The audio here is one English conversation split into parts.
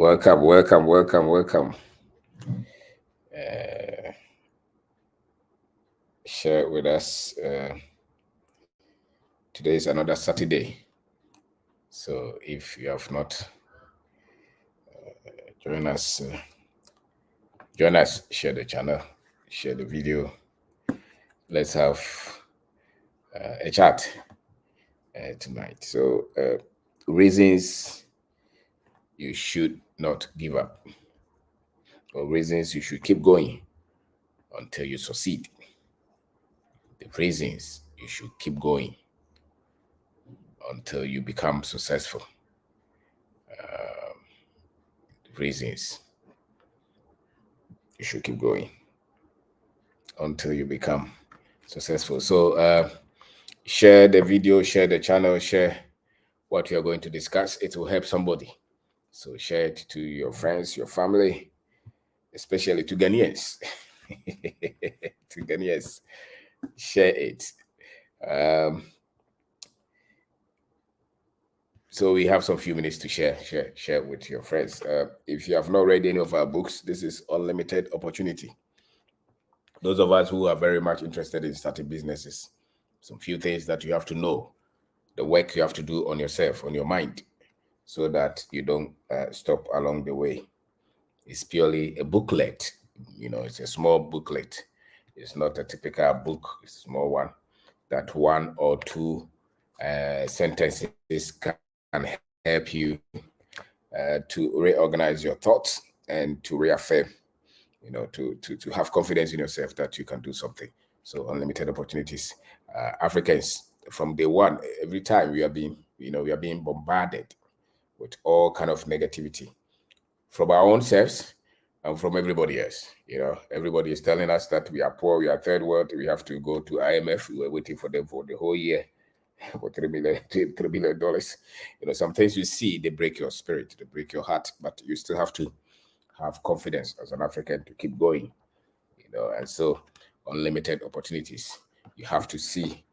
Welcome. Share with us. Today is another Saturday. So if you have not joined us, share the channel, share the video. Let's have a chat tonight. So reasons you should not give up, or reasons you should keep going until you succeed. The reasons you should keep going until you become successful. Reasons you should keep going until you become successful. So share the video, share the channel, share what you're going to discuss. It will help somebody. So share it to your friends, your family, especially to Ghanaians. To Ghanaians, share it. So we have some few minutes to share with your friends. If you have not read any of our books, this is unlimited opportunity. Those of us who are very much interested in starting businesses, some few things that you have to know, the work you have to do on yourself, on your mind, so that you don't stop along the way. It's purely a booklet. It's a small booklet. It's not a typical book. It's a small one. That one or two sentences can help you to reorganize your thoughts and to reaffirm, to have confidence in yourself that you can do something. So unlimited opportunities. Africans, from day one, every time we are being bombarded with all kind of negativity from our own selves and from everybody else. Everybody is telling us that we are poor, we are third world, we have to go to IMF. We were waiting for them for the whole year for $3 billion. Some things you see, they break your spirit, they break your heart, but you still have to have confidence as an African to keep going. And so unlimited opportunities. You have to see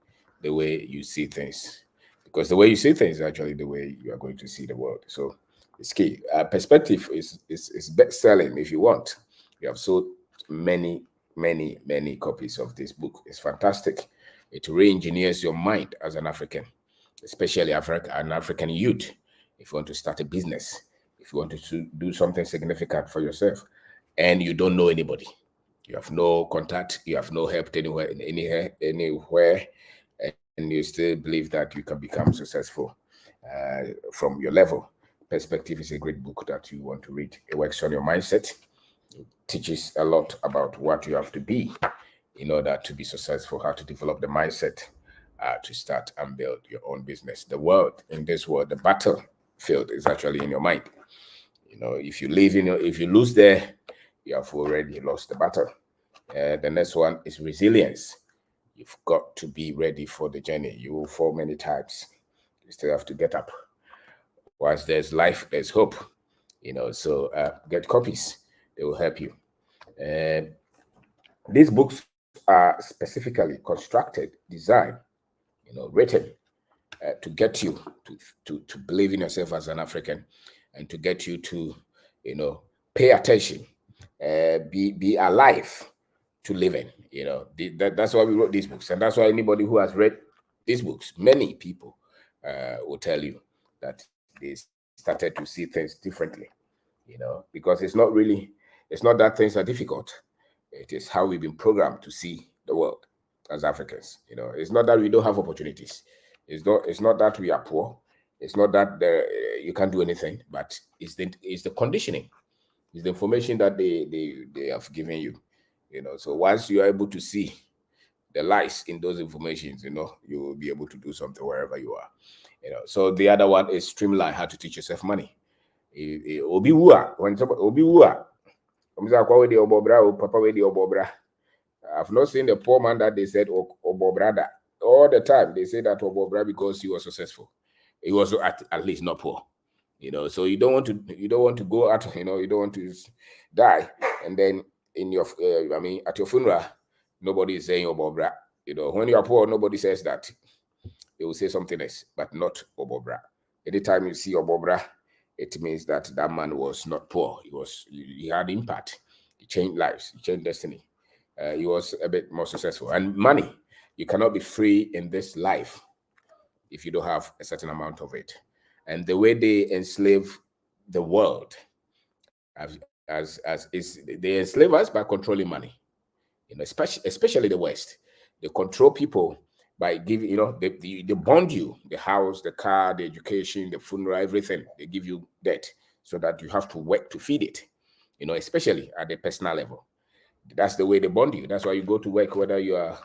the way you see things, because the way you see things is actually the way you are going to see the world. So it's key. Perspective is best selling if you want. We have sold many copies of this book. It's fantastic. It re-engineers your mind as an African, especially an African youth. If you want to start a business, if you want to do something significant for yourself, and you don't know anybody, you have no contact, you have no help anywhere, and you still believe that you can become successful from your level. Perspective is a great book that you want to read. It works on your mindset. It teaches a lot about what you have to be in order to be successful, how to develop the mindset to start and build your own business. In this world, the battlefield is actually in your mind. If you lose there, you have already lost the battle. The next one is resilience. You've got to be ready for the journey. You will fall many times. You still have to get up. Once there's life, there's hope. So get copies. They will help you. These books are specifically constructed, designed, written to get you to believe in yourself as an African, and to get you to, pay attention, be alive to living. That's why we wrote these books, and that's why anybody who has read these books, many people will tell you that they started to see things differently. Because it's not that things are difficult. It is how we've been programmed to see the world as Africans. It's not that we don't have opportunities. It's not that we are poor. It's not that you can't do anything, but it's the conditioning. It's the information that they have given you. So once you are able to see the lies in those informations, you will be able to do something wherever you are. So the other one is streamline how to teach yourself money. Obi wua, when somebody obi wua, I've not seen the poor man that they said obobrada. All the time they say that obobra because he was successful. He was at least not poor. So you don't want to go out, you don't want to die, and then in your at your funeral nobody is saying obobra. When you are poor, nobody says that. They will say something else, but not obobra. Anytime you see obobra, it means that that man was not poor. He had impact. He changed lives. He changed destiny. He was a bit more successful. And money, you cannot be free in this life if you don't have a certain amount of it. And the way they enslave the world, as is, they enslave us by controlling money. Especially the West, they control people by giving, they bond you, the house, the car, the education, the funeral, everything. They give you debt so that you have to work to feed it. Especially at the personal level. That's the way they bond you. That's why you go to work, whether you are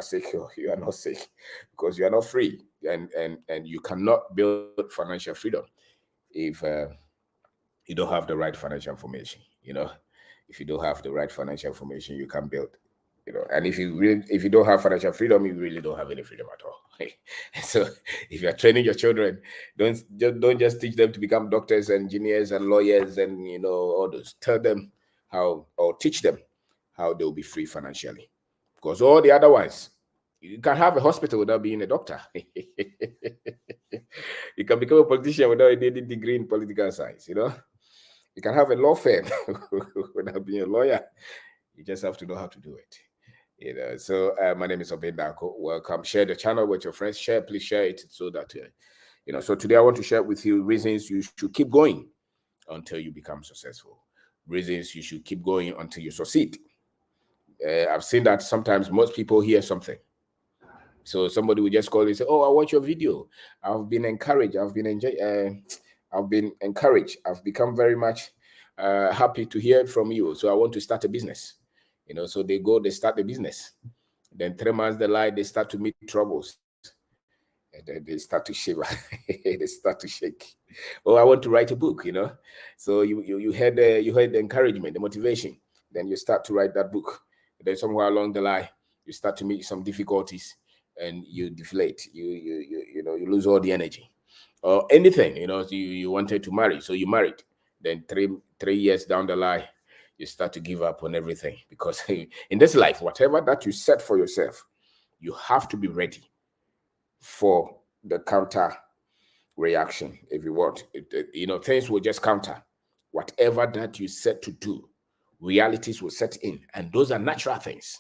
sick or you are not sick, because you are not free, and you cannot build financial freedom if you don't have the right financial information. If you don't have the right financial information, you can't build. And if you don't have financial freedom, you really don't have any freedom at all. So if you are training your children, don't just teach them to become doctors, engineers, and lawyers, and all those. Tell them how, or teach them how they'll be free financially, because all the other ones, you can have a hospital without being a doctor. You can become a politician without any degree in political science. You can have a law firm without being a lawyer. You just have to know how to do it. So my name is Obendako. Welcome. Share the channel with your friends. Please share it so that so today I want to share with you reasons you should keep going until you become successful. Reasons you should keep going until you succeed. I've seen that sometimes most people hear something. So somebody will just call and say, "Oh, I watch your video. I've been encouraged. I've been encouraged. I've become very much happy to hear from you. So I want to start a business." So they start the business. Then 3 months the line, they start to meet troubles. And then they start to shiver. They start to shake. Oh, I want to write a book. So you heard the encouragement, the motivation. Then you start to write that book. And then somewhere along the line, you start to meet some difficulties, and you deflate. You lose all the energy, or anything. You wanted to marry, so you married. Then three years down the line, you start to give up on everything, because in this life, whatever that you set for yourself, you have to be ready for the counter reaction. If you want, things will just counter whatever that you set to do. Realities will set in, and those are natural things.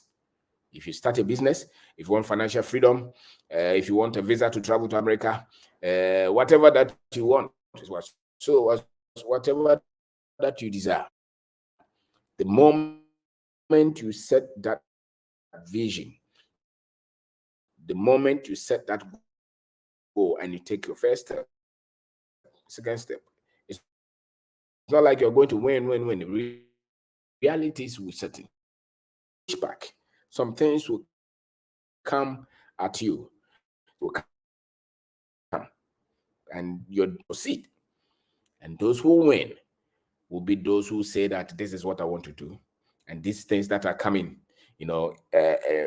If you start a business, if you want financial freedom, if you want a visa to travel to America, whatever that you want, whatever that you desire, the moment you set that vision, the moment you set that goal and you take your first step, second step, it's not like you're going to win. Realities will set in. Back. Some things will come at you, will come, and you'll proceed. And those who win will be those who say that this is what I want to do, and these things that are coming,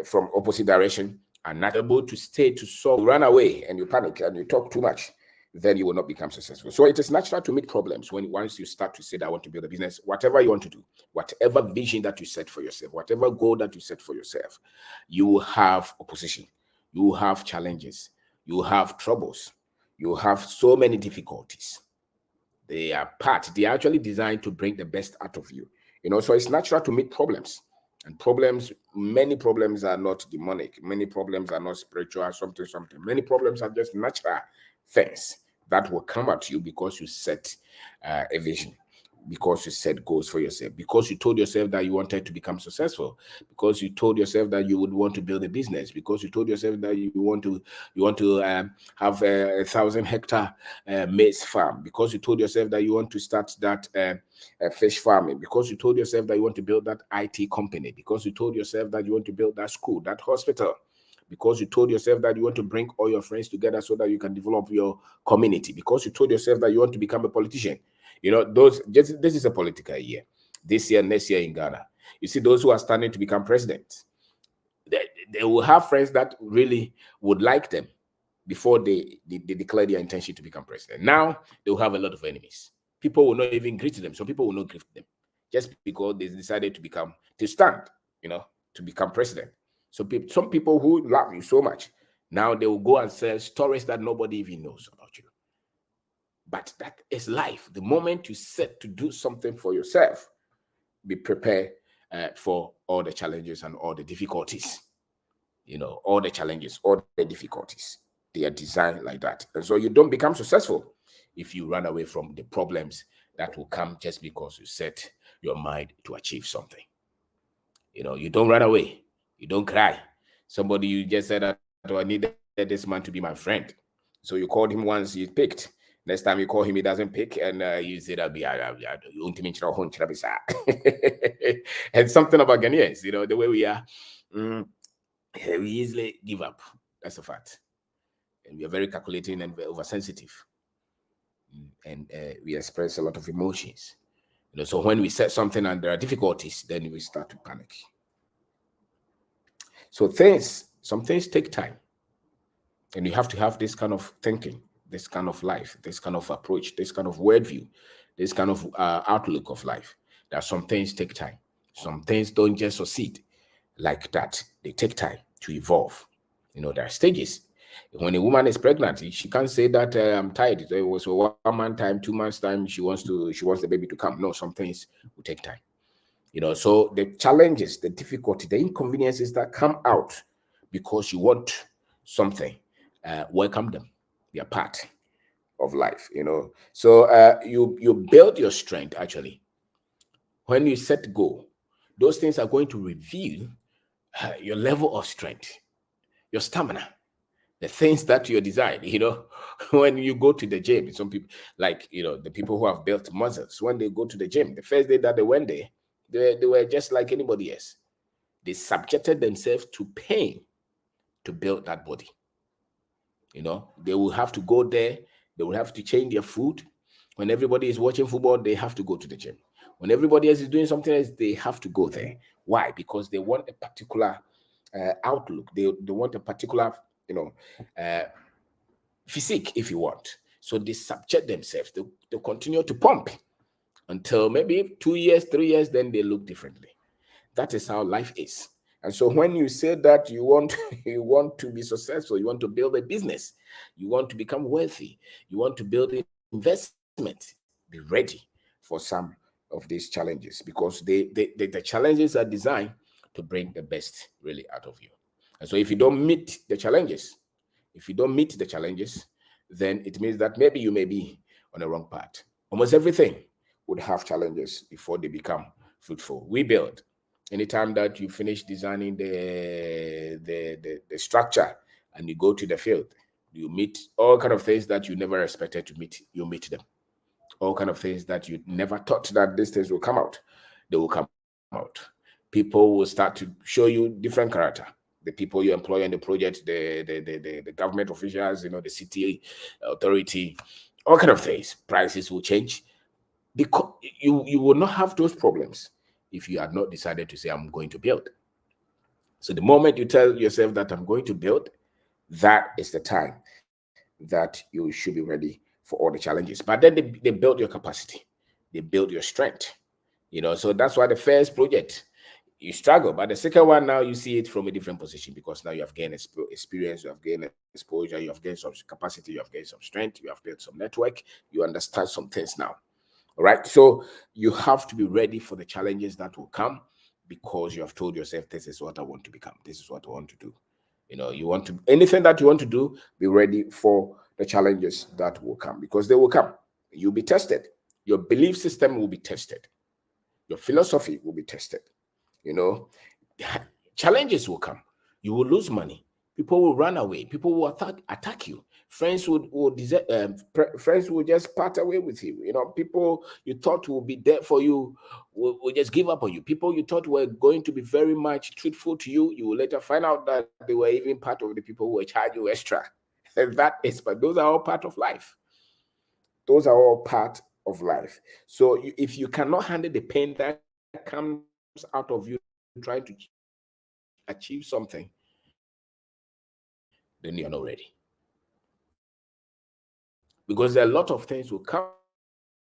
from opposite direction, are not able to stay to solve. Run away and you panic and you talk too much, then you will not become successful. So it is natural to meet problems once you start to say that I want to build a business, whatever you want to do, whatever vision that you set for yourself, whatever goal that you set for yourself, you will have opposition, you will have challenges, you will have troubles, you will have so many difficulties. They are actually designed to bring the best out of you. So it's natural to meet problems. And many problems are not demonic. Many problems are not spiritual, something. Many problems are just natural things that will come at you because you set a vision, because you set goals for yourself, because you told yourself that you wanted to become successful, because you told yourself that you would want to build a business, because you told yourself that you want to have a 1,000-hectare maize farm, because you told yourself that you want to start that fish farming, because you told yourself that you want to build that IT company, because you told yourself that you want to build that school, that hospital, because you told yourself that you want to bring all your friends together so that you can develop your community, because you told yourself that you want to become a politician. This is a political year. This year, next year in Ghana. You see, those who are standing to become president, they will have friends that really would like them before they declare their intention to become president. Now, they will have a lot of enemies. People will not even greet them. Some people will not greet them just because they decided to stand, to become president. So some people who love you so much, now they will go and sell stories that nobody even knows about you. But that is life. The moment you set to do something for yourself, be prepared for all the challenges and all the difficulties. All the challenges, all the difficulties, they are designed like that. And so you don't become successful if you run away from the problems that will come just because you set your mind to achieve something. You don't run away. You don't cry. Somebody, you just said that, oh, I needed this man to be my friend. So you called him once, he picked. Next time you call him, he doesn't pick, and you say that be and something about Ghanaians, the way we are, we easily give up. That's a fact. And we are very calculating and very oversensitive, and we express a lot of emotions. So when we set something and there are difficulties, then we start to panic. So some things take time. And you have to have this kind of thinking, this kind of life, this kind of approach, this kind of worldview, this kind of outlook of life. That some things take time. Some things don't just succeed like that. They take time to evolve. There are stages. When a woman is pregnant, she can't say that I'm tired. It was 1 month time, 2 months time. She wants the baby to come. No, some things will take time. So the challenges, the difficulty, the inconveniences that come out because you want something, welcome them. They are part of life. So you build your strength. Actually, when you set goal, those things are going to reveal your level of strength, your stamina, the things that you desire. When you go to the gym, some people, like the people who have built muscles, when they go to the gym, the first day that they went there, they were just like anybody else. They subjected themselves to pain to build that body. They will have to go there. They will have to change their food. When everybody is watching football, they have to go to the gym. When everybody else is doing something else, they have to go there. Why? Because they want a particular outlook. They want a particular, physique, if you want. So they subject themselves. They continue to pump until maybe 2 years, 3 years, then they look differently. That is how life is. And so when you say that you want to be successful, you want to build a business, you want to become wealthy, you want to build investment, be ready for some of these challenges, because the challenges are designed to bring the best really out of you. And so if you don't meet the challenges, then it means that maybe you may be on the wrong path. Almost everything would have challenges before they become fruitful. We build. Anytime that you finish designing the structure and you go to the field, you meet all kind of things that you never expected to meet. You meet them. All kind of things that you never thought that these things will come out. They will come out. People will start to show you different character. The people you employ on the project, the government officials, the city authority, all kind of things. Prices will change, because you will not have those problems if you had not decided to say, I'm going to build. So the moment you tell yourself that I'm going to build, that is the time that you should be ready for all the challenges. But then they build your capacity, they build your strength. So that's why the first project you struggle, but the second one, now you see it from a different position, because now you have gained experience, you have gained exposure, you have gained some capacity, you have gained some strength, you have built some network, you understand some things now. All right. So you have to be ready for the challenges that will come, because you have told yourself, this is what I want to become. This is what I want to do. You want to, anything that you want to do, be ready for the challenges that will come, because they will come. You'll be tested. Your belief system will be tested. Your philosophy will be tested. Challenges will come. You will lose money. People will run away. People will attack you. Friends friends will just part away with you. People you thought will be there for you will just give up on you. People you thought were going to be very much truthful to you, you will later find out that they were even part of the people who were charging you extra. And but those are all part of life. Those are all part of life. So if you cannot handle the pain that comes out of you trying to achieve something, then you're not ready. Because a lot of things will come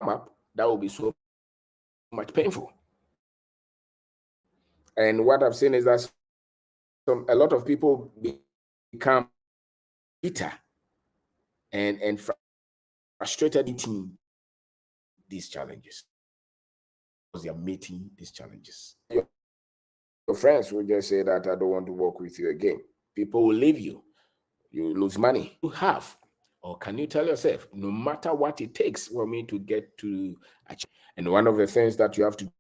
up that will be so much painful. And what I've seen is that a lot of people become bitter and frustrated frustrated meeting these challenges. Because they are meeting these challenges. Your friends will just say that I don't want to work with you again. People will leave you. You lose money. You have, or can you tell yourself, no matter what it takes for me to get to achieve? And one of the things that you have to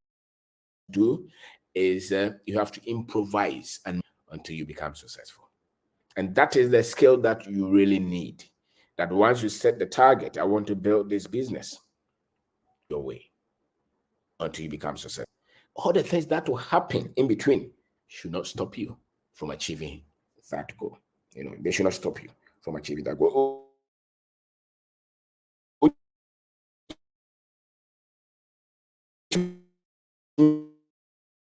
do is you have to improvise and until you become successful. And that is the skill that you really need. That once you set the target, I want to build this business your way until you become successful. All the things that will happen in between should not stop you from achieving that goal. They should not stop you from achieving that goal.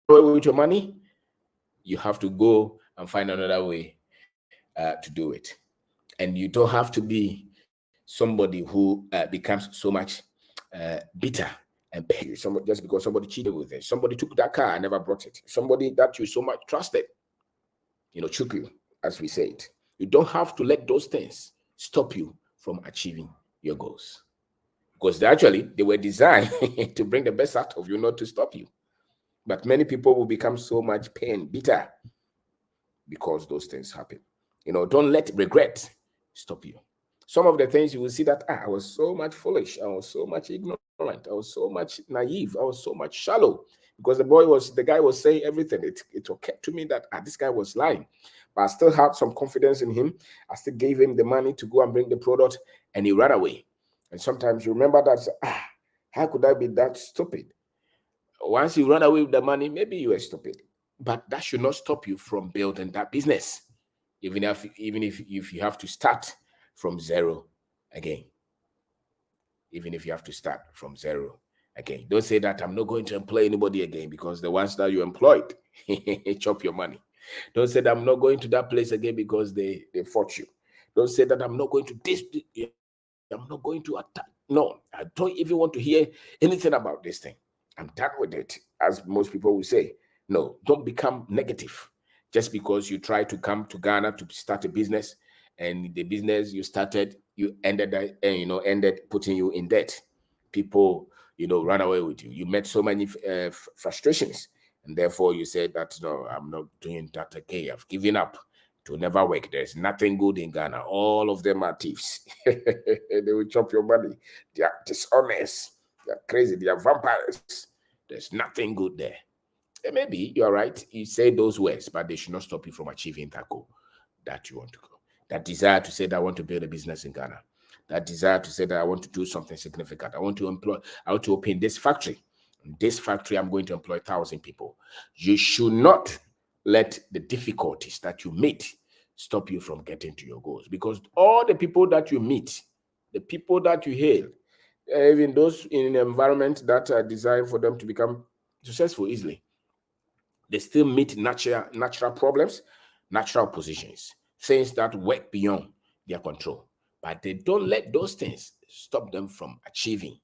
With your money, you have to go and find another way to do it. And you don't have to be somebody who becomes so much bitter and pay just because somebody cheated with it. Somebody took that car and never brought it. Somebody that you so much trusted, took you, as we say it. You don't have to let those things stop you from achieving your goals. Because they were designed to bring the best out of you, not to stop you. But many people will become so much bitter, because those things happen. Don't let regret stop you. Some of the things you will see that I was so much foolish, I was so much ignorant, I was so much naive, I was so much shallow, because the guy was saying everything. It occurred to me that this guy was lying, but I still had some confidence in him. I still gave him the money to go and bring the product, and he ran away. And sometimes you remember that, how could I be that stupid? Once you run away with the money, maybe you were stupid, but that should not stop you from building that business, even if you have to start from zero again. Even if you have to start from zero again. Don't say that I'm not going to employ anybody again, because the ones that you employed chop your money. Don't say that I'm not going to that place again because they fought you. Don't say that I'm not going to this. I'm not going to attack. No, I don't even want to hear anything about this thing. I'm done with it, as most people will say. No, don't become negative just because you try to come to Ghana to start a business, and the business you started, you ended putting you in debt. People, run away with you. You met so many frustrations, and therefore you said that, no, I'm not doing that again. I've given up. It will never work. There's nothing good in Ghana. All of them are thieves. They will chop your money. They are dishonest. They are crazy. They are vampires. There's nothing good there. And maybe you're right. You say those words, but they should not stop you from achieving that goal that you want to go. That desire to say that I want to build a business in Ghana. That desire to say that I want to do something significant. I want to open this factory. In this factory, I'm going to employ 1,000 people. You should not let the difficulties that you meet stop you from getting to your goals, because all the people that you meet, the people that you hail, even those in an environment that are designed for them to become successful easily, they still meet natural problems, natural positions, things that work beyond their control. But they don't let those things stop them from achieving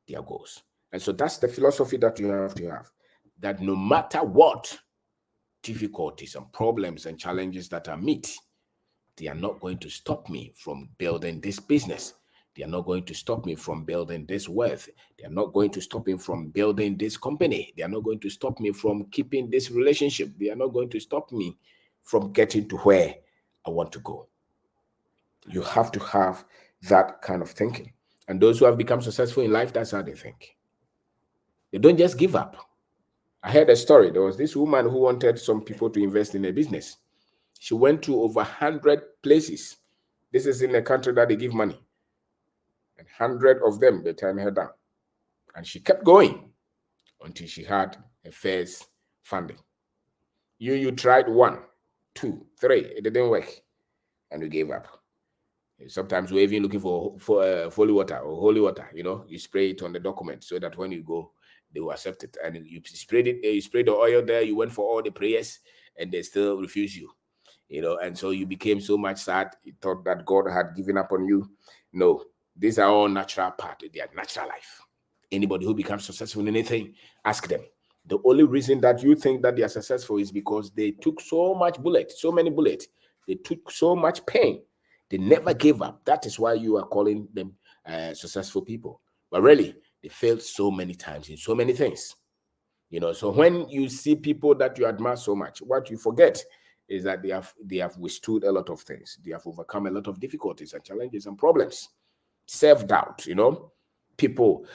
their goals. And so that's the philosophy that you have to have, that no matter what difficulties and problems and challenges that I meet, they are not going to stop me from building this business. They are not going to stop me from building this wealth. They are not going to stop me from building this company. They are not going to stop me from keeping this relationship. They are not going to stop me from getting to where I want to go. You have to have that kind of thinking. And those who have become successful in life, that's how they think. They don't just give up. I heard a story. There was this woman who wanted some people to invest in a business. She went to over 100 places. This is in a country that they give money. And 100 of them, they turned her down. And she kept going until she had a first funding. You tried 1, 2, 3. It didn't work. And you gave up. Sometimes we're even looking for holy water or holy water. You spray it on the document so that when you go, they will accept it. And you sprayed it, you sprayed the oil there, you went for all the prayers, and they still refuse you. And so you became so much sad. You thought that God had given up on you. No, these are all natural part. They are natural life. Anybody who becomes successful in anything, ask them. The only reason that you think that they are successful is because they took so many bullets. They took so much pain. They never gave up. That is why you are calling them successful people. But really, they failed so many times in so many things. So when you see people that you admire so much, what you forget is that they have withstood a lot of things. They have overcome a lot of difficulties and challenges and problems. Self-doubt, people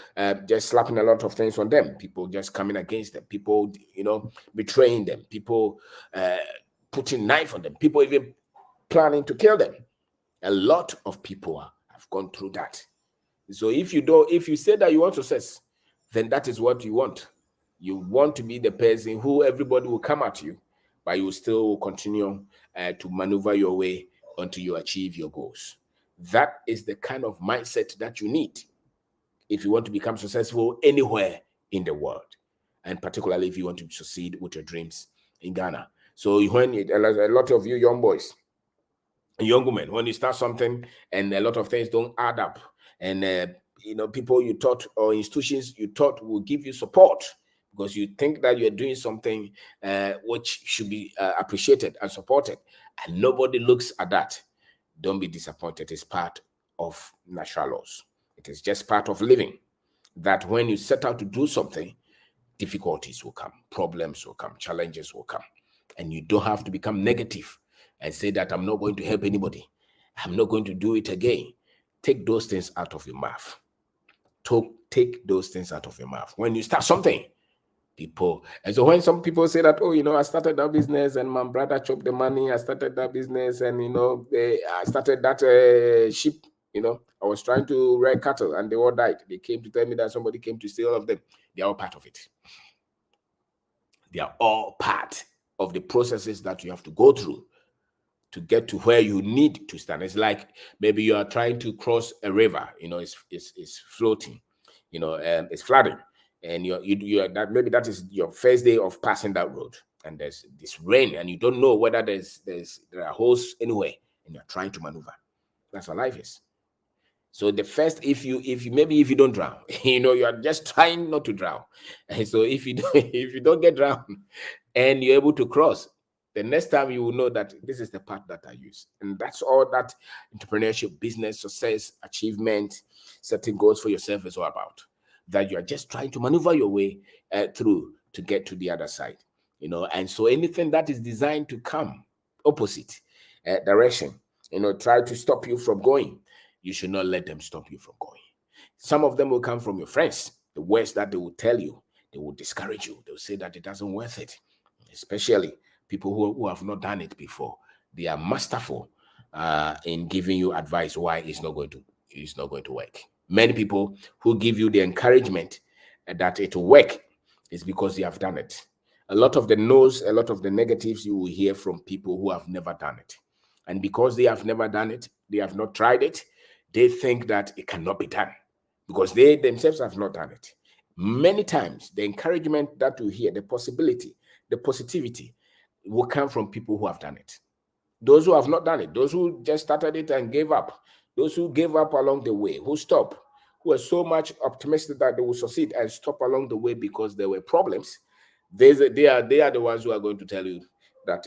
just slapping a lot of things on them, people just coming against them, people, betraying them, people putting knife on them, people even planning to kill them. A lot of people have gone through that. So if you say that you want success, then that is what you want. You want to be the person who everybody will come at you, but you still continue to maneuver your way until you achieve your goals. That is the kind of mindset that you need if you want to become successful anywhere in the world, and particularly if you want to succeed with your dreams in Ghana. So when a lot of you young boys, young women, when you start something and a lot of things don't add up, and people you thought or institutions you thought will give you support because you think that you're doing something which should be appreciated and supported, and nobody looks at that, don't be disappointed. It's part of natural laws. It is just part of living, that when you set out to do something, difficulties will come, problems will come, challenges will come, and you don't have to become negative and say that I'm not going to help anybody, I'm not going to do it again. Take those things out of your mouth. Take those things out of your mouth when you start something. And so when some people say that, I started that business and my brother chopped the money, I started that business and I started that sheep, I was trying to rear cattle and they all died. They came to tell me that somebody came to steal all of them. They are all part of it. They are all part of the processes that you have to go through to get to where you need to stand. It's like maybe you are trying to cross a river, it's floating, it's flooding, and maybe that is your first day of passing that road, and there's this rain, and you don't know whether there are holes anywhere, and you're trying to maneuver. That's what life is. So the first, if you don't drown, you are just trying not to drown. And so if you don't get drowned and you're able to cross, the next time you will know that this is the path that I use. And that's all that entrepreneurship, business, success, achievement, setting goals for yourself is all about. That you are just trying to maneuver your way through to get to the other side. And so anything that is designed to come opposite direction, try to stop you from going, you should not let them stop you from going. Some of them will come from your friends. The words that they will tell you, they will discourage you. They will say that it doesn't worth it, especially people who have not done it before. They are masterful in giving you advice why it's not going to work. Many people who give you the encouragement that it will work is because they have done it. A lot of the no's, a lot of the negatives you will hear from people who have never done it. And because they have never done it, they have not tried it, they think that it cannot be done because they themselves have not done it. Many times, the encouragement that you hear, the possibility, the positivity will come from people who have done it. Those who have not done it, those who just started it and gave up, those who gave up along the way, who stopped, who are so much optimistic that they will succeed and stop along the way because there were problems, they are the ones who are going to tell you that,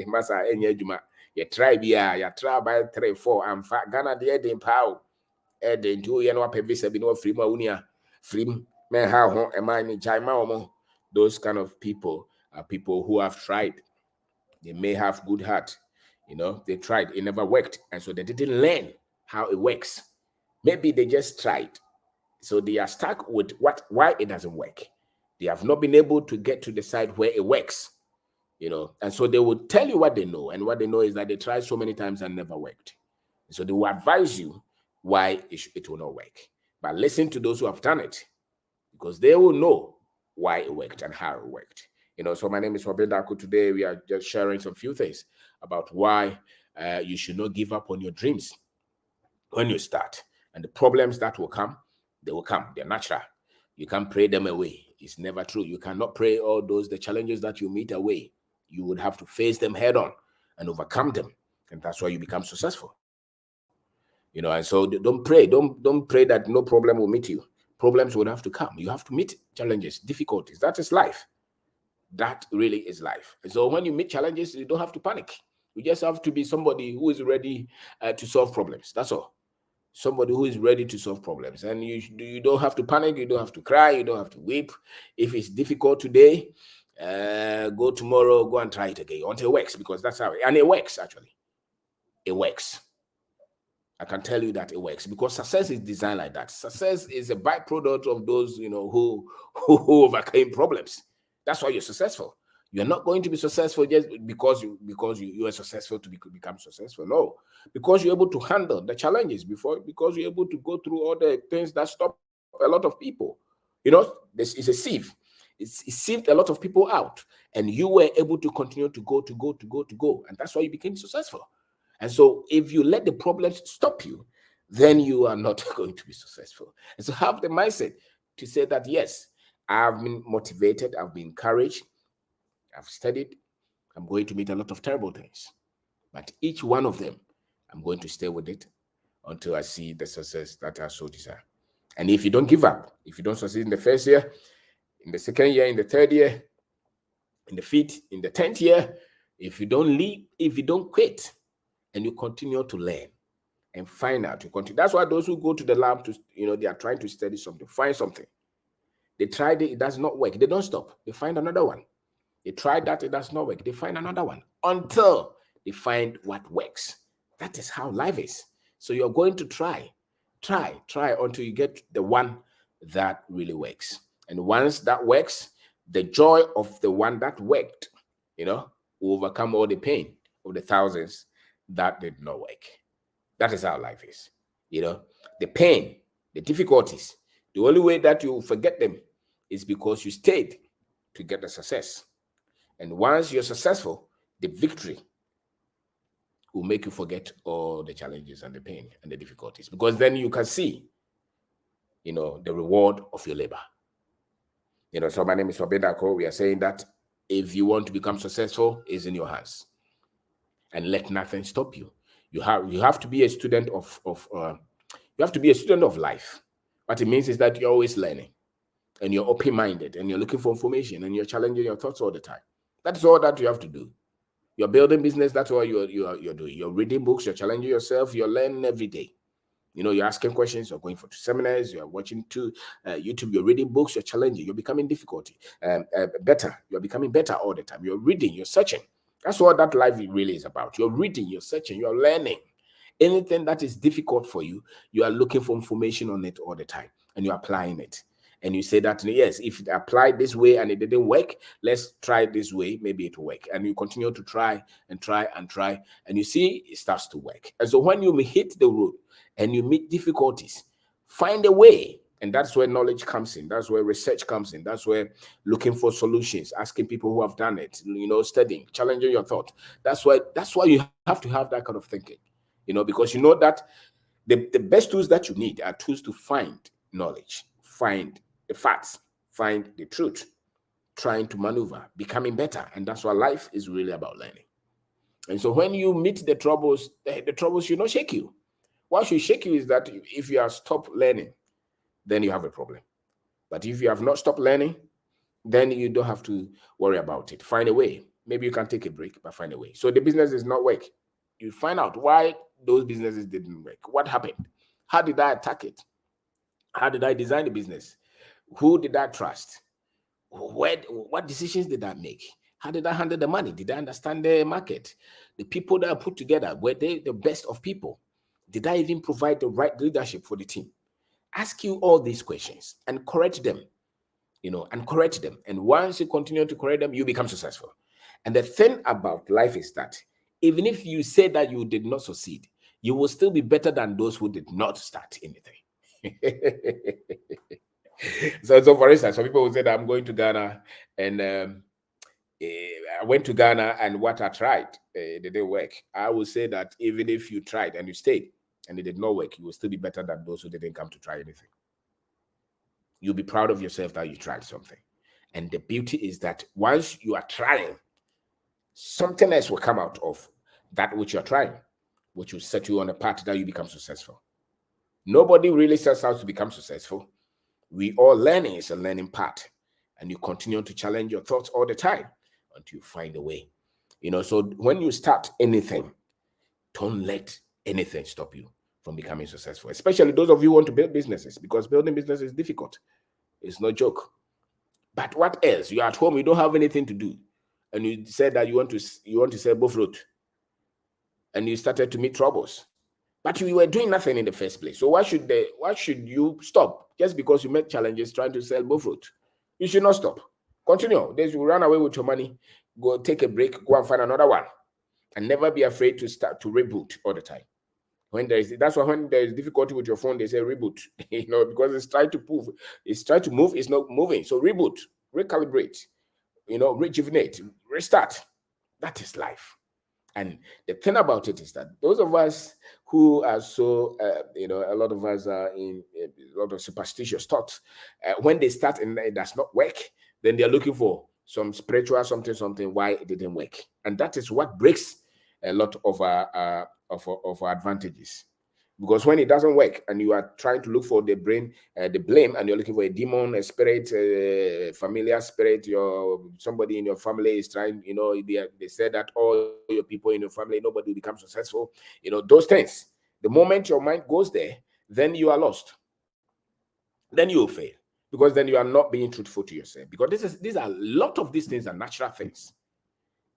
Masa, you try by 3, 4, and Ghana the Eden Pow, Eden 2 year no pevisa be no free maunia, free men how am I in China? Those kind of people are people who have tried. They may have good heart, they tried, it never worked, and so they didn't learn how it works. Maybe they just tried, so they are stuck with why it doesn't work. They have not been able to get to the side where it works. And so they will tell you what they know, and what they know is that they tried so many times and never worked. So they will advise you why it will not work. But listen to those who have done it, because they will know why it worked and how it worked. So my name is Wabendaku. Today we are just sharing some few things about why you should not give up on your dreams when you start. And the problems that will come, they will come. They're natural. You can't pray them away. It's never true. You cannot pray all the challenges that you meet away. You would have to face them head on and overcome them. And that's why you become successful. And so don't pray. Don't pray that no problem will meet you. Problems would have to come. You have to meet challenges, difficulties. That is life. That really is life. And so when you meet challenges, you don't have to panic. You just have to be somebody who is ready to solve problems. That's all. somebody who is ready to solve problems. And you don't have to panic, you don't have to cry, you don't have to weep. If it's difficult today, go tomorrow, go and try it again until it works, because that's how and it works. Actually, it works. I can tell you that it works, because success is designed like that. Success is a byproduct of those, who overcame problems. That's why you're successful. You're not going to be successful just because you are successful to become successful. No, because you're able to handle the challenges because you're able to go through all the things that stop a lot of people. This is a sieve. It sieved a lot of people out, and you were able to continue to go, and that's why you became successful. And so if you let the problems stop you, then you are not going to be successful. And so have the mindset to say that, yes, I've been motivated, I've been encouraged, I've studied, I'm going to meet a lot of terrible things. But each one of them, I'm going to stay with it until I see the success that I so desire. And if you don't give up, if you don't succeed in the first year, in the second year, in the third year, in the fifth, in the 10th year, if you don't leave, if you don't quit, and you continue to learn and find out, you continue. That's why those who go to the lab to, they are trying to study something, find something. They tried it does not work. They don't stop. They find another one. They tried that, it does not work. They find another one until they find what works. That is how life is. So you're going to try until you get the one that really works. And once that works, the joy of the one that worked, will overcome all the pain of the thousands that did not work. That is how life is. The pain, the difficulties, the only way that you forget them is because you stayed to get the success. And once you're successful, the victory will make you forget all the challenges and the pain and the difficulties, because then you can see, the reward of your labor. So my name is Wabedako. We are saying that if you want to become successful, it's in your hands. And let nothing stop you. You have to be a student of life. What it means is that you're always learning, and you're open-minded, and you're looking for information, and you're challenging your thoughts all the time. That's all that you have to do. You're building business. That's what you're doing. You're reading books. You're challenging yourself. You're learning every day. You're asking questions. You're going for seminars. You're watching YouTube. You're reading books. You're challenging. You're becoming better. You're becoming better all the time. You're reading. You're searching. That's what that life really is about. You're reading. You're searching. You're learning. Anything that is difficult for you, you are looking for information on it all the time, and you're applying it. And you say that, yes, if it applied this way and it didn't work, let's try it this way, maybe it will work. And you continue to try and try and try, and you see it starts to work. And so when you hit the road and you meet difficulties, find a way. And that's where knowledge comes in. That's where research comes in. That's where looking for solutions, asking people who have done it, studying, challenging your thought. That's why you have to have that kind of thinking, because that the best tools that you need are tools to find knowledge, find the facts, find the truth, trying to maneuver, becoming better. And that's why life is really about learning. And so when you meet the troubles should not shake you. What should shake you is that if you have stopped learning, then you have a problem. But if you have not stopped learning, then you don't have to worry about it. Find a way. Maybe you can take a break, but find a way. So the business does not work. You find out why those businesses didn't work. What happened? How did I attack it? How did I design the business? Who did I trust? What decisions did I make? How did I handle the money? Did I understand the market? The people that I put together, were they the best of people? Did I even provide the right leadership for the team? Ask you all these questions and correct them, and correct them. And once you continue to correct them, you become successful. And the thing about life is that even if you say that you did not succeed, you will still be better than those who did not start anything. So for instance, some people will say that I'm going to Ghana, and I went to Ghana, and what I tried, it didn't work. I will say that even if you tried and you stayed and it did not work, you will still be better than those who didn't come to try anything. You'll be proud of yourself that you tried something. And the beauty is that once you are trying, something else will come out of that which you're trying, which will set you on a path that you become successful. Nobody really sets out to become successful. We all learning is a learning path, and you continue to challenge your thoughts all the time until you find a way. So when you start anything, don't let anything stop you. from becoming successful, especially those of you who want to build businesses, because building business is difficult. It's no joke. But what else? You're at home, you don't have anything to do, and you said that you want to sell both fruit, and you started to meet troubles, but you were doing nothing in the first place. So why should you stop just because you met challenges trying to sell both fruit? You should not stop. Continue. Then you run away with your money, go take a break, go and find another one, and never be afraid to start to reboot all the time. That's why when there is difficulty with your phone, they say reboot, because it's trying to move, it's not moving. So reboot, recalibrate, rejuvenate, restart. That is life. And the thing about it is that those of us who are so, a lot of us are in a lot of superstitious thoughts. When they start and it does not work, then they're looking for some spiritual something why it didn't work. And that is what breaks a lot of our advantages. Because when it doesn't work and you are trying to look for the blame, and you're looking for a demon, a spirit, a familiar spirit, somebody in your family is trying, they said that all your people in your family, nobody will become successful, those things. The moment your mind goes there, then you are lost. Then you will fail, because then you are not being truthful to yourself. Because a lot of these things are natural things.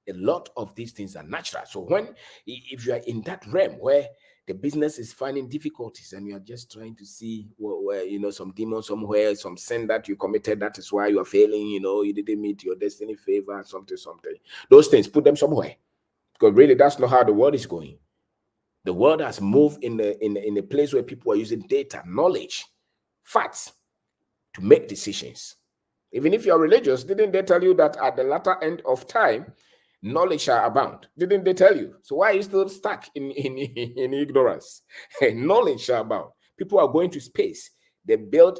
A lot of these things are natural. So if you are in that realm where the business is finding difficulties and you are just trying to see where some demon somewhere, some sin that you committed, that is why you are failing, you didn't meet your destiny favor, something. Those things, put them somewhere. Because really, that's not how the world is going. The world has moved in a place where people are using data, knowledge, facts to make decisions. Even if you're religious, didn't they tell you that at the latter end of time, knowledge shall abound? Didn't they tell you? So why are you still stuck in ignorance? Knowledge shall abound. People are going to space. They build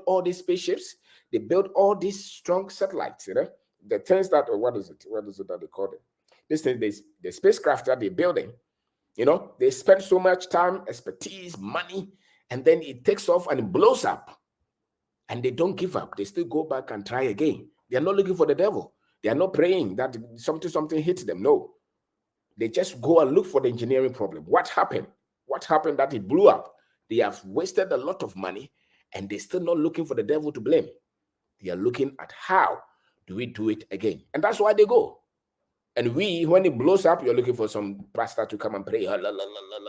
all these spaceships. They build all these strong satellites. The things that, what is it that they call it? This thing, the spacecraft that they're building. They spend so much time, expertise, money, and then it takes off and it blows up. And they don't give up. They still go back and try again. They are not looking for the devil. They are not praying that something hits them. No. They just go and look for the engineering problem. What happened? What happened that it blew up? They have wasted a lot of money and they're still not looking for the devil to blame. They are looking at how do we do it again? And that's why they go. And when it blows up, you're looking for some pastor to come and pray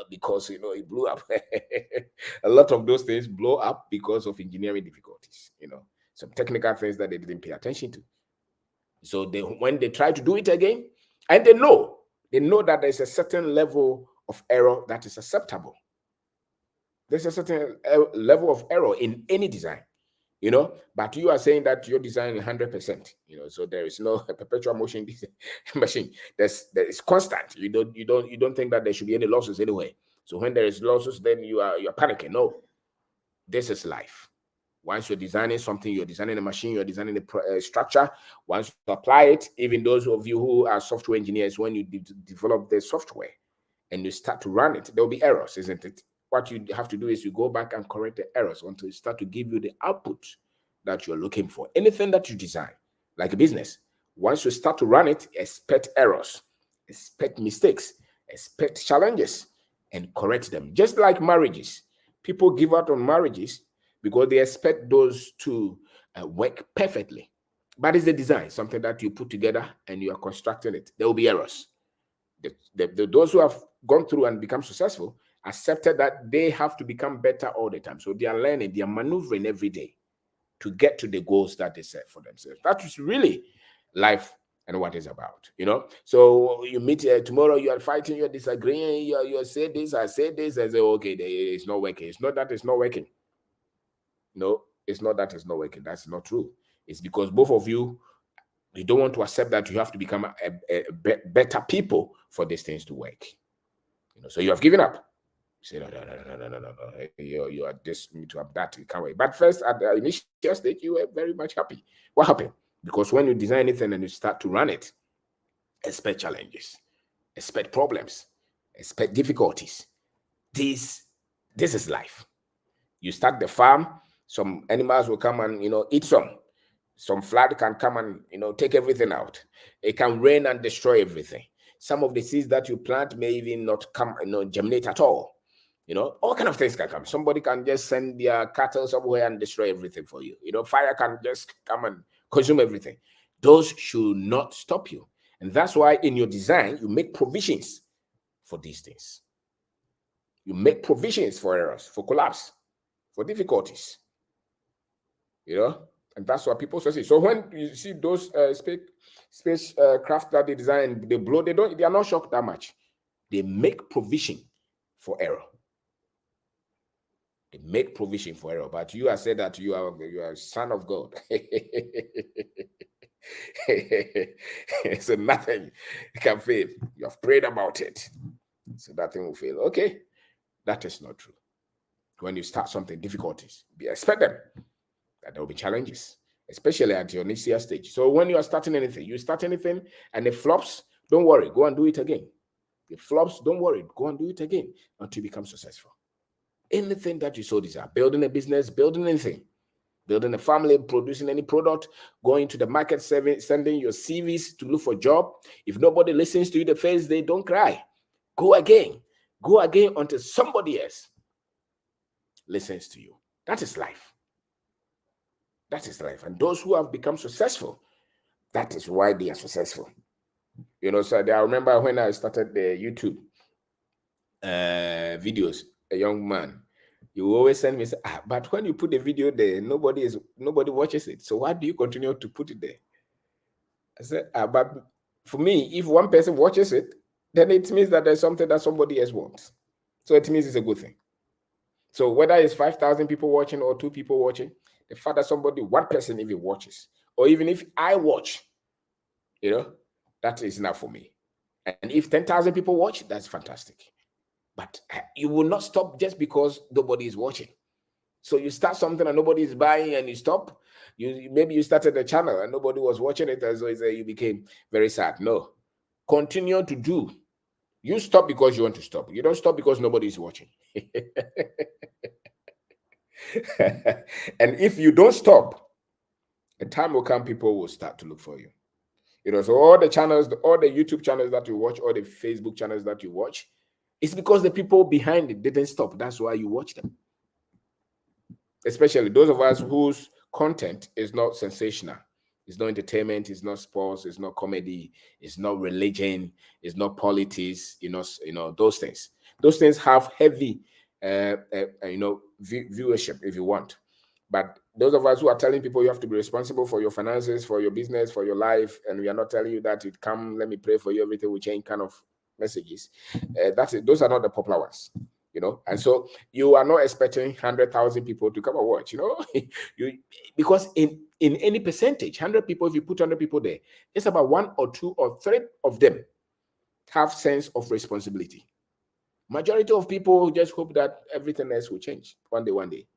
because, it blew up. A lot of those things blow up because of engineering difficulties, some technical things that they didn't pay attention to. So when they try to do it again, and they know that there's a certain level of error that is acceptable. There's a certain level of error in any design. But you are saying that your design is 100%, so there is no perpetual motion machine. It's constant. You don't think that there should be any losses anyway. So when there is losses, then you're panicking. No, this is life. Once you're designing something, you're designing a machine, you're designing a structure. Once you apply it, even those of you who are software engineers, when you develop the software and you start to run it, there will be errors, isn't it? What you have to do is you go back and correct the errors until it start to give you the output that you're looking for. Anything that you design, like a business, once you start to run it, expect errors, expect mistakes, expect challenges, and correct them. Just like marriages, people give out on marriages because they expect those to work perfectly. But it's the design, something that you put together and you are constructing it. There will be errors. Those who have gone through and become successful accepted that they have to become better all the time. So they are learning, they are maneuvering every day to get to the goals that they set for themselves. That is really life and what it's about, So you meet tomorrow, you are fighting, you're disagreeing, you say this, I say this, and say, okay, it's not working. It's not that it's not working. No, it's not that it's not working. That's not true. It's because both of you don't want to accept that you have to become a better people for these things to work. So you have given up. You say, no. You are this, you need to have that. You can't wait. But first, at the initial stage, you were very much happy. What happened? Because when you design anything and you start to run it, expect challenges, expect problems, expect difficulties. This is life. You start the farm, some animals will come and eat some flood can come and take everything out. It can rain and destroy everything. Some of the seeds that you plant may even not come germinate at all. You know, all kind of things can come. Somebody can just send their cattle somewhere and destroy everything for you. You know, fire can just come and consume everything. Those should not stop you. And that's why in your design, you make provisions for these things. You make provisions for errors, for collapse, for difficulties. You know, and that's what people say. So when you see those space craft that they design, they blow, they are not shocked that much. They make provision for error. They make provision for error. But you have said that you are a son of God. So nothing can fail. You have prayed about it. So nothing will fail. Okay. That is not true. When you start something, difficulties, expect them. That there will be challenges, especially at your initial stage. So when you are starting anything, and it flops, don't worry, go and do it again. It flops, don't worry, go and do it again until you become successful. Anything that you so desire, building a business, building anything, building a family, producing any product, going to the market, sending your CVs to look for a job. If nobody listens to you the first day, don't cry. Go again until somebody else listens to you. That is life. That is life. And those who have become successful, that is why they are successful. You know, so I remember when I started the YouTube videos, a young man, you always send me, but when you put the video there, nobody watches it. So why do you continue to put it there? I said, but for me, if one person watches it, then it means that there's something that somebody else wants. So it means it's a good thing. So whether it's 5,000 people watching or 2 people watching, the fact that one person even watches, or even if I watch, you know, that is enough for me. And if 10,000 people watch, that's fantastic. But you will not stop just because nobody is watching. So you start something and nobody is buying and you stop. Maybe you started a channel and nobody was watching it, as you became very sad. No, continue to do. You stop because you want to stop. You don't stop because nobody is watching. And if you don't stop, a time will come, people will start to look for you. You know, so all the channels, all the YouTube channels that you watch, all the Facebook channels that you watch, it's because the people behind it didn't stop. That's why you watch them. Especially those of us whose content is not sensational. It's not entertainment, it's not sports, it's not comedy, it's not religion, it's not politics, you know, those things. Those things have heavy viewership if you want. But those of us who are telling people you have to be responsible for your finances, for your business, for your life, and we are not telling you that it come, let me pray for you, everything will change kind of messages. That's it. Those are not the popular ones, you know. And so you are not expecting 100,000 people to come and watch, you know, because in any percentage, 100 people, if you put 100 people there, it's about 1 or 2 or 3 of them have sense of responsibility. Majority of people just hope that everything else will change one day.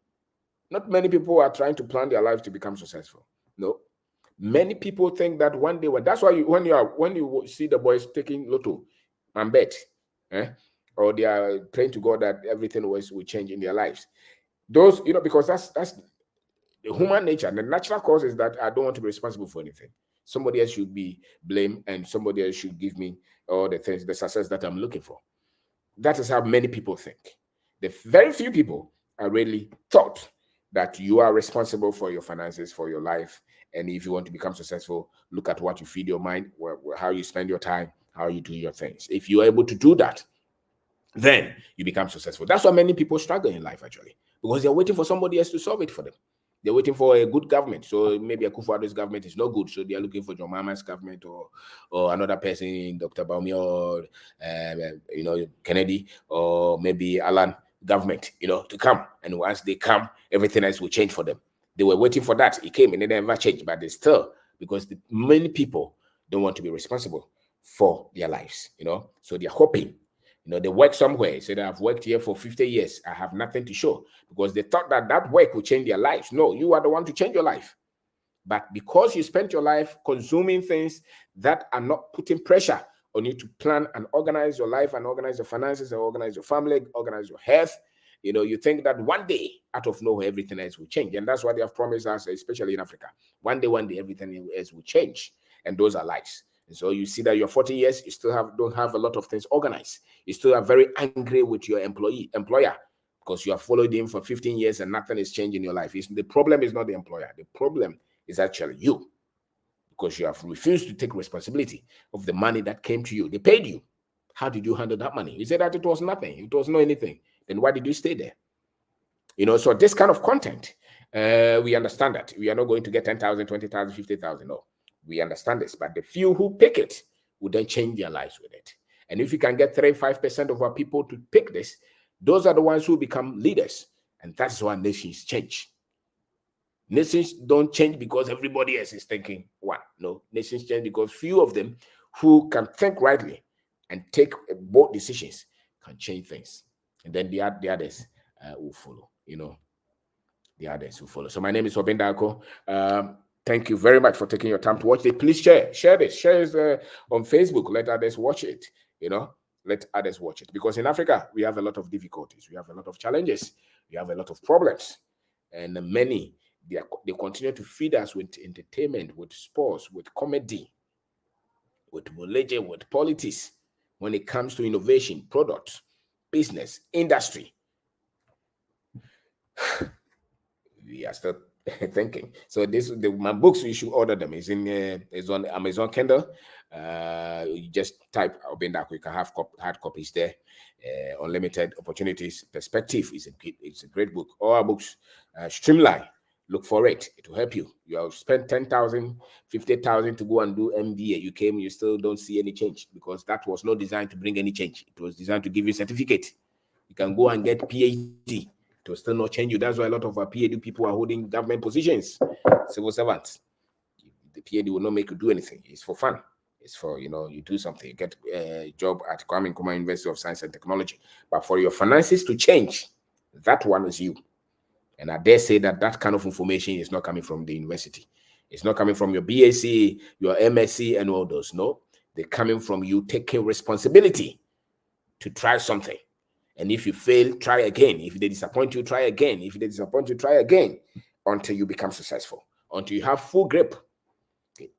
Not many people are trying to plan their life to become successful. No, many people think that one day, that's why when you see the boys taking lotto and bet, or they are praying to God that everything will change in their lives. Those, you know, because that's the human nature. And the natural cause is that I don't want to be responsible for anything. Somebody else should be blamed, and somebody else should give me all the things, the success that I'm looking for. That is how many people think. The very few people are really taught that you are responsible for your finances, for your life. And if you want to become successful, look at what you feed your mind, how you spend your time, how you do your things. If you're able to do that, then you become successful. That's why many people struggle in life, actually, because they're waiting for somebody else to solve it for them. They're waiting for a good government. So maybe Akufo-Addo's government is not good. So they're looking for John Mahama's government or another person, Dr. Baumi or, Kennedy, or maybe Alan government, to come. And once they come, everything else will change for them. They were waiting for that. It came and it never changed, but they still, because many people don't want to be responsible for their lives, so they're hoping. They work somewhere. Say that I've worked here for 50 years. I have nothing to show, because they thought that work will change their lives. No, you are the one to change your life. But because you spent your life consuming things that are not putting pressure on you to plan and organize your life and organize your finances and organize your family, organize your health, you think that one day, out of nowhere, everything else will change. And that's what they have promised us, especially in Africa. One day, everything else will change. And those are lies. And so you see that you're 40 years, you still don't have a lot of things organized. You still are very angry with your employer, because you have followed him for 15 years and nothing is changing in your life. The problem is not the employer. The problem is actually you, because you have refused to take responsibility of the money that came to you. They paid you. How did you handle that money? You said that it was nothing. It was no anything. Then why did you stay there? So this kind of content, we understand that. We are not going to get 10,000, 20,000, 50,000. No, we understand this. But the few who pick it will then change their lives with it. And if you can get 35% of our people to pick this, those are the ones who become leaders. And that's why nations change. Nations don't change because everybody else is thinking one. No, nations change because few of them who can think rightly and take bold decisions can change things. And then the others will follow, the others will follow. So my name is Obendako. Thank you very much for taking your time to watch it. Please share this. Share it on Facebook. Let others watch it, let others watch it. Because in Africa, we have a lot of difficulties. We have a lot of challenges. We have a lot of problems. And many, they continue to feed us with entertainment, with sports, with comedy, with religion, with politics. When it comes to innovation, products, business, industry, we are still thinking. So my books, you should order them. It's on Amazon Kindle. You just type Obendako. You can have hard copies there. Unlimited Opportunities. Perspective it's a great book. All our books, Streamline. Look for it. It will help you. You have spent 10,000, 50,000 to go and do MBA. You came, you still don't see any change, because that was not designed to bring any change. It was designed to give you a certificate. You can go and get PhD. It will still not change you. That's why a lot of our PhD people are holding government positions, civil servants. The PhD will not make you do anything. It's for fun. It's for, you do something. You get a job at Kwame Nkrumah University of Science and Technology. But for your finances to change, that one is you. And I dare say that kind of information is not coming from the university. It's not coming from your BSc, your MSc, and all those. No, they're coming from you taking responsibility to try something. And if you fail, try again. If they disappoint you, try again. If they disappoint you, try again until you become successful, until you have full grip.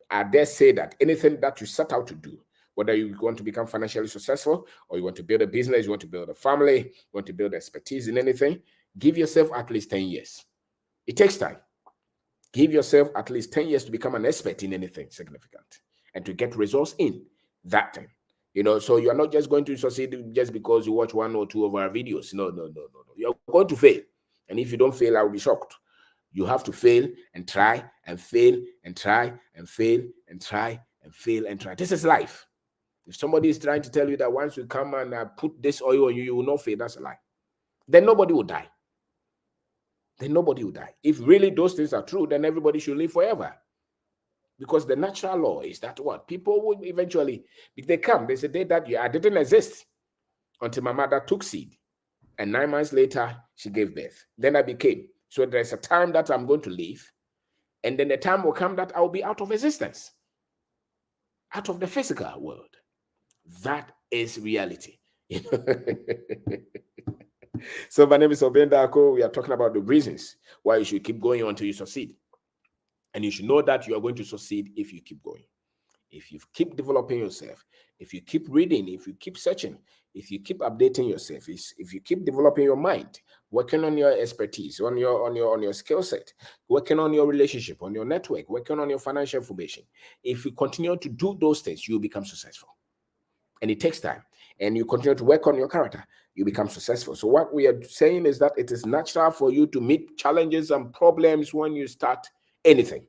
I dare say that anything that you set out to do, whether you want to become financially successful, or you want to build a business, you want to build a family, you want to build expertise in anything, give yourself at least 10 years. It takes time. Give yourself at least 10 years to become an expert in anything significant and to get results in that time. So you're not just going to succeed just because you watch one or two of our videos. No. You're going to fail. And if you don't fail, I will be shocked. You have to fail and try and fail and try and fail and try and fail and try. This is life. If somebody is trying to tell you that once you come and put this oil on you, you will not fail, that's a lie. Then nobody will die. If really those things are true, then everybody should live forever. Because the natural law is that what? People will eventually, if they come, there's a day that I didn't exist until my mother took seed. And 9 months later, she gave birth. Then I became. So there's a time that I'm going to live. And then the time will come that I'll be out of existence. Out of the physical world. That is reality. So my name is Obendako. We are talking about the reasons why you should keep going until you succeed. And you should know that you are going to succeed if you keep going. If you keep developing yourself, if you keep reading, if you keep searching, if you keep updating yourself, if you keep developing your mind, working on your expertise, on your skill set, working on your relationship, on your network, working on your financial information, if you continue to do those things, you'll become successful. And it takes time. And you continue to work on your character, you become successful. So what we are saying is that it is natural for you to meet challenges and problems when you start anything.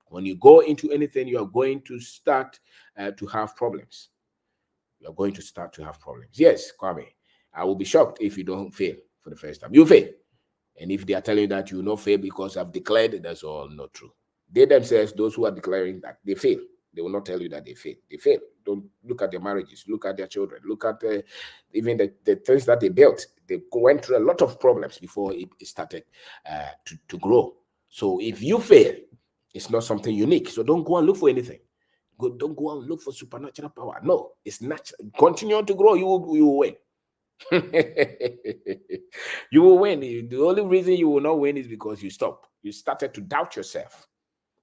When you go into anything, you are going to start to have problems. You're going to start to have problems. Yes, Kwame, I will be shocked if you don't fail for the first time. You fail. And if they are telling you that you will not fail because I've declared, that's all not true. They themselves, those who are declaring that they fail, they will not tell you that they fail. They fail. Don't look at their marriages, look at their children, look at even the things that they built. They went through a lot of problems before it started to grow. So if you fail, it's not something unique. So don't go and look for anything. Don't go and look for supernatural power. No, it's natural. Continue to grow. You will win. You will win. The only reason you will not win is because you stop. You started to doubt yourself.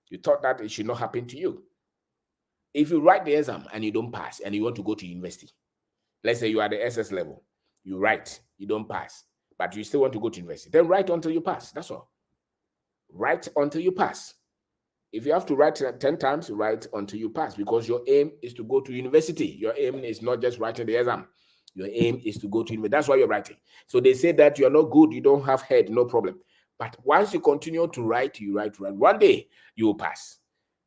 You thought that it should not happen to you. If you write the exam and you don't pass and you want to go to university, let's say you are the SS level, you write, you don't pass, but you still want to go to university, then write until you pass. That's all. Write until you pass. If you have to write 10 times, write until you pass, because your aim is to go to university. Your aim is not just writing the exam. Your aim is to go to university. That's why you're writing. So they say that you're not good, you don't have head, no problem. But once you continue to write, you write, one day you will pass.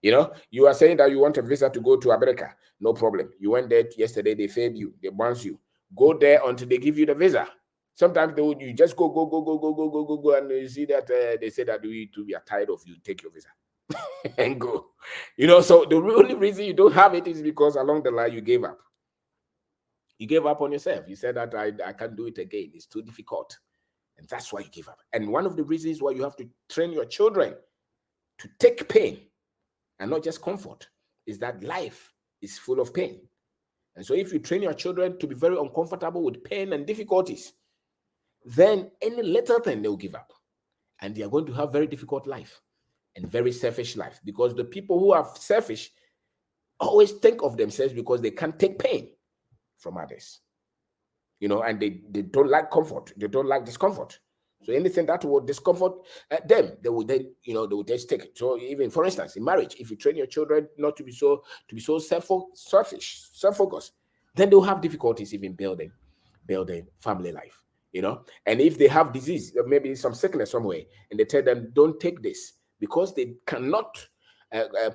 You know, you are saying that you want a visa to go to America, no problem. You went there yesterday, they failed you, they bounce you. Go there until they give you the visa. Sometimes you just go, and you see that they say that we are tired of you, take your visa. And go, you know. So the only reason you don't have it is because along the line you gave up. You gave up on yourself. You said that I can't do it again. It's too difficult, and that's why you give up. And one of the reasons why you have to train your children to take pain and not just comfort is that life is full of pain. And so if you train your children to be very uncomfortable with pain and difficulties, then any little thing they'll give up, and they are going to have very difficult life. And very selfish life, because the people who are selfish always think of themselves because they can't take pain from others, you know, and they don't like comfort, they don't like discomfort. So anything that will discomfort them, they will then, you know, they will just take it. So even, for instance, in marriage, if you train your children not to be so selfish, self-focused, then they'll have difficulties even building family life, you know. And if they have disease, maybe some sickness somewhere, and they tell them don't take this, because they cannot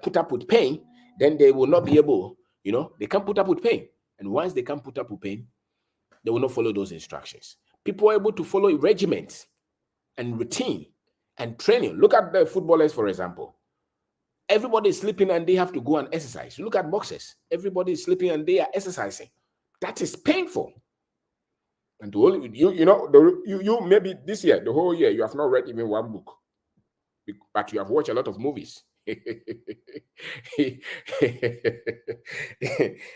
put up with pain, then they will not be able, you know, they can't put up with pain. And once they can't put up with pain, they will not follow those instructions. People are able to follow regiments and routine and training. Look at the footballers, for example. Everybody is sleeping and they have to go and exercise. Look at boxers. Everybody is sleeping and they are exercising. That is painful. And you maybe this year, the whole year, you have not read even one book, but you have watched a lot of movies.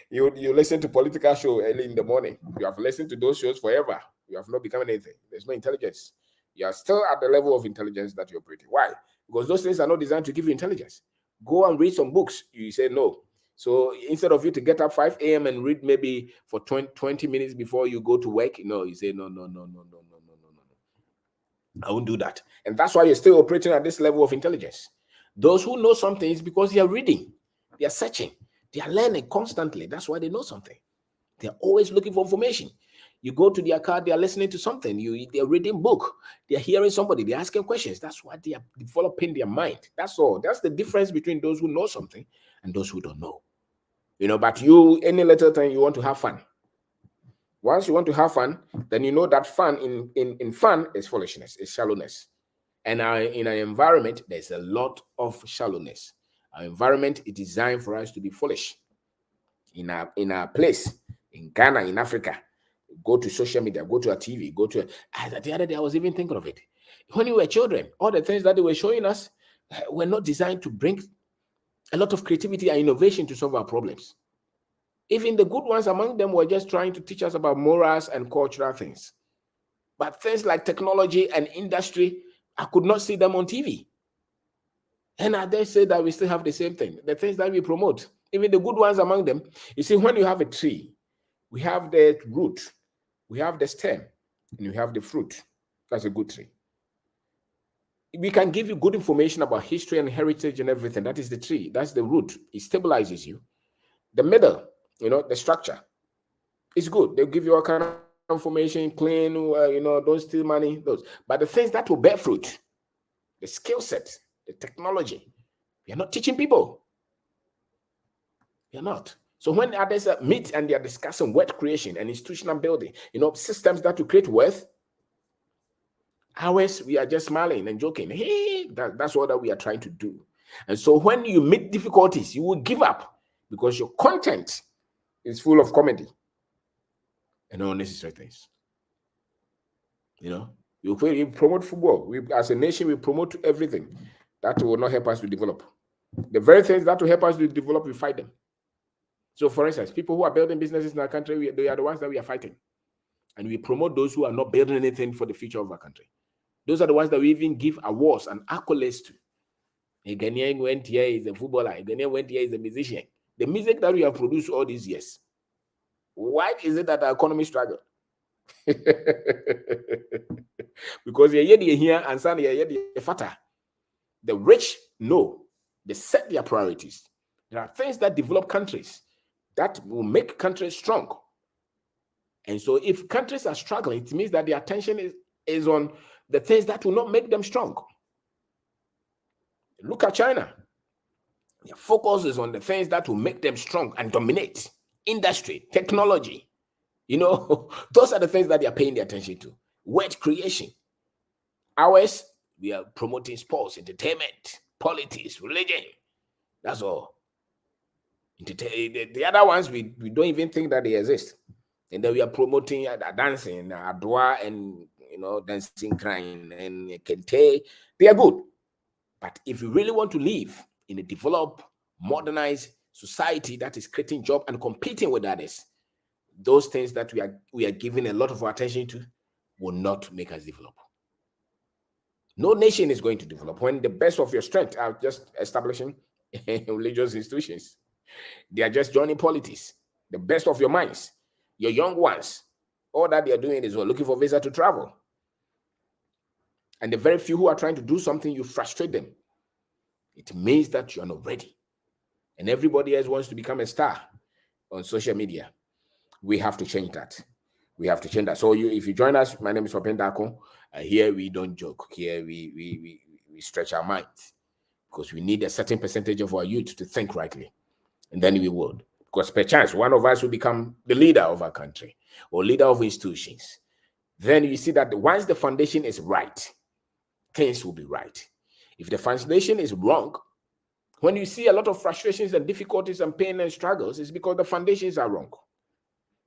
you listen to political show early in the morning. You have listened to those shows forever. You have not become anything. There's no intelligence. You are still at the level of intelligence that you're operating. Why? Because those things are not designed to give you intelligence. Go and read some books. You say no. So instead of you to get up 5 a.m. and read maybe for 20 minutes before you go to work, you say no. I won't do that. And that's why you're still operating at this level of intelligence. Those who know something is because they are reading, they are searching, they are learning constantly. That's why they know something. They're always looking for information. You go to their car, they are listening to something. They're reading book, they're hearing somebody, they're asking questions. That's why they are developing their mind. That's all. That's the difference between those who know something and those who don't know. You know, but any little time you want to have fun. Once you want to have fun, then you know that fun in fun is foolishness, is shallowness. And in our environment, there's a lot of shallowness. Our environment is designed for us to be foolish. In our place, in Ghana, in Africa, go to social media, go to a TV, the other day I was even thinking of it. When we were children, all the things that they were showing us were not designed to bring a lot of creativity and innovation to solve our problems. Even the good ones among them were just trying to teach us about morals and cultural things. But things like technology and industry, I could not see them on TV. And I dare say that we still have the same thing. The things that we promote, even the good ones among them, you see, when you have a tree, we have the root, we have the stem, and you have the fruit. That's a good tree. We can give you good information about history and heritage and everything. That is the tree. That's the root. It stabilizes you. The middle, the structure is good. They'll give you all kind of information, clean, don't steal money, those. But the things that will bear fruit, the skill set, the technology, we are not teaching people. We are not. So when others meet and they are discussing wealth creation and institutional building, systems that will create wealth, ours, we are just smiling and joking. Hey, that's what we are trying to do. And so when you meet difficulties, you will give up because your content is full of comedy and unnecessary things. We promote football. As a nation, we promote everything that will not help us to develop. The very things that will help us to develop, we fight them. So, for instance, people who are building businesses in our country, they are the ones that we are fighting. And we promote those who are not building anything for the future of our country. Those are the ones that we even give awards and accolades to. A Ghanaian went here is a footballer. A Ghanaian went here is a musician. The music that we have produced all these years, why is it that our economy struggle? Because you're here and son you're fatter. The rich know they set their priorities. There are things that develop countries that will make countries strong. And so if countries are struggling, it means that the attention is on the things that will not make them strong. Look at China. Their focus is on the things that will make them strong and dominate industry, technology. Those are the things that they are paying their attention to. Wealth creation. Ours, we are promoting sports, entertainment, politics, religion. That's all. The other ones, we don't even think that they exist. And then we are promoting dancing, adwa, and dancing, crying, and kente. They are good. But if you really want to live in a developed, modernized society that is creating jobs and competing with others, those things that we are giving a lot of our attention to will not make us develop. No nation is going to develop when the best of your strength are just establishing religious institutions. They are just joining politics. The best of your minds, your young ones, all that they are doing is looking for visa to travel. And the very few who are trying to do something, you frustrate them. It means that you are not ready. And everybody else wants to become a star on social media. We have to change that. We have to change that. So if you join us, my name is Opendako. Here we don't joke. Here we stretch our minds, because we need a certain percentage of our youth to think rightly, and then we would. Because perchance one of us will become the leader of our country or leader of institutions. Then you see that once the foundation is right, things will be right. If the foundation is wrong, when you see a lot of frustrations and difficulties and pain and struggles, it's because the foundations are wrong.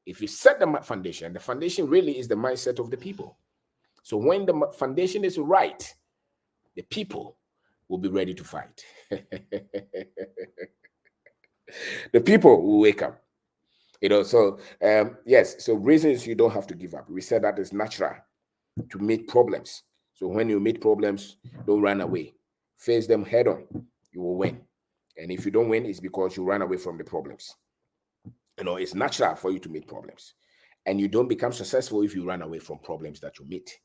If you set the foundation really is the mindset of the people. So when the foundation is right, the people will be ready to fight. The people will wake up. So yes, so reasons you don't have to give up. We said that it's natural to meet problems. So when you meet problems, don't run away. Face them head on. You will win. And if you don't win, it's because you run away from the problems. It's natural for you to meet problems. And you don't become successful if you run away from problems that you meet.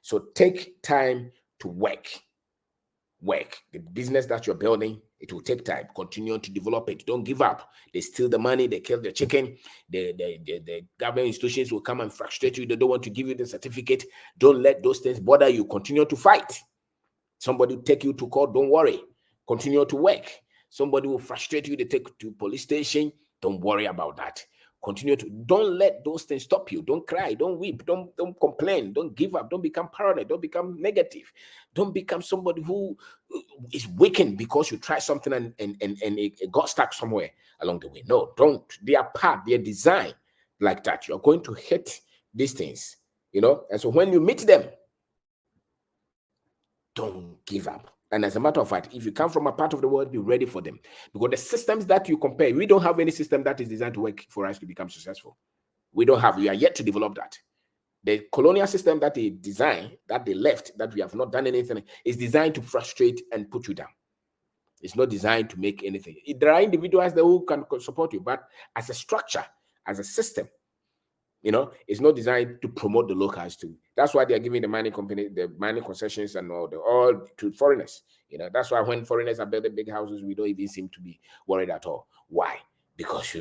So take time to work. The business that you're building, it will take time. Continue to develop it. Don't give up. They steal the money, they kill the chicken. The government institutions will come and frustrate you. They don't want to give you the certificate. Don't let those things bother you. Continue to fight. Somebody will take you to court. Don't worry. Continue to work. Somebody will frustrate you. They take you to police station. Don't worry about that. Don't let those things stop you. Don't cry, don't weep, don't complain, don't give up, don't become paranoid, don't become negative, don't become somebody who is weakened because you try something and it got stuck somewhere along the way. No, don't. They are designed like that. You're going to hit these things, and so when you meet them, don't give up. And as a matter of fact, if you come from a part of the world, be ready for them. Because the systems that you compare, we don't have any system that is designed to work for us to become successful. We don't have. We are yet to develop that. The colonial system that they designed, that they left, that we have not done anything, is designed to frustrate and put you down. It's not designed to make anything. There are individuals that who can support you, but as a structure, as a system, it's not designed to promote the locals too. That's why they're giving the mining company, the mining concessions and all to foreigners. That's why when foreigners are building big houses, we don't even seem to be worried at all. Why? Because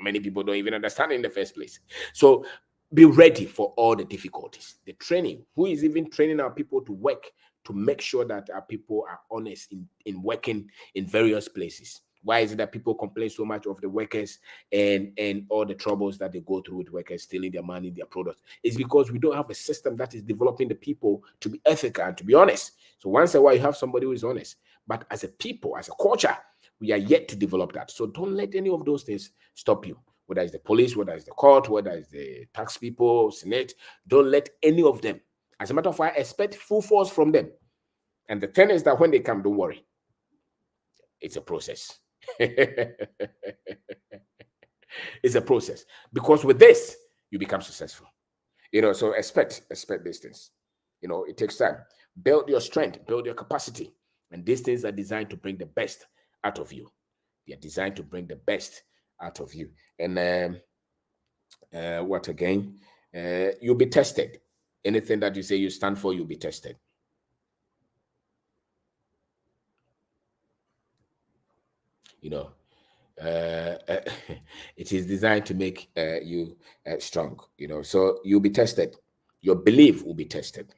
many people don't even understand in the first place. So be ready for all the difficulties. The training, who is even training our people to work, to make sure that our people are honest in working in various places. Why is it that people complain so much of the workers and all the troubles that they go through with workers stealing their money, their products? It's because we don't have a system that is developing the people to be ethical and to be honest. So once in a while, you have somebody who is honest. But as a people, as a culture, we are yet to develop that. So don't let any of those things stop you. Whether it's the police, whether it's the court, whether it's the tax people, Senate, don't let any of them. As a matter of fact, expect full force from them. And the thing is that when they come, don't worry. It's a process. It's a process, because with this you become successful. So expect these things. It takes time. Build your strength, build your capacity, and these things are designed to bring the best out of you. They are designed to bring the best out of you. And what again? You'll be tested. Anything that you say you stand for, you'll be tested. You know, it is designed to make you strong. You know, so you'll be tested. Your belief will be tested.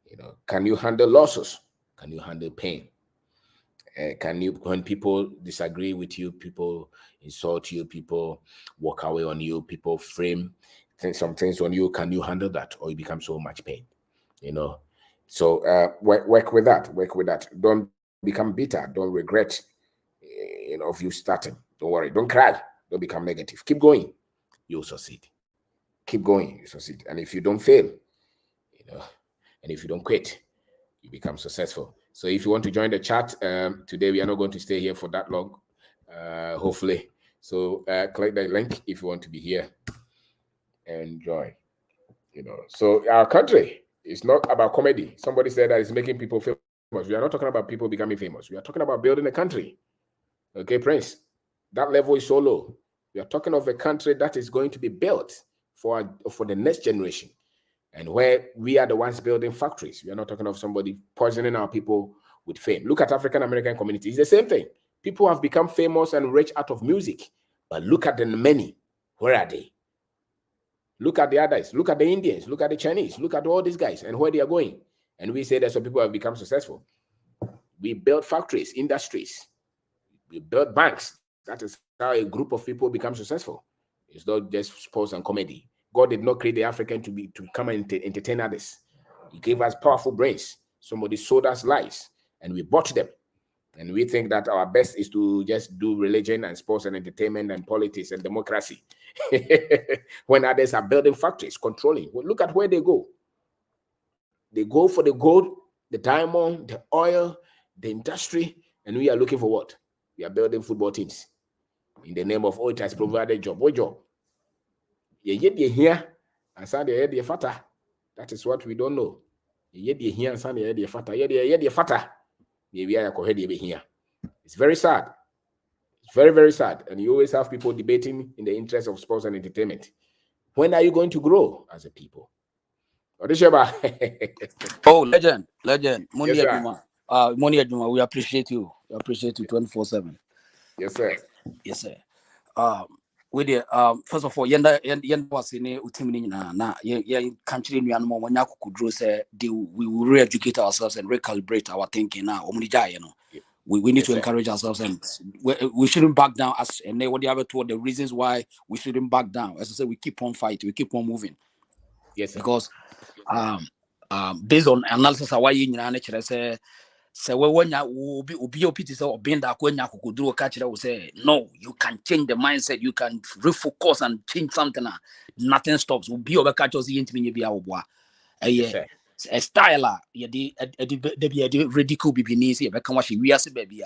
You know, can you handle losses? Can you handle pain? Can you, when people disagree with you, people insult you, people walk away on you, people frame some things on you, can you handle that, or you become so much pain? You know, so work with that. Work with that. Don't become bitter. Don't regret. You know, of you starting. Don't worry. Don't cry. Don't become negative. Keep going. You'll succeed. Keep going. You succeed. And if you don't fail, you know, and if you don't quit, you become successful. So if you want to join the chat, today we are not going to stay here for that long, hopefully. So click the link if you want to be here and join. You know, so our country is not about comedy. Somebody said that it's making people famous. We are not talking about people becoming famous. We are talking about building a country. Okay, Prince, that level is so low. We are talking of a country that is going to be built for the next generation, and where we are the ones building factories. We are not talking of somebody poisoning our people with fame. Look at African American community. It's the same thing. People have become famous and rich out of music, but look at the many. Where are they? Look at the others. Look at the Indians. Look at the Chinese. Look at all these guys and where they are going. And we say that some people have become successful. We build factories, industries. We build banks. That is how a group of people become successful. It's not just sports and comedy. God did not create the African to come and entertain others. He gave us powerful brains. Somebody sold us lies, and we bought them. And we think that our best is to just do religion and sports and entertainment and politics and democracy. When others are building factories, controlling. Well, look at where they go. They go for the gold, the diamond, the oil, the industry, and we are looking for what? We are building football teams in the name of, oh, it has provided job. What job? You here, and Sunday you fata. That is what we don't know. You here, and Sunday you fata. You fata. Maybe I could here. It's very sad. It's very, very sad. And you always have people debating in the interest of sports and entertainment. When are you going to grow as a people? Oh, legend. Money yes, Money Aduma, we appreciate you. We appreciate you 24/7. Yes, sir. Yes, sir. With the first of all, yenda was in utimini na country in Myanmar when could say we will re-educate ourselves and recalibrate our thinking now. We need to encourage ourselves, and we shouldn't back down. As and what the other two, the reasons why we shouldn't back down. As I said, we keep on fighting, we keep on moving. Yes, sir. Because based on analysis of why you say when you be opportunity or bend that when you could do a catch, will say no, you can change the mindset, you can refocus and change something. Nothing stops. Will be over catches the intimate be our boy. A style, the ridicule be easy, but come watch we are baby.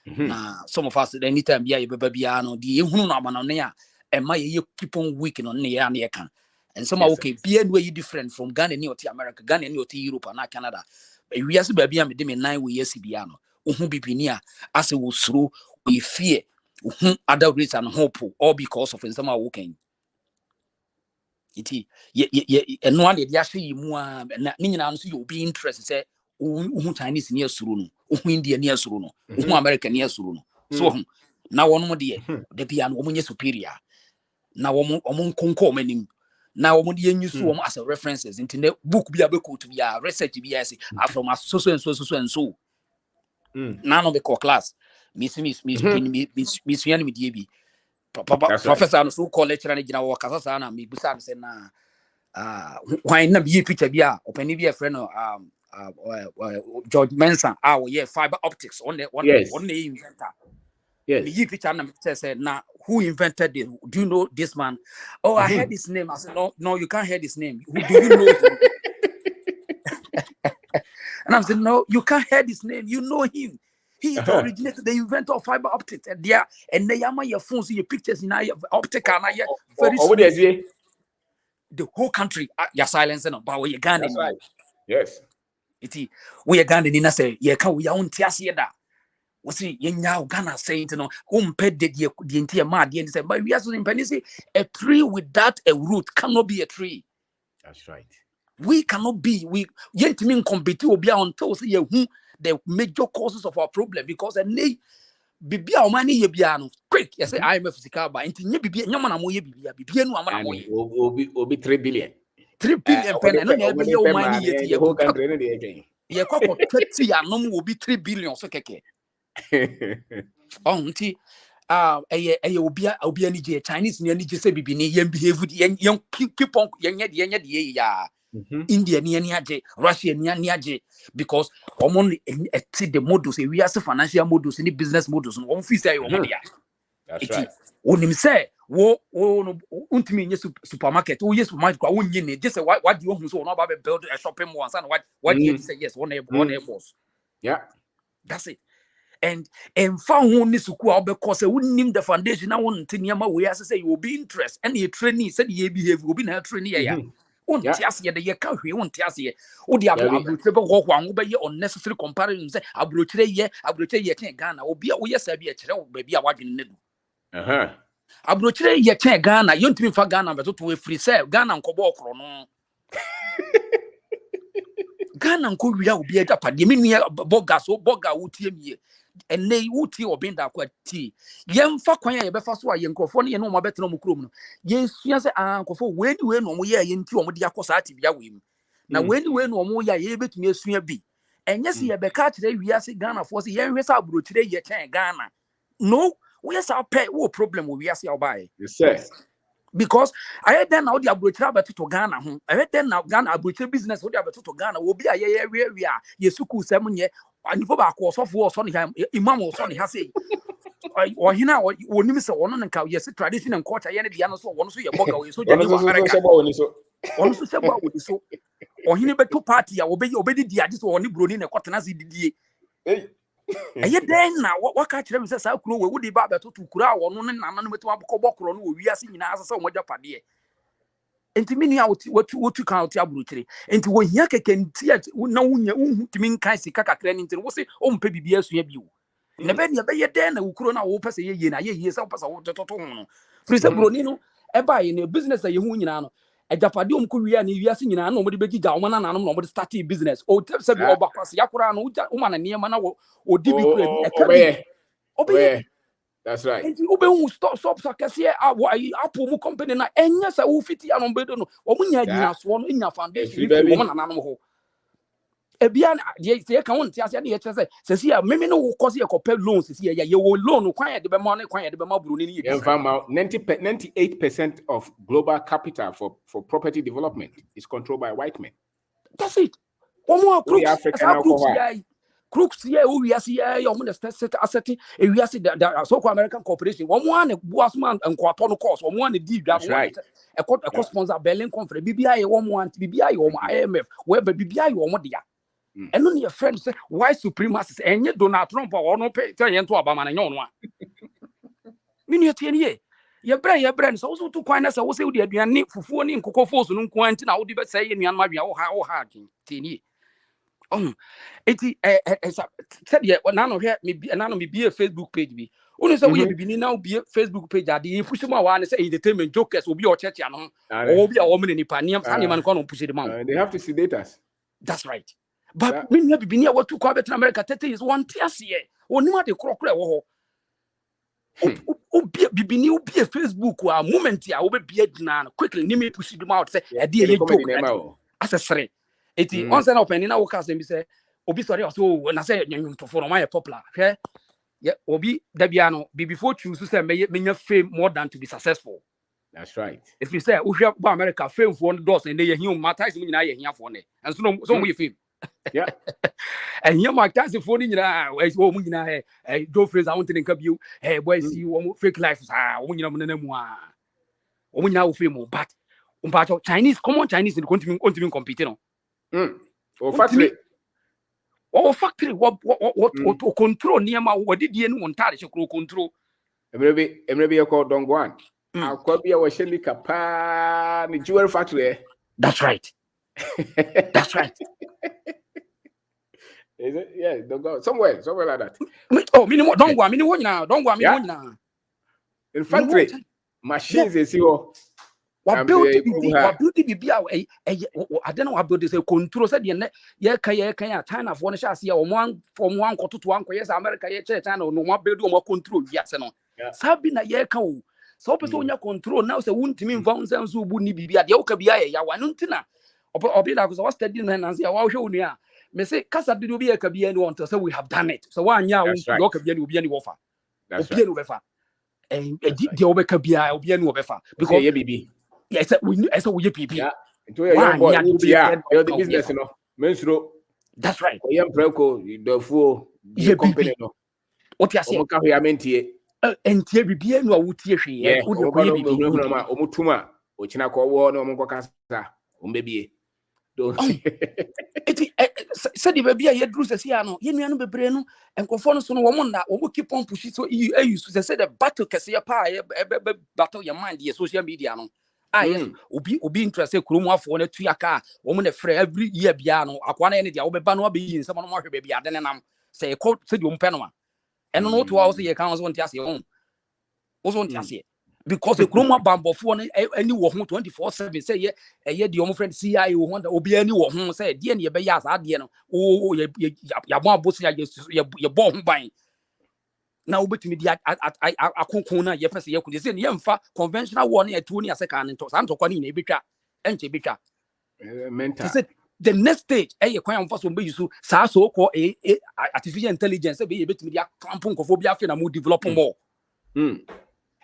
Now, some of us anytime be a baby, no, the Hunana, and my you keep on weakening on near can. And some okay, be way different from Ghana to America, Ghana to Europe and Canada. We are baby, I'm a 9 years Biano, who be near as it was through we fear other race and hope, all because of some walking. And one day, actually, more you'll be interested, say, Chinese near Suruno, India near Suruno, American near Suruno. So now one more dear, the piano woman superior. Now among concomining. Now when you use as a references internet book be able to be a research BS from a so and so. None of the core class. Miss Yanni DB. Professor and so called lecturer and general Casasana, me beside say why not be picture be open be a friend of George Manson, our fiber optics on the inventor. Yes. Me picture said now who invented this? Do you know this man? Oh, I heard his name. I said, no, you can't hear his name. Who do you know him? And I said, no, you can't hear his name. You know him. He is the originator, the inventor of fiber optics. And they are your phones, your pictures in your optic and very soon. The whole country, you're silencing about where you're going. That's right. Yes. We are going in say, yeah, can we own Tiasia? we see yenya Ghana saying no umpe the entire mad the say but we are so in say a tree without a root cannot be a tree. That's right. We cannot be yentimi compete obi until say who the major causes of our problem because and bibia o mani ye bia no quick you say I am a physical ba nti nye bibia nyama na mo ye bibia nu amana mo ye obi 3 billion 3 billion pen no na be ye o mani ye ti ye whole country no dey again ye kwakọ 20 anom will be 3 billion so keke nti eye obi ani je Chinese ni ani je say bibi ni yen behave yen keep on yen de ya India ni ani age Russia ni ani age because omon the models we as financial models ni business models no on fit say omon dia that's right onim say wo untimi nye supermarket wo yes supermarket wo nyi ne just say what do you want so no ba build a shopping mall and what do you say yes one boss yeah that's it and found one is who because wouldn't the foundation. I want to near my way as I say you will be interest and your trainee said you behave will be not training. Yeah, won't tell you the year count, we won't tell you. Oh, the abroad walk one by your unnecessary comparisons. Abroad ye, abroad ye can't Ghana, or be a yes, I be a child, baby, I watch in the abroad ye can't Ghana, you don't mean for Ghana, but to a free sale, Ghana and Kobo Chrono. Ghana and Korea will be a Japan, you mean Boga, so Boga would team ye. And they would tea or bend that quite tea. Young Fakwa, you before so young Cofoni and no more better no mukrum. Yes, yes, uncle for when you went no more into a Modiacosati via him. Now, when you went no more, you're able to me a be. And yes, you have catch today, we are saying Ghana for the young Resabro today, you can't Ghana. No, we are our pay, what problem will we ask you by? Yes, sir. Because I had then now the abroad to Ghana. I had then now Ghana abroad business with the to Ghana will be a year we are. Yesuku 7 year. And you go back was of war, Sonny Imam or Sonny has say, or he now, or Nimis or one and cow, yes, tradition and culture, and the answer one so your boga, so one so about with so, or he never to party, obey the just or Nibro in a cottonazi did. And yet then now, what catch them says, how cool would the barber to Kura or none and none with Waboko, we are seeing as so much up a and to me out what to count abrutely and to when yaka can see it no to mean kaisi kaka cleaning was it on baby BS you never ya then ukrona opus a year na years up as a water totono frisa bronino eba in a business that you know a japadium korea and you are seeing nobody begi one and nobody starting business or tell sabi obakwas yakura no woman and near mana or dibi obey. That's right. And you be stop sakasi Apple mu company na enya sa wo fiti anombedo no omunya nyina so no nya foundation if wo na nanom ho ebia ye kan won ti ase na ye kire se se ya meme no wo cause ye copay loans se ye wo loan kwan ye de be ma no kwan ye de be ma buru ni ye bi 98% of global capital for property development is controlled by white men. That's it. One more crooks here we are see your set asset we are see the so-called American corporation one was man and quarter course one did that right a sponsor Berlin conference BBI one BBI or IMF where BBI or what dia and only your friend say why supremacists and yet Donald Trump or no pay tell you to Obama and yon one minute here your brain so to coin us also the aduane fufuo ni nkoko force no nko anti na wo de be say nnuan ma bia wo ha tini eti said ye na no hwe me be a Facebook page bi unu say we bibini na be Facebook page ade you push mo wa say entertainment jokers obi o church ano obi a wo me nipa niam sa niam no push the man they have to sedate us. That's right. But when you bibini a what to call better America 30 is one tias ye oni ma de krokro wo ho bibini obi a Facebook a moment ya wo be bia dina quickly ni me push them out say e dey ye joke asesere eti on say na open na wo cast dem say obi sorry so na say nyum to for my popular hwe yeah obi da bia no before choose say menya fame more than to be successful. That's right. If you say uhwe ba America fame for doors and they him matters me na ye hia for ne and so we fame yeah and you my task for ni nyina wo mu nyina Joe Fraser want to nka biu boy see wo fake life wo nyina mu na mu a wo nyina wo fame but Chinese common Chinese in continue compete no factory what control near my what did you want to control Maybe you call Dongguan. I'll call be our Shelika pa the jewelry factory. That's right. That's right. Is it? Yeah, don't go somewhere like that. Oh, minimum. Don't go. Minimum now. Don't go. Minimum now. In factory, machines is your. What build BB? I don't know what build is a control. Said yeah, China for one shall see one from 1 quarter to 1 yes, America, China, no more build more control. Yes, no. Sabina, yeah, cow. So, person your control now, so won't mean found and so wouldn't be at the Okabia, Yawanuntina. Or be like was studying and say, wow, show near. May say, Casa did be a Kabian want to say we have done it. So 1 year, Okabian will be any offer. That's right. And the Obekabia will be any offer. Because, yeah, BB. Yes, we PP. Yeah, into a young boy, you're the business, you know. Menstro. That's right. Young Preco, the fool, your company. What you say? And TBB, no, would you see? Yeah, Omutuma, which in a call war, no Mokasa, maybe. Said the baby, I had Bruce Siano, Yenian Bebreno, and conform to woman that will keep on pushing. So you used to say the battle Cassia pie, battle your mind, the social media. Yes, be interested. Kuruma for a 2 car, woman a free every year piano, Aquana any the Obebano be in some more baby. I didn't say, quote, said you Panama. And no 2 hours a year counts on Tassie own. Was on Tassie. Because the Kuruma bamboo for any woman 24/7 say, yeah, a year the old friend CIA who want to be any woman said, Dear, your bayas are dear. Oh, your bomb bussia, your bomb buying. Now, but me, I concuna, yes, you could say, Yamfa, conventional 1 year, 2 years, second, and to Santo Conini, Bica, and Chibica. The next stage, a crown for some be so called artificial intelligence, be able to be a clampophobia and more developing more.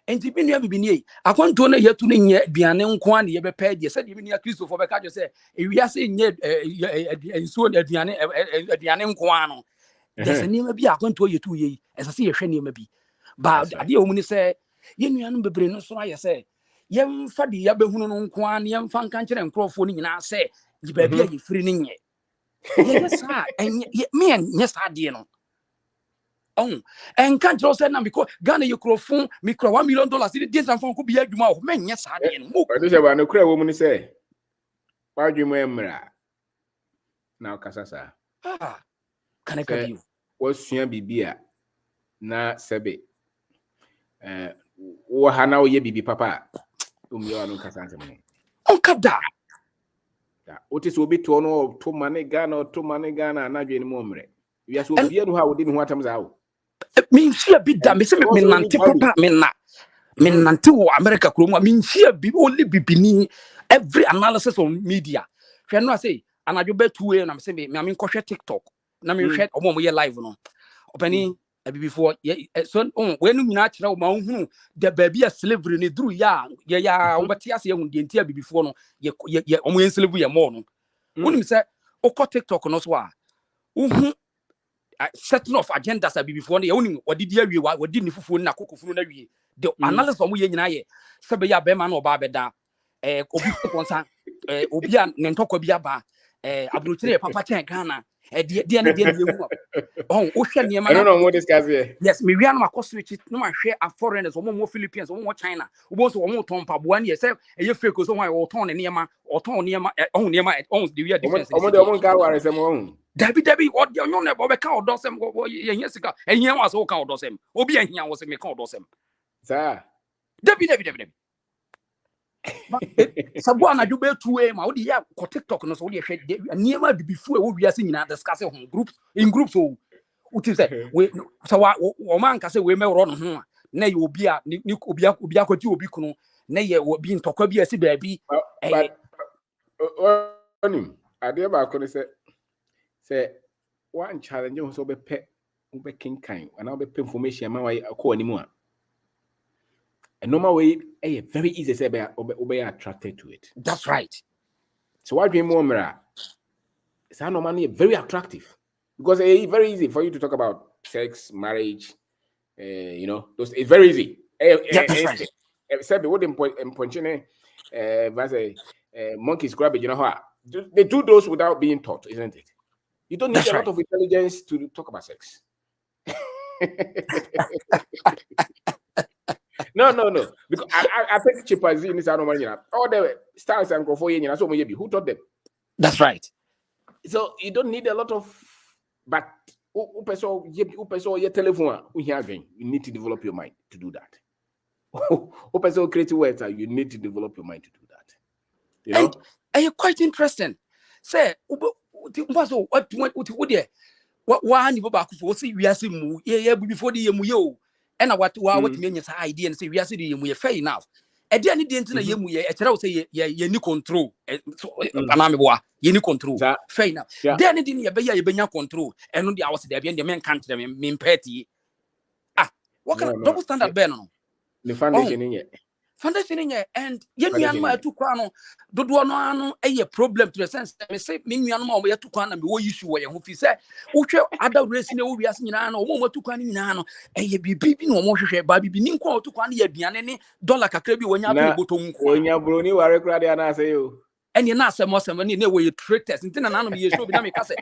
And the bin have been ye. I want to know yet to name be an unquan, you ever paid, you said, even your Christopher Becca say, if we are saying yet, and so at the Anquano. There's a name be a going to you 2 years, as I see a shiny maybe. But I dear woman say, Yen be brain, so I say, Yam Fadi Yabehuno Kwan, Yam Fan Country and Crawford, and I say, you baby, you freeing ye. Yes, sir, and me and yes, I dear no. Oh, and can't you say now because Ghana you microphone, $1 million, it didn't from could be a mouth, man, yes, I didn't move. I just want to cry woman say, why do you remember now, Casasa? Can I tell you? What's your BB? Na Sebe. What Hana ye BB Papa? You are no Cassandra. Oh, Kada. What is will be to no 2 money Ghana or 2 money Ghana and not any moment. We are so weird how we didn't want them out. Mean she a bit damn, me nanti papa, me nanti America Chroma, mean she be only be every analysis on media. Can I say, and I do bet 2 and I'm saying, I mean, TikTok. Na me hwet omo mo ye live no opani before so when you natural ma hu the baby a slavery ni duru ya obeti ase ehun de ntia before no ye omo ye slavery ye more no woni say okọ TikTok no so a hu setting of agendas before no ye woni wadidi awie wadi ni fufuo na kokofunu na wie the analysis omo ye nyina ye se be ya be ma na oba beda obi konsa obi a ne ntokwa bi aba abrochire papa chen Ghana dear oh, ocean near my. I don't know what this guy's here. Yes, me we are no switch it. No man share a foreigners, more Philippines, more China. We also more Tom Pabuan. Yes, a fake so why or turn near my own near my own the real difference. Debbie, what you know about cow does him? Yes, and here was all cow does him. Obi and here was a cow does him. Sir, Debbie. Sabuana do be 2 ma odi ya ko TikTok no so odi hwe near ma before we are seeing na discuss on groups in groups so uti say we so o man ka say we me ro no ho na ye obi a ni obi akwati obi kunu na ye obi ntokwa bi asi baabi onim ade ba ko say one challenge so be pe be kinkan and be information ma wa ko animu a a normal way, very easy to say, be attracted to it. That's right. So what do you mean, Mira? It's normally very attractive because it's very easy for you to talk about sex, marriage. You know, those it's very easy. That's right. Except what in monkeys grab it. You know how they do those without being taught, isn't it? You don't need a lot of intelligence to talk about sex. No. Because I think chimpanzee in this animal, all the stars and so who taught them? That's right. So you don't need a lot of But your telephone, you need to develop your mind to do that. Creative words, you need to develop your mind to do that. You know? And quite interesting. Say, what one you back for see we are seeing before the yemu and what means idea and say we are seeing we fair enough. And then the internet yemu a channel say ye ni control so anameboa ye ni control fair enough. Then the ye be control and no the hours there be the men can't them mean petty. What kind of double standard ben no? The foundation in yet. Foundation in and yen ma to kwano dodo no ano problem to the sense me say me nuan ma we to kwana me wo issue we ho fi say wo hwe ada race ne wo wiase nyina no wo to kwana nyina no bibi no mo hwehwe ba bibi ni nko to kwana ya aduane ne dollar kakra bi wonya to boto nko wonya broni ware kra dia na say yo ene na asem ni na we traders ntina na no me show bi na me ka say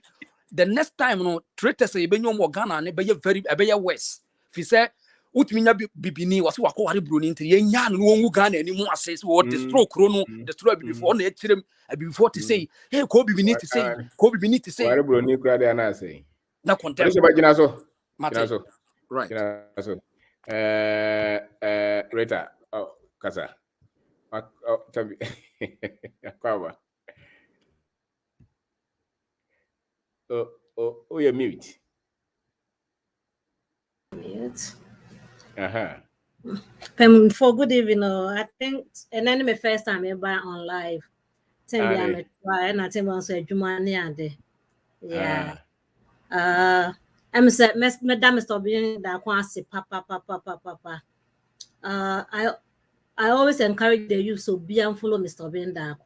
the next time no traders e benyo mo Ghana ne be very be west fi say utminya bibini wase wakoware broni nti yenya no wongu Ghana ani mu ase so what the stroke no the stroke before na ekirem before to say hey ko bibini to say ko bibini to say ware broni kra dia na say na content so ba gina so right gina so Rita kasa tabi akwa you mute For good evening, I think, and then my first time ever on live. I'm yeah. I'm said, Madam Mr. Being that quasi papa. I always encourage the youth to be and follow Mr. Being that.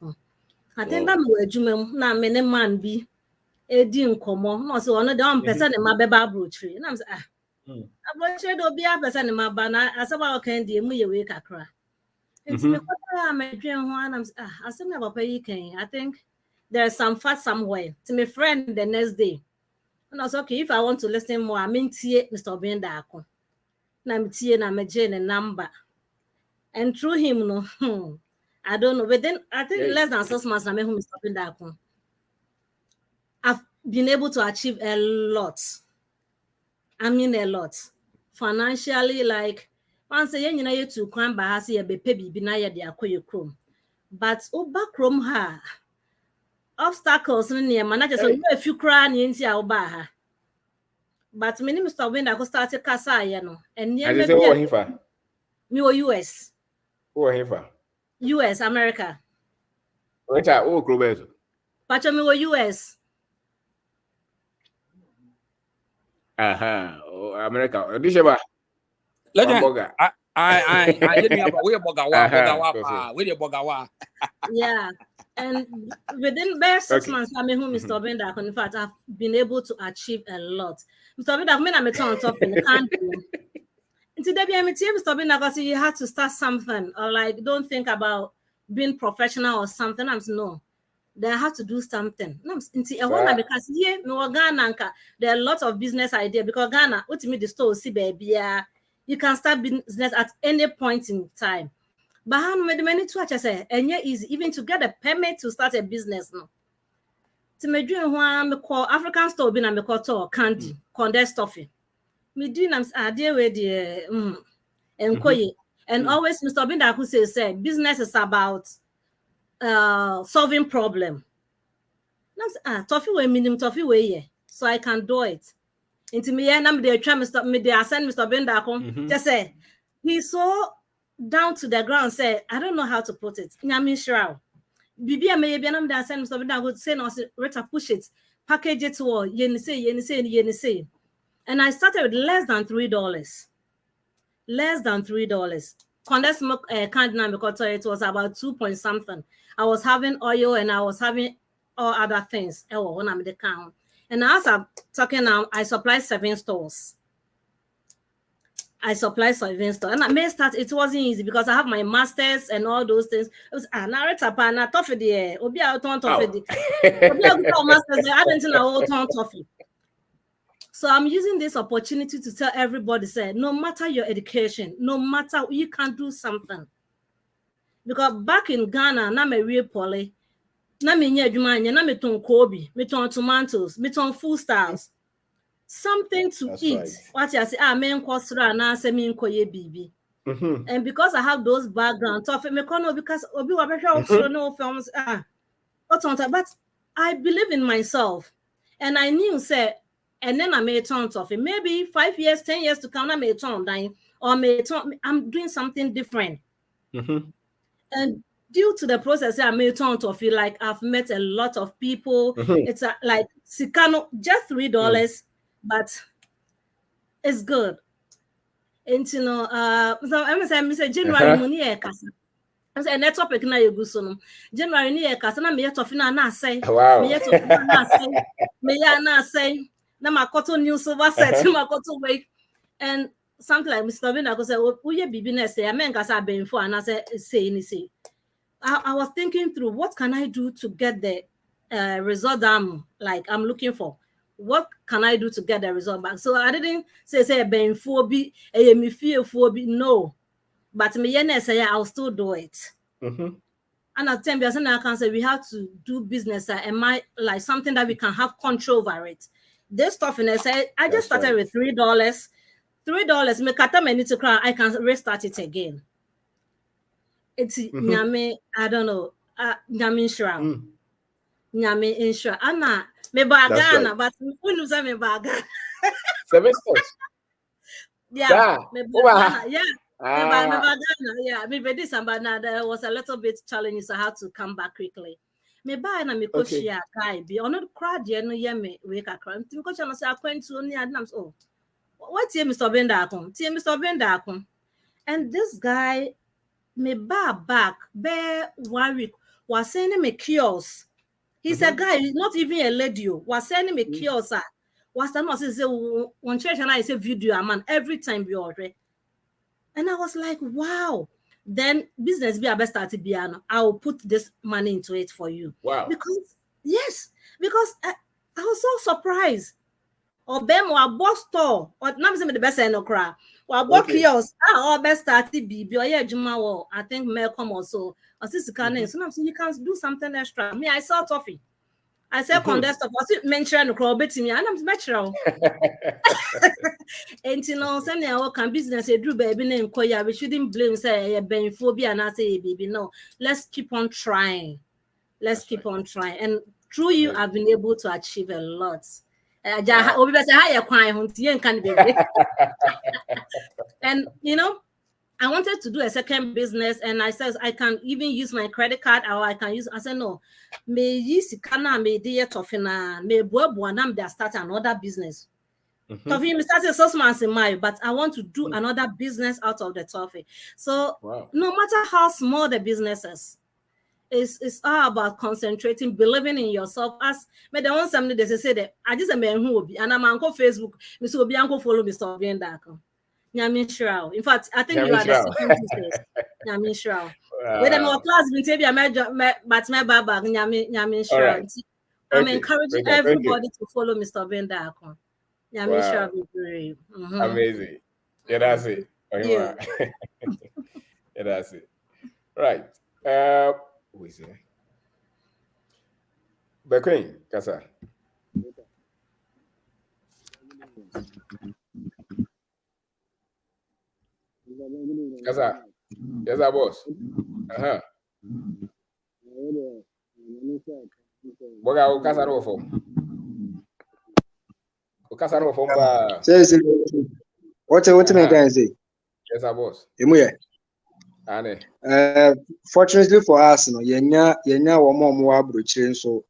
I think that we jumem na many man be a din common. No, so one of the person in my baby tree. And I'm saying, I'm going to be a person in my banner as about candy, and we wake a cry. It's I'm a dream one. I said, never pay can. I think there's some fat somewhere to my friend the next day. And I was okay if I want to listen more. I mean, Mr. Benda. I'm T I'm a Jane and number. And through him, no, I don't know. But then I think less than 6 months, I met Mr. Benda. I've been able to achieve a lot. I mean a lot. Financially, like once a year, you know, you to climb by has a baby be na de akoye chrome. But back chrome ha obstacles near manager so if you cry into our bar. But my name is Mr. Winda, I start to casa, you know, and near me US. US, America. Rita, Clubes. But me US. America. This is Legend. I didn't have a way bogawa. Yeah. And within best 6 months, I mean, Mr. Benda, in fact, I've been able to achieve a lot. Mr. Benda, I'm on top in the country. Today, Mr. Benda, you have to start something, or like, don't think about being professional or something. I'm no. They have to do something. Because here, no Ghana, there are a lot of business ideas because Ghana, what me the store see baby, you can start business at any point in time. But how many to watch I say, and yet easy even to get a permit to start a business no. To me dream one me call African store be na me call to candy, condensed toffee. Me doing am idea with the and always Mr. Binda who say business is about solving problem. Toffee way minimum toffee way yeah. So I can do it. Into me and I'm there try Mr. Me there send Mr. Binda just say he's so down to the ground say I don't know how to put it. Nyami sure. Bibi may be am there send Mr. Binda would say no Rita push it, package it to all yen say. And I started with less than $3. Less than $3. Condensed milk candy because it was about 2 point something. I was having oil and I was having all other things. When I'm the count. And as I'm talking now, I supply 7 stores. And I may start, it wasn't easy because I have my masters and all those things. It was narrator pana toffee there. Obi out on toffee. Obi out masters. I didn't know how to toffee. So I'm using this opportunity to tell everybody, say, no matter your education, no matter you can do something. Because back in Ghana, na me real poly, na me nye jumanya, na me ton Kobe, me ton tomatoes, me ton food styles. something to eat. Right. What you say, men kosra na se min koye bibi. And because I have those backgrounds, because obi wa no films but I believe in myself, and I knew say, and then I made turn off it. Maybe 5 years, 10 years to come, I may turn down or may turn. I'm doing something different, and due to the process, I may turn off it. Like I've met a lot of people. It's like Sikano, just $3, but it's good. And you know, so I'm saying January money I say net topic na you go so no January ni e kasa na me yet of na say me yet of na say me ya na say na makoto news over set makoto wake and something like Mr. Vina go say we bibi na say amen kasa ben for and say I was thinking through what can I do to get the result I'm looking for. What can I do to get the result back? So I didn't say ben for be me fear for be no. But me say I'll still do it. And at the time, I can say we have to do business and like something that we can have control over it. This stuff and I just started with $3. $3. Me kata me need to cry. I can restart it again. It's nyame. I don't know. Nyame insurance. Nyame insurance. Anna me bagana, but who knows me bagana? Semesters. Yeah. Me bagana. Yeah. Yeah, maybe this and there was a little bit challenging, so I had to come back quickly. Me buy na me coach ya guy be on the crowd ye no ye me wake a crowd. Me coach na say akwan to ni adnams oh. What tie Mr. Benda akon? Tie Mr. Benda akon. And this guy me back be 1 week was sending me kiosk. He's a guy, he's not even a lady. Was sending me kiosk. Was not say one church and I say video man every time we order. And I was like, wow. Then business be a best started piano. I will put this money into it for you. Wow. Because I was so surprised. Or Ben or boss store or not the best no cry. Or book kiosk. Or best started be or yeah, Juma. I think Malcolm also. Or sister can so you can do something extra. Me, I saw toffee. I said condensed of was it mentioned the bit to me and I'm natural. And you know, some I can business a do baby name koya. We shouldn't blame say ben phobia and I say baby. No, let's keep on trying. Let's keep on trying. And through you, I've been able to achieve a lot. And you know, I wanted to do a second business, and I said I can even use my credit card, or I can use. I said no, me use kana me dey tofina me boaboa nam dey start another business. Toffee me started 6 months in May, but I want to do another business out of the toffee. So no matter how small the business is, it's all about concentrating, believing in yourself. As me the one somebody they say that I just a man who will be, and I'm on Facebook. Me so be uncle follow Mr. Vendako. In fact, I think you are the second business. When I'm class, but my baba, I'm encouraging everybody to follow Mr. Benda. Amazing. Yeah, that's it. Yeah, that's it. Right. Who is it? Queen, Kasa. Kasa. Yes, our boss. Boga o Kasa no form. O Kasa no form ba. Say what me can say? Yes, our boss. Emuye. Ane. Fortunately for us, no, yenya wo mo abrochire so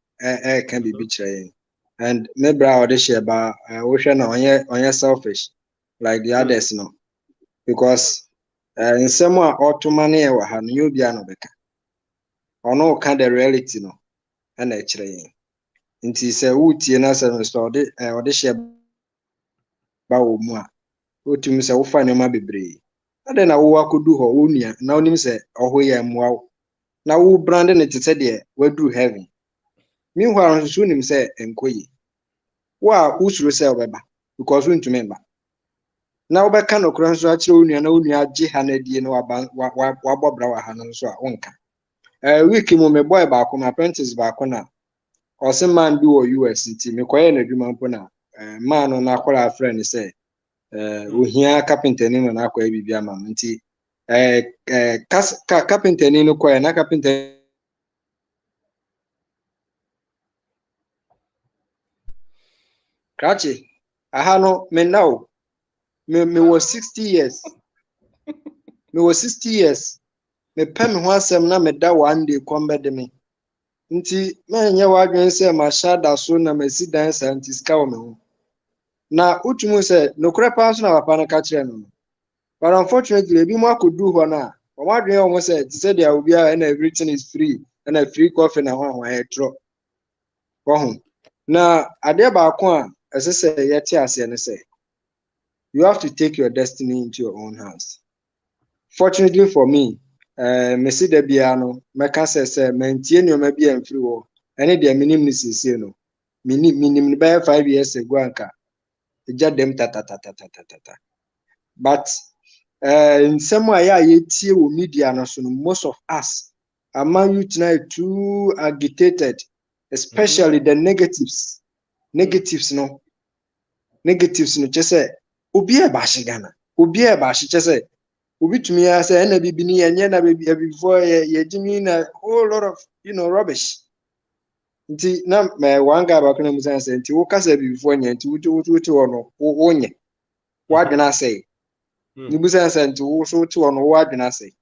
can be betraying. And me bra ode share ba wo hwe na onye selfish like the others no. Because in some way automane e wa ha no you bia no beka. Ono ka the reality no na e kire yin. Nti se wutie na se no so ode share ba wo mu a otum se wo fa ne ma bebre. Ade na wo akodu ho onua na onim se ohoye mwa na wo brand ne tete de waduru heaven. Meanwhile so nim se enkoyi. Wa usuru se obeba because we ntumi mba. Na wo beka no kran so akire onua na onua age ha na die no wa bobra wa ha no so a wonka. Week mo me boy ba ko apprentice ba ko na ose man bi wo US nti me koye na adwuma mpo na man na akwara friend say ohia carpenter ni na akwa bibi ama nti carpenter ni no kwa na carpenter Krachi aha no me now me was 60 years me was 60 years me pem ho asem na me da one day kombe de me nti menye wadwen se ma shada so na masi dan scientist ka wo me ho na utumu se no kura pa so na papa na ka kire no but unfortunately ebi mo akodu ho na o wadwen o mo se ti se dia obi and everything is free and a free coffee na ho e tro ho na ade ba ko a ese se yeti ase ne se you have to take your destiny into your own hands. Fortunately for me, me see the biano, me can say maintain your maybe and free war. Any the minimum is no. Minimum by 5 years ago anka. Just them ta. But in some way I see media no so most of us among you tonight too agitated, especially the negatives. Negatives no just say obi e ba shigana. Obi e ba shi say obi tumi ya say na bibi ni enye na bibi before ye jimi na whole lot of rubbish. Nti na me wanga ba kana musa say nti wo kasa bibi before nya nti wuti wono wo nye. Wa dwena say. Ni musa say nti wo so wuti wono wa dwena say.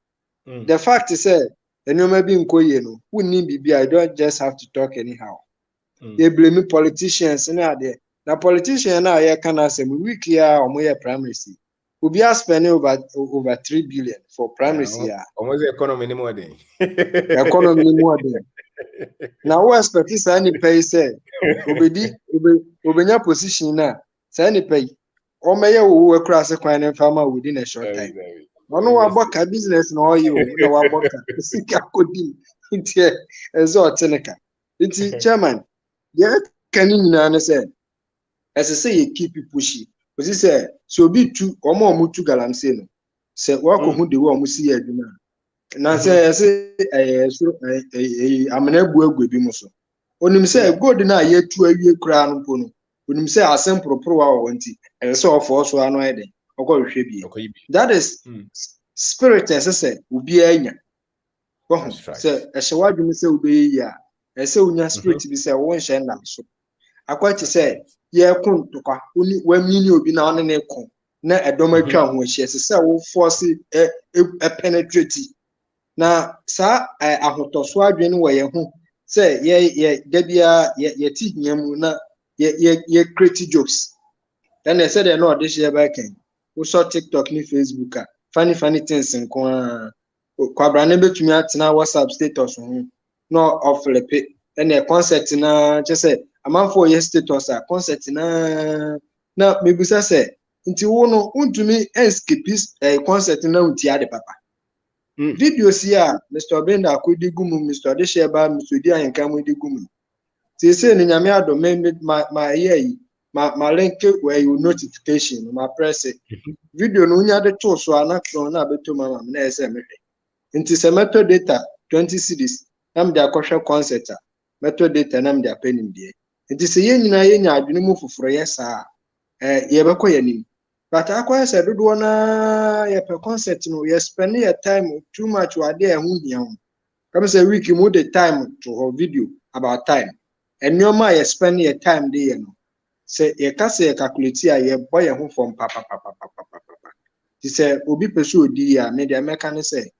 The fact is say enoma bi nkoye no wonni bibi I don't just have to talk anyhow. They blame politicians na ade. Na politician na ye kana say week ya omo ye primacy. We are spending over 3 billion for primacy. Yeah, almost the economy more than economy more than. Now, what expertise any pay say? Obenya position na say any pay. Or may you work across a quine farmer within a short time. No about business no you no about sika kodi ntie ezo tenika. Nti chairman, yeah can you na say as I say you keep pushing. Because he said, so be two or more mutu galamseno. Said, walk who the one we see at dinner. Now say, I'm an abu bimoso. When him say, go deny yet to a year crown pono. When him say, I send pro wanty, and so forth so annoyed. That is spirit, as I said, will be a say, a shawad you say, obey ya. I say, when your spirit be say, one shine so. I quite say, yeah, kun to kwa only when you be now on kon na edoma twa ho hye se wo force e penetrate na sa ahotoso adwene wo ye ho se ye dabia ye ti hiam na ye create jokes then they said they no this year back we saw TikTok ni Facebook funny things nko kwabra na betumi atena WhatsApp status ho no of lepe and a concept na just say among 4 years status a concept na mebusa say nti wo no untumi escapist concept na unti ade papa videos here Mr. Benda akodi gumu Mr. Adesheba Mr. Di Ayenka mu di gumu say say ni nyame ado my year my link where you notification my press it video no nya de to so anakro na beto mama na ese mehwe nti se method data 20 cedis nam de akohwe concept method data nam de apenim die nti se ye nyina ye nya adwene mu foforo yesa ye bekọ yanim but akwa se dodo na ye pe concept no ye spend your time too much wa dey hu hia ho come say week mu the time to her video about time and no ma ye spend your time dey no say ye ka say calculate ya ye boy ye ho from papa ti say obi peso odi ya me dey meka ne say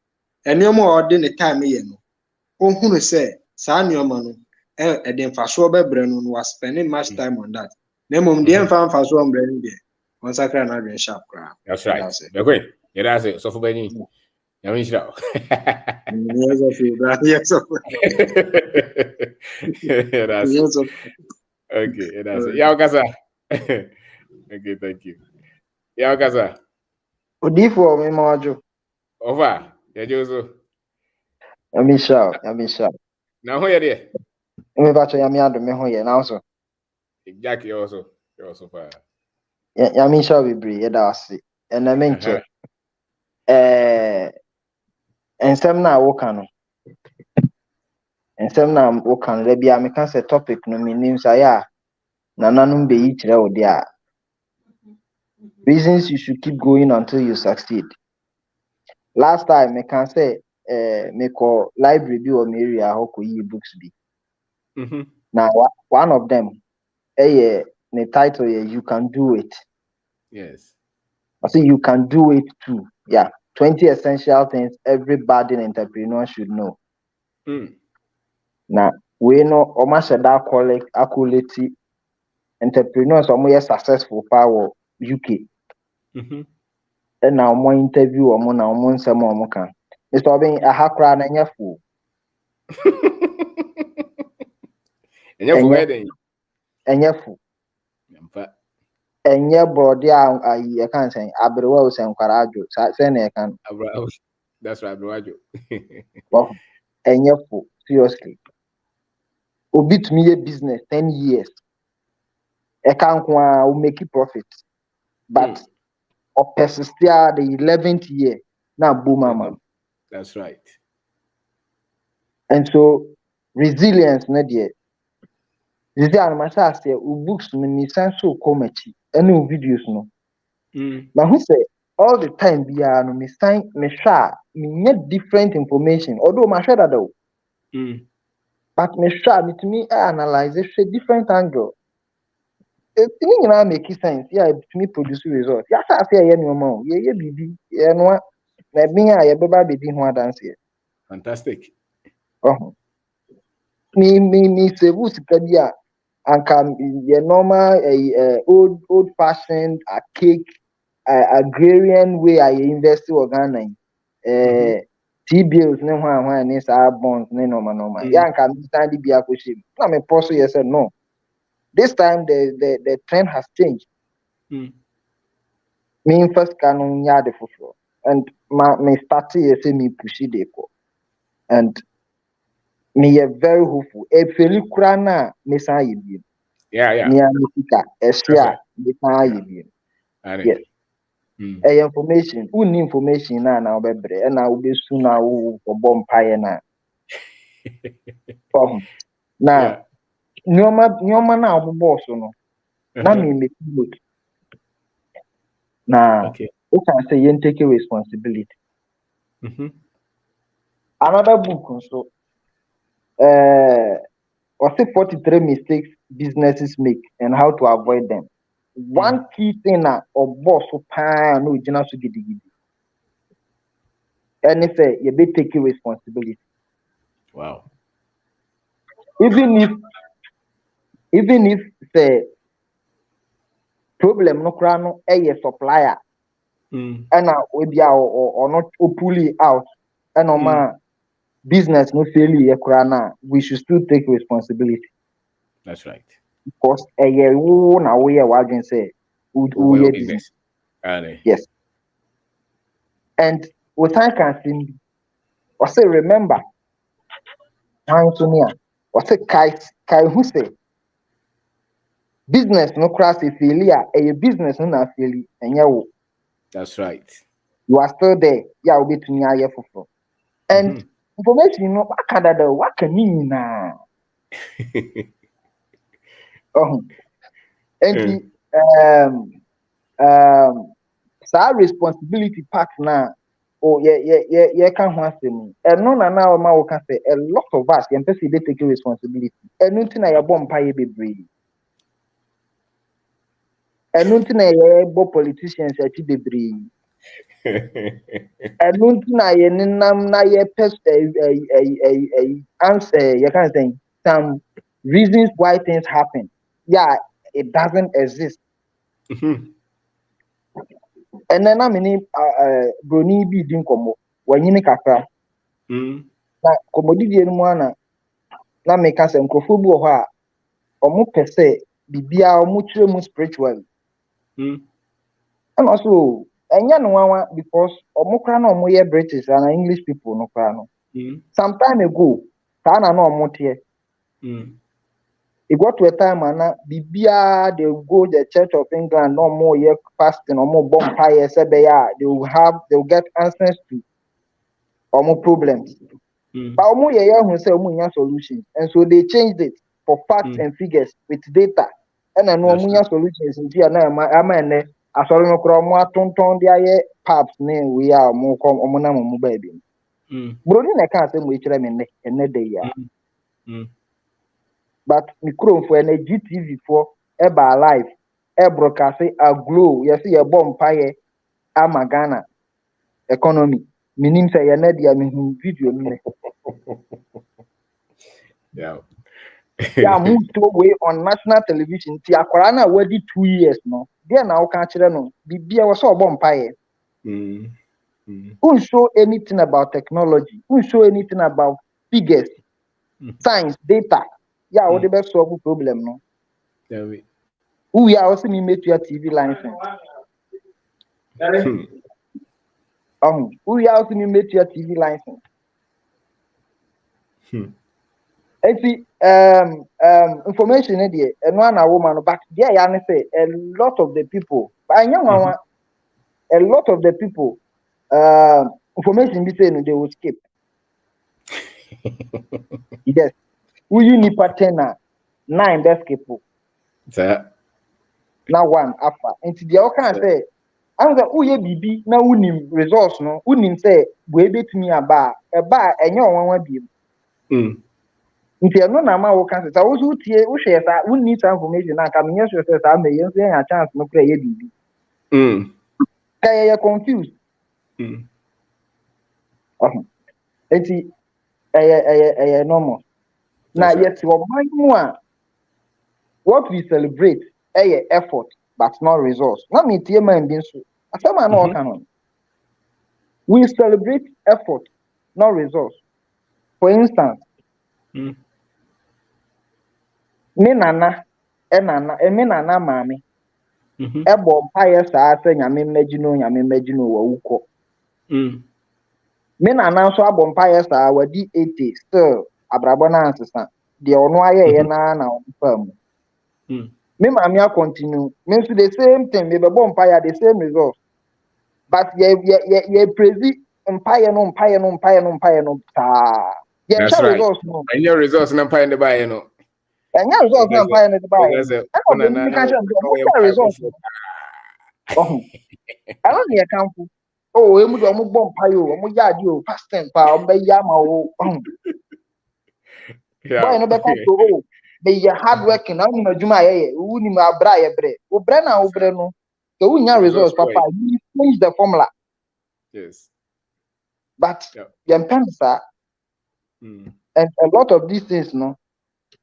eno ma odi ne time ye no ohunu say sa anyoma no e dey faso bebre no was spending much time on that na mom dey faso ombre no dey on sakra na adwen sharp kra. That's right. Okay, yeah, that's it. So for Benny, I mean, yes, that's it. Okay, that's it. Yeah, Gaza. Okay, thank you. Yeah, Gaza. Odifo me majo. Over. Yeah, Jozo. Yamisha. Now who are there? Me bacho yami ado me ho ye now so. Exactly also. You're also fire. Yamisha we bre ye da ase. And I menche. Ensem na woka no. Ensem na woka no le bia me kan say topic no me nim say ya. Nananum be each there. Reasons you should keep going until you succeed. Last time I can say me call library be or area how could you books be. Now one of them the title you can do it. Yes. I say you can do it too. Yeah. 20 essential things every budding entrepreneur should know. Now we know almost that quality entrepreneurs are more successful power UK. And now more interview or more now more some more can. Mr. Obin, a hackra na nyafu. Enyafu. Enye brody I can't say abrewa us enkwarajo. Say na can. That's right, Abrewajo. Well, enyafu seriously. Obi to me a business 10 years. I can't make it profit. But or persist the 11th year. Now boom mama. That's right. And so resilience not yet. This is my say books me so comedy any videos no. Now who say all the time be no me sign me share me get different information although my share that though. But me share me to me analyze it different angle. It make sense. Yeah, to me produce results. Yeah, I say yeah no yeah bibi yeah no na me ya be ho dance here. Fantastic. Me se sika bi anka the normal old fashioned cake agrarian way I invest in Ghana T-bills ne ho ne sa bonds ne normal ya anka me stand bi akoshim na me post you say no this time the trend has changed. Me first can ya the fufu and me start you say me push it go and me very hopeful e feli kura na me san ye. Yeah. Near Mika, Asia, the Caribbean. Yes. Information, only information now, baby, and I will be soon now for bomb pie now. Now, Nyoma now, boss, no. Now, me make good. Now, you can say you take a responsibility. Another book, so, what's the 43 mistakes businesses make and how to avoid them. One key thing or boss who no general to gidi. And if you be taking responsibility. Wow. Even if the problem no crano a supplier and we be or not pull out and business no failure crana, we should still take responsibility. That's right. Because a year na we are wagging say who business. Yes. And what I can see or say remember Antonia or say Kai who say business no cross a failure a business no failure and yeah. That's right. You are still there. Yeah, will be to me for. And information you know what can mean now. And so responsibility part now. Oh yeah can have me. And no now ma can say a lot of us can person they take responsibility. And nothing I bomb pay be brave. And nothing I politicians at the brave. And nothing I nam na ye pest answer you can say some reasons why things happen. Yeah, it doesn't exist. And then I mean Bruni be doing como when you kakra. Na komodi no ana na make us enkofobu ho a omo pese bibia omo kire mu spiritually. And also enya no wawa because omo kra na omo ye British and English people no kra no. Some time ago ka na omo tie. It got to a time and bibia they will go the Church of England no more ye fasting no more bonfire they will get answers to omo problems. But omo ye who say omo nya solutions and so they changed it for facts and figures with data and I know munya solutions in here na ama ene asori no kro mo atonton de aye paps ne we are mo kom omuna mo baby broni na ka say mo ikire me ne de ya but mi kro for ene GTV for e ba live e broadcast a glow yes ye bomb paye ama Ghana economy minim say ye na dia me video ne yeah. Yeah, moved to way on national television. Ti akwara na wadi 2 years no. There na o ka kire no. Bibia was so bompaye. Who show anything about technology? Who show anything about figures, science, data? Yeah, what the best solve problem no. Who are also me make your TV license? Who are also me make your TV license? Information in there, and one a woman, but there, I say a lot of the people, but I know a lot of the people, information be saying they will skip. Yes, who you need partner 9 best people. Now one after, and the other can say, I'm the who ye BB now who nim resource no, who nim say we bet me a bar, and your one be. If you're not a man who can say, I was who tie who shares that who needs information. I can yes, yourself, I may use a chance no play ye BB. You're confused. It's a normal. Now, yes, your mind more. What we celebrate, effort, but not resource. Not me, tear man being so. I say, man, no canon. We celebrate effort, not resource. For instance, me nana, me nana, mommy, ebo mpire sa say nyame mmagino wa wuko. Me nana so abo mpire sa wadi 80 still abrabo na ansesa. De ono aye na fam. Me mami a continue. Me so the same thing. Me be empire the same result. But ye praise empire no. That's right. Results no. And your results na empire the buy no. And your results na empire the buy. I results. Oh. I don't need account. Oh, emu do omo bomb empire o. Omo yadi o past tense pa omo be yama o. Yeah. Boy no be come to o. Be hard working. Na no adwuma ye. Wu ni ma bra ye bre. O bre na o bre no. So we have results, papa. You change the formula. Yes. But and a lot of these things, no,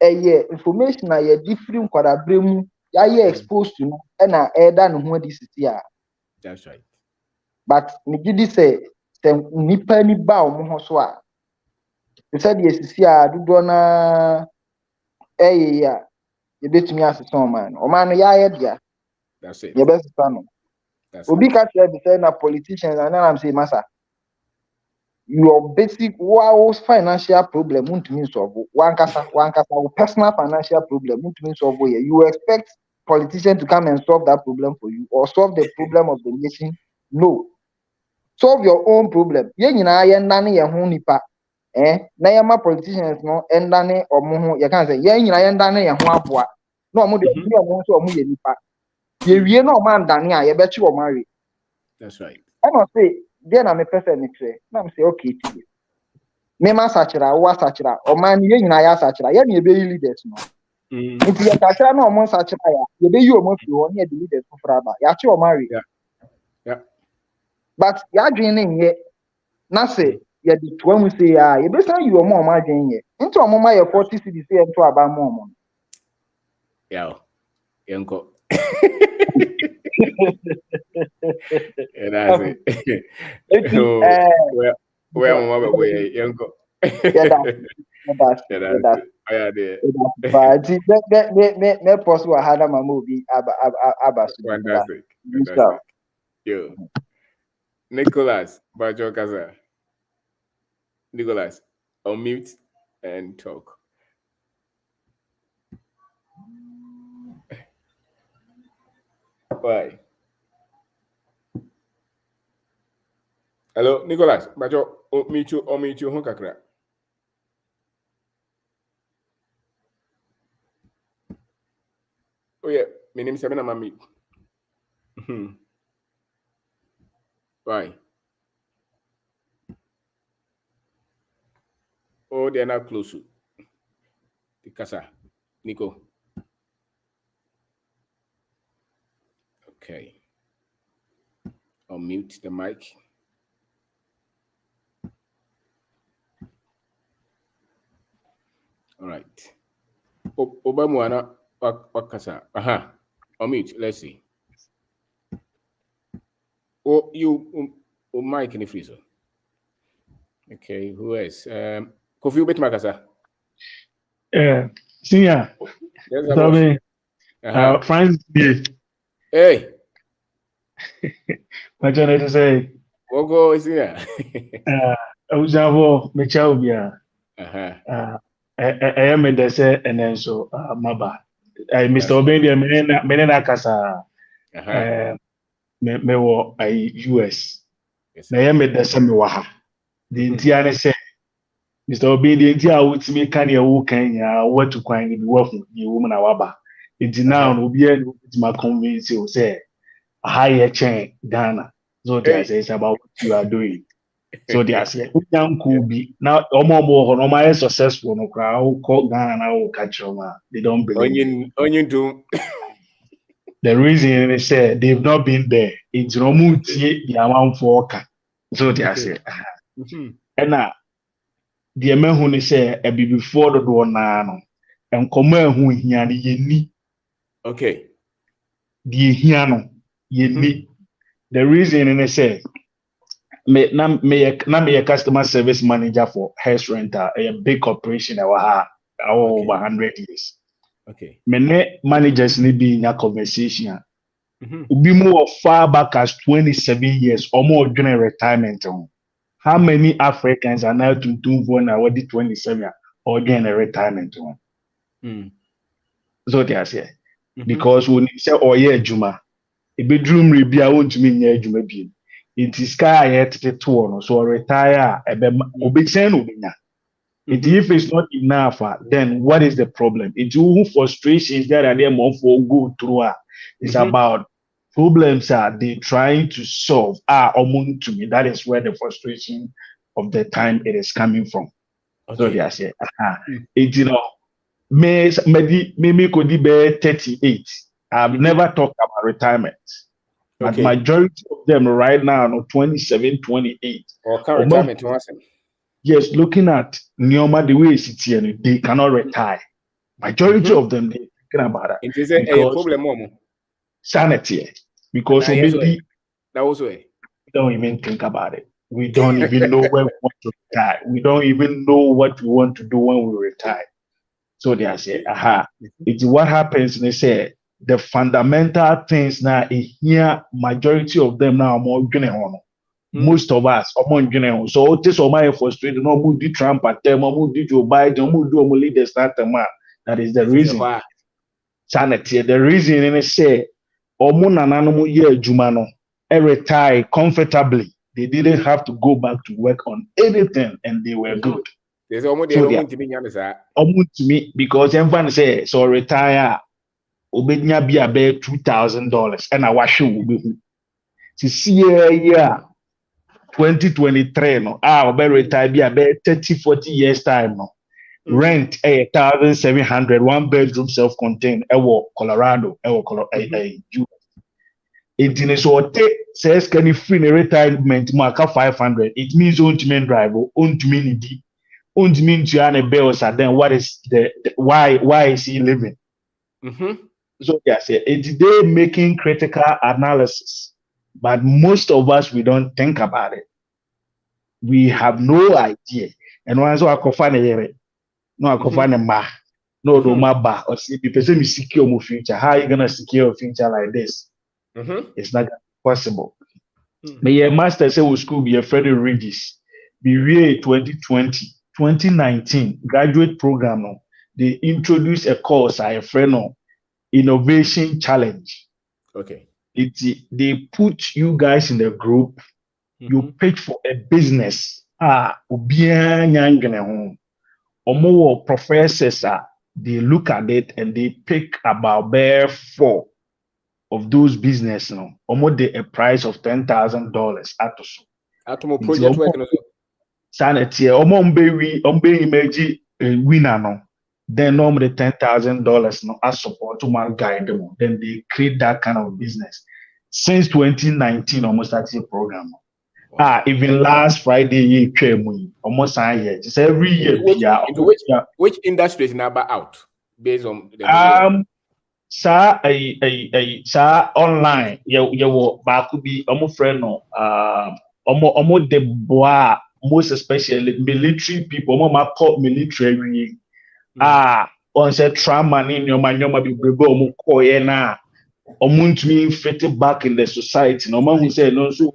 information are different quadrabremu, exposed to no, and than who this is here. That's right. But Nigidi say, nipa ni ba omo so a. You said yes, is here, do dona yeah, you bet me as a man. O man, yeah. That's it. Your best son. Obi catch you say na politicians, and then I'm saying, Massa, your basic financial problem won't mean solve. One kasa, personal financial problem won't mean solve. You expect politicians to come and solve that problem for you or solve the problem of the nation? No. Solve your own problem. Nipa. Na yama politicians no endane omo you can say endane ye ho aboa. No omo de omo so omo ye nipa. Ye wie no man dane a ye bechi omo awe. That's right. I must say, then I'm a person. I'm say okay. Me ma sachira, wa sachira. O man ye nyina ya sachira. Ye na be leaders no. Nti ye sachira na o mo sachira ya. Ye be yi o mo fi ho na the leaders for fraba. Ya chi o marry. Yeah. But ya dwen ne nye. Na say ye di to am say ya, ye be san yi o mo ma dwen ye. Nti o mo ma ye 40 cedis say ento aba mo mo. Yeah. Yanko. Yeah, that's it. Where mama boy yanko. But me post wa hada ma movie aba Fantastic. Yo. Nicholas Bajo Kaza. Nicholas, unmute and talk. Why? Hello, Nicholas. Bajo, unmute you, Honkakra. Oh yeah, my name is Sabina Mami. Why? Oh, they are not close to the casa. Nico. Okay. I'll mute the mic. All right. Obama Wakasa. Aha. I'll mute. Let's see. Oh, you mic in the freezer. Okay, who else? Kofi Ubet Makasa. Senior. Yes, Sorry. Francis. Hey. What you to say? Ogo is here. Ujavo Mechabia. I am in the say and then so Maba. Mr. Obendia Menena Casa. Me wo US. Na ya me the same waha. The Indiana say Mr. Obendia India out me can you Kenya what to find the work the woman awaba. It's now will be able to convince you say a higher chain Ghana. So they say it's about what you are doing. So they say young could be now almost successful no crowd call Ghana now catch they don't believe. Onion doom. The reason they say they've not been there, it's no the amount for so they say and now the man who say a be before the door now and come who here ni Okay. The hiano ye the reason they say me a customer service manager for house rental, a big corporation over 100 years. Okay. Many managers need be in a conversation. Be more far back as 27 years or more during retirement. How many Africans are now to do one already 27 or during a retirement? So they are saying because when you say oh yeah Juma, a bedroom review I want to mean yeah Juma be. It is sky at the tour, so retire. If it's not enough, then what is the problem? It's who frustrations that are there more for go through. It's about problems are they trying to solve among to me. That is where the frustration of the time it is coming from. Okay. So they are saying, it maybe could be 38. I've never talked about retirement. But majority of them right now are 27, 28. Or current retirement. Yes, looking at Nyoma the way it's here, they cannot retire. Majority of them, they're thinking about that. It is a problem, sanity. Because maybe that also we don't even think about it. We don't even know when we want to retire. We don't even know what we want to do when we retire. So they say, it's what happens. They say the fundamental things now here, majority of them now are more on. Most of us are so this is my frustrated. No more do Trump at them, no do Joe Biden, no do leaders that that is the reason. Sanity. The reason they say nanano year Jumano retire comfortably. They didn't have to go back to work on anything and they were good. There's almost to me because everyone say so retire obednya be about $2,000 and I wash you to see yeah 2023 no retire be about 30-40 years time no rent 1,700 one bedroom self-contained Colorado US. It so says can you free retirement mark 500 it means own men drive own mean to bills and then what is the why is he living? So yes, it's they making critical analysis, but most of us we don't think about it. We have no idea. And once I can find no ba or see people say me secure my future. How are you gonna secure your future like this? It's not possible. May your master say we school be a Freddie Regis. Be 2020. 2019 graduate program no, they introduce a course a friend no innovation challenge. Okay. They put you guys in the group, you pitch for a business. Professors they look at it and they pick about bare 4 of those business, you know, almost a price of $10,000 at so. Atomo project work no. Sanity, image winner no. Then normally $10,000 no as support to my guide them. Then they create that kind of business. Since 2019, almost that's a program. Wow. Even last Friday, almost a year. Just every year. Which industry is now out based on the sa online you could be almost friend no almost the boy most especially military people call military on say trauma in your man be brebo na mean fit back in the society no man who say no so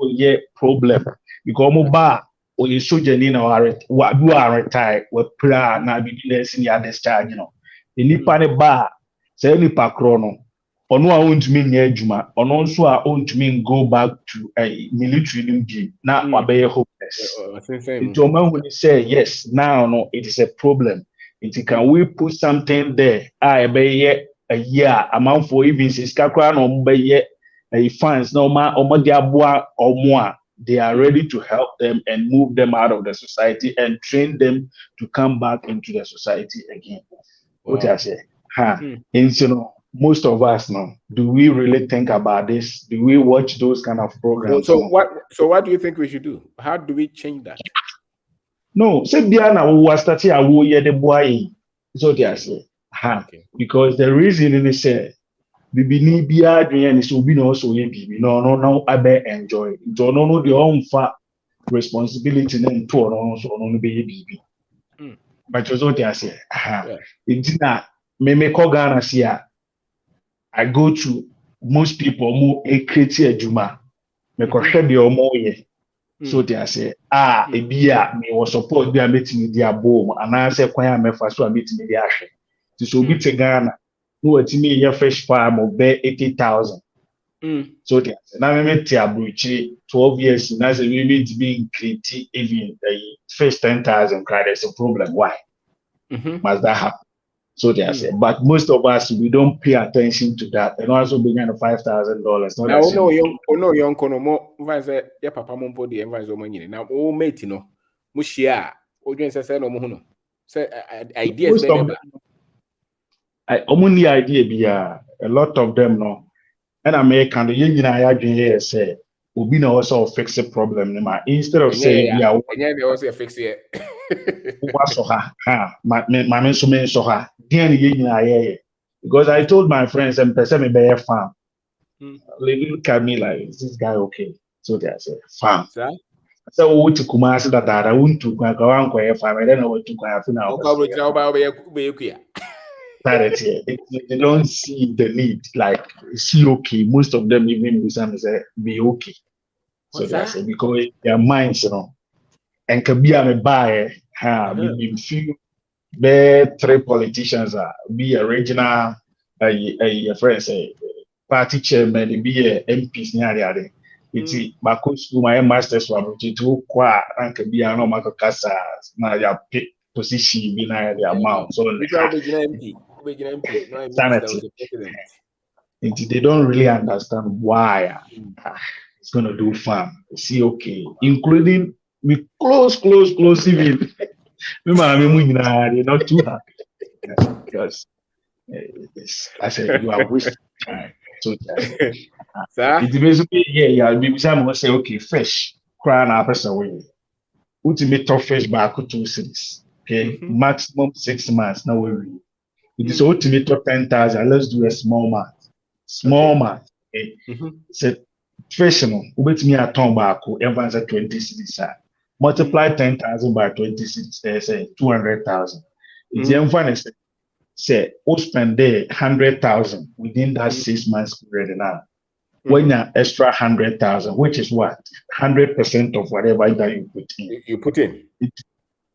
problem because ba or you soldier ni na are retired we pra na be senior discharge, you know the nipa ne ba say nipa kro no ono a ontumi nya adwuma ono nso a ontumi go back to a military nim na wabeye hopeless. It oman say yes now no it is a problem. It can we put something there be a year amount for even since kakra no be a funds no ma omode aboa omo they are ready to help them and move them out of the society and train them to come back into the society again. Wow. What I say? And you know, most of us now, do we really think about this? Do we watch those kind of programs? So what do you think we should do? How do we change that? No, say Biana was starting a war the boy. So they say, because the reason is say Bibi Bia and is be no so no I be enjoy. Do no the own fat responsibility and to no be BB. But you what they say, it's not me call Ghana here. I go to most people who create a juma. Me ko hwede omo ye. So they say, e bia me was support bia meeting dia bom ana say kwan a mefa so a meeting dia ahwe. So bi te Ghana, no watimi ye fresh farm of 80,000. So they say, na me meet abruchi 12 years na say we meet being create even first 10,000 cry. There's a problem. Why? Must that happen? So they say, but most of us we don't pay attention to that, and also being $5,000. Now, no, young Konomo, say, your papa mumpo the environment of money. Now, oh, mate, no, Mushia, Ojen says, no, Mono. Say, ideas, I only idea be a lot of them, no, and American, the union, say, will be no also fix a problem, instead of saying, yeah, they also fix it. Because I told my friends and person me be a farm. They look at me like, is this guy okay? So they say farm. So we to Kumasi that I want to go and farm. I don't know what to go now. They don't see the need. Like see okay. Most of them even say be okay. So they say because their minds, you know, and can be a buyer. We few be 3 politicians be a regional a friend say party chairman be a MPs near it's because my masters were to qua and can be a normal casa now your position be na the amount so they don't really understand why it's going to do farm. See okay, including we close even not too happy because I said you are wasting time. So it's basically maybe someone say okay, fresh crown our person away. Ultimate top fresh back to 2 cities. Okay, maximum 6 months. Now we it is ultimate top 10,000. Let's do a small math. Okay, so fresh no, wait me at turn back. Everyone's at 20 cities. Multiply 10,000 by 20 cities. They say 200,000. It's the say we spend there 100,000 within that 6 months period now. When you extra 100,000, which is what 100% of whatever that you put in.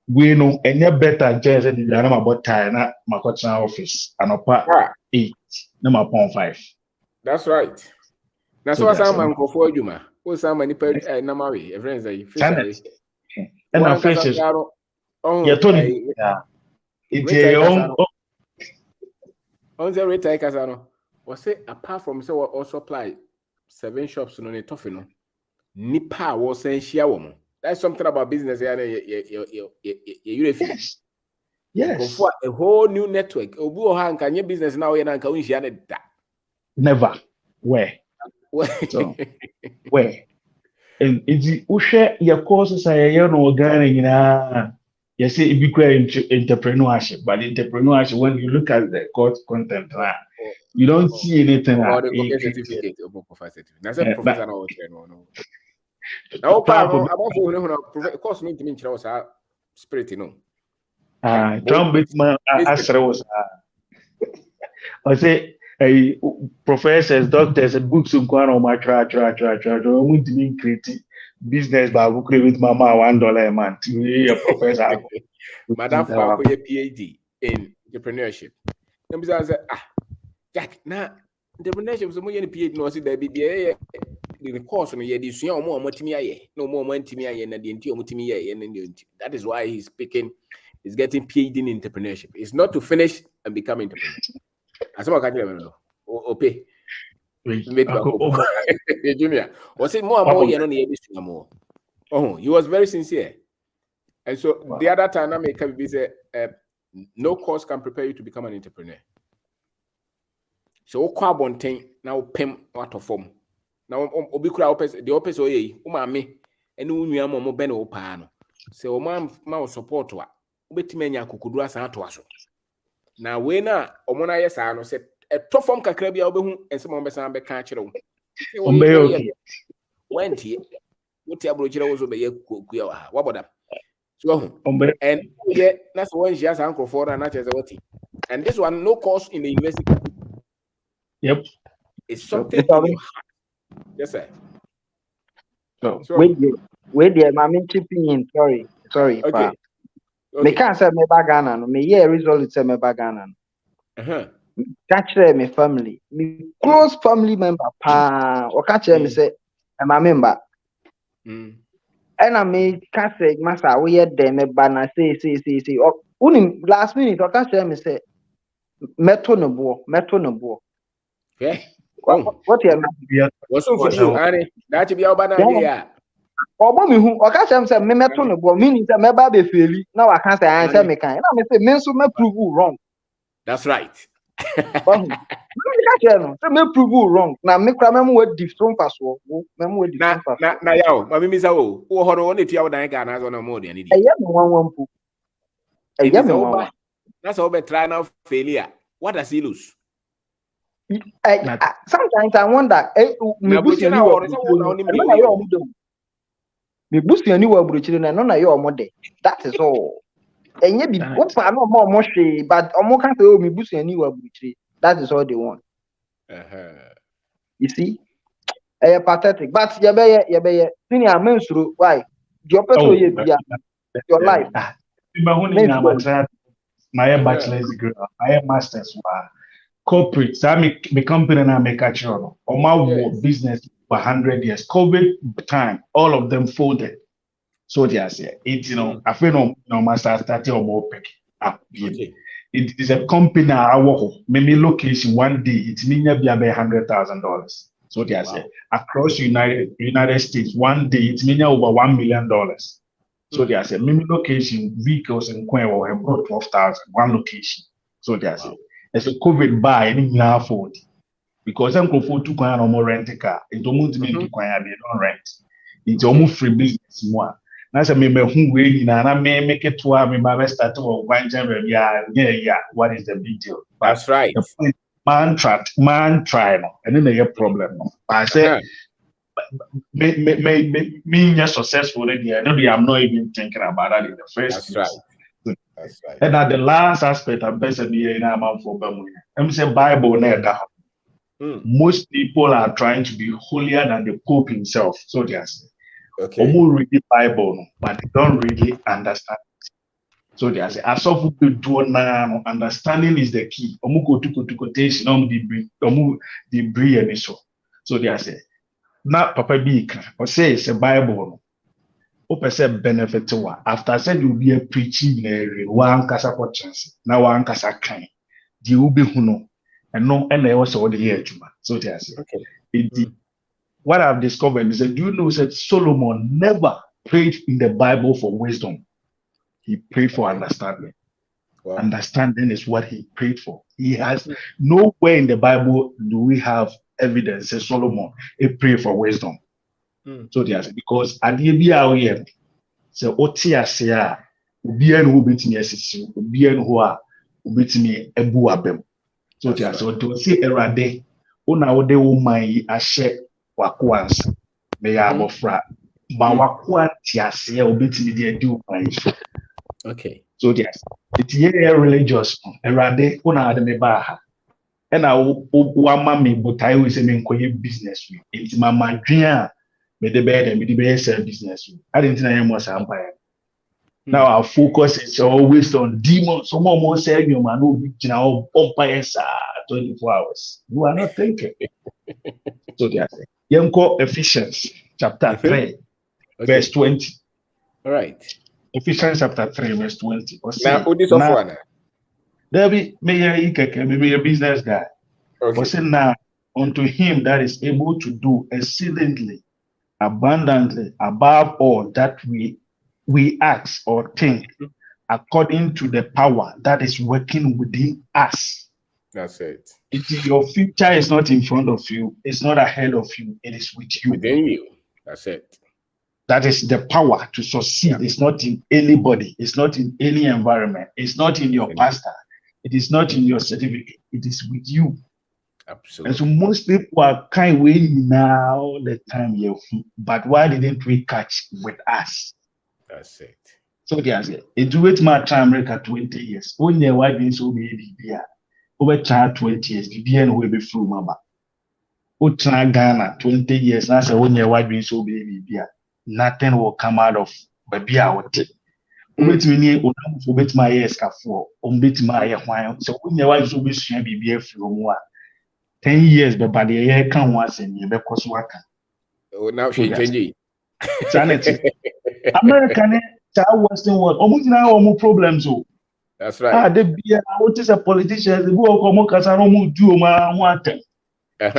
We know any better chance than the number about time na makotna office and upper 8 number 5. That's right. That's what some man go for you, man. Who some many number way friends say fish. And a fish is yeah, Tony. It's On the rate Casano, was say apart from so also supply 7 shops on a tough no. Nipa was saying share woman. That's something about business. Yes. Yes. For a whole new network. Obu Han can your business now and can we share that? Never. Where? So, where? And it's Usha, your courses are no Ghana. You say it became entrepreneurship, but entrepreneurship, when you look at the course content, you don't see anything. Or the certificate or professor. Now, professor, no. Now, about course, me to mean spirit, you know. Trump with my Astra was. I say, professors, doctors, and books on my try. I want to be creative business, but I will create with mama $1 a month. A professor. Madam for a PhD in entrepreneurship. Then I said, Jack, now entrepreneurship is more than PhD. No, see, there be the course on the edition or more multimedia, no more multimedia and the entire multimedia. And that is why he's getting PhD in entrepreneurship. It's not to finish and become entrepreneur. As well, can't you pay? Junior, was it more and more? You know, more. Oh, he was very sincere. And so the other time I make a visit, no course can prepare you to become an entrepreneur. So carbon thing now pem out of form. Now obikura opes the opes oye umame and unua mo ben opano. So ma support wa obetime nya kokodu asa to aso. Na we na omona yesa no se to form kakra bia obehu ense mo besan be ka kire wo. Wenti wuti abro kire wo so be ye kuya wa. Waboda. So and yeah, that's when she has uncle for and not as what. And this one no course in the university. Yep. It's something in your heart. Yes, sir. So wait there, I'm chipping in. Sorry. Okay. Me can't say me bagana no. Me yeah result say me bagana. Catch me family. Me close family member pa. Or catch me say my member. And I may catch say massa we had them me bana say. Oh, last minute or catch me say meto no bo. Okay. What you what's for you, Annie? That be our banana. Obo mi hu oka chem say me meto no bo meaning say me ba be feli na wa kan say I say me kan na me say me so me prove you wrong. That's right. Me ka no say me prove you wrong na me kra me mo different pass wo me mo different pass na yawo mami mi sa wo ho no won etua dan ga na so no mo de ani di eye me wan pu eye me wan na so be try now failure what does he lose? Sometimes I wonder me busuani wa buruchiri na no na ye omode that is all enye bi opa no mo hwe but omo kan say me busuani wa buruchiri that is all they want. You see pathetic but ye be senior mensuro why your person ye bia your life my bachelor's degree my master's corporate me company na make a channel or my business for 100 years COVID time all of them folded. So they are saying it, I feel no master starting or more pick up. It is a company I work maybe location one day it means be about $100,000. So they are saying across United States one day it means over $1 million. So they are saying maybe location vehicles and coin or about 12,000 one location. So they are saying as a COVID buy any afford because I'm going for 2 coin or more rent a car. It don't mean to coin they don't rent. It's almost free business more. Na say me who we na make it to me my start to one general yeah what is the big deal? That's right. Man try no and then the problem no. I say me just successful already. I'm not even thinking about that in the first place. That's right. And at the last aspect I'm best in a man for Bamu. I'm say Bible na most people are trying to be holier than the Pope himself. So they are saying Omo read the Bible, but they don't really understand it. So they are saying, as of do now, understanding is the key. Omo go to quotation, the brie and so. So they are saying, now Papa Big, or say it's a Bible. Open say benefit to one. After said you be a preaching in one casa chance. Now one casa kind. The ubi huno. and no, and I also the year Juma. So they say, Okay. What I've discovered is that, do you know that Solomon never prayed in the Bible for wisdom? He prayed for understanding. Wow. Understanding is what he prayed for. He has nowhere in the Bible do we have evidence that Solomon he prayed for wisdom. So they say, because at the end, so Otia Ubien who beat me Ubien who beat me Ebu Abem. So they say, to see Erade, Una Ode Umai Ashe Wakwans, may I have fra. Bawakwa Tiasia will beat me the do my. Okay. So yes, it's religious. Erade, Una de Mebaha. And I will me, but I will say, business with it's my dream. Made the bed and the best business. I didn't know I was empire. Now our focus is always on demons. Some more say you man who be now umpires 24 hours. You are not thinking. So they are saying, Yemko Ephesians chapter 3, verse 20. All right. Ephesians chapter 3, verse 20. Now, who this one? There be maybe a business guy. But say now unto him that is able to do exceedingly abundantly above all that we ask or think, according to the power that is working within us. That's it. Your future is not in front of you, it's not ahead of you, it is with you. Within you. That's it. That is the power to succeed. It's not in anybody, it's not in any environment, it's not in your pastor, it is not in your certificate, it is with you. Absolutely. And so most people are kind of waiting now the time here, but why didn't we catch with us? That's it. So there's it wait my time America 20 years. Only why being so baby over 20 years, the BN will be through mama. O try Ghana 20 years, now say only why being so baby nothing will come out of baby out. Ubet me ubet my years for umbet my wine. So only why so be baby from 10 years, but by the year can once and you because what oh, now she changing. Sanity. American Western world, almost now more problems. That's right. The beer, what is a politician? The book of Mokasano do my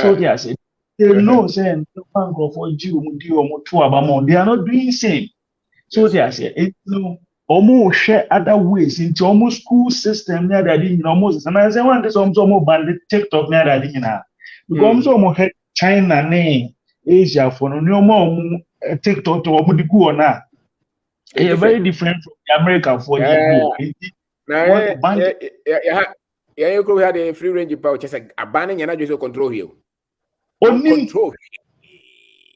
so they are saying, they know saying, for Jew, they are not doing same. So they are saying, it's no. Almost share other ways into almost school system near that in almost and I say one this almost bandit TikTok near that in because almost China name Asia for no more TikTok to what would go on now. It's very different from the American for you. Yeah, you had a free range power just like a banning and I just control you. Control.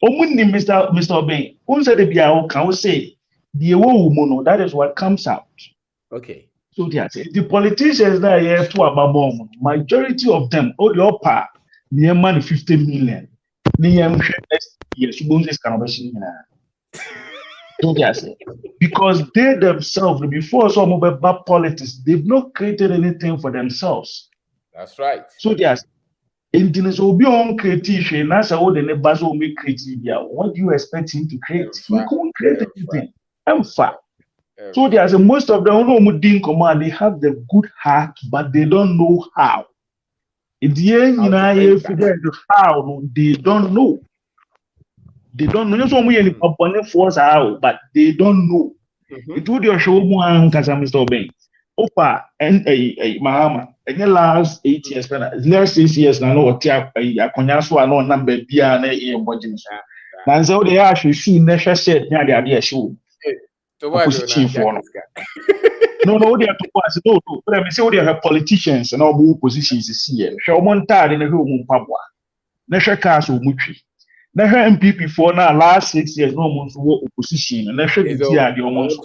Mr. Bain, who said the can say the woman, that is what comes out. Okay. So the politicians that here to about majority of them, all the upper near money 50 million. So because they themselves, before some of the politics, they've not created anything for themselves. That's right. So in the will be on creation, that's how the neighbors will make creative. What do you expect him to create? He can't create anything. So most of them who in command, they have the good heart, but they don't know how. In the end, you figure out how they don't know. They don't know. Just only force out, but they don't know. It would your show one Mr. Ben. Opa and Mahama. In the last 8 years, last 6 years, now what I so I know number be an a budget. Now so they actually see Nesha said near the idea show. No, they are to pass. No, but I say they have politicians and all move positions this year. Show Montard in a room Pabwa. Nesha Castle Muchi. Nesha MPP for now last 6 years, no one's work opposition, and Nesha the almost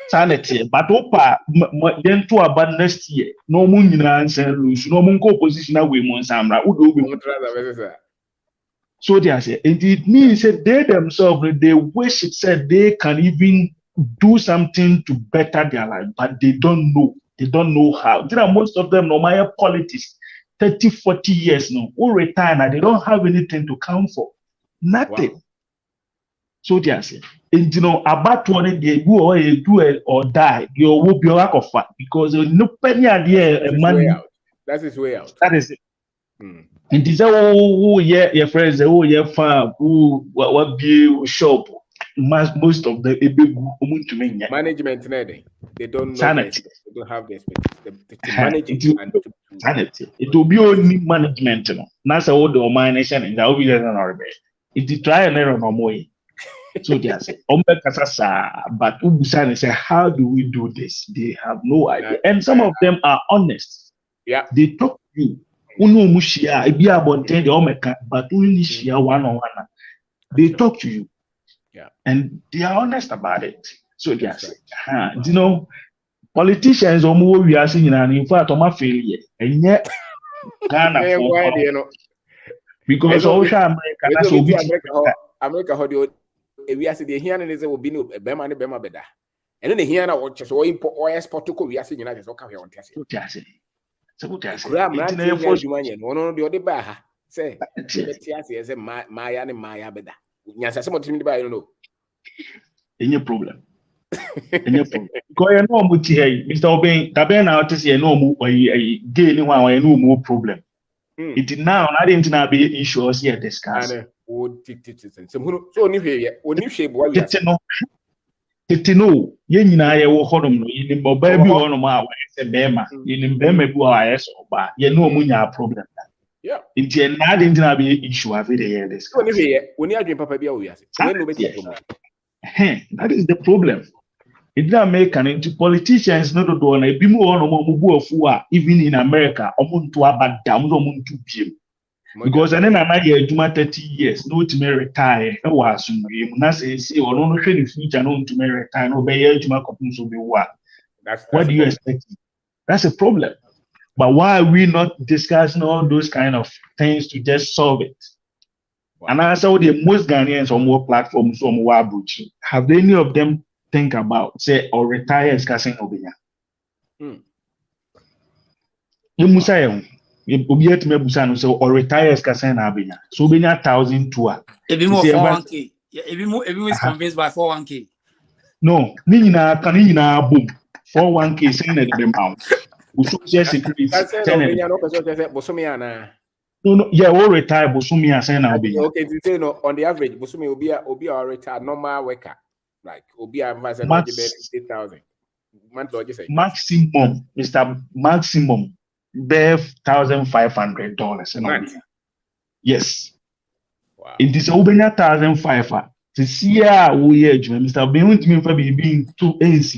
sanity. But Opa then to about next year, no moon in answer, lose no moon opposition away Monsamra. So they say it means that they themselves they wish it said they can even do something to better their life, but they don't know. They don't know how. There are most of them no matter politics, 30, 40 years now, who retire now, they don't have anything to count for. Nothing. Wow. So they say, and about one they do or die, you will be a lack of fat because no penny idea money That's his way out. That is it. And this who your friends, who your farm, who what be shop. Most of the management, they don't know sanity. they don't have the expertise to manage it and to sanity. It will be only management. That's all the organization and that will be the it try and error no more. So they say, but Ubusani say, how do we do this? They have no idea. And some of them are honest. Yeah. They talk to you. Uno mushia, ibia bonte de omeka, but only share one on one. They talk to you. Yeah. And they are honest about it. So they say, you know, politicians are more we are seeing and in fact I'm failure. And yet Ghana because also America how do we are the here and is will be no Bema and Bema beda. And then the here now watches or import or export to we are seeing United so come here on Tessie. So what I say, one on the other bar say, Maya and Maya beda. Yes, some of them I don't know. Any problem. Any problem. Because you know much here, Mr. Obeng, Taben out to see no more gain one no more problem. It now I didn't know be issues here discuss. So only shape what you say. No, yen nyina ye wo hodom no yin boba bi ho no ma wa se bema yin bema bi wa ya so ba ye no munya problem. Yeah. Inti na de ntina be issue ave de here this. Oni adwen papa bi a wo yase. That is the problem. It didn't make an into politicians no do na bi mu no mo bu afu a even in America omuntu abada mo omuntu biem. Because and then I had 30 years, no to me retire. I was na say or no trade future no to me retire, no be here to my company so be what. What do you expect? That's a problem. But why are we not discussing all those kind of things to just solve it? Wow. And I saw the most Ghanaians on more platforms on more have any of them think about say or retire as casting obinya? You musa Obi et me busa no so or retire as kasen na abenya so benya 1,002 ebi mo 401k ebi mo is convinced by 401k no ni nyina kan ni nyina bom 401k sen na dem am we social security no yeah we retire bosumi asen na abenya okay to say no on the average bosumi obi a retire normal worker like obi a advance 50,000 maximum Mr. Maximum $1,500. Yes. Wow. It is over 1,500. To see how we are, Mr. Beyond me for being 2 years,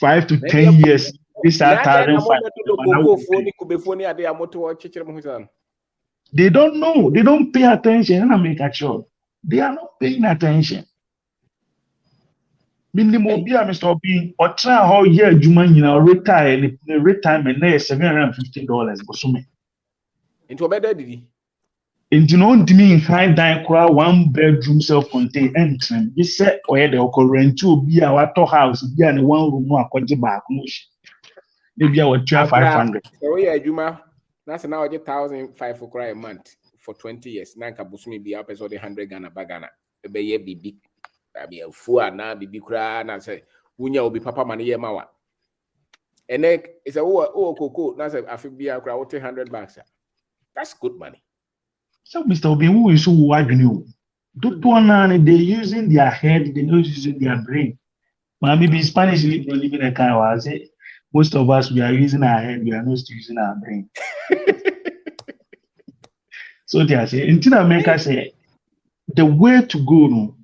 5 to 10 years. This 1,500. They don't know. They don't pay attention. And I make a sure they are not paying attention. Minimum be Mr. Obeng or try how year Juman retire retirement $750 Bosumi. Into a better did Into no mean high dine crowd 1-bedroom self-contained entrance. You said where the rent to be our house, be an 1 room more back. Maybe our 500. So yeah, Juma. That's now 1,500 for cry a month for 20 years. Nanka Bosumi be up as 100 Ghana bagana. Be big. I be a fool na bibi kra na say wunya obi papa man ye mawa and then it's a cocoa na say afi bia kra $100. That's good money. So Mr. Obeng, who is so wadwini they using their head, they not using their brain. But maybe Spanish living a kind of say most of us we are using our head, we are not using our brain. So they are saying until America say the way to go no.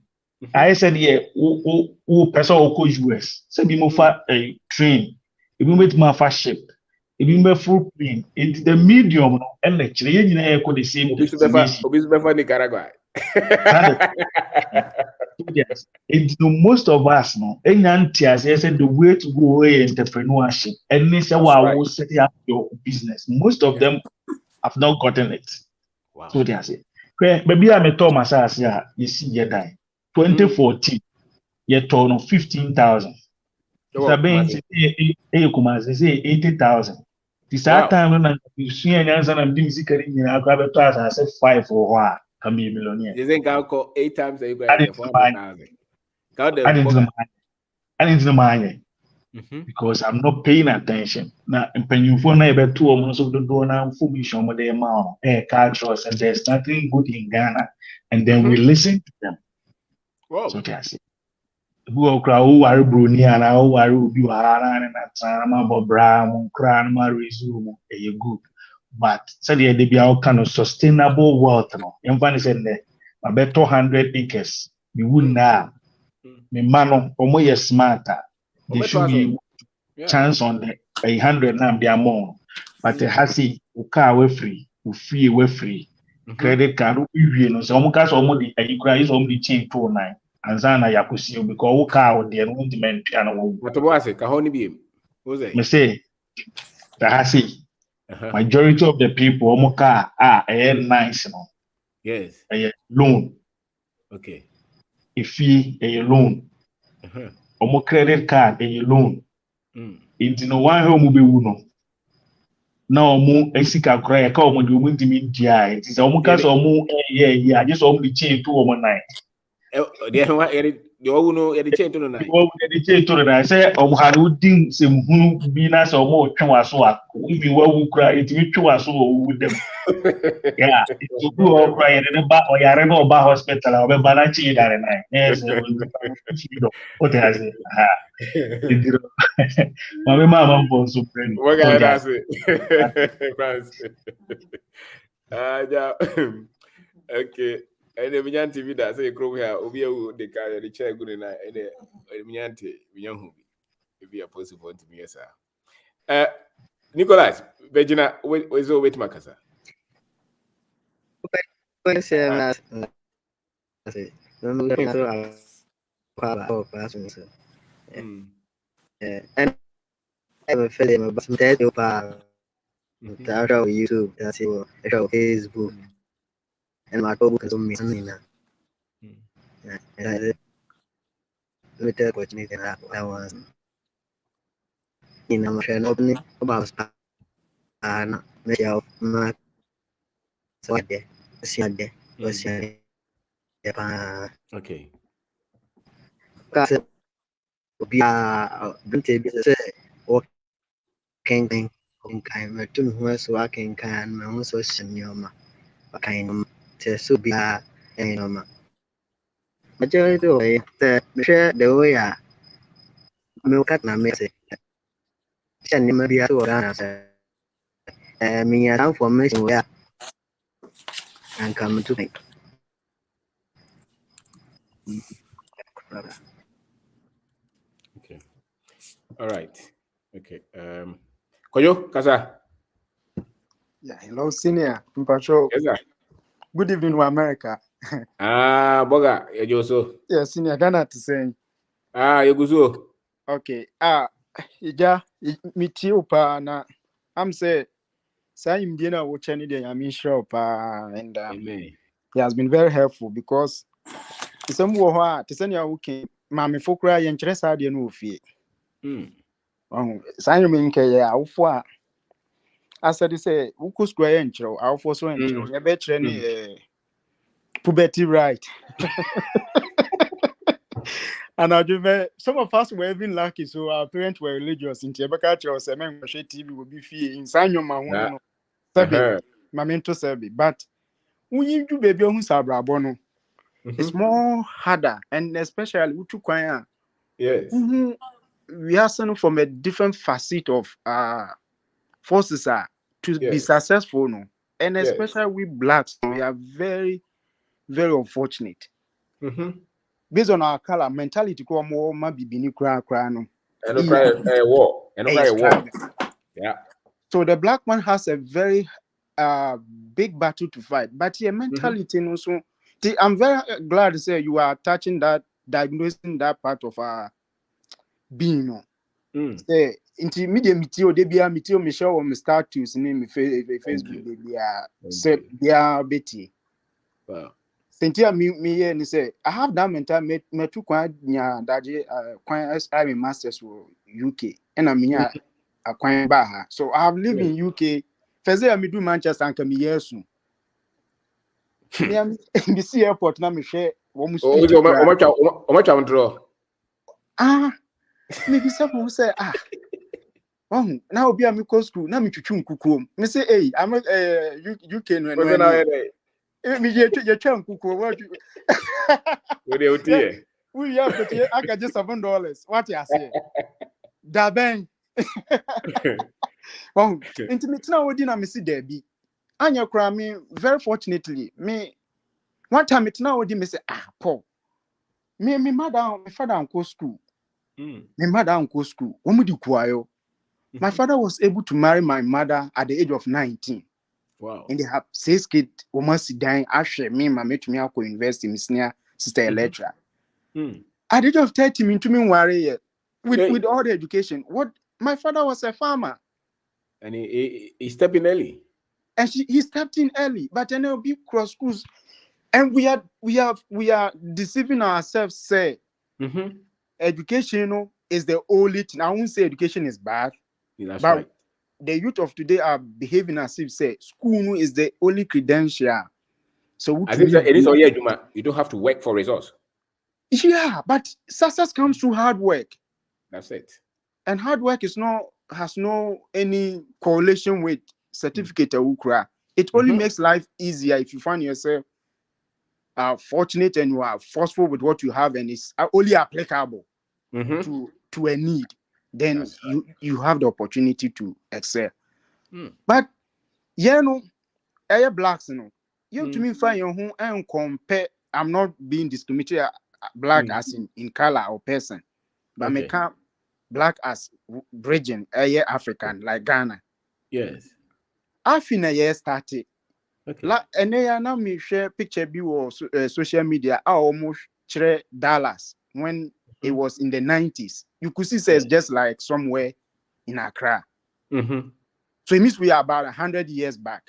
I said, yeah, who person who US. So be more for a train. If you make my fast ship, if you make full plane, it's the medium and lecture. You know, the same. Obisbefa Nicaragua. Yes, it's the most of us no. And I said the way to go away entrepreneurship. And they say, "Wow, we'll set up your business." Most of them have not gotten it. Wow. So they say, "Maybe I'm a Thomas as you see your die." 2014, you turn 15,000. Say 80,000. This time when you see an answer and music in our private class, I said 5 for what can be a millionaire. You think I'll call 8 times a year? I didn't the money. because I'm not paying attention. Now, mpanyinfo na ebe to omo so do na information mo dey ma culture and there's nothing good in Ghana, and then we listen to them. Wow. So that's it. Who okra who are bruni and who are obi wara na tsana ma bobra mo kra na ma resume e good. But said they be our kind of sustainable wealth no. Emfa say ne ma beto 100 acres. Me would na me mano omo ye smarter. They should be chance on the 100 now be more. But it has a car we free. Credit card we no so omo ka so omo di ayikura is omo di chain 29 anza na yakusi because wo car wo dey no demand piano wo. What about say ka ho ni bi? Who's that? Me say that has majority of the people omo car nice no. Yes. Loan. Okay. If a loan. Omo credit card a loan. Into no one home be no. Now omo esika kra ya ka omo de omo ntimi ntia it is omo ka so omo just omo the chain to omo nine. The one no the chain to no nine. The chain to nine say omo ha no din se muhunu bi na so omo twa so a even wa wu kra it mi twa so wu dem. Yeah, it's go all cry and then back or yare no ba hospital or be banachi dare nine. Yes, what I say. Mama mama for supreme. What guy that's it? Yeah. Okay. And the Minyan TV that say Chrome here, Obi the car, the chair good night, and the Minyante, Minyan if you are possible to me, sir. Nicholas, Virginia, where's your wait, Macassa? And I'm a film about some dead YouTube, that's your Facebook, and my book is on me. And I tell what you can have. I was in a machine opening about and make out my so there. See there. Okay. Because be a bunty business or can return who so I can my own social media. Kind of so be a majority way the share the way I milk at my message. Send him a beer to answer. Me a information where and come to me. Okay. All right. Okay. Koyo, Kasa. Yeah, hello, senior. Mpacho. Yes, sir. Good evening, America. Boga, Yoso. Yeah, senior Ghana to say. Yoguzo. Okay. Ija, miti upa na. I'm say, I'm dinner watching it. I'm sure and Amen. he has been very helpful because some wo to send you okay. Mami fokra yen chere sa de no fie. Sanyo me nke ya awfo I said say wuku square enchro awfo so enchro ye be chere ni puberty right. And I do some of us were even lucky, so our parents were religious. In Tebaka, or Semen, TV will be free in Sanyo Mahono, Sabi, Mamento Sabi. But when you do baby on Sabrabono, it's more harder, and especially Utu Kwaya. Yes. We are sent from a different facet of forces to be successful, no. And especially we blacks, we are very, very unfortunate. Based on our color, mentality, more maybe bini cry no. And cry war. And cry war. Yeah. So the black man has a very big battle to fight. But your mentality also. I'm very glad to say you are touching that, diagnosing that part of our being. Say into media meteo, they be a meteo Michelle or my status name Facebook, they are Betty. Wow. Sentia me and say I have that mental me too quite nya daje quite I'm masters for UK and I'm a quite baha. So I have lived in UK. First day I do Manchester and come here soon. Me am in the airport na me share one speak. Maybe someone will say, oh, now be a miko school, now me chuchun kukum. Me say, hey, I'm you can What's that? me your chum kuku. What you we have but I can just $7. What you say? Da ben. Oh, intimate now we didn't miss Debbie. Anya cry me very fortunately. Me one time it now we didn't miss Paul. Me my father uncle school. Me mother uncle school. My father was able to marry my mother at the age of 19. Wow. And they have 6 kids, almost dying. Actually, me, my mate, me, I could invest in Miss Sister Electra. At the age of 30, me to me worry with all the education. What my father was a farmer. And he stepped in early. And he stepped in early, but then be cross schools. And we are deceiving ourselves, say education is the only thing. I won't say education is bad. That's but right. The youth of today are behaving as if say school is the only credential. So as if it is all year, you don't have to work for results. Yeah, but success comes through hard work. That's it. And hard work has no any correlation with certificate or ukra. It only makes life easier if you find yourself fortunate and you are forceful with what you have and it's only applicable to a need. Then you have the opportunity to excel. But blacks, you to me find your home and compare. I'm not being discriminated black as in color or person, but me can't black as region, African like Ghana. Yes. After year started. And then now me share picture be or social media. I almost share Dallas when it was in the 90s. You could see it's just like somewhere in Accra. So it means we are about 100 years back.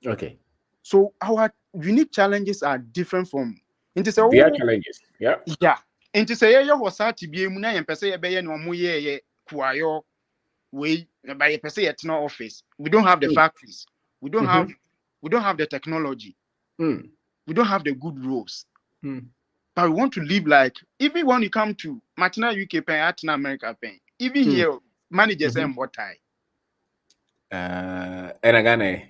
Okay. So our unique challenges are different from their challenges. Yeah. Yeah. And to say was to be muna and per se be no mu ye kuayo we by per se at no office. We don't have the factories. We don't have the technology. We don't have the good roads. But we want to live like even when you come to Martina UK pen, Latin America pen, even here managers and what tie. And again,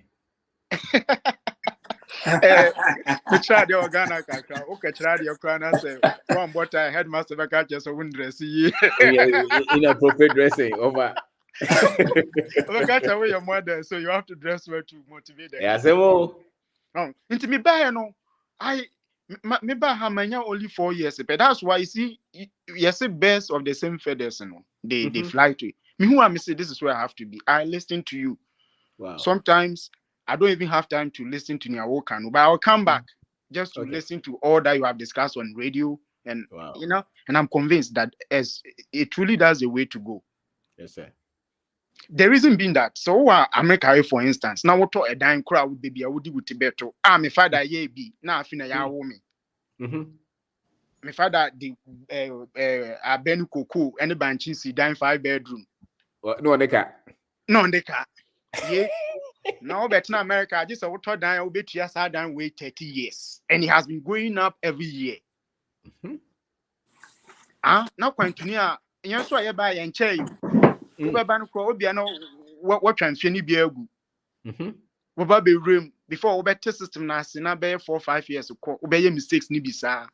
we tried the Ghana kakra. Okay, tried your corner say one butter headmaster back just a window see inappropriate dressing over. Look away your mother, so you have to dress well to motivate them. Yeah, so into me buy no. Me buy how only 4 years, but that's why you see yes best of the same feathers, they fly to it. Me who I say this is where I have to be. I listen to you. Wow. Sometimes I don't even have time to listen to your work, but I'll come back just to listen to all that you have discussed on radio, and and I'm convinced that as it truly does the way to go. Yes, sir. The reason being that America, for instance, now what a dying crowd would be I would do with Tibeto. My father ye be now I feel ya woman. My father the Ben Coco and the banches he dying 5-bedroom. No on the car. No on the car. Yeah. Now, but in America, I just saw what I will be down wait 30 years, and it has been going up every year. Now continue. You so I buy and chair you. What transfer be a good. What be room before better system now? See now be 4 or 5 years ago. Obey mistakes ni bisa.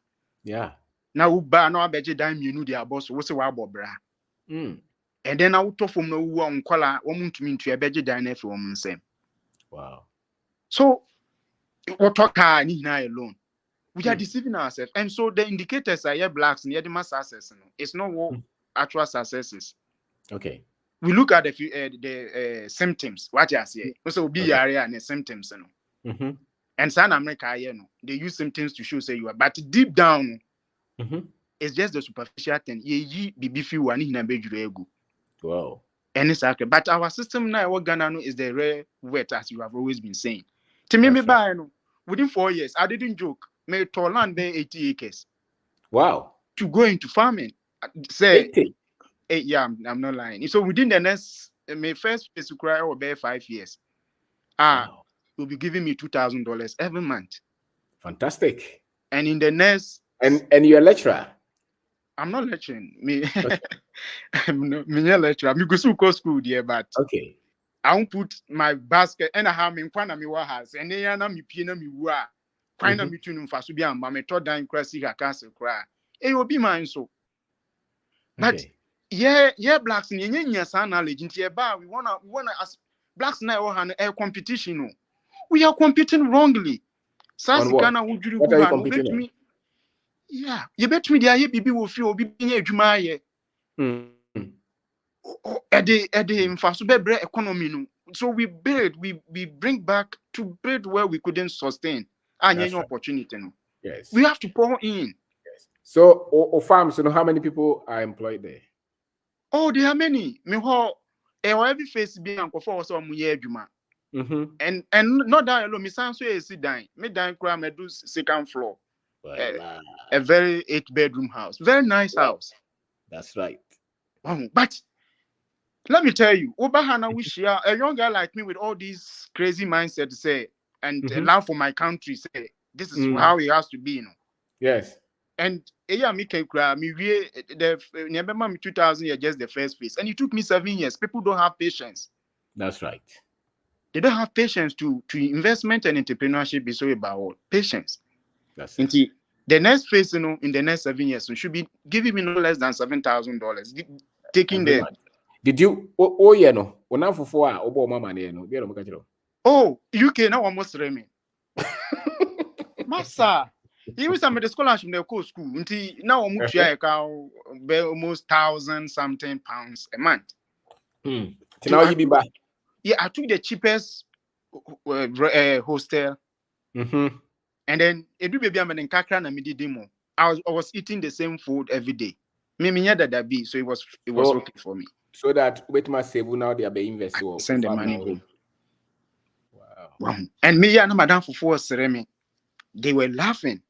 Yeah. Now ba now beje dime you know their boss. What's a wabo bra? And then I will talk from no one color. Woman to me to a beje dine for woman same. Wow. So, what talk alone? We are deceiving ourselves, and so the indicators are blacks and the success. It's not what actual success is. Okay. We look at the symptoms. What you say? Also, be area and the symptoms. And South America, they use symptoms to show say you are, but deep down, it's just the superficial thing. Ye be few one in a bedroom. Wow. And it's accurate. But our system now, what Ghana is the rare wet, as you have always been saying. To me, within 4 years, I didn't joke. May to land there 80 acres. Wow. To go into farming. Say, 80. Yeah, I'm not lying. So within the next, my first phase to cry will be 5 years. You'll be giving me $2,000 every month. Fantastic. And in the next. And you're a lecturer? I'm not lecturing. Me, me not lecturer. Me go to school there, but Okay. I won't put my basket and I have me kwana me wa house and then na me pie na me wa kwana me tunu mfa so bia ma me to dan kra si ka cancel kra e obi man so but Okay. yeah blacks ni nya sa knowledge nti e ba we wanna as blacks na we have a competition no we are competing wrongly On sasi what? kana wuduru What gu are you ha no competing on? betumi yeah you betumi dia ye bibi wo fi obi nya adwuma aye ede mfa so bebre economy no. So we bring back to build where we couldn't sustain. And any Right. opportunity. No? Yes. We have to pour in. Yes. So, farms, how many people are employed there? Oh, there are many. Me ho every face be anko for so mu ye adwuma. And not that alone, me sound so sit down. Me down cry me do second floor. A very 8-bedroom house. Very nice house. That's right. But let me tell you, Obahana we share a young guy like me with all these crazy mindsets say and love for my country say this is how it has to be, you know. Yes. And me can cry me the remember me 2000 years just the first phase, and it took me 7 years. People don't have patience. That's right. They don't have patience to investment and entrepreneurship is so about patience. That's it. The next phase, you know, in the next 7 years, so should be giving me no less than $7,000. Taking the did you yeah no when I'm for obo mama no be no catch oh UK now almost me massa even some of the scholarship in the school until now almost 1,000 something pounds a month. Now you be back. Yeah, I took the cheapest hostel. And then edu baby am in kakra na me demo. I was eating the same food every day. Me that be so it was okay for me. So that wait my save now they are being invested. Send the money home. Wow. And me and Madame for ceremony. They were laughing.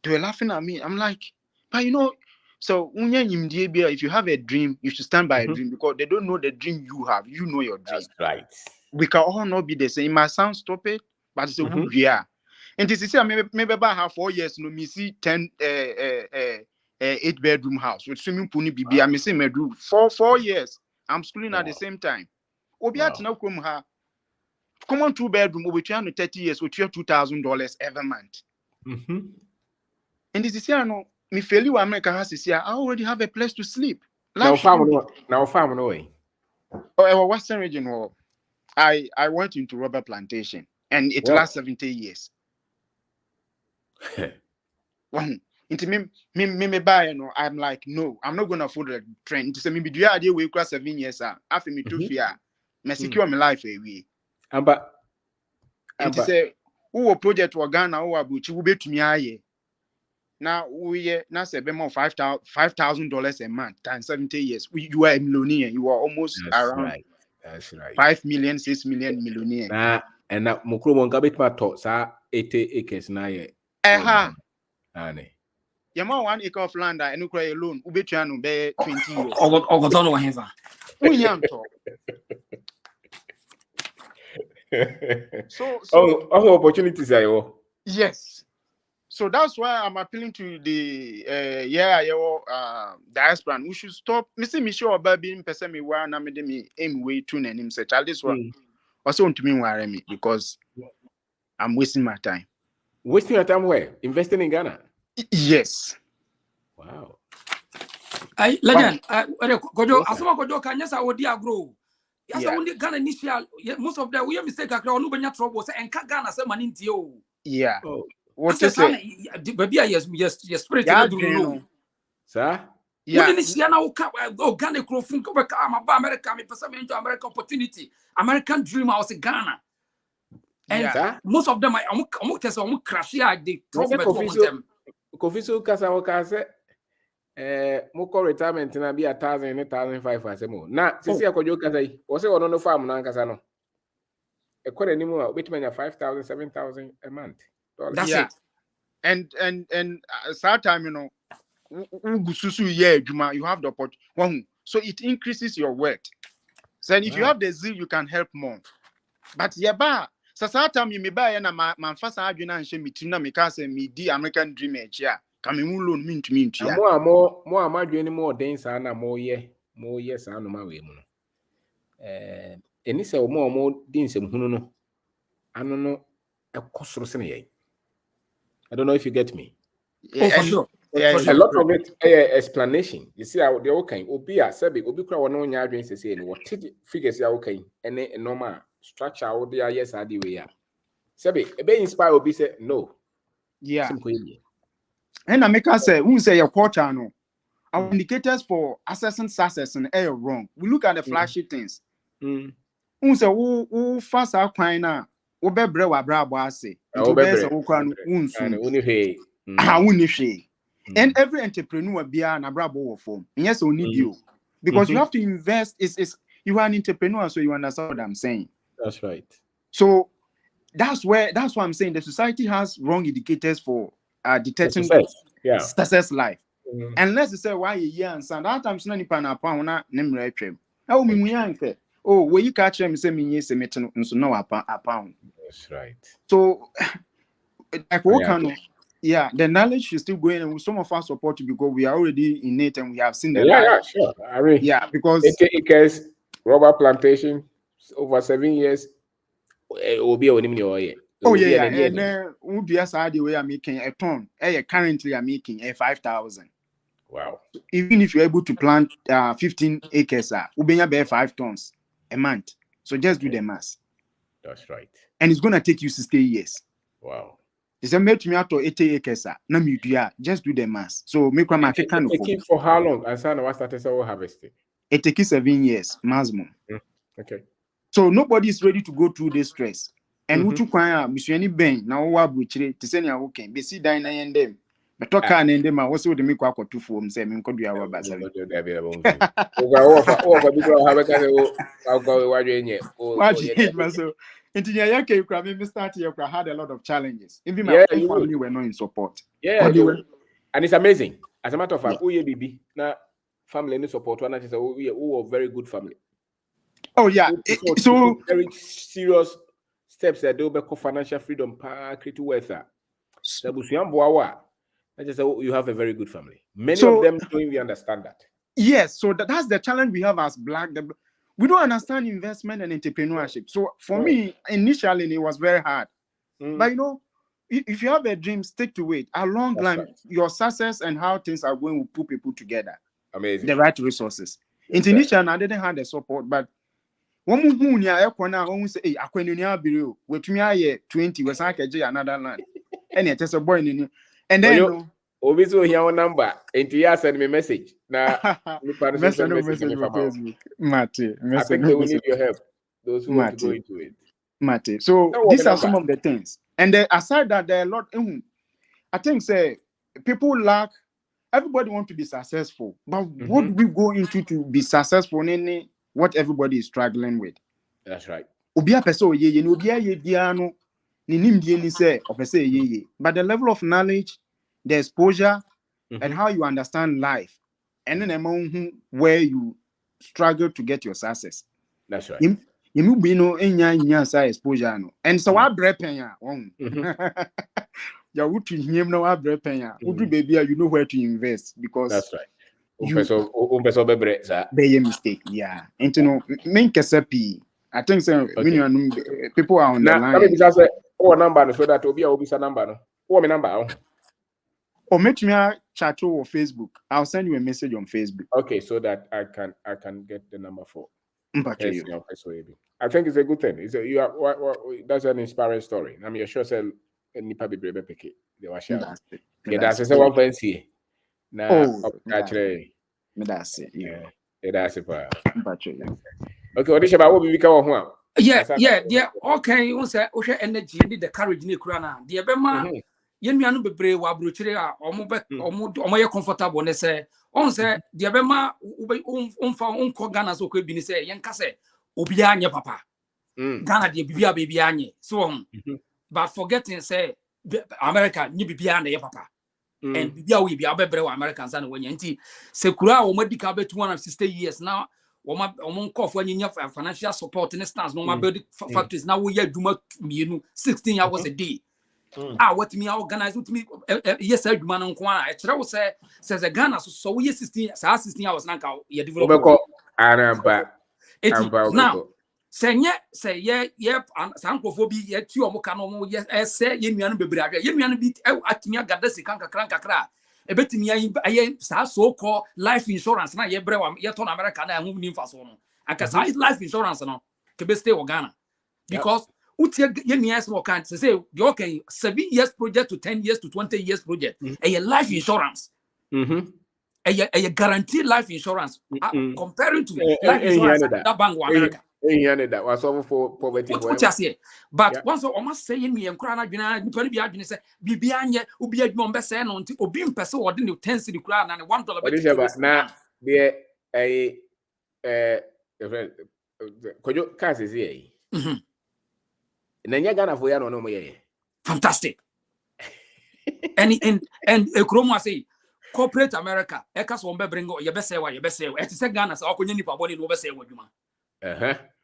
They were laughing at me. I'm like, but you know, so if you have a dream, you should stand by a dream because they don't know the dream you have. You know your dream. That's right. We can all not be the same. It might sound stupid, but it's a good year. And this is maybe about have 4 years, no, me see 10 8-bedroom house with swimming pool. BB, I say me do 4 years. I'm schooling at the same time. Obiat na krom ha. Come on 2-bedroom, we try 30 years, we try $2,000 every month. And this is here no, me fail you America has this year. I already have a place to sleep. Now farm no way. Oh, Western region. I went into rubber plantation and it lasts 70 years. Into me buy, you know, I'm like, no, I'm not gonna afford a trend. To say maybe do you idea we cross 7 years after me to fear, me secure my life away. And to say who project or Ghana or Abuchi will be to me aye. Now we now say more $5,000 a month times 70 years. You are a millionaire. You are almost around right. That's right. 5 million, 6 million millionaire. And that Mukrumo Gabit Mato, sir, 80 acres now. You want 1 acre of land and you cry alone, Ubetriano be 20 years. So opportunities are you. Yes. So that's why I'm appealing to the diaspora. We should stop. Me sure about being person me wa na me de me aim way to him say child this one. Also want to me worry me because I'm wasting my time. Wasting your time where? Investing in Ghana? Yes. Wow. I legend. Kojo asoma kojo kanya sa odi agro. Yasa only Ghana initial most of them we mistake akra onu benya trouble say enka Ghana say mani ntio. Yeah. What you say? Baby, yes, spirit. Sir? Yeah. Ghana crofun come America, me person into American opportunity. American dream house in Ghana. And most of them I test crash here the trouble them. Kofiso kasa wakase moko retirement na be 1,000 1,500 asemo. Na sisi akojo kasa yi. O se ono no farm na kasa no. E kwere ni mu a obetmanya 5,000 7,000 a month. That's it. And start time, you know, you have the opportunity. So it increases your wealth. So if you have the zeal, you can help more. But so time you may buy na man fast argument and me tina me can say me the American dream here. kame loan mint mint ya. More madwene more dense na more yes anu ma we mu no. Eni se more dinsem hunu no. Anu no ekosoro se ne. I don't know if you get me. Oh, for sure. A lot of it explanation. You see how they okay. Obi a sebe obi kura wono nya adwen sese ni what figures ya okay. Ene normal structure how they are yes are the way ya. Sebe ebe inspire obi say no. Yeah. Simple. And I make us say who say your culture no. Our indicators for assessing success and error wrong. We look at the flashy things. Who say who fast our crime na wo bebre wa bra bo ase. Into be say wo kwa no unsu. And every entrepreneur be an abrabo form. Yes, we need you because you have to invest. Is you are an entrepreneur, so you understand what I'm saying. That's right. So that's why I'm saying the society has wrong indicators for detecting success life. Unless you say why a year and son that time so nipa na pa na nemre atwam. Oh me yanke. Oh we you catch them say me yes me so no a pound. That's right. So like what can yeah, the knowledge is still going, and some of us support it because we are already in it and we have seen the life. Yeah, sure. I mean, yeah, because 80 acres rubber plantation over 7 years. Will be on him. Oh yeah, and then would be as the way I'm making a ton. Currently I'm making a 5,000. Wow. Even if you're able to plant 15 acres, we'll be about 5 tons a month. So just do the math. That's right. And it's gonna take you 60 years. Wow. It's a made me out to 80 acres. No, just do the math. So make one market kind of for how long? And son, what started so harvesting? It takes 7 years maximum. Okay. So nobody is ready to go through this stress. And what you can, Miss Any Ben, now what we to send you okay, be see dine and them. But talk and them, I was the make up 2 forms, and could be our bazaar. Into Yake, you start here, had a lot of challenges. Even my own family were not in support. Yeah, and it's amazing. As a matter of fact, we now family in support. One is we are very good family. Oh yeah, so very serious steps that do make financial freedom, create wealth. So you have a very good family. Many of them don't even understand that. Yes, so that's the challenge we have as Black. We don't understand investment and entrepreneurship. So for me, initially it was very hard. But you know, if you have a dream, stick to it. Along the line, your success and how things are going will put people together. Amazing. The right resources. Initially, I didn't have the support, but one who when say, hey, I can with me 20 was like another land. And it is a boy in and then obviously your number and you send me message. Now message on Facebook. Mate, I think they will need your help. Those who want to go into it. Mate. So these are some of the things. And then aside that, there are a lot. I think say people lack. Everybody want to be successful, but what do we go into to be successful in what everybody is struggling with? That's right. But the level of knowledge, the exposure, and how you understand life, and then among where you struggle to get your success. That's right. You be no exposure no, and so I brepen ya would to him no I brepen would baby you know where to invest because that's right. You be a mistake, yeah. And you know, make a sappy. I think so. People are on the line. What number so that will be a number? What number? Or make me a chat or Facebook. I'll send you a message on Facebook. Okay, so that I can get the number for. I think it's a good thing. That's an inspiring story. I mean, sure say nipa be brave pick it. They were sharing. Yeah, that's one fancy. Now, actually, that's it. Yeah, that's it. Okay, what is about what we become one? Yeah. Okay, you say, okay, energy, need the courage, ni kurana. The abema, yenu bebre wa bruchere a omo comfortable. Ne say, on say, the abema unko Ghana so kwe bini say, yen kase obiya nye papa. Ghana the bibia baby anye. So but forgetting say America ni bibia na ye papa. And bibia we be abebre wa Americans and when yenti sekura o medical be 260 years now. For financial support in the stance, no build factories now we are 16 hours a day. what me organize with me yes adwuma no nko a e kire wo say a Ghana so we 16 hours na ka ye develop now say sankofo bi ye tu omo ka no mo ye say ye nuanu bebre ahwe ye nuanu bi atimi agada sika kakra ebetimi aye sa so call life insurance na ye bre wa ye to na America na hu ni mfaso no akasa life insurance no ke be stay wo Ghana because utie ye nuas mo kan say the okay 7 years project to 10 years to 20 years project a life insurance a guaranteed life insurance comparing to life insurance that bank in America that was over for poverty but once almost say me nkura na dwena nipa bi adwene say bibia anye obi adwuma mbe say no nti obi mpese wo de ne 10 cedi kura na $1 na de kojo kase say na nya Ghana for ya no mo ye fantastic and ekromo say corporate America ekas won be bring ye be say et say Ghana say akonya nipa body no be say wadwuma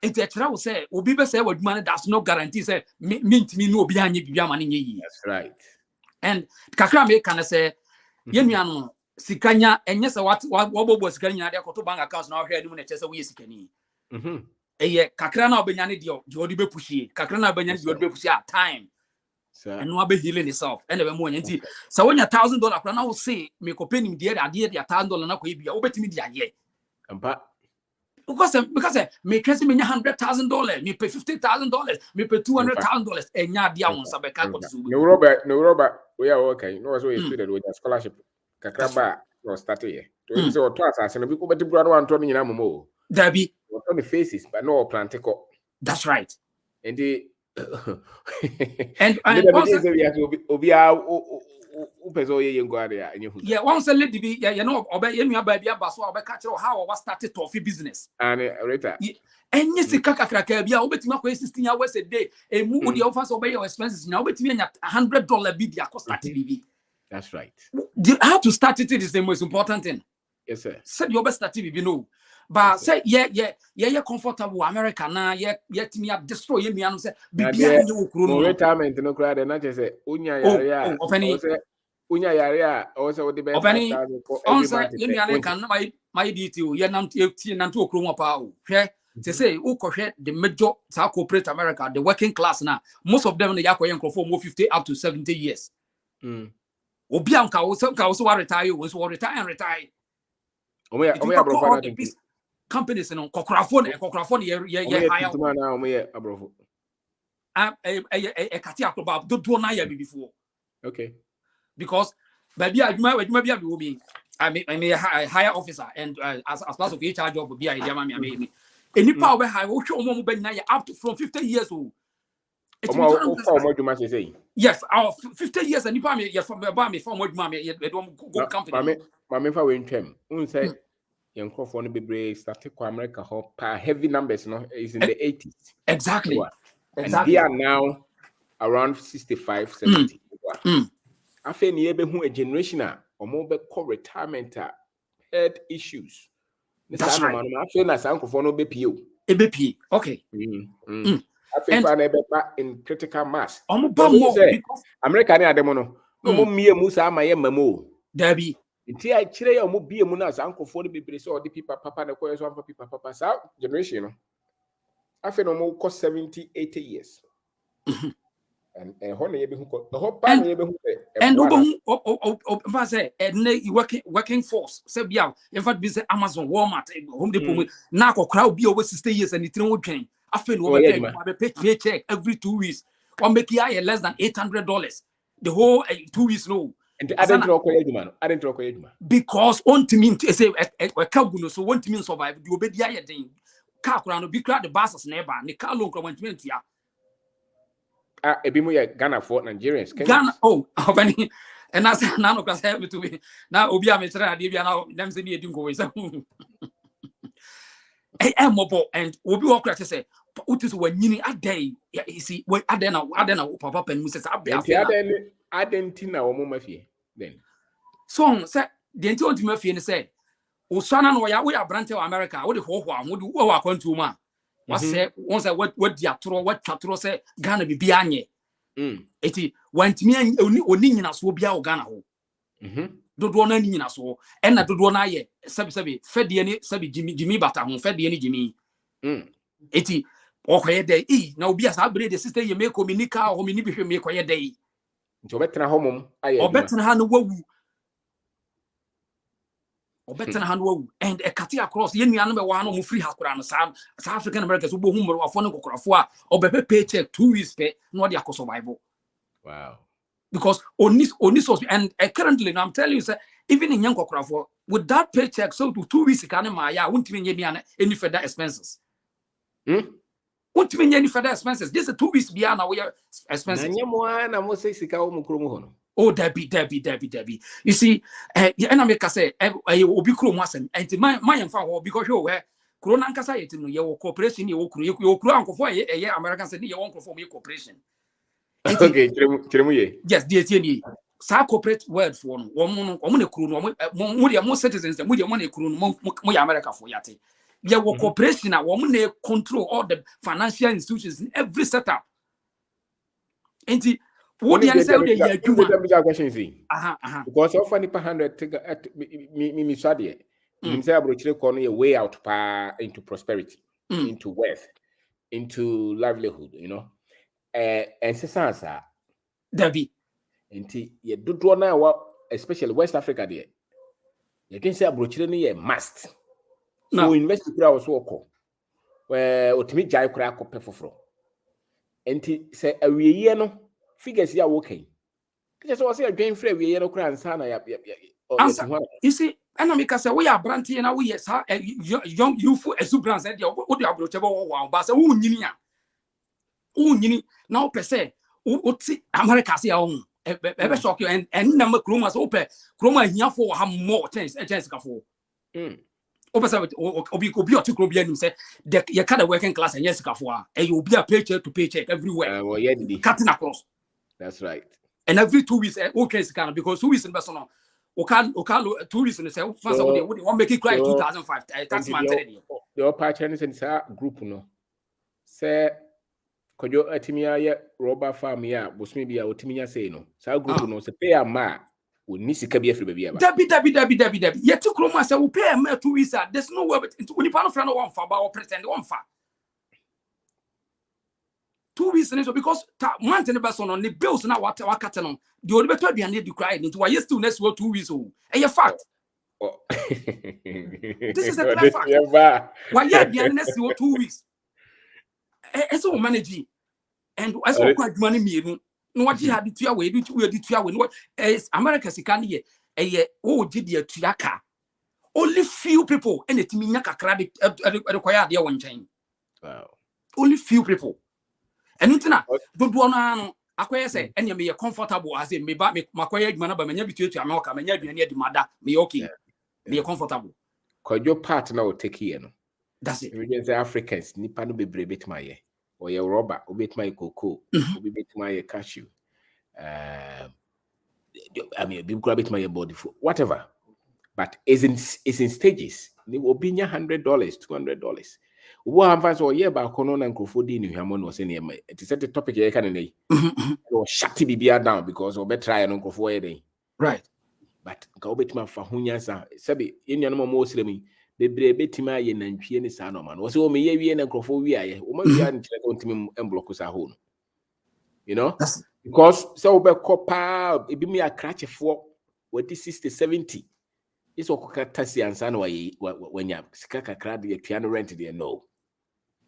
it ekra wo say obi be say wadwuma that's no guarantee say me no obi anye bibia ma ne yi that's right and kakra me kan say ye nua no sikanya enye say what bobo sikanya de akoto bank account na hwe anim na che say we sikani eye kakra na obenya ne de odi be pushie kakra na obenya ne de odi be pushie at time and no be healing itself and be mo nti so when $1,000 kra na wo say me ko penim de $1,000 na ko bia wo betimi de aye ampa because me kwese me $100,000 me pay $50,000 me pay $200,000 enya dia won sa be ka ko so no Robert we are okay no so you student with a scholarship kakra ba no start here to so to asase no bi ko beti bro no anto nyina momo there be on the faces but no plantico that's right and the and yeah once a lady be you know obey you nua ba bia ba so obey catch how we started toffee business and later enye sika kakraka bia obetimi akwa 16 hours a day emu wo de offer so obey your expenses now obetimi anya $100 bi dia cost start bibi that's right how to start it is the most important thing yes sir said you best start bibi no but say yeah comfortable America na yeah timi destroy ye nuanu say bibia anye okuro no retirement no kra de na che say unya yare a unya yare a o say wo de be 5,000 for every month ye nuanu kan na my detail ye nam tie nam to okuro mo pa o hwe say who cohere the major corporate America the working class now most of them na yakwa yenkrofo mo 50 up to 70 years obi anka wo so retire wo so retire and retire omo bro companies no kokrafo ye hire tuma na omo ye abrofo kati akroba do na ya before okay because baby adwuma bia be obi I mean a higher officer and as part of HR job be I dem me any power high wo hwe omo be na up to from 50 years old omo adwuma say yes 50 years and nipa me from adwuma me go company mama fa we ntwam un say Yankofo no bebre started kwa America ho pa heavy numbers no is in the 80s exactly and they are now around 65 70 afa ni ebe hu a generation a omo be call retirement head issues that's right afa na sankofo no be pio ebepie okay afa pa na ebe pa in critical mass omo ba mo because America ni ademo no omo mie mu sa amaye mamo dabi nti a kire ya omo bie mu na sankofo no bebre so odi pipa papa na koyo so amfa pipa papa sa generation no afa no mo ko 70 80 years and honor ye be hu ko the whole pan ye be hu and obo say working force say bia in fact be say Amazon Walmart Home Depot na akokra obi over 60 years and itire wodwen afa no be paycheck every 2 weeks or make ya less than $800 the whole 2 weeks no and I didn't talk eduma because on to mean say we ka guno so want to mean survive the obedi aye den ka kura no bi kura the buses na eba ne ka loan commitment ya ebi mo ye Ghana for Nigerians Ghana obani and as na no kwase me to be na obi a me try ade bia na dem say ne edi nko we say mobo and obi wo kura say utis wanyini adai you see we adena papa pen mu say abia adentina wo mo mafie then so say the enti onti mafie ne say usana no ya we abrante wa America wo de hoho amode wo wa kwantu mu a wase won say what dia toro what twatoro say Ghana bibia anye eti wantimi oni nyina so bia o Ghana ho dodo na ni nyina so e na dodo na ye sabi fede ni sabi Jimmy bata ho fede ni Jimmy eti okoye dey na obi asa abre the sister ye make communica ho me ni bi hwe me koye dey nti obetena ho mom aye obetena ha no wawu obetena ha no wawu and e kate across ye nuanu be wa no mo free hakura no South African Americans wo hu mro afo no kokorafo a obepe paycheck 2 weeks pe no dey akọ survival. Wow. Because onis and currently now I'm telling you, sir, even in young kokorafo with that paycheck so to 2 weeks can ma ya won't mean any further expenses. Won't mean any further expenses. Just 2 weeks beyond our expenses. Oh, Debbie. You see, and I make us say, obi kro mo asem. And my and because you were Corona Ankasa yet no your corporation, you anko for American said you want for me corporation. Okay, yes, the sa corporate word for no woman kru no mo citizens them we money kru no mo America for yate. Yeah, corporation na woman control all the financial institutions in every setup. And what the answer they ya juma because of funny per 100 me sadie you say abrochire kono ye way out pa into prosperity into wealth into livelihood, you know. And sense Debbie nti ye dodo na wa especially West Africa there you can say abrochire no ye must so university kura was so where otimi jai kura ko pefoforo nti say awieye no figures ya okay just was say gain free awieye no kura ansa na ya you see enemy say we are branty na we yes young youthful exuberance there what the abrochire wa ba say wunyini a wunyini na o pese o ti America say o ebe shock you and number chroma so open chroma here for have more chance ka for open say obi o ti chroma anim say the you kind of working class and yes ka for you be a paycheck to paycheck everywhere cutting across. That's right. And every 2 weeks okay can because 2 weeks in person o can 2 weeks in say fast we want make it cry 2005 tax man the upper Chinese and say group no say kojo atimia ye rubber farm ya bosmi bia otiminya say no sa group no say pay ama oni sika bia free bia ba Debbie yet to chroma say we pay ama 2 weeks there's no way into oni pa no friend one fa ba or pretend one fa 2 weeks so because month in person on the bills na what cut on the only better be need to cry into why you still next 2 weeks oh a fact. This is a clear fact. Why you be next 2 weeks it's all managing and as all quite money me no what you had to your way no America can here oh did you tuaka only few people and it mean kakra require there one chain. Wow. Only few people. And utina dodo no akoye say enya me comfortable as me ba me makoye adwuma na ba menya bitu to America menya aduane adi mada me okay me comfortable kojo part na o take here no that's it. We say Africans nipa no bebre betima ye or ye rubber obetima ye cocoa obetima ye cashew I mean be grab it my body for whatever but is in stages ni obinya $100 $200 wo amfa so ye ba kono na nkrofo di ni hwamo no se ne it is the topic ye kan nei o shati bibia down because we try no nkrofo ye dey right but ka obetima fa hunyansa sabi yenua no mo osremi bebre betima ye nantwie ni sa no ma no se o me ye wie na nkrofo wi aye o ma wi an kire ko ntimi emblock sa ho no you know because so we copa ebi me akrachefo what is 60 70 is okokata si ansa na wanya sika kakra de atua no rent de no.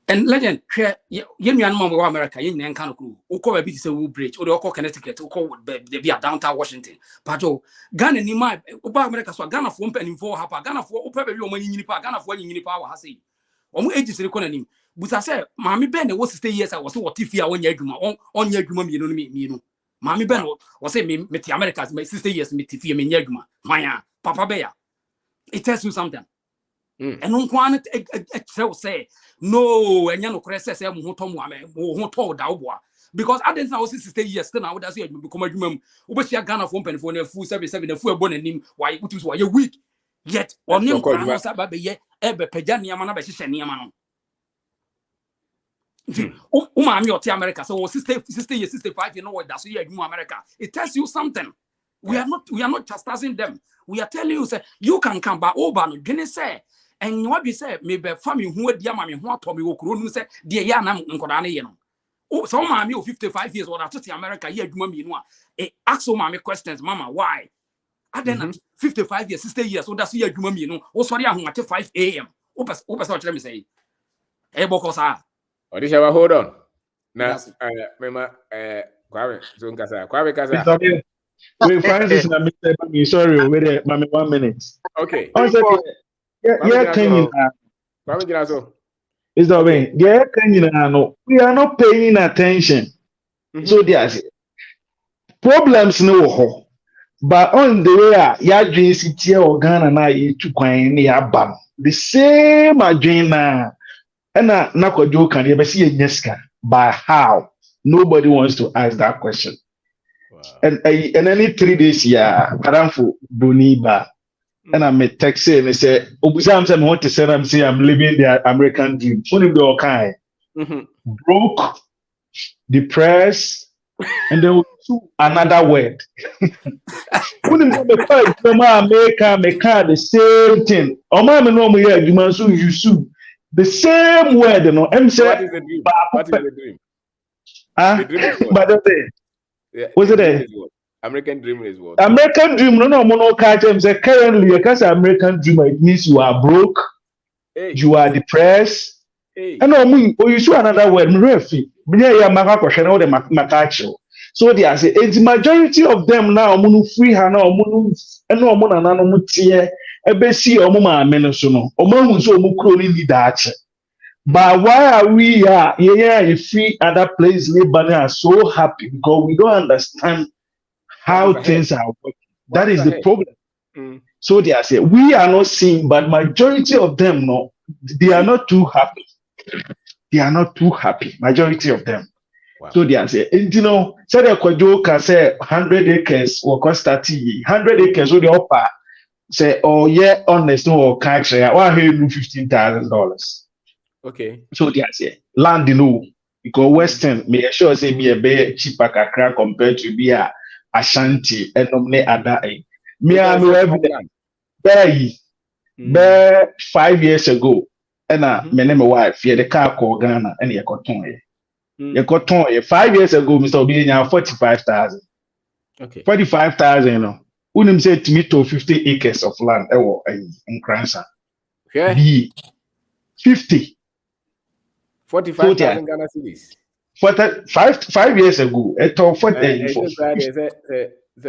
And legend share you know wa America you nyan kan kru o ko be say Youll bridge o de o Connecticut o ko be be downtown Washington pato Ghana ni ma o ba America so Ghana fo mpanin fo hapa Ghana fo o pe be o manyini pa Ghana fo anyini pa wa ha sei o mu age sire ko nanim busa say maami ben de wo 60 years I was what if ya wonya adwuma onya adwuma mienu no mienu maami ben wo say me ti America me 60 years me ti fie me nya adwuma hwan papa be ya it tells you something. And on one say no, and you know, Cress say, who told Dawa because I didn't know 60 years still now. That's it become a human. Obviously, a gun of one for a full service, a full born and him. Why, which is why you're weak. Yet, on him, Sababe, Ebe Pejania Manabashaniaman. Umami or America, so 60 years, 65, you know what that's here in America. It tells you something. We are not chastising them. We are telling you, say, you can come back over no dwene say, and what we say, maybe family who dear mammy who told me who say, dear Yanam Nkodane, you know. Oh, so mammy of 55 years old after America, here, you know, ask so mammy questions, mama, why? I then 55 years, 60 years, so that's here, you know, oh, sorry, I'm at 5 a.m. Opas, let me say, hey, Bokosa. Hold on. Now, Mema, Kwame, Kwame Kasa. Wait, Francis, sorry, wait, mami, 1 minute. Okay. Yeah, can you? Kwame Ginaso. Is that way? Yeah, can you know? We are not paying attention. So there's problems no. But on the way, ya dream city or Ghana na to coin near bam. The same agenda. And na joke can you see a Jessica? But how? Nobody wants to ask that question. Wow. And any 3 days, yeah, Aramfo Boniba. And I'm a text and I say, Obusam said, want to say I'm living the American dream. Only the okay. Broke, depressed, and then another word. America, the same thing. Oh, my no here, you must you the same word, you know. What is the dream? What is the dream? The dream is what? But what's it? American dream is what? American dream, no catch him. Say currently, because American dream, it means you are broke, you are depressed. And you show another word, so they are say the majority of them now free and but why are we here free other places are so happy because we don't understand how things are working. That is the problem. So they are saying we are not seeing, but majority of them they are not too happy. They are not too happy. Majority of them. Wow. So they are saying, you know, say the Kwajo can say 100 acres or cost 100 acres. So the upper say, oh yeah, honest no or catch $15,000. Okay. So they are saying land because Western may sure say be a bear cheaper kakra compared to be a Ashanti and nomne other. Me I 5 years ago, and my name wife, the car called Ghana and you got 5 years ago, Mr. Obinya 45,000. Okay. 45,000, you know. Unim said to me to 50 acres of land in Cranston. Okay. 50. 45,000 Ghana cedis. 5 years ago, it told 40. I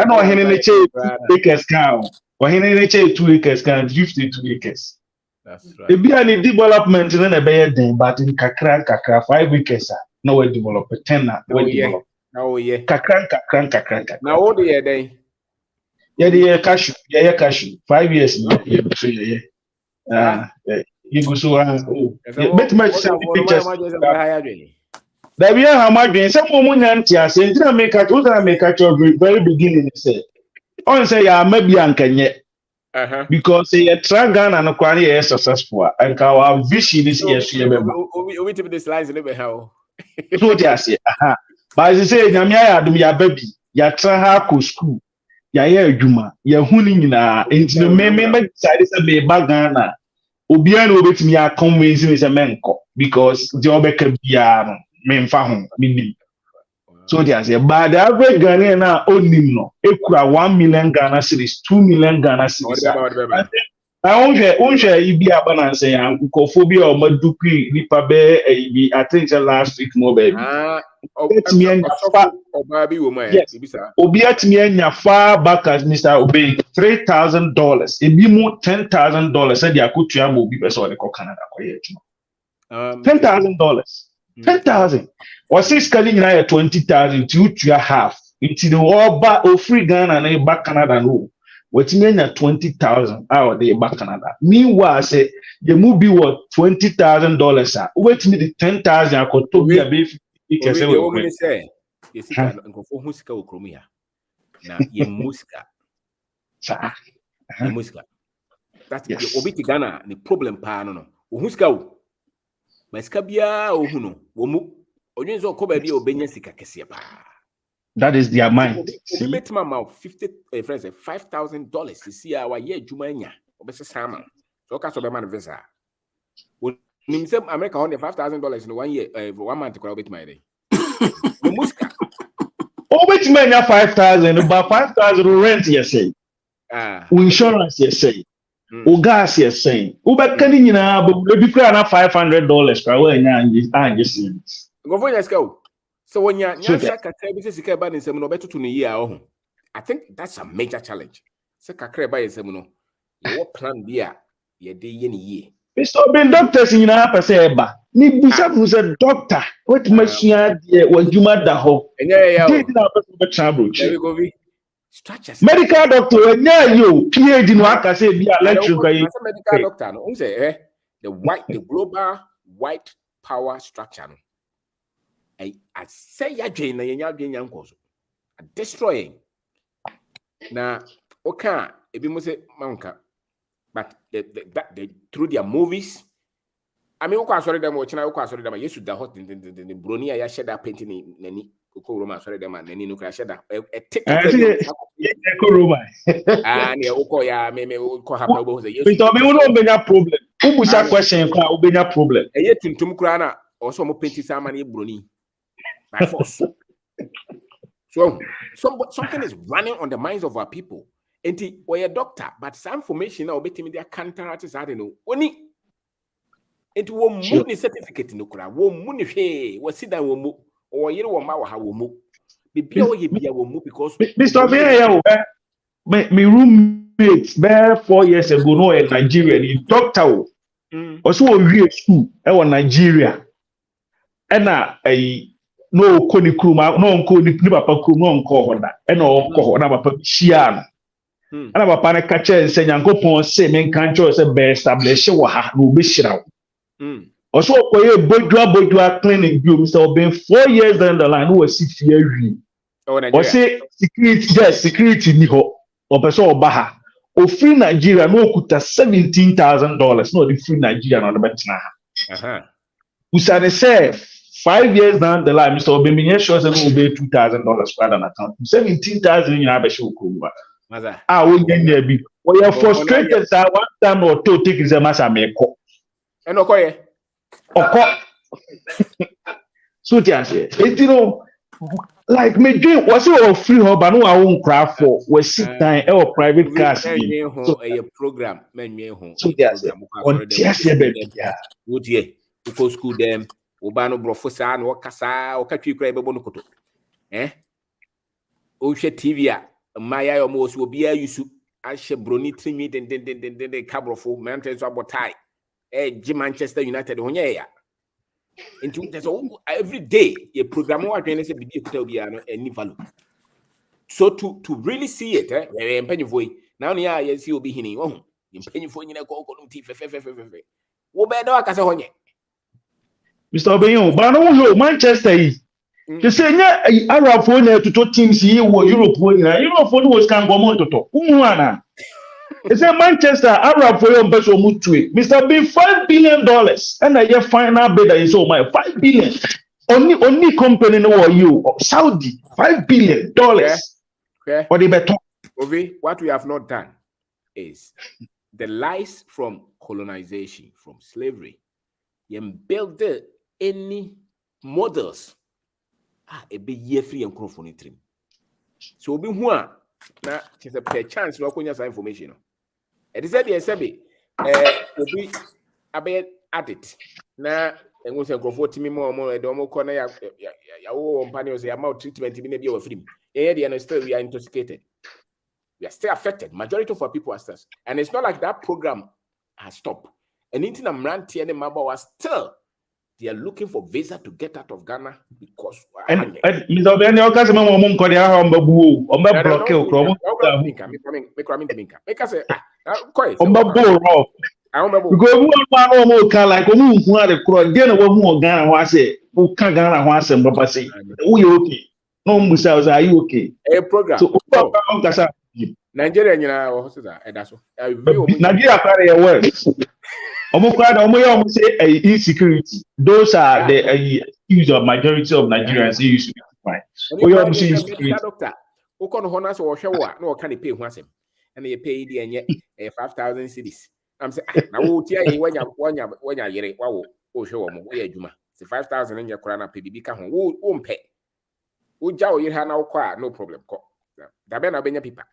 know he 2 acres cow. Or he 2 acres can 52 acres. That's right. It be any development in a bad thing, but in Kakran, 5 acres. No way develop a 10. Oh yeah. Kakran. Now what do you day? Yeah, the cashew. Yeah, cashew. 5 years. Yeah. You go so bet much pictures. There be how much been some woman antias and didn't make at the very beginning say. On say ya maybe ankanye. Because say Tragan and Aquari is successful and our vision is yes. We to the slides a little how. So they say, but as say, Yamia do ya baby, ya traha ko school, ya juma, ya huni na into the me side is a bagana. Obiano obet me a convincing is a menko because the obeka biano, men fahon, mini. So they say, but the average Ghanaian now only no, equal 1 million Ghana cedis, 2 million Ghana cedis. I won't share be a balance and cophobia or maduki nipabe I think last week more baby. Yes, Obiat me and your far back as Mr. Obey $3,000. It be more $10,000 said ya could try will be better than Canada. $10,000. 10,000 or 6 calling at 20,000 to half. It's the all back or free Ghana and a back Canada no. What mean at 20,000 out there back Canada. Meanwhile, say the movie was $20,000. Wait me the 10,000 I could to be a baby. You say, you see, and go for Musca Ukromia. Now, ye Musca. Musca. That's the Obiti Ghana, the problem, Pano. Musca. Maskabia ohuno womu onyenzo ko ba bia obenya sika kese pa. That is their mind. See, bet my 50 friends $5,000 to see our year jumanya obese sama. So ka so be man visa. Nim say America on $5,000 in 1 year 1 month ko bet my day. Muska. Oh, bet me 5,000 about 5,000 rent you say. Insurance you say. O gas you say. O be kan nyina but be kra na $500 kra we anya see. Go for your go. So when you no better to year, I think that's a major challenge. So kakreba yesemuno, you plan there, ye day ye. Mr. Ben doctors in our paseba. Ni bisa who's a doctor. What machine what you mad the ho? Medical doctor, and you PhD in work say be electrical. Medical doctor, no say the global white power structure. I say ya drain na yenya drain yankoso destroying na okay ebi mo say manka but they through their movies I mean ukwa sorry dem ochina ukwa sorry dem yesu da hot the brony ya sheda painting nani ukwa roma sorry dem nani no kra sheda e take roma and ya ukwa ya me ukwa happen bo say yesu Mr. me no benya problem ubusa question kwa ubenya problem e yetuntum kra na also mo painting sama na brony by force. So something is running on the minds of our people. And we're a doctor, but some information now betting their counterartists I don't know. Only it will move the certificate in the crowd. Won't money hey, what sit down will move or you know how will move. Be will move because Mr. My roommate there 4 years ago no in Nigeria, he doctor also real school in Nigeria. And no koni kruma no koni ni papa krum no nko hoda e na okọ na papa hia no na papa ne ka che se nyankopon se me kan cho se be establish wo ha no be hira also okoye bodua clinic bio Mr. Oben 4 years down the line who sit here wi o say security ni ho o person oba ha o free Nigeria no okuta $17,000 no the free Nigeria no the betina ha usane say 5 years down the line, Mr. Obemi, sure will be $2,000 per an account. 17,000 in Abesho Kuba. We are frustrated that one time or two take his mass and make up. And okay. So, you know, like me, was it free hub and no own craft for we sit down or private cars. So, a program, so there's on TSA baby. Would ye go school them? Ubano brofosa no kasa o katwi kra bebo no koto o hwe TV a maya yo mo so obi ayusu ahye broni trimi den kabrofo manten abotai G Manchester United honye ya into every day your program wa dwen say bidi kuta obi no any value so to really see it empanyfo now ya see obi hini empanyfo nyina ko no ti fe wo be da akase honye Mr. Obenyo, but no Manchester. You say Arab phone to teams here or Europe. Europe phone was can go on to talk. It's a Manchester Arab phone beso mutwe. Mr. B $5 billion and I get final bidder is all my $5 billion. Only company know you Saudi $5 billion. Okay. What they better. Ovi, what we have not done is the lies from colonization, from slavery. You build any models a be year free and crowdfunding trim. So be one now it's a chance to acquire some information. It is said the SB be at it now and was a crowdfunding me more domo corner ya panels the amount treatment in be free. And still we are intoxicated. We are still affected. Majority of our people are still, and it's not like that program has stopped. And in Amranti and Maba was still they are looking for visa to get out of Ghana because and Mr. Ben your cousin mom ko dia ha mbabu o mba block e okro make say koi o mba bo ro because we want no ka like o mu hu ade kro dey na wa hu Ghana ho ase o ka Ghana ho ase mbaba say we okay no musa are you okay a program so Nigeria nyina wo hospital edaso Nigeria kware ye worse omo say insecurity. Those are the excuse of majority of Nigerians use to fine. Omo say insecurity doctor uko no hono so wo hwe wo a na wo ka ne pay ho asem na ye pay di enye 5,000 cedis. I'm say na wo tia ye wanya yere wa wo hwe wo mo ye adwuma. Se 5,000 enye kora na pay bibi ka ho wo mpe. Wo ja wo yere ha na wo kwa no problem ko. Da be na benya pipa.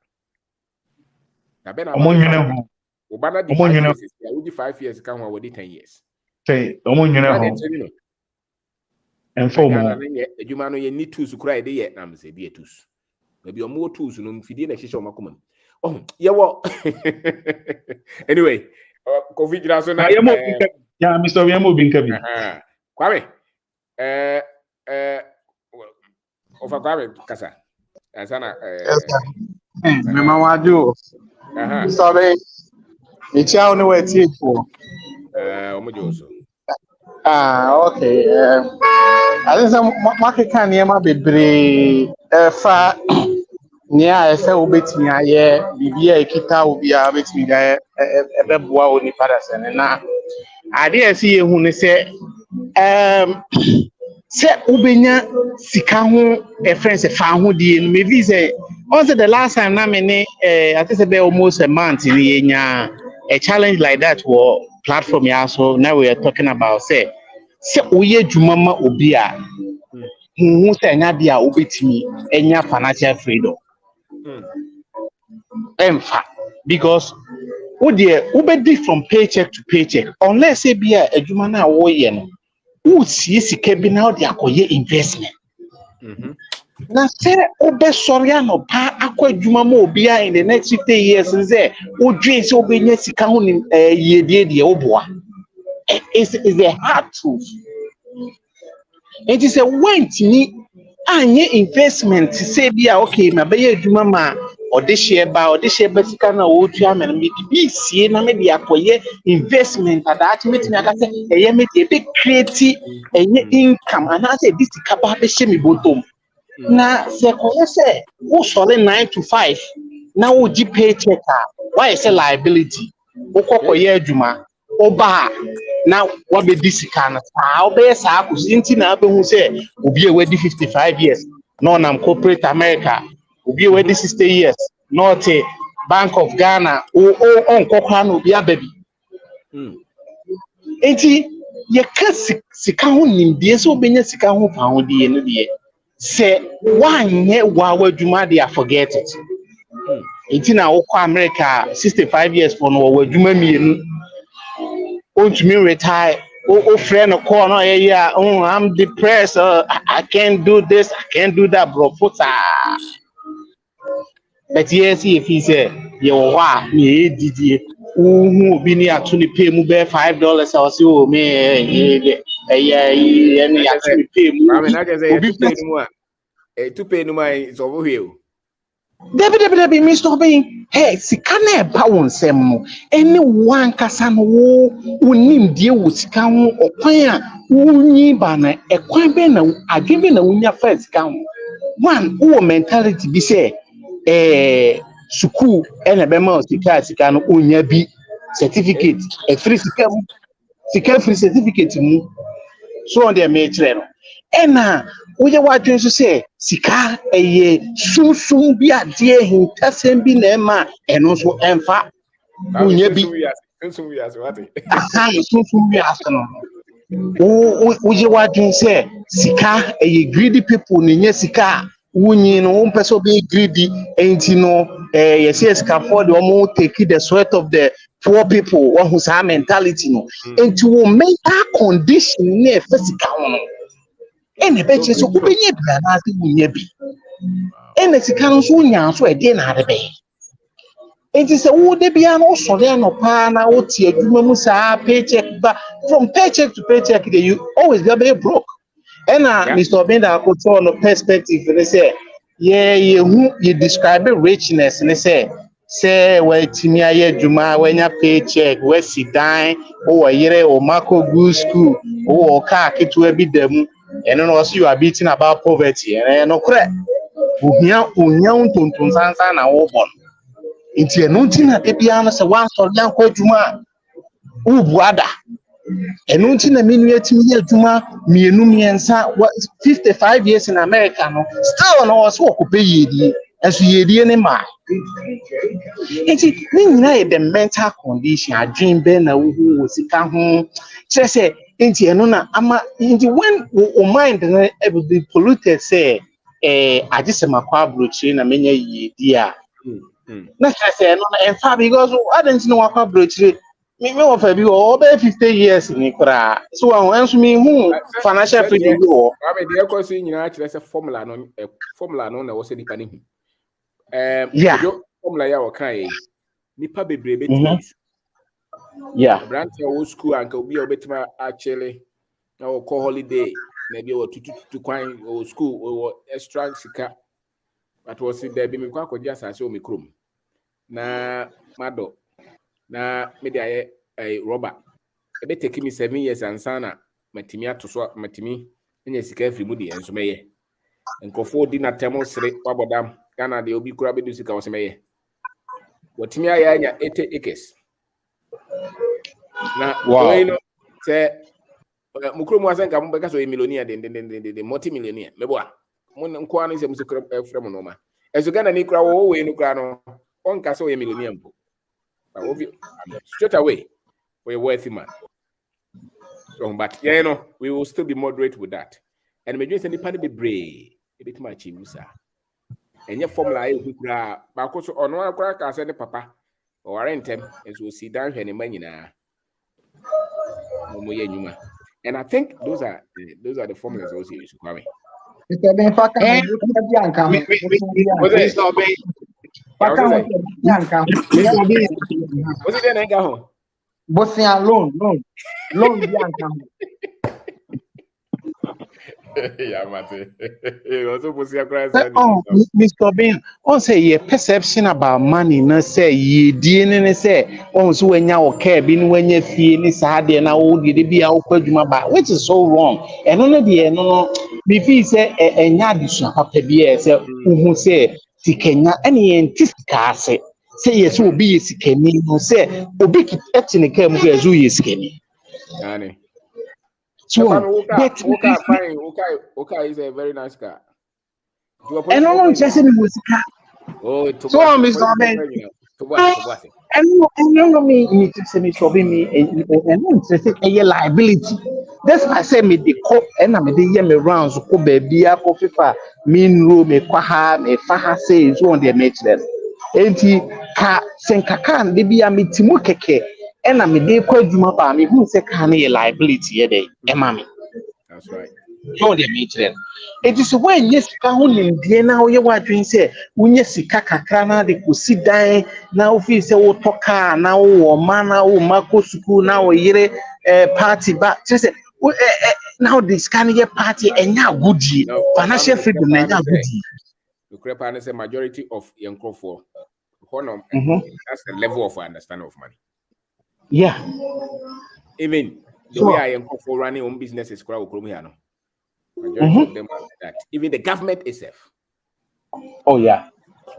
Da be na omo nwene ho. Obana di 5 years. Ya wo di 5 years ka ho wo di 10 years. Say omo nwene ho. And for more adwuma no ye ni tools kura e de ye na mse bi tools. Na bi omo tools no mfidie na hihye omo akoma. Oh, ye wo. Anyway, COVID na so na yeah, Mr. Yemo Binkabi. Kwame. Ofa Kwame kasa. Asana Mama wadu. Sorry. It's how no way for. Omojoso. Okay. I think some market can near my baby. Fa near I say obetimi aye bibia ekita obi a obetimi ga ebeboa oni parasen na ade asi ehu ne say say ubenya sika ho friends fa ho die no maybe say also the last time na me I think say almost a month ni yenya a challenge like that for platform ya so now we are talking about say oye dwumama obi a hu say nya dia obetimi enya financial freedom emfa because ubedi from paycheck to paycheck unless say be a adwuma na wo ye no who see sika bi na dey akoye investment na say obe sorry no pa akwadwuma ma obi a in the next 50 years say o dream say obenya sika ho ni yedie oboa is a hard truth. It is a went ni anye investment say be okay ma be adwuma ma or this share sika na o tua me me bi sie na me dey akoye investment at that meeting aka say eye me dey be create enye income and I say this sika ba be she me bottom na se koye say wo sole 9 to 5 na wo gi paycheck why say liability wo kokoye adwuma oba na what be this kind of how be sa akusinti na be hu say obi e wedi 55 years no na corporate America obi e wedi 60 years not a Bank of Ghana o on kokwa na obi ababi enti ye ka sika ho nimdie so obenya sika ho fa ho die no die say wanye wa wadwuma dey forget it enti na wo kwa America 65 years for no wadwuma mienu to me retire. Oh, friend, call no, yeah, I'm depressed. I can't do this, I can't do that, bro. But yes, if he said, yo, why, me, did who be near to pay me $5 or so, me, yeah, and actually pay me. I mean, I just say, to pay no money, it's over here. Debbie, Mr. Bean, hey, Sikana Bowens, anyone Cassano, who name deal with Scan or Paya, who need banner, a quite banner, are giving a winner first count. One who mentality be say, Suku, and a bema, Sikano, unya be certificate, a free Sika free certificate, so on their matron. And now, we are watching to say, Sika, a ye, soon be a dear him, Tassim be Nema, and also Emfa. Unya be soon we ask what we are watching say, Sika, a ye greedy people, Ninya Sika, Wunyin, one person be greedy, ain't you know, yes, can afford the almost take the sweat of the poor people, one who's our mentality, no, and to make our condition near physical. And the bench is open yet, and and the Sican so young, so again had a bay. It is a would be an also there no pana, Otia, Musa, paycheck, but from paycheck to paycheck, you always got be broke. And Mr. Benda could show no perspective, and they say, yeah, you describe richness, and they say, well, Timia, Juma, when you paycheck, where she dine, or a year or Marco good school, or car, it will be them. And then also you are beating about poverty and no correct. Unya untontun sansa na wobon. Inti eno nti na de bia no se wan so yan kwa adwuma ubuada. Eno nti na menu atimi ye adwuma mienu miensa 55 years in America no still no was work pay yedie. Enso yedie ne ma. Inti ni nyina the mental condition adwin be na wo sika ho. Kire se inti eno na ama inti when o mind na be polluted say agise makwa brochire na menya yedie a na say no na enfa because I didn't know what brochire me of a be over 50 years ni kra so enso me hu financial freedom wo I mean the question nyina kire say formula no na wo se nipa ni hu formula ya wo kan yi nipa bebre betimi use brand wo school anka obi a obetima a chele na wo call holiday na bi wo tutu kwan wo school wo extra sika but wo si there be me kwa akogya asase o mikrom na mado na me de aye rubber ebe take me 7 years ansana matimi atoso matimi nya sika free mu de enso meye nkofo di na temo sere wabodam kana de obi kura bedu sika wo se meye watimi aya nya 80 acres na we no se mukrom asenka mo beka so millionaire de multi-millionaire meboa mon nko anu se musikra frem no ma enso gana ni kura wo we no kura no onka so ye millionaire mpo straight away for a wealthy man. So, but yeah, you know, we will still be moderate with that. And me just any pan be brave, a bit much in sir. And your formula who cry, but also on one crack as any papa or rent him, and so see down any money now. And I think those are the formulas also used to come. Mr. Ben Faka, Was it then home? Bosia loan. Yeah, Mate. Also, Mr. Ben, on say your perception about money, no say ye DNA say, on so when you care, been when you feel this hard and now did be our question, which is so wrong. And only the no, before say a yadisha of the beer, say, who say, Tikenya, any anticipate. Say yes, will be skinny, no say, Obi etching came to a zoo is skinny. So, okay, is a very nice car. And no one just in music. Oh, so Mr. Ben. And you know me to say Mr. Ben, and a liability. That's why I say me the cop and I'm the year me rounds, go baby, coffee for mean room, me kwaha, me faha say, so on the nature. Enti ka senkakan de bia metimu keke e na me de kwaduma ba me hu se kan ye liability ye dey e ma me. That's right. No dey me kire. Enti so when yes ka hu nimdie na wo ye wadwen se unye sika kakra na de kosi dan na wo fi se wo toka na wo ma na wo mako suku na wo yire party ba se now this can ye party enya goodie financial freedom enya goodie. The crap and say majority of young crowd that's the level of understanding of money. Yeah. Even the way I am for running own business is quite majority of them are like that. Even the government itself. Oh yeah.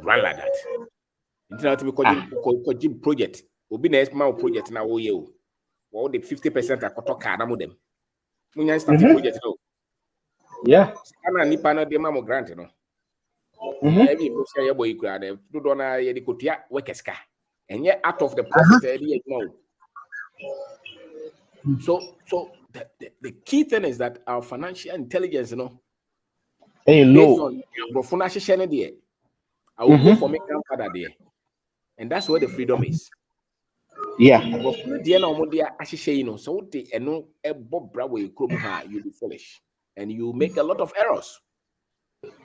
Run like that. International project. Obi na small project na we you. All the 50% are kotoka na mo them. Munya start project no. Yeah. Ana nipa na dem am grant no. Every person your boy grant do dona ye di kotua wekeska. And yet out of the profit So the key thing is that our financial intelligence, hey, based on your financial share there, I will go for my grandfather there, and that's where the freedom is. Yeah. So the you'll be foolish, and you make a lot of errors.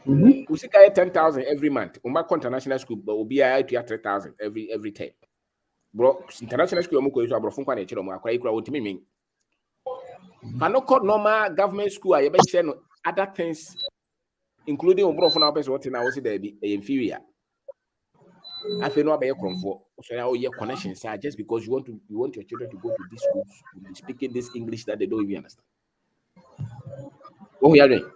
We see 10,000 every month. International school, but will be 3,000 every time. Bro, international school normal government school I other things including what there be inferior. I feel no be so your connections are just because you want your children to go to these schools to be speaking this English that they don't even understand. What we are doing?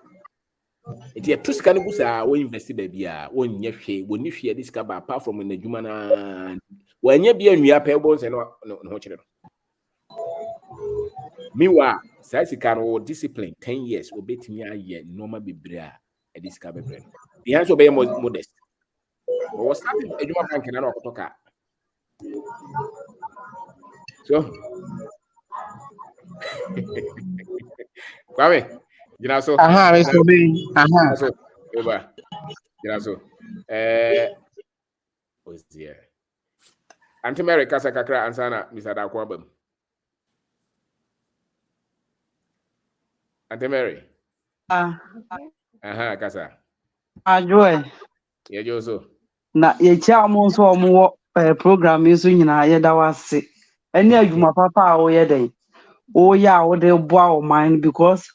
It's a two scan books are we invested baby. When you share, when you share this cover apart from in the Jumana, when you be a new pebbles and no. Meanwhile, size can discipline 10 years will bet me a year normal be brea a discover brain. The answer be more modest. But was starting a Juma bank and I talk. So, Kwame, you know so. Mr. B. So, you know so. What's here? Auntie Mary Kasa Kakra Ansana, Mr. Dakwabam. Auntie Mary. Kasa. Joy. Yeah, Joso. Na yɛkyia mo nso a ɔmowɔ program yi so nyinaa yɛda wo ase ɛne adwuma papa a woyɛ dɛn woyɛ a wode boa wo man no because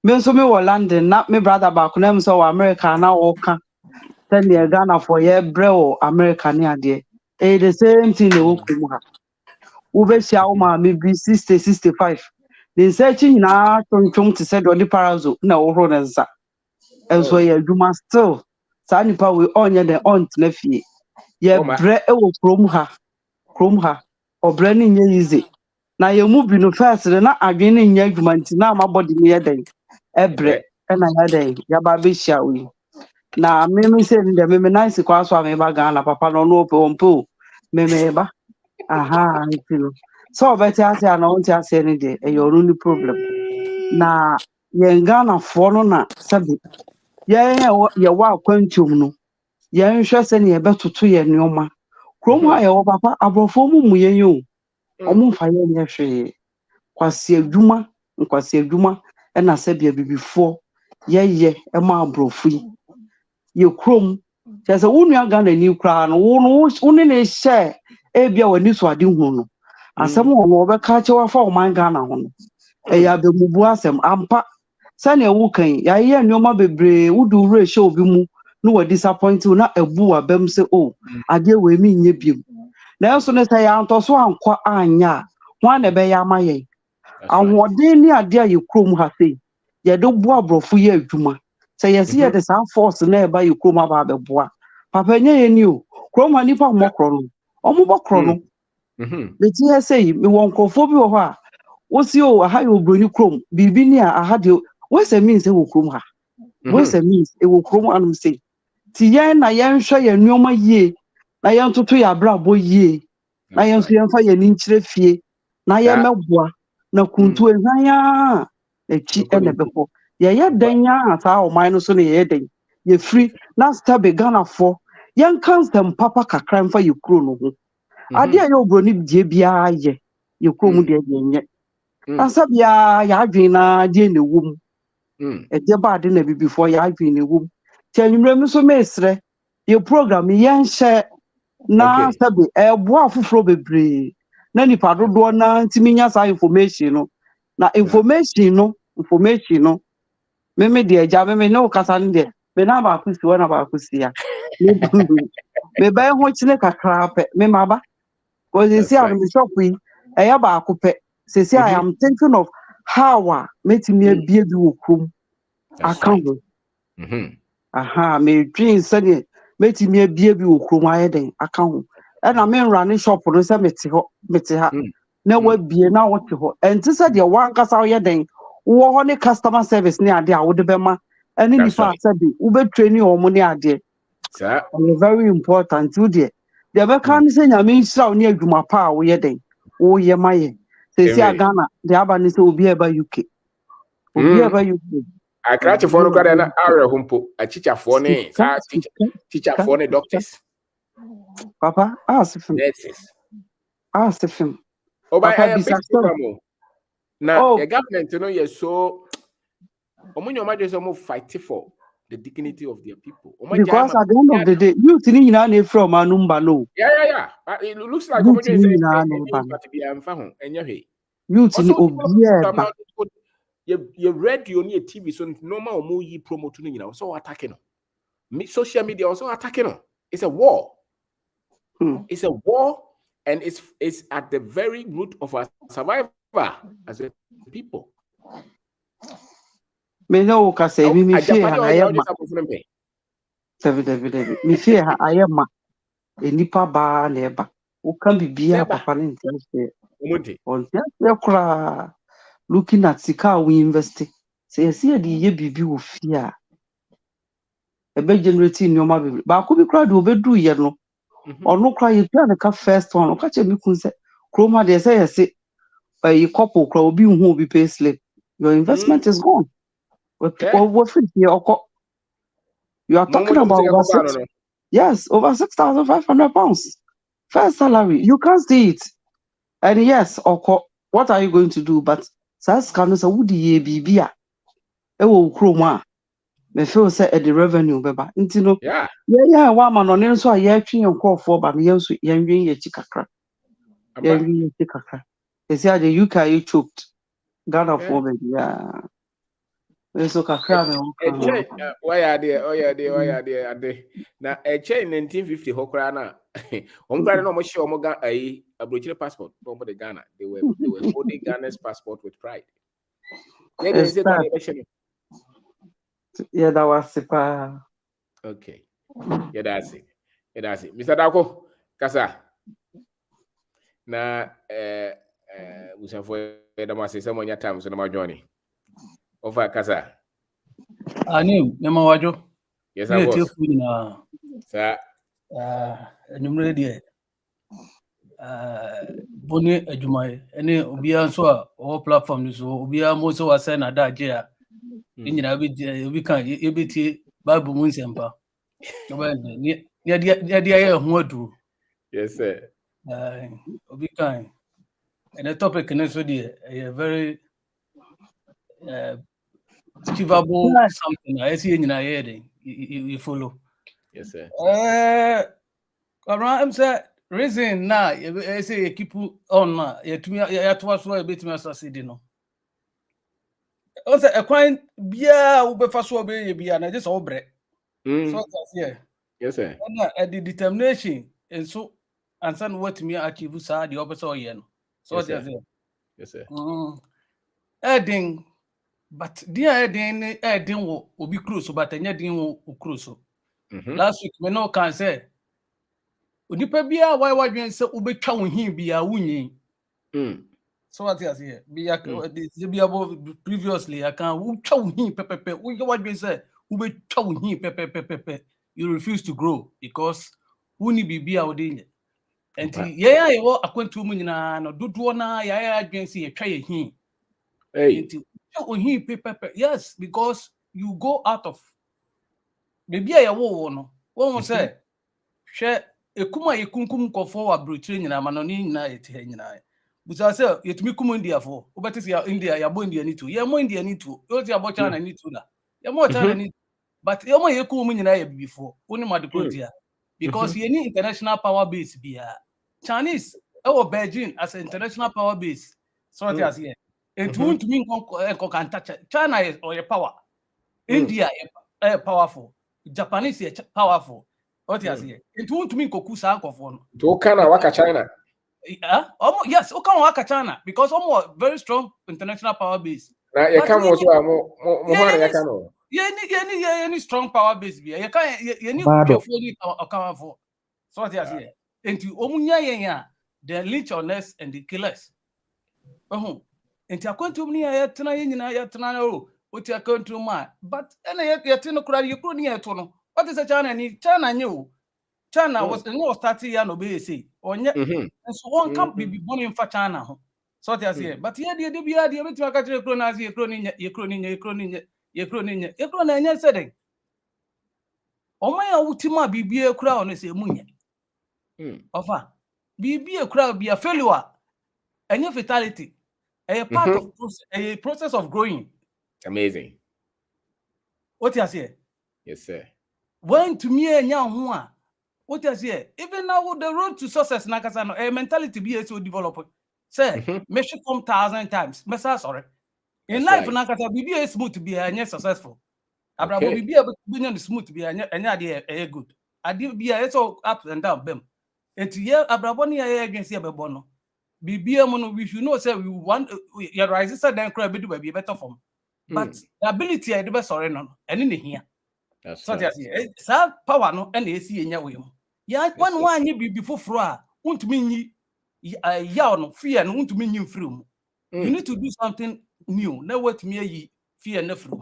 me nso mewɔ London na me brother baako na mu sɛ wɔ America na wɔka sɛneɛ Ghanafoɔ yɛbrɛ wɔ America ne adeɛ ɛyɛ the same thing na ɛwɔ kurom ha wobɛhyia wo maame bi 60-65 ne nsa akyi nyinaa twomtwom te sɛ deɛ ɔde parazo na ɛwohoro ne nsa ɛnso yɛ adwuma still saa nipa we ɔnyɛ dɛn ɔntena fie yɛbrɛ ɛwɔ kurom ha ɔbrɛ ne nyɛ easy na yɛmu bi no first na adwene ne nyɛ adwuma nti na amabɔde ne yɛ dɛn ɛbrɛ ɛna yɛ dɛn yɛba bɛhyia wo yi na meme sɛ ne dɛ meme nice kwa so a meba Ghana papa no ɔno ɔmpɛ o meme ba nti no sɛ ɔbɛte ase a na ɔnte aseɛ ne deɛ ɛyɛ ɔno ne problem na yɛn Ghanafoɔ no na sɛbi yɛwɔ akwantuom no yɛnhwɛ sɛnea yɛbɛtoto yɛn nneɛma kurom ha yɛwɔ papa aborɔfoɔ mu yɛn yi o ɔmo mfa yɛn nyɛ hwee nkwasi adwuma ɛna sɛbea bibifoɔ yɛyɛ ɛma aborɔfo yi yɛ kurom kyerɛ sɛ wo nua Ghana ni koraa no wo ne ne hyɛ ebia w'ani so ade hu no asɛm wɔ no wɔbɛka kyerɛ wafa ɔman Ghana ho no ɛyɛ abɛmubu asɛm ampa sɛnea wo kan yɛayɛ nneɛma bebree wode wo werɛ hyɛ obi mu no wɔ disappoint na ebu wabam sɛ o ade we mi nye biem na ɛso ne sɛ ya ntɔ so ankɔ anya ho na ɛbɛyɛ ama yɛn ahoɔden ne ade a yɛ kurom ha sei yɛde boa aborɔfo yɛ adwuma sɛ yɛsi yɛde saa force na ɛba yɛ kurom aba abɛboa papa nye yɛ ni o kurom ha nipa mmɔkorɔ no ɔmo bɔkorɔ no beti yɛ sei mewɔ nkurɔfoɔ bi wɔ hɔ a wosi o aha yɛ obroni kurom biribi ni a aha deɛ wɛsɛ means ɛwɔ kurom ha wɛsɛ means ɛwɔ kurom anum sei ti yɛn na yɛnhwɛ yɛn nneɛma yie na yɛntoto yɛ abrabɔ yie na yɛn nso yɛmfa yɛn ani nkyerɛ fie na yɛmɛboa na kuntu ehwan a akyi ɛna ɛbɛkɔ yɛyɛ dan a saa ɔman no so no yɛyɛ dan yɛfiri na stabe Ghanafoɔ yɛnka nsɛm papa kakra mfa yɛ kuro no ho ade a yɛ obroni die biara yɛ yɛ kuro mu deɛ yɛnyɛ na sɛ biara yɛadwen na deɛ na ɛwɔ mu ɛdeɛ baade na bibifoɔ yɛadwen na ɛwɔ mu ti anwummerɛ mi nso mesrɛ yɛ program yɛnhyɛ na sɛbe ɛboa foforɔ bebree na nipa dodoɔ na ntimi nya saa information no na information no meme deɛ agya meme ne wo kasa no deɛ me na baako si hɔ na baako si ya mebɛyɛ ho kyene kakraa pɛ memaba because sɛsi a no me shop yi ɛyɛ baako pɛ sɛsi I am thinking of how a metumi abie bi wɔ kurom aka ho medwen sɛdeɛ metumi abie bi wɔ kurom ayɛ den aka ho ɛna menwura ne shop no sɛ mete ha na wabie na wote hɔ ɛnte sɛ deɛ wankasa woyɛ den wowɔ hɔ ne customer service ne adeɛ a wode bɛma ɛne nipa a sɛbi wobɛtrani ɔmo ne adeɛ ɛyɛ very important wo deɛ bɛka ne sɛ nyame nhyira wo ne adwuma pa a woyɛ den woyɛ ma yɛ sɛsi a Ghana deɛ aba ne sɛ obi ɛba UK akrachefoɔ no kwada na awre ho mpo achichafoɔ ne saa teacherfoɔ ne doctors papa asifim papa bisa program na the government no yes so omunyo ma just mo fight for the dignity of their people because at the end of the day youth ni nyina na from anumba no it looks like omunyo is to be amfa ho enye hwe youth ni obieba your radio ni TV so normal omo yi promote no nyina so attacking no social media also attacking no it's a war it's a war and it's at the very root of our survival as a people Me no ka say me fie ha na ye ma. Ajapade David. Me fie ha aye ma. Enipa ba na eba. Wo kan bibia papa ne nti se. Omonte. On ya kura looking at sika we invest. Say see the ye bibi wo fie a. Ebe generate nyoma bibi. Ba ko bi kura de obedu ye no. Ono kura ye plan ka first one. O ka che mi kun se kroma de say yes. You couple kura obi hu obi pay slip. Your investment is gone. You are talking about over over 6,500 pounds. First salary, you can't see it. And yes, what are you going to do? But SAS can say, would ye be beer? It will chroma. Me feel say at the revenue, beba. Intino. Yeah, one man on so I actually and call for, but me also young chikakra. Young chikakra. They say the UK you choked. Ghana for baby, yeah. So kakra me why are they? Now a chain 1950 hokra na. Omgra no mo show mo ga a brochure passport no mo the Ghana. They were holding Ghana's passport with pride. Yeah, they said yeah, that was super. Okay. Yeah, that's it. Mr. Dako, Kasa. Na we say for the mass say someone your time so na journey. Over Kasa. Ani, nema wajo. Yes, I was. Sir. Enumere de. Boni adwumai. Ene obia nso a o platform ni so obia mo so wase na da je a. Nyina obi kan ebeti Bible mu nsempa. Oba ni dia ye ho adu. Yes, sir. Obi kan. And the topic is so a very achievable something. I see in a heading. You follow. Yes, sir. Around reason now, I say keep on to me. I told you a bit me succeed. No. Also, a coin beer will be fast will be and I just obre. So yeah. Yes, sir. And the determination and so and son what me achieve the opposite yen. So yes, yes, sir. Yes, sir. Adding, but dear adding will be cruise, but any thing will cruise. Last week, me no can say. Udipa bia why you say ube twa him bia wunyi. So what is here? Bia previously I can twa him pepepe. What you say ube twa him pepepe. You refuse to grow because wuni bibia odin. Enti yeah wo akwantu mu nyina no dodo na yeah adwen say twa ye him. Enti twa him pepepe. Yes, because you go out of bibia ya wo no. Won say hwe ekuma yekunkum kofo wa brochure nyina ma no nyina yete nyina busa se yetumi kum India fo obetisi ya India ya bo India ni tu ye mo India ni tu yo ti abo China ni tu na ye mo China ni but ye mo yekum nyina ye bibifo oni ma de because ye ni international power base bia Chinese e Beijing as an international power base so what as here and to me kan touch China is or your power India is powerful Japanese is powerful. What you say? It won't mean koku sa nkofo no. To kana waka China. Yes, o kan waka China because almost very strong international power base. Na ye kan mo so mo hware ye kan no. Ye strong power base bi. Ye kan ye ni carefully accountable. So what you say? Enti omunya yen a the leech on us and the killers. Enti akwantum ni ye tena ye nyina ye tena o. Oti akwantum ma but ena ye tena kura ye kuro ni ye to no. What is a China ni China new? China was no 30 years no be say onye so one can be born in China ho so they say but here dey bia dey metima ka kire kro na say kro ni na nya say den oman ya wutima bibie kura ono say munye ofa bibie kura bia failure any fatality a part of a process of growing. Amazing. What you say? Yes, sir. When to me nya ho a what you say? Even now the road to success nakasa no a mentality be so develop. Say, me should come 1,000 times. Me say sorry. In life nakasa be smooth be a successful. Abrabo be able to be smooth be a good. Adi be a so up and down bem. And here abrabo ni against here be bono. Be mo no if you know say we want your rise then cry be do be better form. but the ability I do sorry no and in here. That's So right. sir power no and AC nya we mu. Ya one ye be before fro won't mean ya no fear no won't mean you free. You need to do something new. Now what me fear no free.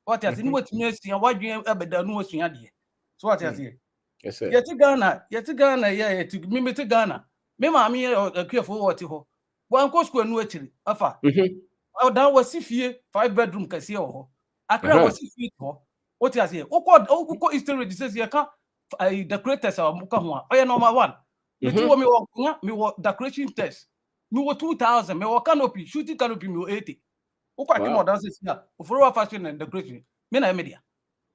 What has in what me see what you abeda no asua de. So what has here? Yes, sir. Yet Ghana, yeah, to me to Ghana. Me mammy a careful what you ho. One course go no actually. Afa. Oh, that was if ye 5-bedroom casio. Accra was if ye ho. What has here? Oh, history says you can't decorators are muka ho. Oh, number one. Me too me work decoration test. Me wo 2,000. Me wo canopy, shooting canopy me 80. Ukwa ki more than this here. For fashion and decoration. Me na media.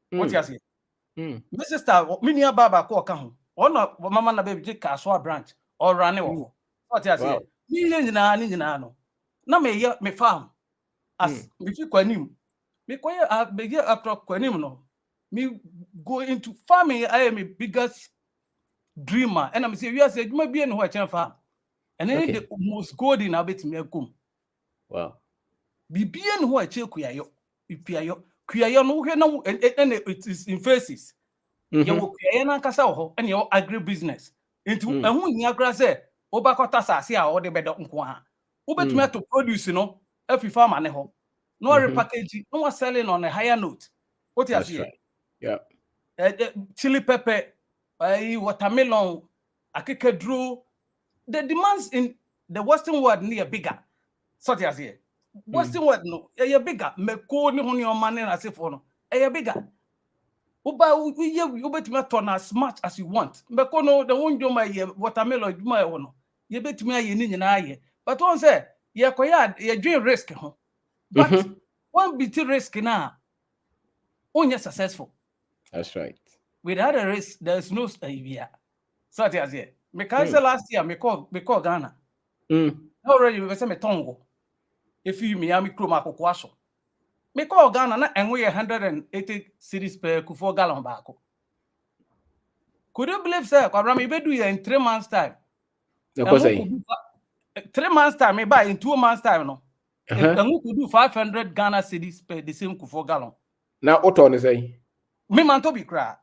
What has here? My sister, me near Baba ko ka ho. Ono mama na baby je Kaswa branch or run wo. What you say? Me nyina no. Na me farm as me fi kwanim. Me koye be after kwanim no. Me go into farming. I am a biggest dreamer. And I'm say we are say me be no ho farm. And then the most golden abet me akum. Wow. Bibia no ho kuyayo. Kuyayo no hwe na and it is in phases. You will create an castle and your agribusiness into a who near say, Obacota Sasia or the bed of Nkwa. Who bet me to produce, every farm and a home. No repackaging, no one selling on a higher note. What is here? Yeah. Chili pepper, watermelon, akeke drew. The demands in the Western world near bigger. Such as here. Western world no, a bigger. Me ko ni honi on man as if no, a bigger. You bet me turn as much as you want. Because no, the one do my watermelon, my one. You bet me a yin. But one say, you dream risk. But one bit risk now, only successful. That's right. Without a risk, there's no idea. Such as here. Me cancel last year, me call Ghana. Already we say me tongo. If you Miami Kroma Kokwaso. Me call Ghana na and we 180 cities per kufo gallon bako. Could you believe, sir? Kwabra be do it in 3 months' time. 3 months' time, me buy in 2 months' time, no. And we could do 500 Ghana cities per the same kufo gallon. Now, what on say? Me man to be cry.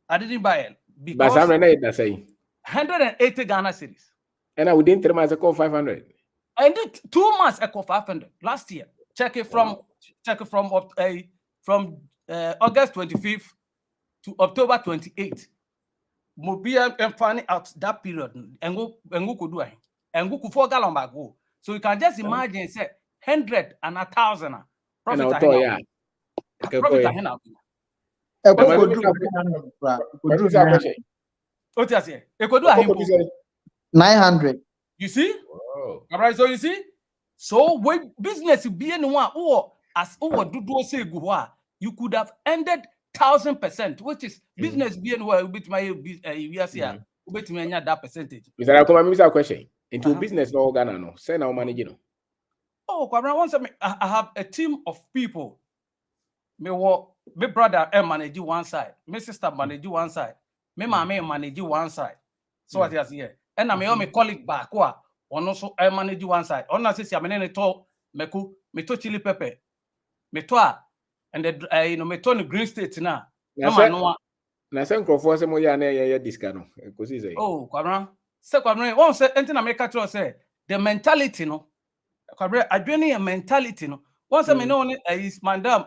I didn't buy it because but I'm say 180 Ghana cities. And I within 3 months I call 500. I did 2 months I call 500 last year. Check it from August 25th to October 28th. Mobile and finding out that period and go could do it and go 4 gallon back go. So you can just imagine say 100 and 1,000 profit. What you say? It could do 900. You see? All right, so you see? So when business be anyone or as do say go, you could have ended 1,000%, which is business being well with my yes, yeah, with me that percentage. Mr. I come a question. Into business no Ghana no. Say now manage no. Oh, I have a team of people. Me brother manage one side, my sister manage one side, my mama manage one side. So what is here? And I my colleague back on also I manage one side. On say I'm in to meku me to chili pepper. Me to and the me to green state now. Na say nkrofo say mo ya na ye disca no. Kosi say. Oh, kwabra. Say kwabra, one say enti na make catch say the mentality no. Kwabra adwene your mentality no. One say me no is madam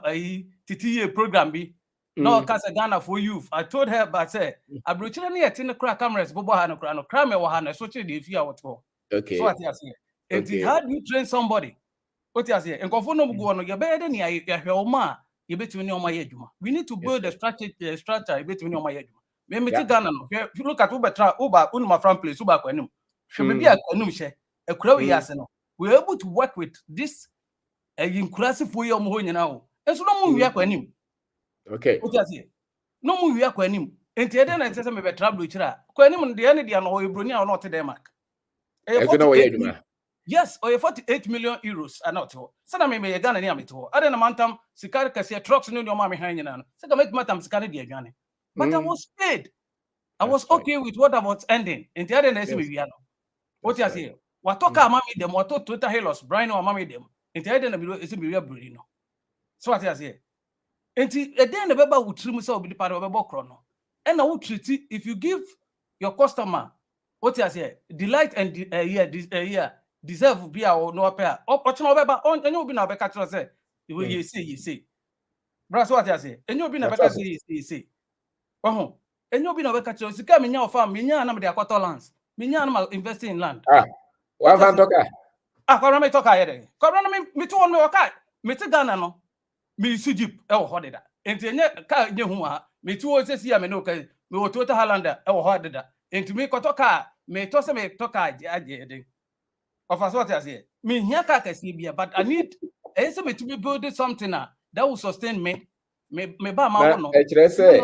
TTA program bi. No kasa Ghana for youth. I told her but say abrochire na yet in the cameras bobo ha no kra no kra me wo ha na so che dey fear what go. Okay. So what you say? It's how do you train somebody? What you say? And confirm no go no you better than you hwe you between your my adwuma. We need to build a structure between your my adwuma. Me Ghana no. If you look at Uber my front place Uber kwanim. Should be a kwanum she. E kura we ase no. We're able to work with this inclusive way of ho nyina o. Enso no mu wi akwanim. Okay. What you say? No mu wi akwanim. Enti e dey na say me be travel chira. Kwanim de ne de no Ebroni a not Denmark. Yes, or 48 million euros are not. Sana me Ghana near me to. I don't mantam Sikar Cassia trucks no mammy hanging on. Saka make matam Sikari Diagani. But I was paid. I was okay with what I was ending. In the other days, what you say? What talk mammy them, what Twitter halos, Brian or mammy them. In the other is a Bruno. So what I say? And then the beba would trim so be the part of a chrono. And I would treat it if you give your customer what I say, delight and deserve be our no pair. Or beba on and you'll be now back say, the way you say. That's what I say. And you'll be now back say. Oh, and you'll be now back you come in your farm, Minya and the aquator lands. Minya investing in land. What van talker? Corona talk ahead. Corona me too on me okay. Me to Ghana no. Me sujip hode da enti enye ka nye hu ha me tu o sesi ya me no ka me o tota halanda hode da enti me koto ka me to se me to ka aje den of us what I say me hia ka kasi bia but I need say me to be build something that will sustain me ba ma no e kire se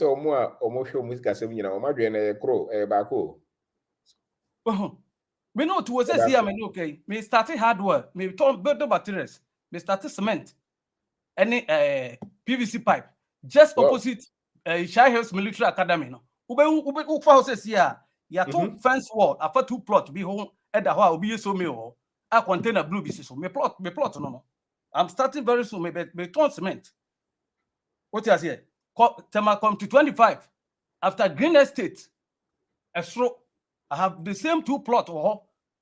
omo a omo hwe music asem nyina o madwe na e kro e ba ko me no to o sesi ya me no okay me started hardware me to build the batteries. They started cement, any PVC pipe, just opposite Shire Hills Military Academy. No, ube houses here. Ya two fence wall, after 2 plots be home at the house. Be so me or I contain a blue business. So me plot no. I'm starting very soon. Me turn cement. What you say? Come to 25 after Green Estate. I have the same 2 plots.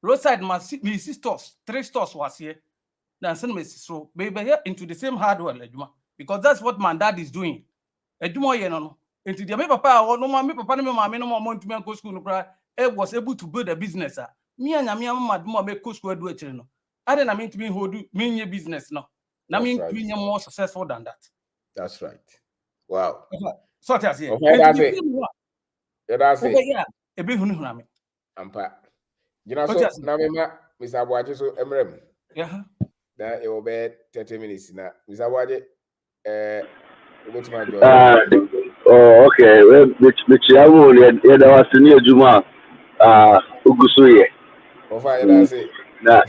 Roadside my 3 stores was here. Then send me so baby here into the same hardware because that's what my dad is doing. No into the papa no me papa no me no more to me go school no cry. Was able to build a business. Me and me mama make school do it no. I didn't mean to be hold me business no. Na me to be more successful than that. That's right. Wow. So that's it. That's it. That's it. Yeah, e be hunu na me. Ampa. You know so na me ma Mr. Abuaje so emrem. Yeah. That it will be 30 minutes now. Mr. Wade, go to my job. Okay. Which yamu ye da wasini ejuma ugusuye. Ofa that's it. Na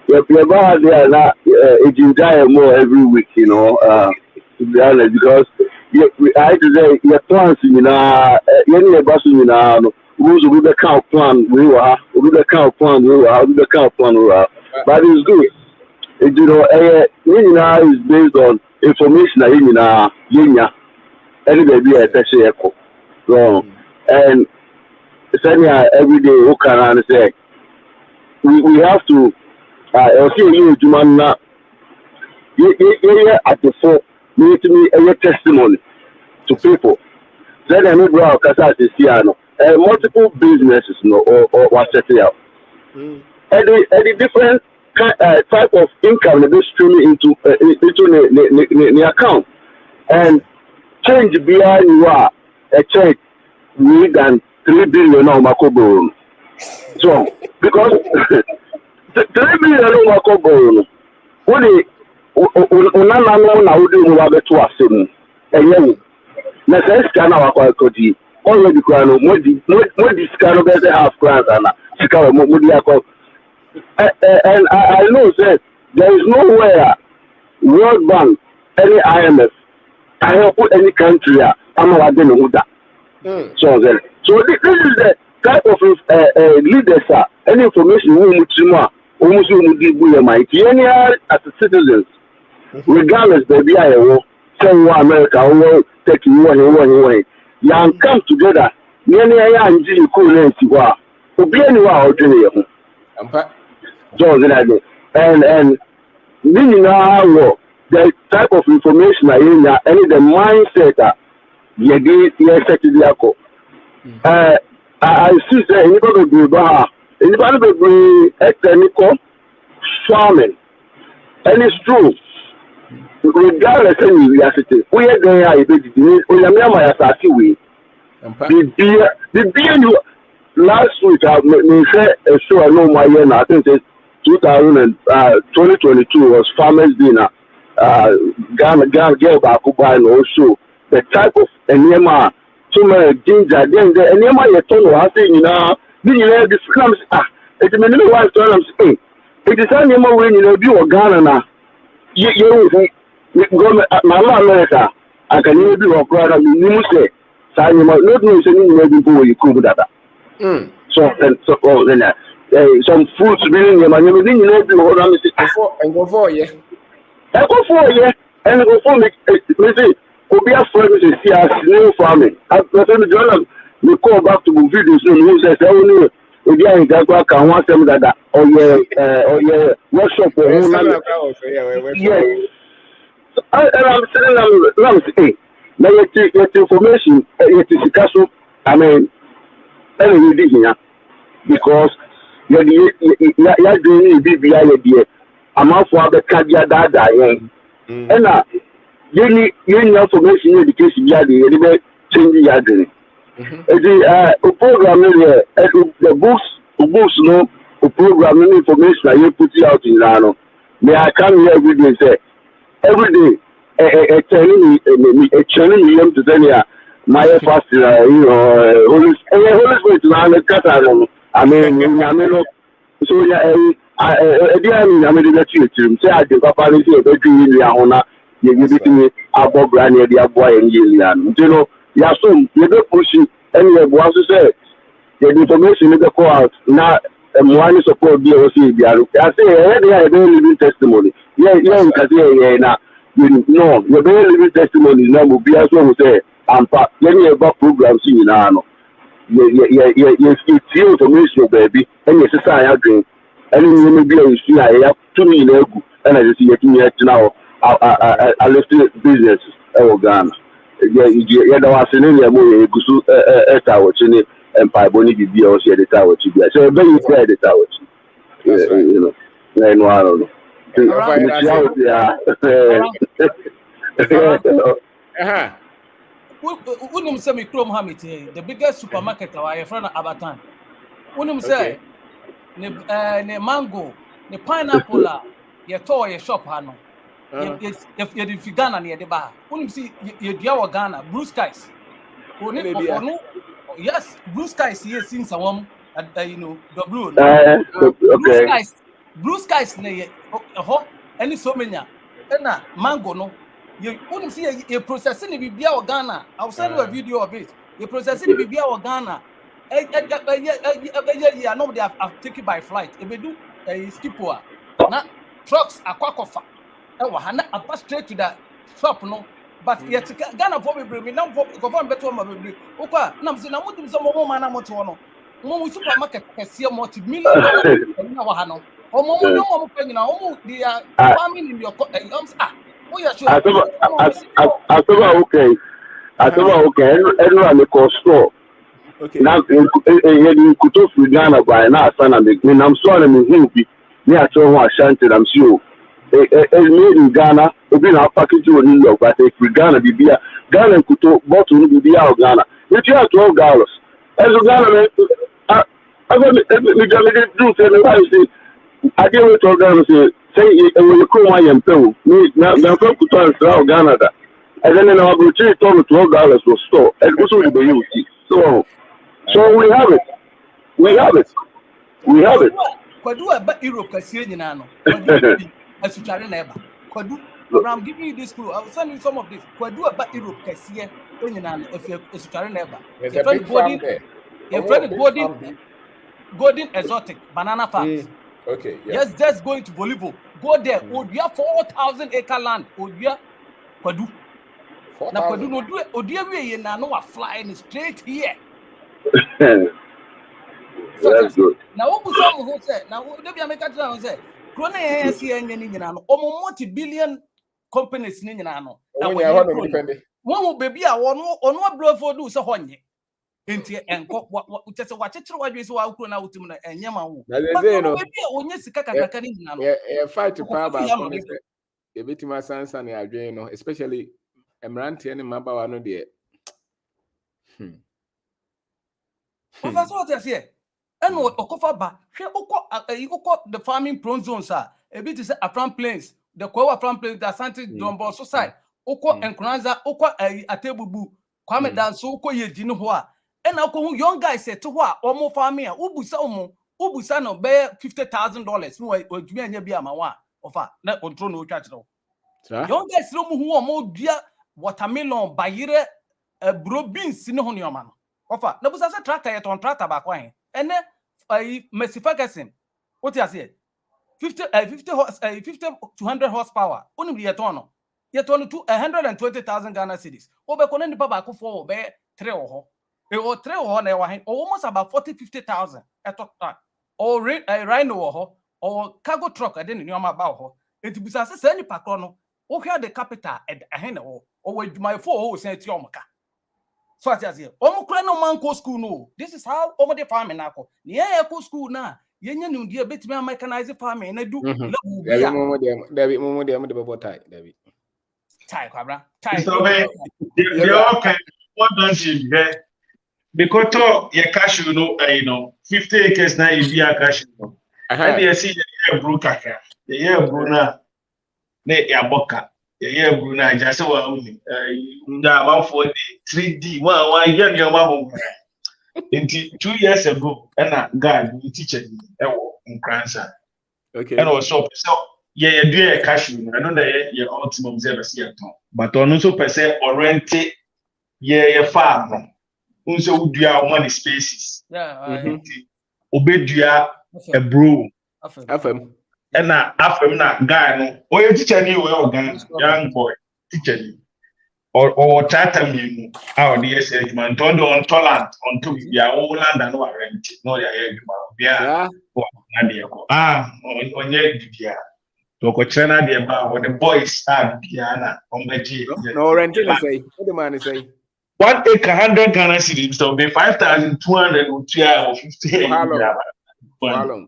your bad there na ejinja more every week, you know. To be honest, because I to say your plans na any basu na no. We the count plan we were. We the count plan we were. We the count plan we were. But it's good. You know, is based on information that any baby echo. So, and every day who can say we have to at the fore need to be a testimony to people. Then I need multiple businesses or what set it out. Any different type of income that is streaming into the account and change behind you are a check more than 3 billion on Makobo. So because 3 billion on Makobo, what is to us and you let's scan our quality already more discount of half class and and I know that there is nowhere World Bank, any IMF, I have put any country I'm not going to that. So this is the type of leaders any information we need to almost any as a citizens, regardless baby I will say America or take one young come together. Many young cool to be anywhere and meaning now the type of information I in any the mindset I see that anybody be technical farming and it's true regardless of reality we are going the last week I said so I know my year I think it's 2022 was Farmers Dinner. Ghana girl back and also the type of enema so many ginger then the enema you told us you know this comes it's a minimum one time saying it is an enema when you do Ghana now you government America I can even do a product you say not know anything go you could that so then some fruits being your money, you know, and go for yeah. I go for yeah, and go for me. Listen, could be a friend to see us new farming. I present the journal. We call back to videos. Who says only again that can want them that or yeah workshop or yes. And I'm saying I'm saying now yet information yet is castle. I mean, any here because you're doing BBI. I'm out for the cardia that and you need information education yard the change yard. The program the books no program information that you put out in Lano. May I come here every day say every day telling me to tell you my fast Holy Spirit I mean so yeah I mean the church say I the papa say be doing ya hona you be me abo brand the abo and you know ya so you be pushing and you want to say the information is go out now one support be o see bia I say they are living testimony yeah you can say na you know you be living testimony na mo bia so say ampa let me about programs you know you information baby and you say I agree and you be a see I have 2 million and I just see it now I left business Ghana yeah that was in the more gusu eta watching and pipe boni bibi o see the tower to be so very clear the tower you know I know I don't know Unum say me Chrome Hamit, the biggest supermarket our friend Abatan. Unum say ne mango, ne pineapple, your toy, your shop hano. If you Ghana near the bar, Unum see you dear Ghana, blue skies. Yes, blue skies here since a woman you know the blue. Blue skies ne any so many na mango no. You wouldn't see a processing in Bibia or Ghana. I'll send you a video of it. You processing in Bibia or Ghana. I know they have taken by flight. If they do a skipper, now trucks are quack off. I pass straight to that shop, no. But yet Ghana for me bring me now for confirm better my baby. Okay, now I'm saying I'm going to some more man. I'm going to one supermarket can see a multi-million $1 or more no more now. They are farming in your oh yeah, sure. I thought okay. Everyone the cost store. Okay. Now in Kuto Ghana by now sana me I'm sorry me himpi. Me I told one Ashanti I'm sure. Made in Ghana, we been our package in New York, but if we Ghana Bibia, Ghana Kuto bottle Bibia of Ghana. If you have $12. As a Ghana I got me do say I didn't tell Ghana say when you come I am paying me now from Kuto and Ghana. And then our brochure told me $12 was store. And this will be used. So we have it. We have it. Kwadu aba Europe kasiye nyina no. Asuchare na eba. Kwadu I'm giving you this clue. I will send you some of this. Kwadu aba Europe kasiye nyina no if asuchare na eba. There's a big farm there. Your friend golden exotic banana farms. Okay. Yeah. Just going to Bolivia. Go there. Odia 4,000 acre land. Odia Kwadu. Na Kwadu no do odia we na no flying straight here. That's good. Now what was some who said now they be make that say krona yesi enye ni nyina no omo multi-billion companies ni nyina no na won baby a ono ablofo do se honye enti enko utese wachechire wadwe se wa kro na utim na enye ma wo baby onye sika kakaka ni nyina no e fight pa ba e betima sansa na adwen no especially emrante ne mabawa no de What was here? And Okofa the farming prone zones are a bit is a farm plains, the Kowa farm plains, the Santi Dombo Society, Oko and Kranza, Oko a table Kwame Dan Soko ye Dinoa. And Oko young guy said to what almost farming, Ubusano bear $50,000 no or Jumia Biamawa of a net on Trono Chachro. Young guys who are more dear watermelon by year a bro beans in on your man. Ofa, no was a tractor yet on tractor back wine. And then Messi Ferguson. What you say? 50 to 100 horsepower. Only yetono. Yetono to 120,000 Ghana cedis. Obe kono nipa ba for obe 3 or 3 or na wa almost about 40-50,000 at top. Or rhino or cargo truck I didn't know about her. It be say any pakono. O here the capital at a hen or with my 4 say Tiomoka. So as here. Omukra no man go school no. This is how the farming nako. Yeah, go school na. Yenya no dia betime mechanize farming na do level bia. David momo dem de bebo tie David. Tie kwabra. Tie. They okay. What does you get? Because you cash you know 50 acres now you be a cash no. And you see the brew kaka. The year brew na ya boka. The year brew na just wa only. That for the 3D one year your mama. 2 years ago, and God we teach it in Kransa. Okay. And also so yeah do a cash you. I know that your optimum service here but also per se oriented yeah farm. Unso udua money spaces. Yeah. Obedua a bro. Afem. And na afem na guy no. Oye teacher ni we organ young boy teacher ni. Or tata me how the say man don't on tolerant on to be a whole land and no rent. No ya yeah. Na dey ko. Onye dia. To ko chena dey ba the boys are piana on beji. No rent is say. What the man say? 1 acre 100 Ghana cedis so be 5,200 or 50. For how long?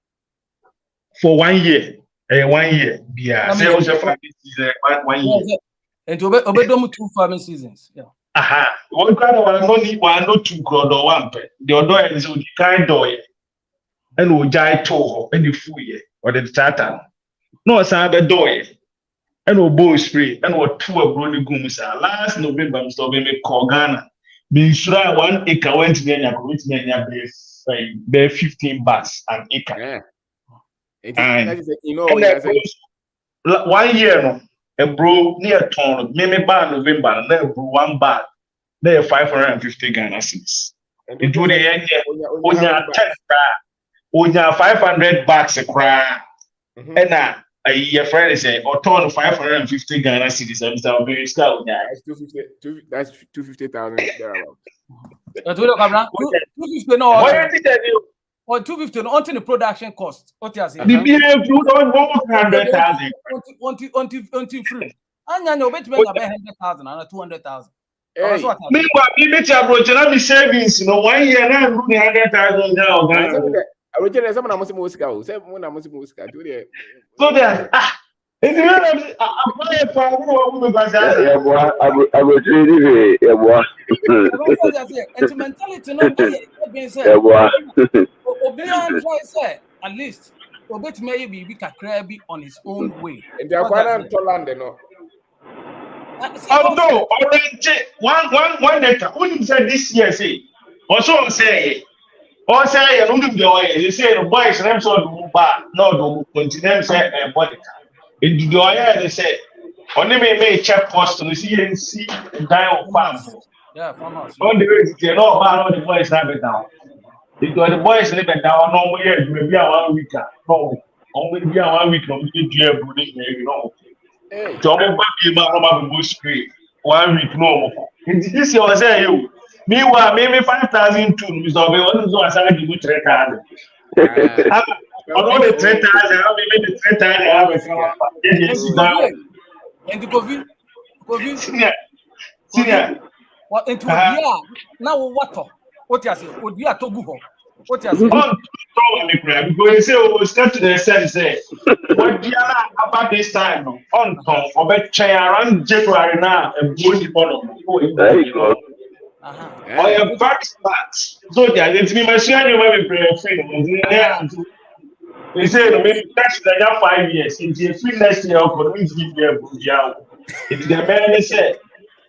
For 1 year. 1 year. Yeah. Say also farming season 1 year. And obedom 2 farming seasons. Yeah. Aha. One kind of one no 2 crore or 1 pe. The other is the kind door. And we jai to and the full year or the starter. No sa be door. And we bow spray and we 2 abroad the gums. Last November, Mr. Beme call Ghana. Being sure 1 acre went to be 15 bucks an acre. And you know, 1 year no, a bro near ton, maybe by November, and then 1 bag, there 550 Ghana cedis. You do the end when you 10 500 bucks a cry. And your friend is saying, or turn 550 Ghana cedis. I'm still very scout. That's 250,000 thereabouts. 250 no. Or 250 no onto the production cost. What you say? The BF don't 100,000. Onto free. Anya no bet me 100,000 and 200,000. Meanwhile, me bet your bro, tell me savings. 1 year now, 100,000 now. Originally, someone must music out. Someone must music out. So there, if you apply for who because I will treat it. It's mentality no being said. At least Obet maybe be crabby on his own way. And they are quite tolerant, no. Although already one acre, wouldn't say this year say. Also say. Or say, you say the boys names on bar, no, continue say a body. In the oil, they say, only may check cost to see and see die of farms. Yeah, farmers. On the way to know about the boys have it down. Because the boys live down, no way, maybe a 1 week. No, only be a 1 week, no, dear brooding, you know. Job of Baba Bush Creek, 1 week, no. This year was you. Meanwhile, maybe 5,000 too. Mr. Obe, what is I give you 3,000? Although the 3,000, maybe the 3,000 have a and the COVID. Senior. What into now what you say? Would you have to go? What you say? Because you say, we start to the sense, say, what do you about this time? On top of a chair around January now, and going to There you go. I am back smart. So there, let me mention you when we play a film. They say maybe that's the 5 years. If you free next year, I'll convince you to it's the man they say.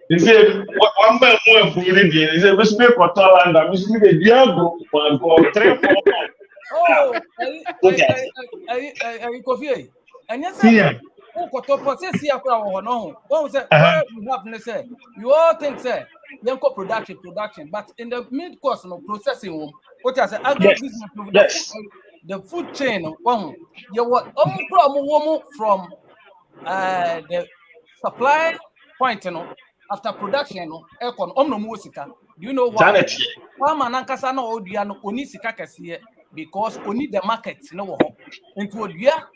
They say one man more for the day. They say we speak for Thailand. We speak the Diablo for 3 4 months. Oh, I coffee. And yes, you all think say production, but in the mid course of processing, what I say, agribusiness the food chain, you were from the supply point, after production, do you know why? Sanity. Farmer nankasa na odia no oni sika kese because oni the market no wo ho. Nti odia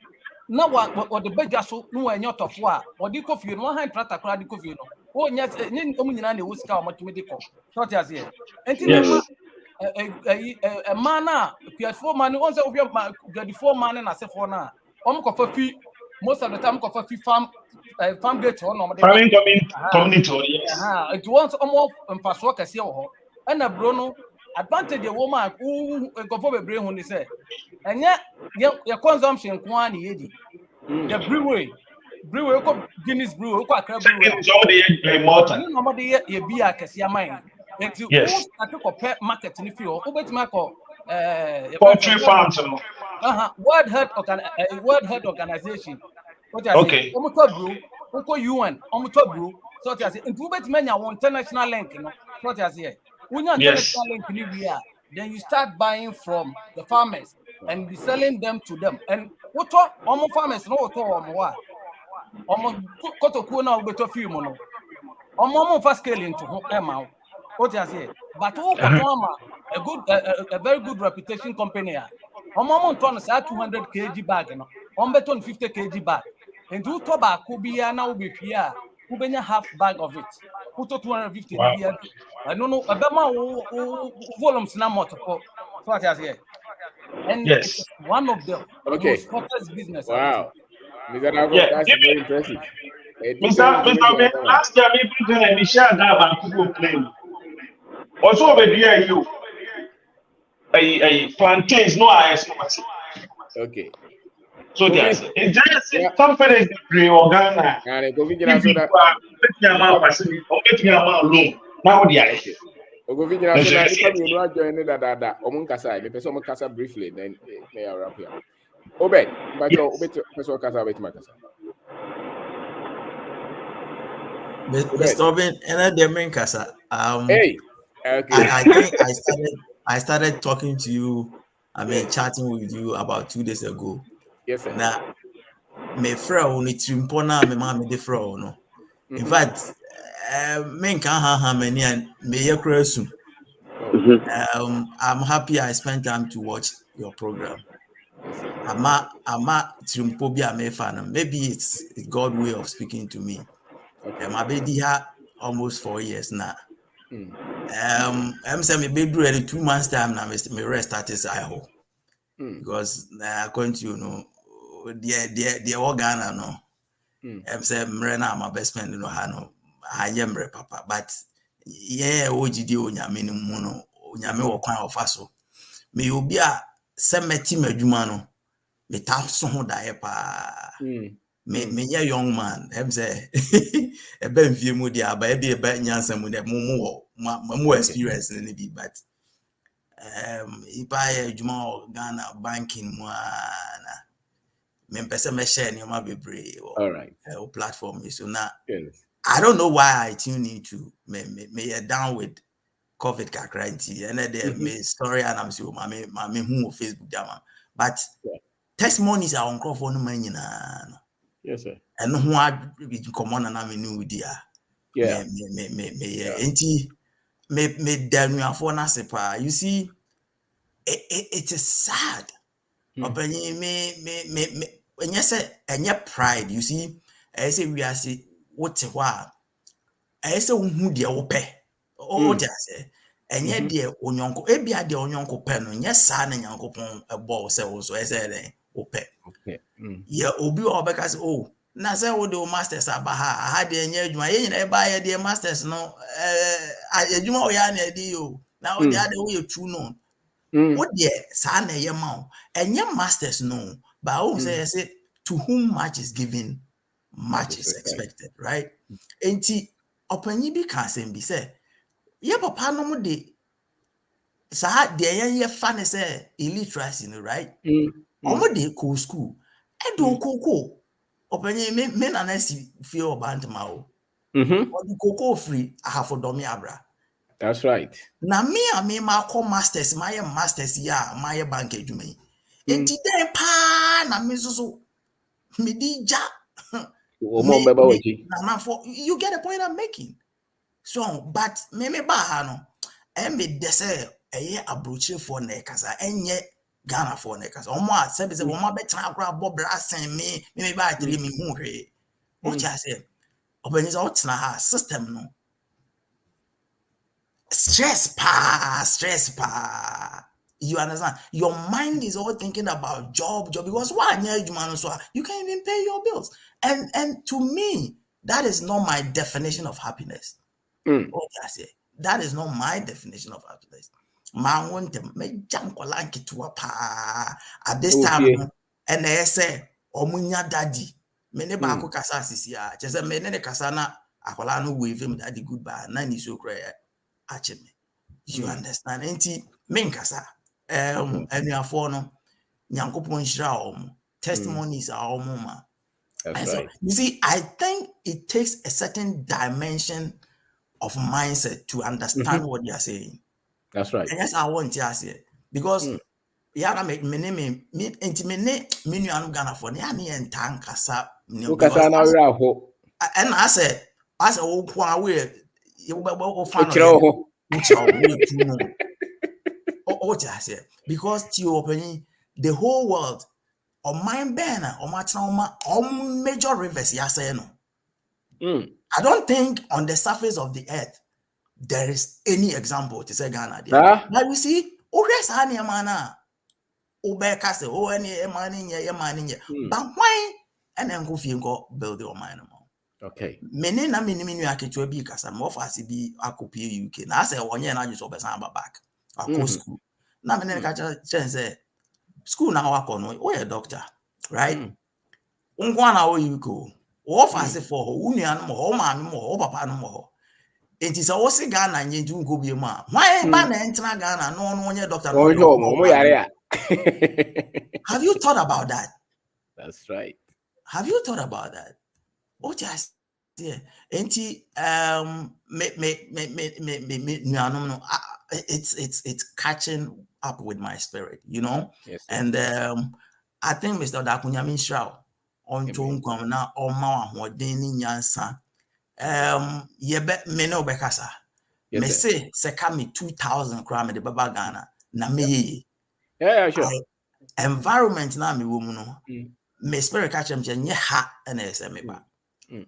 na wa the bedwa so no wa nyotofo a odi kofi no han tractor kra di kofi no. O nya ni omu nyina na wo sika o matumi di ko. Short as here. Nti na ma a man na PS4 man on say obia 24 man na sefo na. Kofa fi most of the time kofa fi farm gate on no. Farming community, yes. It wants almost mpaso kese wo ho. And a Bruno advantage a woman who go for a brain when they say, and yet your consumption quantity yedi. The brewery, Guinness brew, nobody ye be a cassia mine. And to I took a pet market in the field, over to Marco poultry farms. World Health Organization. What I say, almost brew, Uncle UN, almost brew, so I say, and two men are international link, what I say. When you're international link in Libya, then you start buying from the farmers and be selling them to them. And what almost farmers know what almost got a cool now better few mono. Almost fast scale into amount. What I say, but a very good reputation company. Almost ton 200 kg bag, beton 50 kg bag. And do tobacco be now be here, who be half bag of it. Put 250. I don't know about volumes now multiple. What I say. And it's one of the most hottest business. Wow. That's very impressive. Mr. Last year, we shared that about people playing. Also, over there, you a plantains, no ice. Okay. So there's confidence in Ghana. And go Now the ice. Kasa briefly, then may I wrap here. Obed, but your personal Kasa with Makasa. Mr. Obin, and the main Kasa. Hey, okay. I think I started talking to you. I mean, chatting with you about 2 days ago. Yes, sir. Now, me friend, we trimpona me mama de friend no. In fact, men can have many and me soon. I'm happy I spent time to watch your program. I'm trimpobia me fan. Maybe it's God's way of speaking to me. My baby had almost 4 years now. I'm saying me baby ready 2 months time now. Me rest status I hope because according to the organ no. I'm saying Mrena my best friend no hano I am papa but yeah ojidi onyame no mu no onyame wo kwan ofaso me obi a semeti madwuma no me taso ho dae pa me young man I'm say e ba mfie mu dia ba e ba nyansa mu de mo experience ni bi but ipa adwuma Ghana banking mu ana me pese me share ni ma bebre all right platform so now I don't know why I tune into me down with COVID kakranti and then me story and I'm so mame who Facebook jama but testimonies are on crowd no man nyina. Yes sir. And who are common and I'm new dia. Yeah. Enti me danu afo na sepa. You see it is sad. Obanyi me when you say enye pride you see I say we are say what wa I say who dia wo pe o dia say enye dia onyonko ebia dia onyonko pe no nye sa na nyankopon ebo say wo so I say den wo pe okay yeah obi obeka say oh na say wo the masters abaha ha de enye adwuma ye nyina e ba ye de masters no adwuma o ya na di yo na o dia de wo ye true no what there sa na ye ma enye masters no but I say to whom much is given much is expected, right? Enti opanyi bi kan sem bi say ye papa no mo de sa de ye fa ne say illiteracy no right omo de ko school e do koko opanyi me na na si fie obantama o the koko free ahafo domi abra. That's right. Na me ma call masters my masters ya my bank adwuma Enti den pa na me so me di ja. You get the point I'm making. So, but me ba no. Me dese abrochire for na kasa enye Ghana for na kasa. Omo a se be se omo betra akra bo brasen me ba 3 me hu hwe. O cha se obani so tna ha system no. Stress pa. You understand? Your mind is all thinking about job because you can't even pay your bills. And to me, that is not my definition of happiness. Okay, I say that is not my definition of happiness. Man want them me jam kolanki to pa at this time and they say omunya daddy me ne ba ko kasa sisi a che say me ne kasa na akola no wave him daddy goodbye na ni so kra ache me. You understand? Enti me nkasa anuafo no nyankopon hira om testimonies are ma. And so you see, I think it takes a certain dimension of mindset to understand what you are saying. That's right. And yes, I want to say because yeah, I make me Ghana for me and tankasa. And I said, oh, you what I said because to opening the whole world or mind banner or matrauma or major rivers, yes, I know. I don't think on the surface of the earth there is any example to say Ghana. Now you see, yes, honey, mana, Ubekase, any money, but why? And then go build your mind. Okay. Many na mini akitu bi kasa mo fasi bi akopie UK. Na say one year na just obesan back. Akọ school. Na many ka say school na wako no, we a doctor, right? Ungwa na o UK. O fasi for unuan mo, o maami mo, o papa no mo. It is a si Ghana nye ntu nko bi ma. Why ba na entra Ghana no onye doctor no. Have you thought about that? That's right. Have you thought about that? Oh, just yeah. Enti it's catching up with my spirit, you know. Yes, and I think Mr. Dakunyami Shao on Tonkwam na Oma Hodeni Nyansa. Yebe meno bekasa. Me say sekami 2,000 krame de baba Ghana na me. Yeah, sure. Environment na me woman no. Me spirit catch him nye ha and me ba.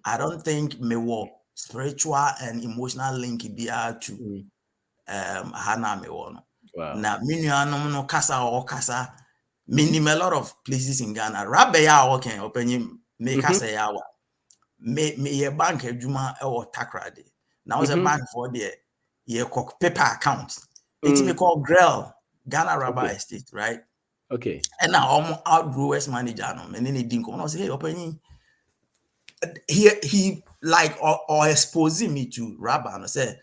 I don't think me wo spiritual and emotional link be to hana me wo no. Na minuanom no kasa o kasa minim a lot of places in Ghana. Rabbe ya o ken opening me kasa ya wa. Me ye bank adwuma e wo takrade. Now was a bank for there ye cock paper account. It me call Grell Ghana Rubber Estate, right? Okay. And now outgrowers manager no and then he didn't come. I say hey opening he like or exposing me to rubber and say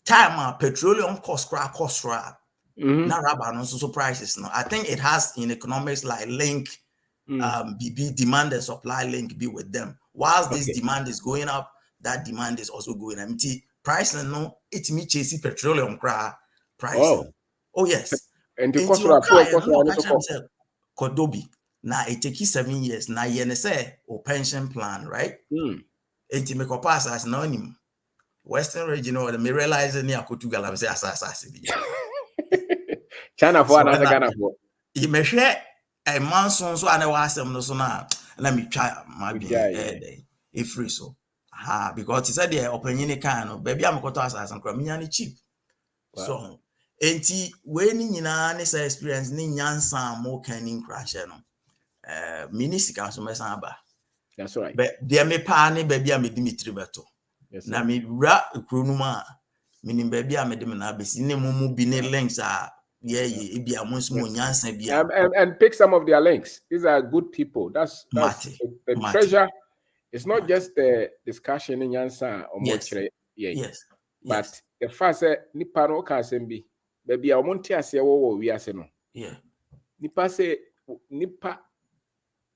time petroleum cost now rubber no so prices no. I think it has in economics like link be demand and supply link be with them. Whilst this demand is going up, that demand is also going up. Price no it me chasing petroleum price. Oh yes. And the cost of Kodobi. Now it takes 7 years. Now you say or pension plan, right? And make a pass as anonym. Western regional, me realize any Portugal, I say assassin. China for another Ghana for. You may share a monsoon, so I know ask them no sooner. Let me try my be if free so. Because he said the opinion can baby I'm going to assassin cramiani cheap. So enti when nyina ne say experience ni nyansa mo caning crash no. Mini sika so mesan ba. That's right. But there me pa ne baby am Dimitri beto. Yes, na me ra ekronuma minim baby am de me na besi ne mumu bi ne links e bia mo nso nyansa bia and pick some of their links. These are good people. That's the treasure. It's not just the discussion in nyansa or yes. But the first nipa no ka sembi baby a monte ase wo wi ase no. Yeah. Nipa say nipa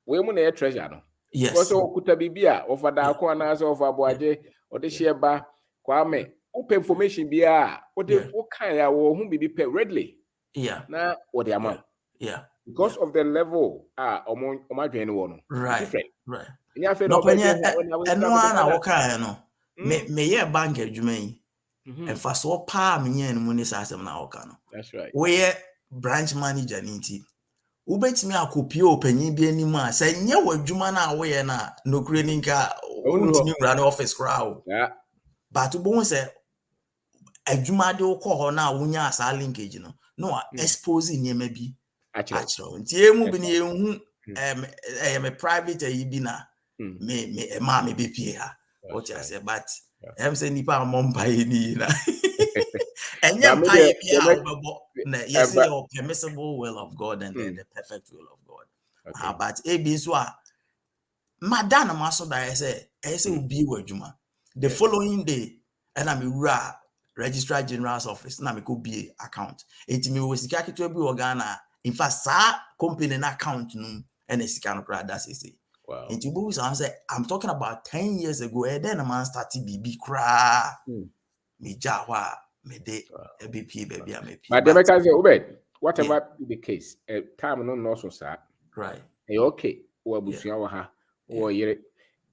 we mu na treasure no. Yes. Because okuta bibia of adako anaso of aboaje or the sheba kwame open information bia o de o kan ya wo hu bibi pe readily. Yeah. Na what the amount. Yeah. because of the level right different. right Yeah, no penye na woka no me ye bank adwuma yi emfa so pa me nya no ni sasem na woka no. That's right. We branch manager ni nti ubetimi akopie opanyin bi anim a se nya wadwuma na wo ye na nokure ni nka untimi mra na office crowd. Yeah. But bo se adwuma de wo kɔ hɔ na wonya asa linkage no expose nyema bi actually nti emu bi ne ehu me private ayi bi na me ma me be pie ha what you say but em say nipa amompa ni na enya mpa ye bia obebo na yes your permissible will of God and the perfect will of God. But ebi so a madana maso da say obi wadwuma the following day and I'm a registrar general's office na me ko be account enti me wo sika keto bi organa in fact sa company na account no and a sika no kra that say wow enti bo so say I'm talking about 10 years ago and then man started BB kra me jawa me de BP baby am but the make say Obed whatever the case time no so sir right okay wo abusua wo ha wo yere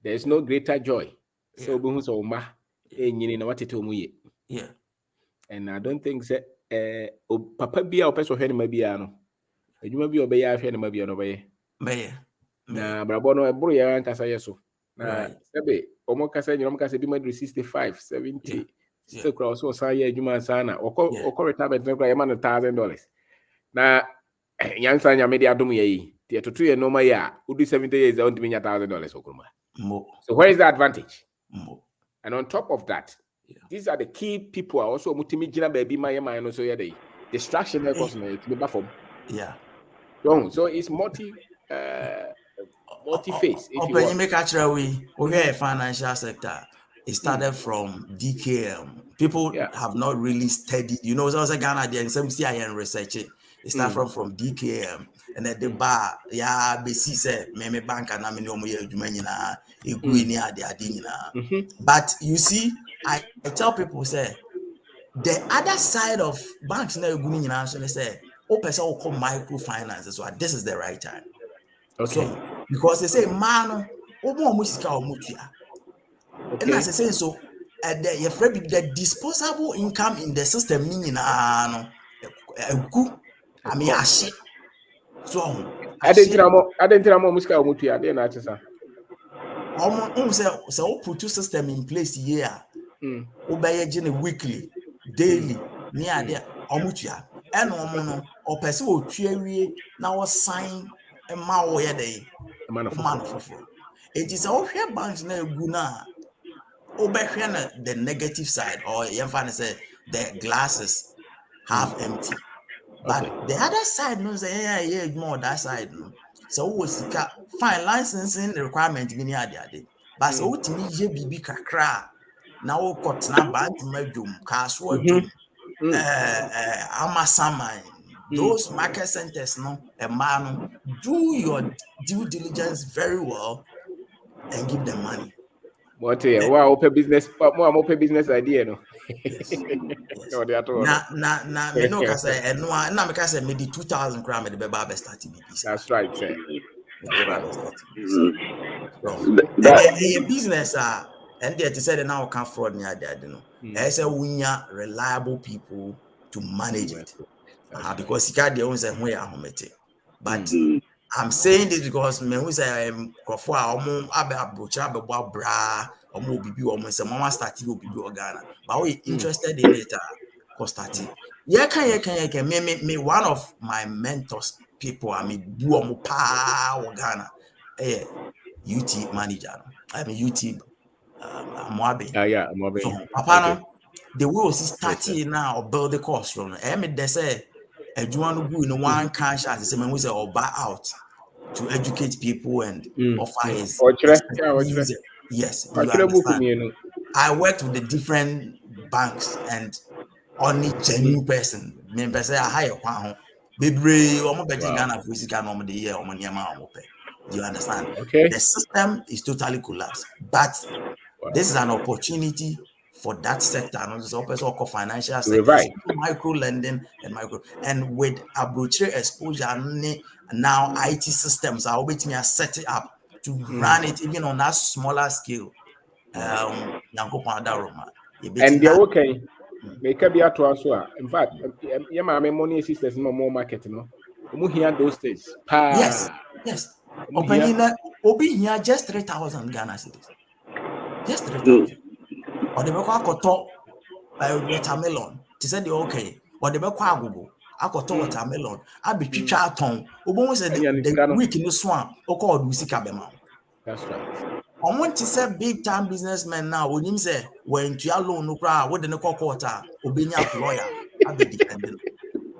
there is no greater joy so bo hu so ma enyini na watete omuye. Yeah. And I don't think that papa bia o peso hwe ne mabia no adwuma bia obeya hwe ne mabia no beye na brabo no eburu ya nkasa yeso na sebe omo kasa nyom kasa bi madru 65 70 still cross so san ya adwuma sana okọ retirement no kra ya man $1,000 na yansa nya media adom yayi tie totu ye no ma ya udu 70 years on timi nya $1,000 okuruma so where is the advantage and on top of that these are the key people are also mutimi jina baby my no so yeah distraction because no it be bafom so it's multi face if you want. Make actually we financial sector it started from DKM. People have not really studied, you know, so Ghana the SMCI research it started from DKM and then the bar bc say me bank and me no mo adwuma nyina egu ni ade nyina. But you see I tell people say the other side of banks na egu ni nyina so say o person will call microfinance, so this is the right time. Okay. So, because they say man omo sika omutua. And as I say so the disposable income in the system ni nyina no egu I mean ashi. So adentira mo musika omutua dey na achisa. Say we put two system in place here. Obey weekly, daily, near there omutua. And no or person will wie na was sign a ma wo ye dey. Man of it is all share banks na egu na obehwe the negative side or say the glasses half empty. But the other side no say more that side no. So we sika fine licensing requirement bi ni ade. But so utimi ye bibi kakra na wo kotna bank madwum kaso adwum amasama those market centers no man do your due diligence very well and give them money. What open business open business idea no. Yes. Na me no ka say na me ka say me di 2000 gram me the baba start BB. That's right, sir. The business and they said now can fraud near that no. Say wunya reliable people to manage it. Because you got the own say where ahomete. But I'm saying this because me who say crofo omo abrocha abebo bra omo bibi omo say mama start bibi Ghana. But we interested in it start. Yeah can me one of my mentors people I mean do omo pa Ghana UT manager. I mean UT Moabe. Moabe. So papa no the way we starting now or build the cost from they say no go in one cash as say man we say or buy out to educate people and offer his yes, you understand. I worked with the different banks and only genuine person. Member say I hire one bebre omo beji Ghana for sika no the year omo niam omo pay. Do you understand? Okay. The system is totally collapsed. But this is an opportunity for that sector, and also financial To sector, revive. micro lending and with abroad exposure now IT systems are waiting to set it up to run it even on that smaller scale. And they're okay. Make a be at also. In fact, yeah, my money sisters no more market, no. Here those days. Yes. Obi here just 3,000 Ghana cedis. Just 3,000. Or the Beko watermelon. They said they're okay. Or the Beko agogo. Akoto watermelon. I be chicha ton. Obo said the week in the swamp. Oko Dusika Bema. That's right. I want to say big time businessmen now. When him say when to your loan no cry, what the no quarter, Obinya lawyer, I be defending.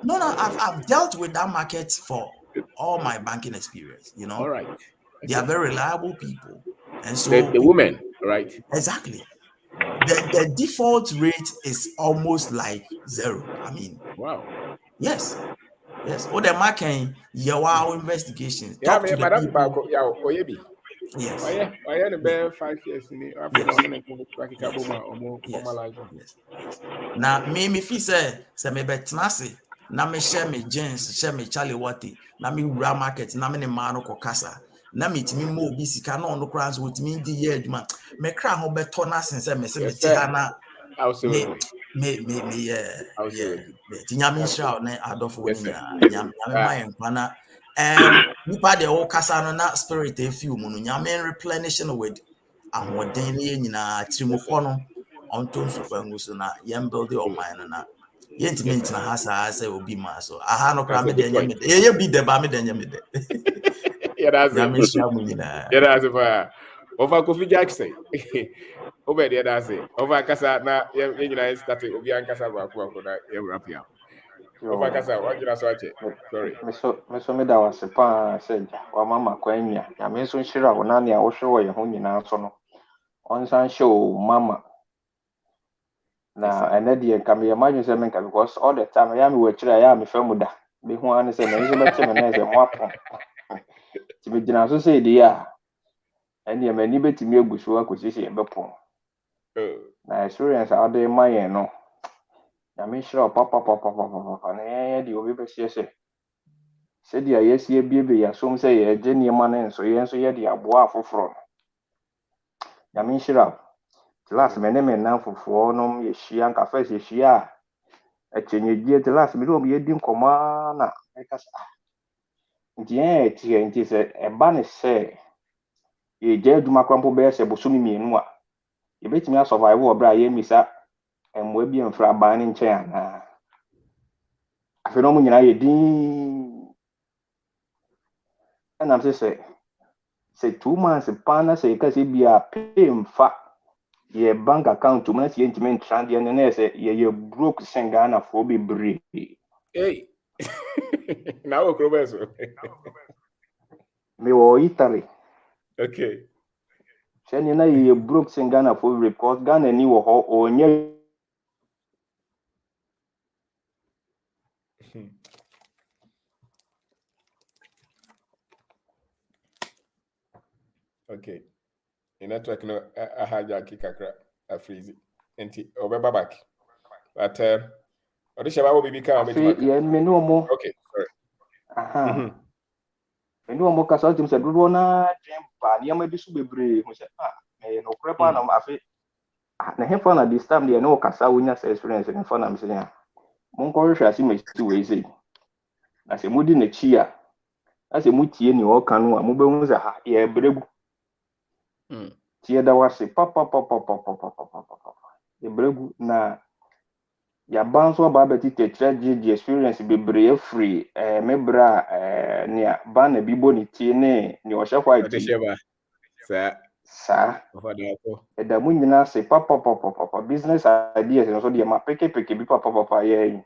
No, I've dealt with that market for all my banking experience. You know, all right. They are very reliable people, and so the women, right? Exactly. The default rate is almost like 0. I mean, wow. Yes. What the marking your investigations. Yeah, Talk to the Madam people. Bako, yeah, Oyebi. Yes. I had a bear 5 years in the Yes. Now, me feel say me betnasi. Na me share me jeans, share me Charlie Watty. Na me ra market. Na me ne mano kokasa. Na me timi mo obi sika na ono kra nso timi di ye adwuma. Me kra ho beto na sense me se me ti ha na. Absolutely. Yeah. Absolutely. Tinyame shira na adofo ni nyame ma yen kwana. Nipa de wo kasa no na spirit e fi mu no nyame replenish no with ahoden ne nyina trimukọ no onto nsukwangu so na yem build your mind na yentiment na hasa say obi ma so aha no kra me de nyame de ye bi de ba me de nyame de yeah, that's nyame it. shira mu nyina Yeah, that's it. Over Kofi Jackson. Over there, that's it. Over Kasa na you started Obi and Kasa na wrap you up. Over Kasa, what you watch it? Sorry. Me da wase pa se wa mama kwanya. Ya me so nshira wo na ne a wo hwe wo ye ho nyina so no. Onsan show mama. Na ene de nka me imagine say menka because all the time ya me we kira ya me famu da. Be ho an say me so beti me na say mo apon. Ti me gina so say de ya. Ene ye mani betimi agusu akosisi e bepon. Na experience a dey mayen no. Ya me shira papa na ye de obi be se said ya yes ye biebe ya so say ye genie man so ye so ye de aboa afoforo ya me shira last me ne me nan foforo no ye hia nka first ye hia a chenyegie the last me do ye di nkoma na e ka sa ndie tie nti se e ba ne se ye je aduma kwampo be se boso mi mienu a ye betimi a survive obra ye misa emwe bi mfra ban ne nchen ana afi no mu nyina ye din and I'm say 2 months pana say ka say bia pay mfa ye bank account to months ye intimate trend ye na say ye broke sengana for be bree hey now okrobeso me wo Italy okay say na ye broke sengana for because Ghana ni wo ho onye okay in network no a hijack kakra a freeze enti obeba back but odishaba will be come ye me no mo okay sorry aha me no mo ka so tim say dodo na jempa ni am bi su bebre mo say me no krepa na afi na hefa na this time they no kasa wonya experience na fa na me say mo ko hwehwe asi me si we say na se mudi na chi a ase mutie ni o kanu a mo be hu za ye bregu tie da wase papa ye bregu na ya banso ba beti tetra di experience bebre free mebra ne ba na bibo ni tie ne o hye odishaba sa da mu nyina se papa business ideas no so de ma peke bi papa ye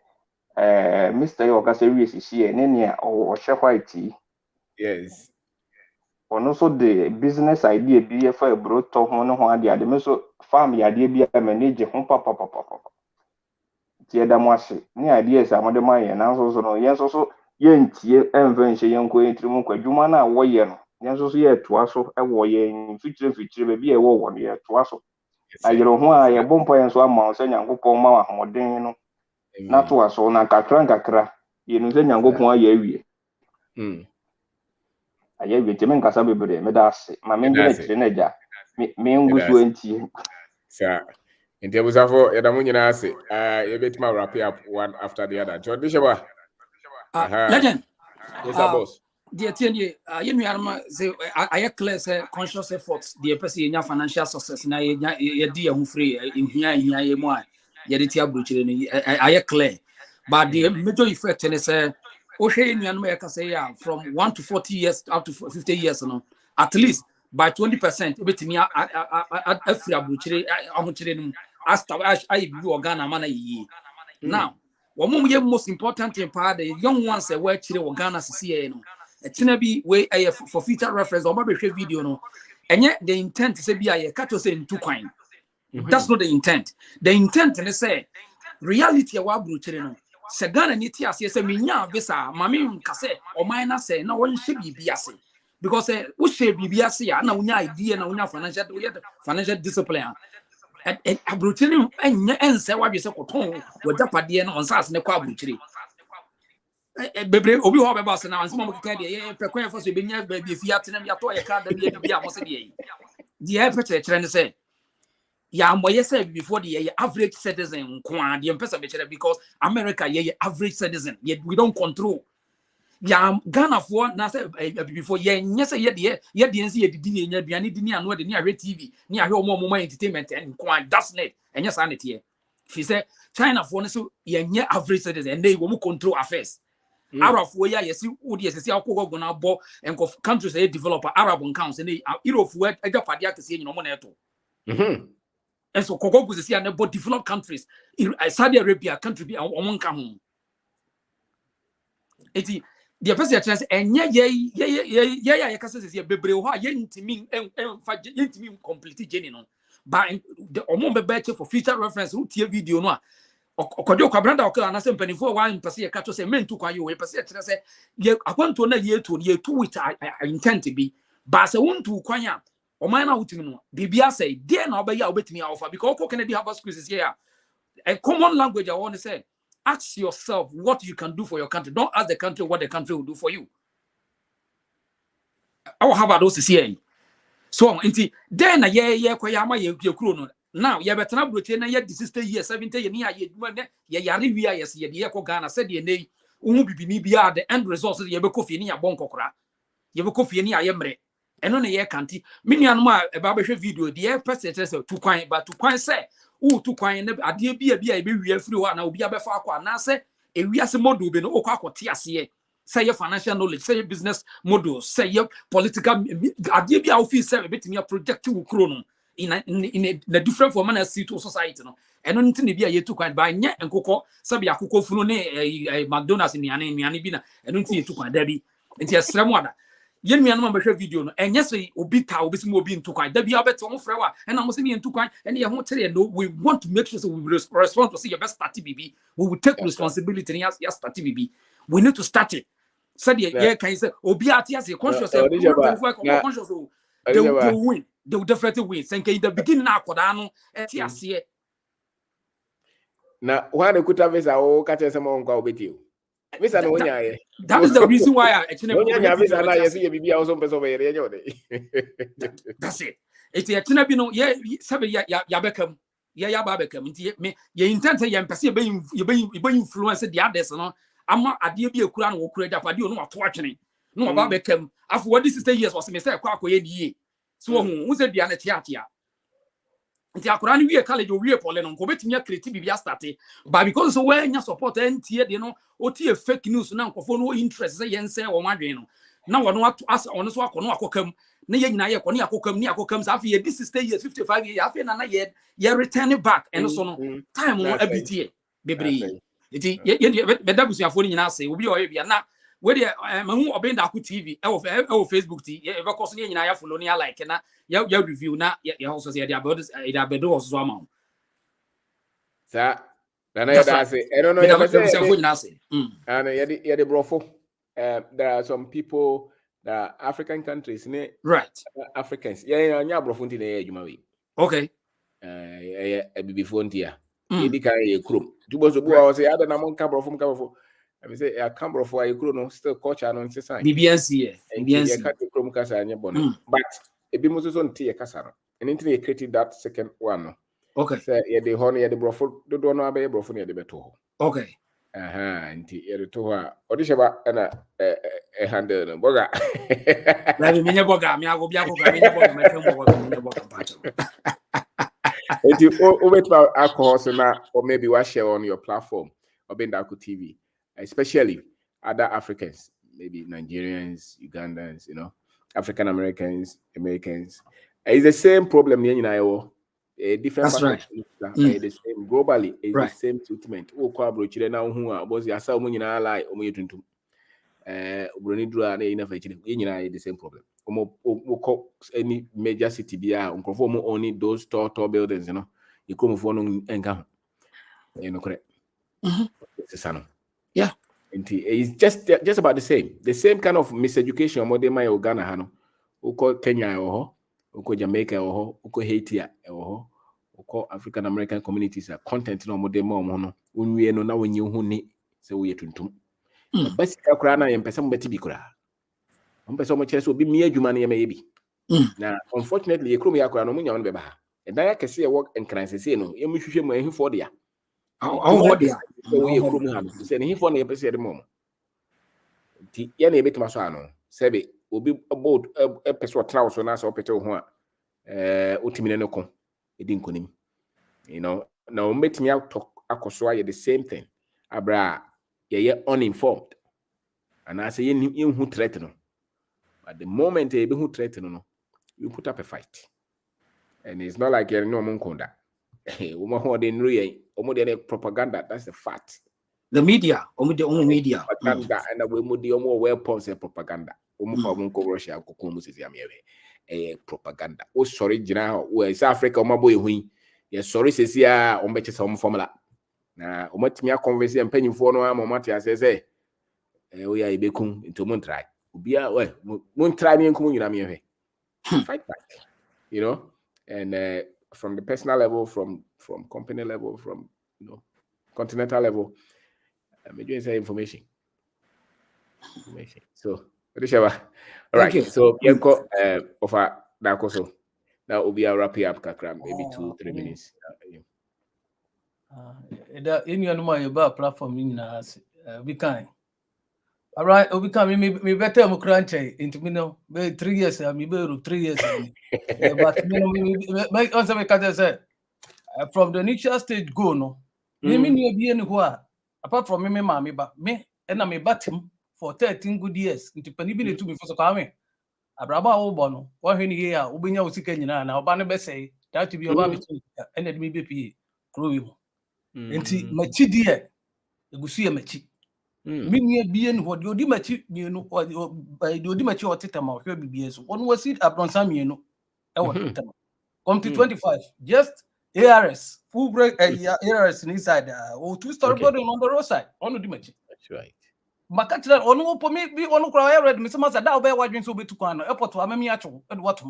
Mr. Yoga series here ne ne o hye yes ono so the business idea bi e fa bro to ho no ho ade me so farm ya de bi a manage ho papa tie da mo ase ni ideas amode ma ye na so no ye so ye ntie envention ye nko entrim kwadwuma na wo ye no ye so ye toa so e wo ye fitire be bi e wo no ye toa so ayero ho a ye bompo yen so ama so nyankopon ma ahoden no na to aso na kakra ye no se nyankopon aye awie aye awie te men kasa bebre me da ase ma me ngire kire na ja me ngusu antie sa nti abusafo yada mo nyina ase ye betima wrap up one after the other so dishaba legend yes boss dear TNA, you know, I clear conscious efforts, the person in financial success, na ye dear who free in here, more, Yeditia Butcher, I clear. But the major effect, and say, O'Shea in America say, from 1 to 40 years up to 50 years, at least by 20%, everything I free Butcher, I do organa mana ye. Now, one most important in part, the young ones that work here, Ghana, CCA, be way for future reference or maybe video no and yet the intent is to be a catch say in two coin. That's not the intent. The intent and say reality wa bruchere no se Ghana ni ti ase say menya visa mami kase or minor say na one should be ase because we should be ase ya na unya idea na unya financial discipline and bruchere and say what you say koton we japade no on sas ne kwa bruchere bebre obi ho be boss na anse mo keka de ye prekwan for so be nya ba bi fiat na ya to ye ka da bi a mo se de ye de pete kire say ya mo ye say before the ye average citizen nko de pesa be kire because America ye average citizen ye we don't control ya Ghana for na say before ye nya say ye de nsi ye didi ne nya aduane di ni anu de ni ahwe TV ni ahwe omo entertainment nko that's net enya sanity ye fi say China for no so ye nya average citizen and they wo control affairs Arab for ya yes udi yes akoko go na bo and countries they develop Arab accounts and Europe for ejapade akese nyino mo na eto and so koko go see na bo developed countries Saudi Arabia country bi omon ka ho eti the person chance enye ye kase se bebre ho a ye ntimi enfa ye ntimi complete journey no but the omon be better for future reference who tie video no a okojo kwabranda okala na se mpanifo wa mpase ye kacho se mentu kwa yo we pase kire se ye akwanto na ye to with intent bi ba se wontu kwan a oman na wutimi no bibia say dey na obeya obetimi offer because oko Kennedy Harvard schools here a common language I want to say ask yourself what you can do for your country, don't ask the country what the country will do for you. I will have those here so inti then na ye kwa ya ma ye kuro no now ye betena broche na ye 60 years 70 years ni ye dwuma ye yare wi ayes ye de ko Ghana said ye nei uhu bibini bia the end result ye be kofi ni ya bon kokora ye be kofi ni ayemre eno na ye kanti menuanom a ba behwe video de ye pese say tu kwan ba tu kwan say u tu kwan na ade bia ye be wi afiri ho na obi abefa akwa na say ewiase model be no okwa akote ase say your financial knowledge, say your business model, say your political idea office, say a bit me a project to chrono in a different form and see to society. No, and on to be a year to quite buy net and cocoa, Sabia cocoa fune a McDonald's in the Anibina, and don't see to quite Debbie. It's a Sramwada. Yen me another video, and yes, we beat our business will be in to quite Debbie Albert on Frewa, and I'm saying to quite, and you won't tell you, no, we want to make sure so we respond to see your best party BB. We will take responsibility and yes, party BB. We need to start it. Said yeah, can you say Obiati as a conscious conscious they will win, they will definitely win. Think in the beginning now Kodano etiasie. Na one kuta visa o kache sama onko obetio. Visa no nya ye. That is the reason why I actually nya visa na ye see bibia also person be ye nyode. That's it. It's a tina bi no yeah sabe ya bekam. Ya ba bekam nti me ye intent ya mpese be influence the others no. Ama ade bi ekura na wokura japade no wato atwene no ba bekam afọ what this 60 years was me say kwa akoye die so hu se bia na tiatia nti akura ni wie college o wie pole no ko betimi create bibia start but because so we nya support ntie de no o tie fake news na nkofo no interest say yen say wo madwen no na wono ato as ono so akono akokam na ye nyina ye kono akokam sa afi ye this 60 years 55 years afi na ye return back and so no time no abitie bebre iti ye bedabusuafo ni nyina ase obi o ye bia na we de mahu obenda aku TV e Facebook TV e be koso ni nyina ya follow ni ya like na ya review na ya also say ya bedo also amount sa na ya da ase e no no ya bedabusuafo nyina ase and ye de brofo there are some people that African countries right Africans nya brofo nti na ye adwuma we okay before ntia edi kan ye krom tubo so bo say ada na mon kabro from I mean say I come for a no still culture no sign BBNC BBNC ka krom kasa anya bon but ebi mo so ntia kasa no and into you created that second one no okay say ye de ho no ye de brofo do no abaye brofo no ye de beto ho okay nti ye de to ho a odisheba na handle no boga na me nya boga me ago bia boga me nya boga me twen boga me nya boga pacho nti over to alcohol so na or maybe what share on your platform Obendaku TV, especially other Africans, maybe Nigerians, Ugandans, African Americans, Americans. It's the same problem here in Iowa. A different that's right. But the same globally. It's the same treatment. Oh, kwabro chile na unhua. Bozi asa umu nyina alai umu yutuntum. Broni dura ne ina fechile. Nyina the same problem. Umu any major city biya. Unkrofo umu only those tall buildings, You come for no enga. Correct. Yeah. It's just about the same. The same kind of miseducation more than my Ghana hano. Uko Kenya uko Jamaica uko Haiti uko African American communities are content no more than more no. Unwe no na wenye huni se uye tuntum. Basika kura na yempesa mbeti bikura. Mpesa mo cheso bi miya juma na yeme yebi. Na unfortunately ye krum ya kura no munya won beba ha. And that kese ye work and crime say no. Ye muhwehwe mo ehi for dia. Oh, dia. We krum ha. Say ne hi for na ye pese de mom. Ti ye na ebetuma so ano. Sebe obi about a person travel so na so pete ho a otimine no ko edi nkonim. Na ometimi akoso aye the same thing. Abra ye uninformed. And I say you who threaten no. At the moment you be who threaten no, you put up a fight. And it's not like you know munkonda. Woman who dey know ye, omo dey propaganda, that's the fact. The media, media. Propaganda and we mo dey omo weapons and propaganda. Omo pa omo ko Russia ko ko mo sisi amere. Propaganda. O sorry jina o South Africa omo boy hu. Ye sorry sisi a omo be chese omo formula. Na omo timi a convince mpanyimfo no am omo tia say we are ibekun into mon try. Ubia mon try me nkum nyina me fight back. And from the personal level, from company level, from continental level, I'm doing some information. So all right. So Yanko offer that also. That will be a wrap up kakra, maybe 2-3 minutes. In your number platform we can. All right, we can me better mo crunch into me no be 3 years me be 3 years but me also me can say from the initial stage go no me be anywhere apart from me mama ba me na me batim for 13 good years into pani bi na to me for so kwame abraba wo bo no wo hwe ni ye a wo benya wo sika nyina na oba no be say that to be oba be and me be pie kro wi mo enti machi die egusu ye machi Minya bien what you di machi mienu by the machi or titama or BBS. One was it upon some mienu. Come to 25. Just ARS. Full break ARS inside or 2-story building on the roadside. On the machi. That's right. Makatra on for me be on cry read Mr. Masa that way watching so be to Kano airport to Amamiacho and what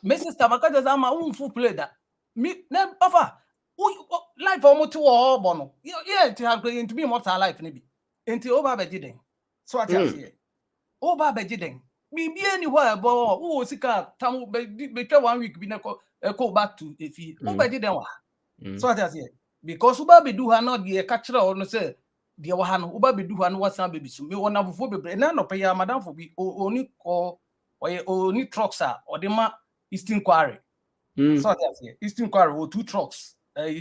Mrs. Tamakata Zama full play that. Me never offer. Life almost to all bono. Yeah, to have going to be more life, maybe. Until over Bejiding. So I tell you, over Bejiding. Be anywhere, but who was a time be 1 week, be go back to if he over didn't. So I tell you, because Ubabi do her not be a catcher or no say, dear Wahan, Ubabi do her no was baby. So me one of the and none of pay madam for be only call or only trucks are or the ma Eastern Quarry. So I tell you, Eastern Quarry or 2 trucks.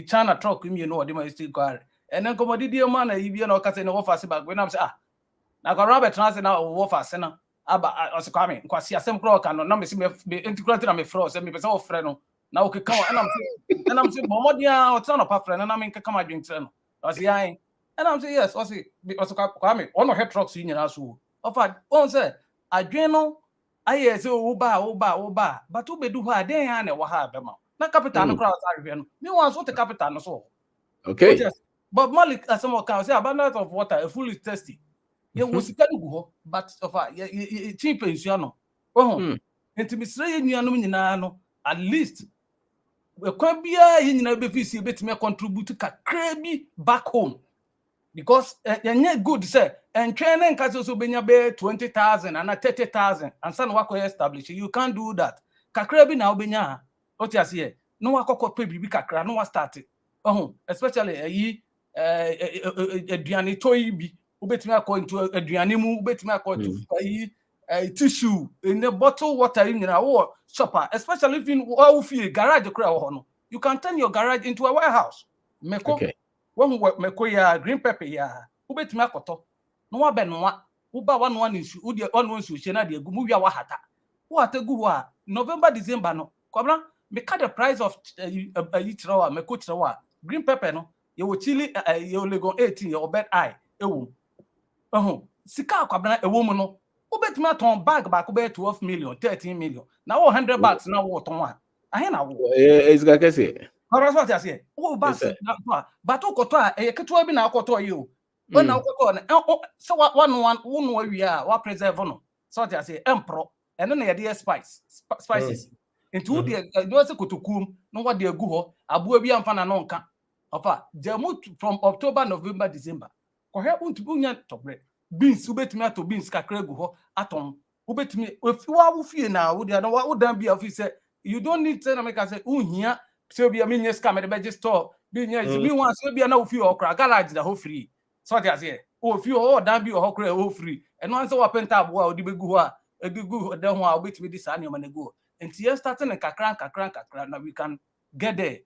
China truck they might still car. And then come the man you know cause no offer back when I'm say na go Robert transit na offer sena aba os kwame kwasi asem kro ka no na me integrate na me fro say me person of friend no na okay come and I'm say bomodia o tell no pa friend na me come adwin tire no o say yan and I'm say yes o say kwame one of head trucks you nyina so offer on say adwin no aye say o ba but we do ha den ya na wo ha be ma na capital no crowd are no me want so the capital no so okay but Malik as some can say abundance of water a fully thirsty you will see go but of cheap pension no enti me sray nuanom nyina no at least Kwan bia yin na be fisi betime contribute kakra bi back home because yenye good say and training nka so benya be 20,000 and 30,000 and san wako establish you can't do that kakra bi na obenya what you say no wakoko pe bibi kakra no wa start especially aduane toyi bi ubetime akọ into aduane mu ubetime akọ to tissue in the bottle water in your shopper, especially if in a garage you can turn your garage into a warehouse. Meko when meko ya green pepper ya ubet makoto no wa benwa uba one issue udi one issue na de gumu ya wahata what a good November December no kobra me cut the price of yitrawa meko trawa green pepper no you chili you lego 18 your bed eye ewu sika kwabra ewu mu no ubetuma ton bag back be 12 million 13 million now 100 bags now what on ahe na wo is ga kese Horas what you say oh bags but okoto e keto bi na okoto yi o when na okoto na so one we are what preserve no so what you say empro and then the spices into the no se kotokum no what dey gu ho abu bi amfa na no nka ofa jamu from October November December ko he untubunya tobre beans ubetimi ato beans kakra gu ho aton ubetimi ofiwa wufie na wo dia no wo dan bia ofi say you don't need to make say unhia say bia menye scam de be store bi nya bi wan say bia na ofie okra garage da ho free so dia say ofie o dan bi o kra ho free eno an say wa penta abo a odi be gu ho a egu de ho a ubetimi di sa ne ma na gu enti you starting kakra na we can get there.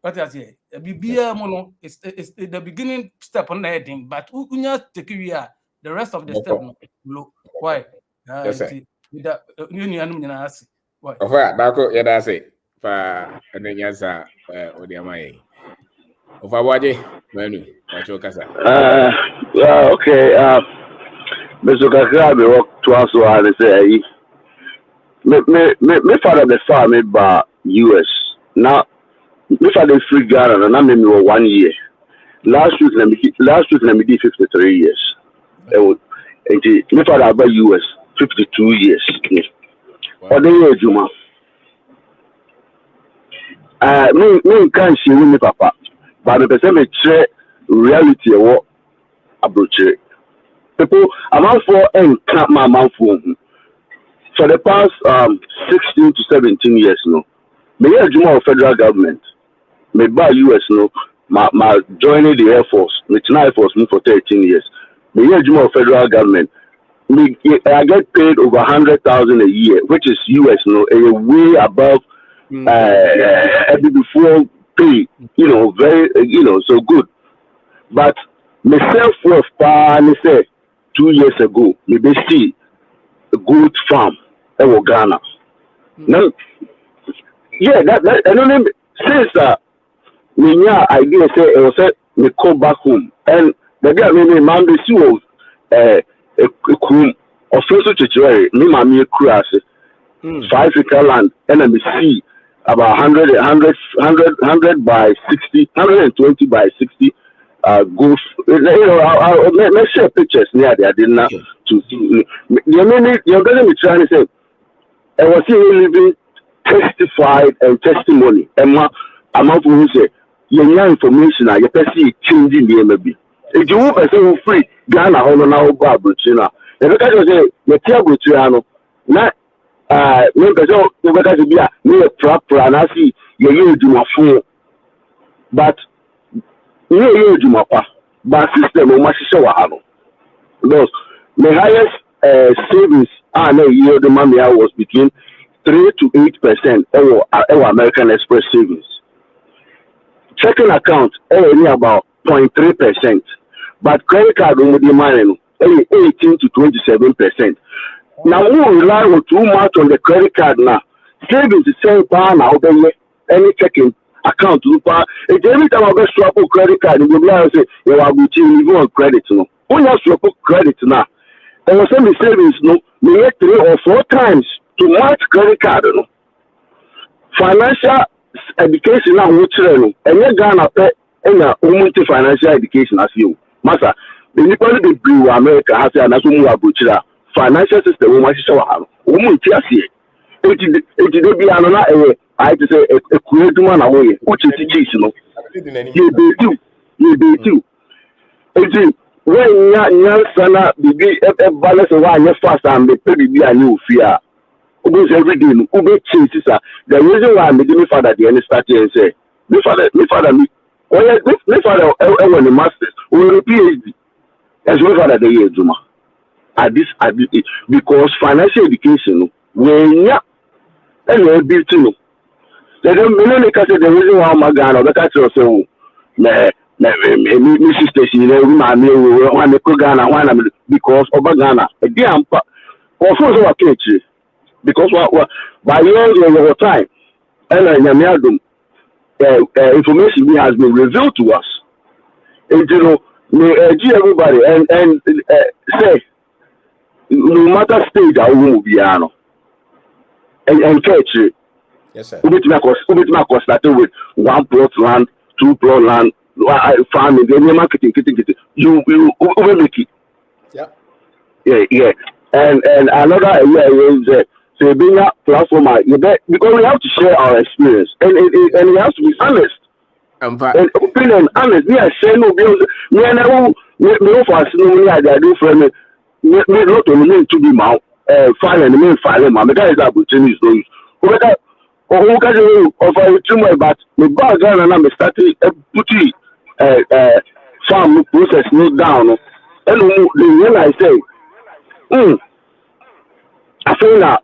What I say, BBM mono is the beginning step on the heading, but unya take the rest of the step no. Why? Yes, sir. Why? Ofa dako yada say pa enenyaza odiamai. Ofa waje manu wacho kasa. Okay. Mr. Kakra be work twice so I say me father the farm by US. Now me father free Ghana and I me 1 year. Last week let me did 53 years. And me father by US 52 years. Or the year Juma. Me can't see me papa. But the person me share reality what approach it. People amount for and can't my mouth for the past 16 to 17 years no. Me hear Juma of federal government. Me by US no. My joining the Air Force. Me Air Force me for 13 years. Me hear Juma of federal government. I get paid over 100,000 a year, which is US no, way above before pay. You know, very so good. But myself worth me say 2 years ago, me be see a good farm in Ghana. Now, yeah, that I don't know since me idea say it was me come back home and the guy me man be see was a room of social church me mammy cross 5 acre land and I see about 100 by 60 120 by 60 go let's share pictures near there I did not to see you're going to be trying to say I was here living testified and testimony and I'm not going to say your information you can see changing the MB. If you want to say free Ghana hold now about China. If you can say you tell Butriano not me person you got to be a me proper and I see you do my phone but you do my pa but system o ma sise wa hano because my highest savings a year the money I was between 3 to 8% our American Express savings. Checking account only about 0.3%, but credit card only money 18 to 27%. Now we rely on too much on the credit card now. Savings the same power now any checking account every time I go swap credit card you will say you are even on credit no. When you swap credit now, there was some savings no me 3 or 4 times to match credit card no. Financial education now we train and you Ghana pay in financial education as you massa the people they bring America has an financial system we must show how Eti de bi ano na I to say a create man away. Which is teach no. You be too. Eti when nya sana bibi e balance one nya fast and be bibi anu fear. Almost every day no ube change sir. The reason why me me father the end start here say me father me oh yeah me father when the masters or PhD as me father the year Juma at this because financial education when ya and built no they don't make us the reason why my Ghana because so me sister she know my me when me go Ghana when because of Ghana again of course what catch because what by years over time and information has been revealed to us. And you know, everybody and say no matter stage I won't be and catch it. Yes, sir. We started with 1 plot land, 2 plot land, farming, then marketing, you will make it. Yeah. And another is so being a platform, because we have to share our experience and we have to be honest. And open and honest. Me, I say no, because me and me for us no I do for me not only to be my file and me file my guys are Chinese those. Who can you offer too much, but me bag and I'm starting putting farm process me down and when I say I feel that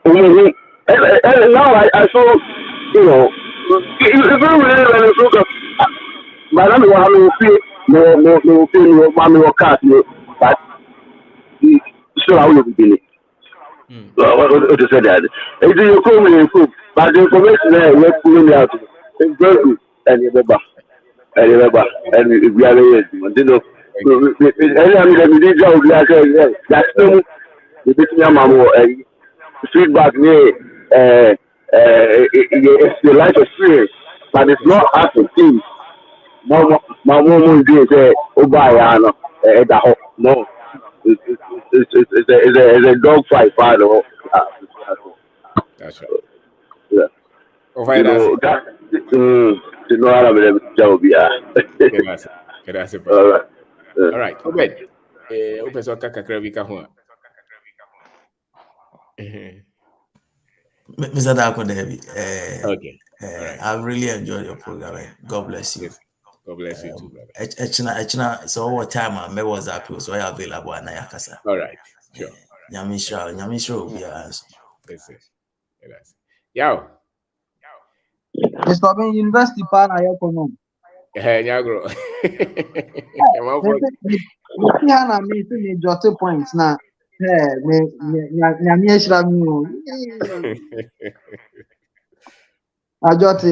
and now I saw, you know, it's very really so but I don't know feel no feel no mommy or cat but still I will be what to say that it's you come in but the information there we're pulling out it's very good and we are here you know and we job like that's no the bit me feedback it's the life experience, but it's not as it seems. My mom do say, "Oh, buy no, it's a dog fight, father." That's right. Yeah. You know that. You know how I'm job, yeah. All right. Obed. Open so kakra bi ka ho. Mr. Dako Devi, Okay. Right. I've really enjoyed your program. God bless you. God bless you too, brother. Echina, so what time I was that close, so I available and I kasa. All right. Sure. Nyamisha will be answer. Yes. Yo. Mr. Ben, University Pana Yakono. Nyagro. See how I mean to jot points now. Majority.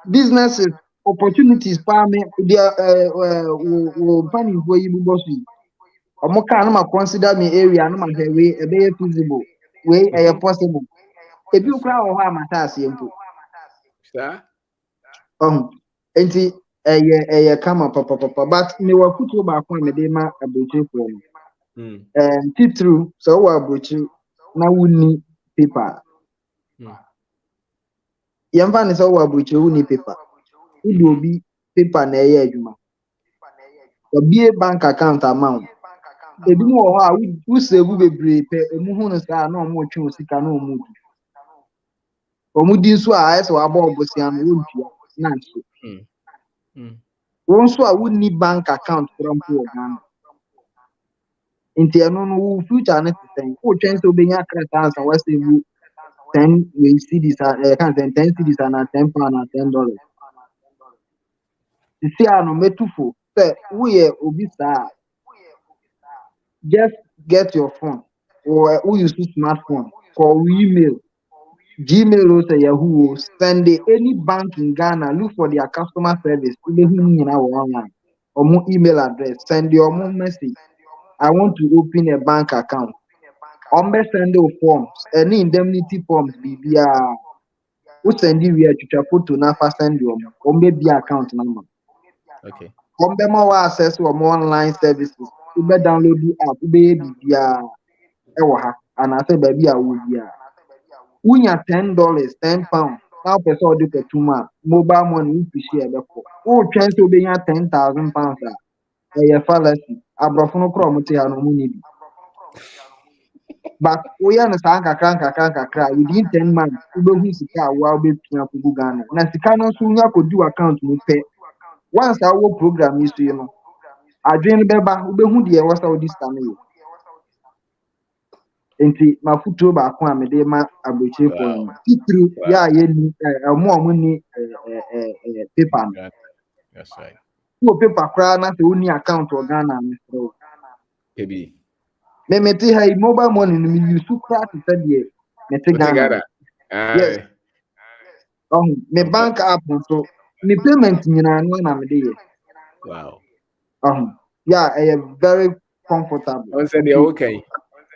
Businesses, opportunities, me will planning for you, bossy. Or can consider me area, no matter way, a very feasible way, a possible. If you cry or harm at us, Sir? Enti come up, papa, but me were put you back on the dema a butcher for me. Tip through, so we're butcher. Now we need paper. Yamvan is our butcher who need paper. It will be paper na juma. Be a bank account amount. They do know how we say we be brave, a muhun star no more choose no mood. Omudin so I so about Bosian won't you? Also, I would need bank account from poor Ghana. Into no future necessary. Who chance to be a credit and West 10 we see this can't 10 cities and £10 and $10. You see, I no metufo. Say, we are obisa. Just get your phone or who use smartphone, call email, Gmail or Yahoo, send any bank in Ghana, look for their customer service, online, or more email address, send your own message. I want to open a bank account. Send the forms, any indemnity forms, BBR. We send you to photo na send you maybe account number. Okay. More access to more online services. You better download the app, baby. And I say, baby, I will be. Unya $10, £10. Now person do per 2 months. Mobile money if you share the for. Oh, chance to be £10,000. A fallacy. Abrofono cromote no money. But we are cry within 10 months. We don't see car while be pia for Ghana. Na sika no so nya could do account no pay. Once our program is to you know. Adwene beba we be hu de wasa odi stame. Enti mafutuo baako a mede ma abrochefo no titiri ya ye ni omo ni paper no. That's right. No paper kra na se oni account o Ghana me so. Baby. Me meti ha mobile money no me use kra to say de meti Ghana. Yes. Me bank app so me payment nyina no na me de ye. Wow. Yeah, I am very comfortable. On said they okay.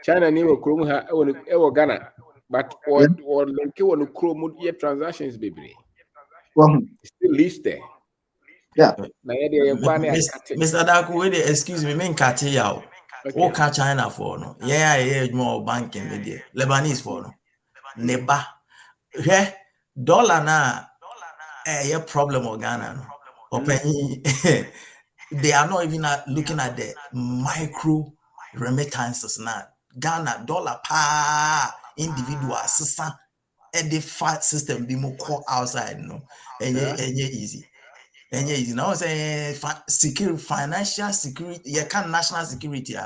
China ni wo krom ha e wo Ghana, but or link wo krom ye transactions baby. Still least there. Yeah. Mr. Daku, excuse me, men kati yaw. O ka China for no. Yeah, more banking media. Lebanese for no. Neba. He dollar na a problem of Ghana no. Open they are not even looking at the micro remittances now. Ghana dollar pa individual sister and the fat system be more call outside no. And easy. And easy. Now say security, financial security, you can national security.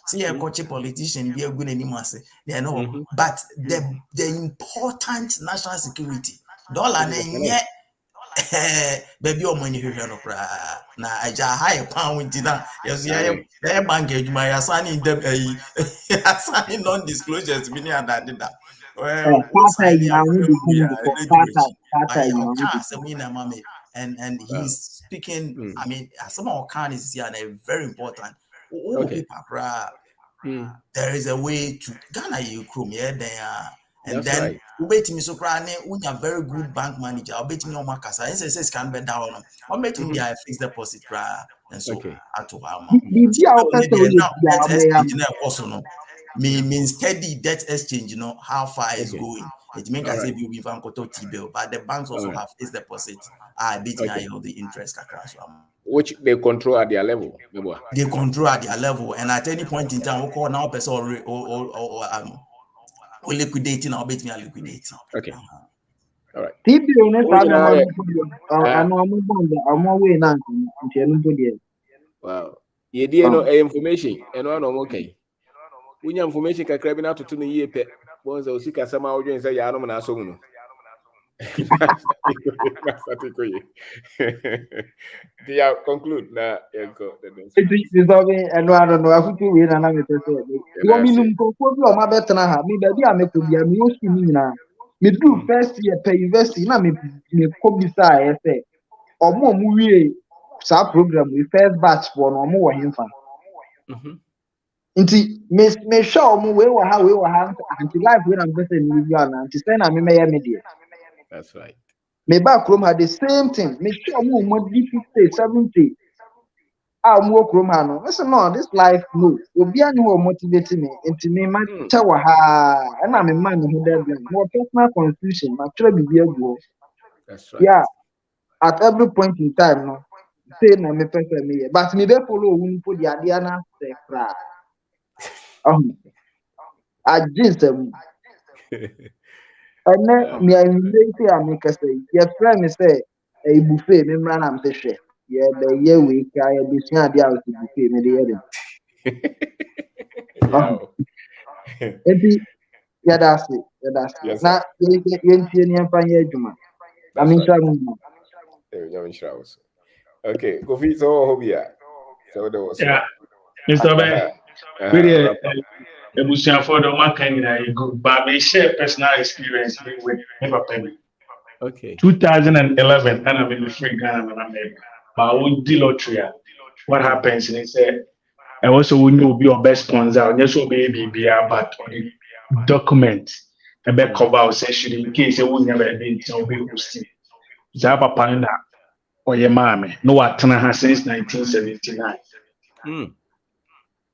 See a coach politician be a good anymore. They know, but the important national security dollar yet. Baby, or money here no cry. Na aja high pound dinner. Yes, yeah, bank my assigning them assigning non-disclosures meaning that did that. Well, and he's speaking. I mean, some of our is here and very important. There is a way to Ghana you chrome, yeah, there. And that's then we bet me so cry we have very good bank manager. I'll bet me on my casa. SSS can bet down. I'll bet me a fixed deposit and so at to now mean steady debt exchange, you know how far it's going. It makes us say we have T-bill, but the banks also have fixed deposit. I bet me all the interest which they control at their level. They control at their level, and at any point in time, we call now person or liquidating or bet me liquidating. Okay. All right. Wow. You didn't know information and one okay. When your information can grab out to the year pet, once those sick as some audio and say, Yanum and Asono. They conclude now. And I don't know. I could do it and I'm going to say, you mean, my better now. Me, baby, I make be a new skinny now. Me do first year pay university. Now me come beside. I say, or more movie. Sa program we first batch for no more himfa. Nti me show mo we were ha anti life when I'm going to New York anti say na me media. That's right. Me back room had the same thing. Me show mo 50 70. Mo krom ha no. Listen no this life no. Obi ani who motivate me nti me ma chawa ha. E na me man no there be. More personal constitution ma try be ago. That's right. Yeah. At every point in time no. Say na me person me but me be follow won for the idea na say fra I just and then me I say I make say your friend me say a buffet me run am say share yeah the year we kai be see dia out buffet me dey dem yeah that's it na yentie ni amfa ye adwuma I mean sure okay, go fit so hobia. So there was Mr. Ben, really ebusia for the man kind of good, but me share personal experience with never pay. Okay. 2011, and I'm in the free Ghana and I'm but I won the lottery. What happens? And they said, I also will know be your best sponsor, and yes, will be but document a back cover session in case you will never be hosting. Zaba Panda or your mommy. No, what since 1979.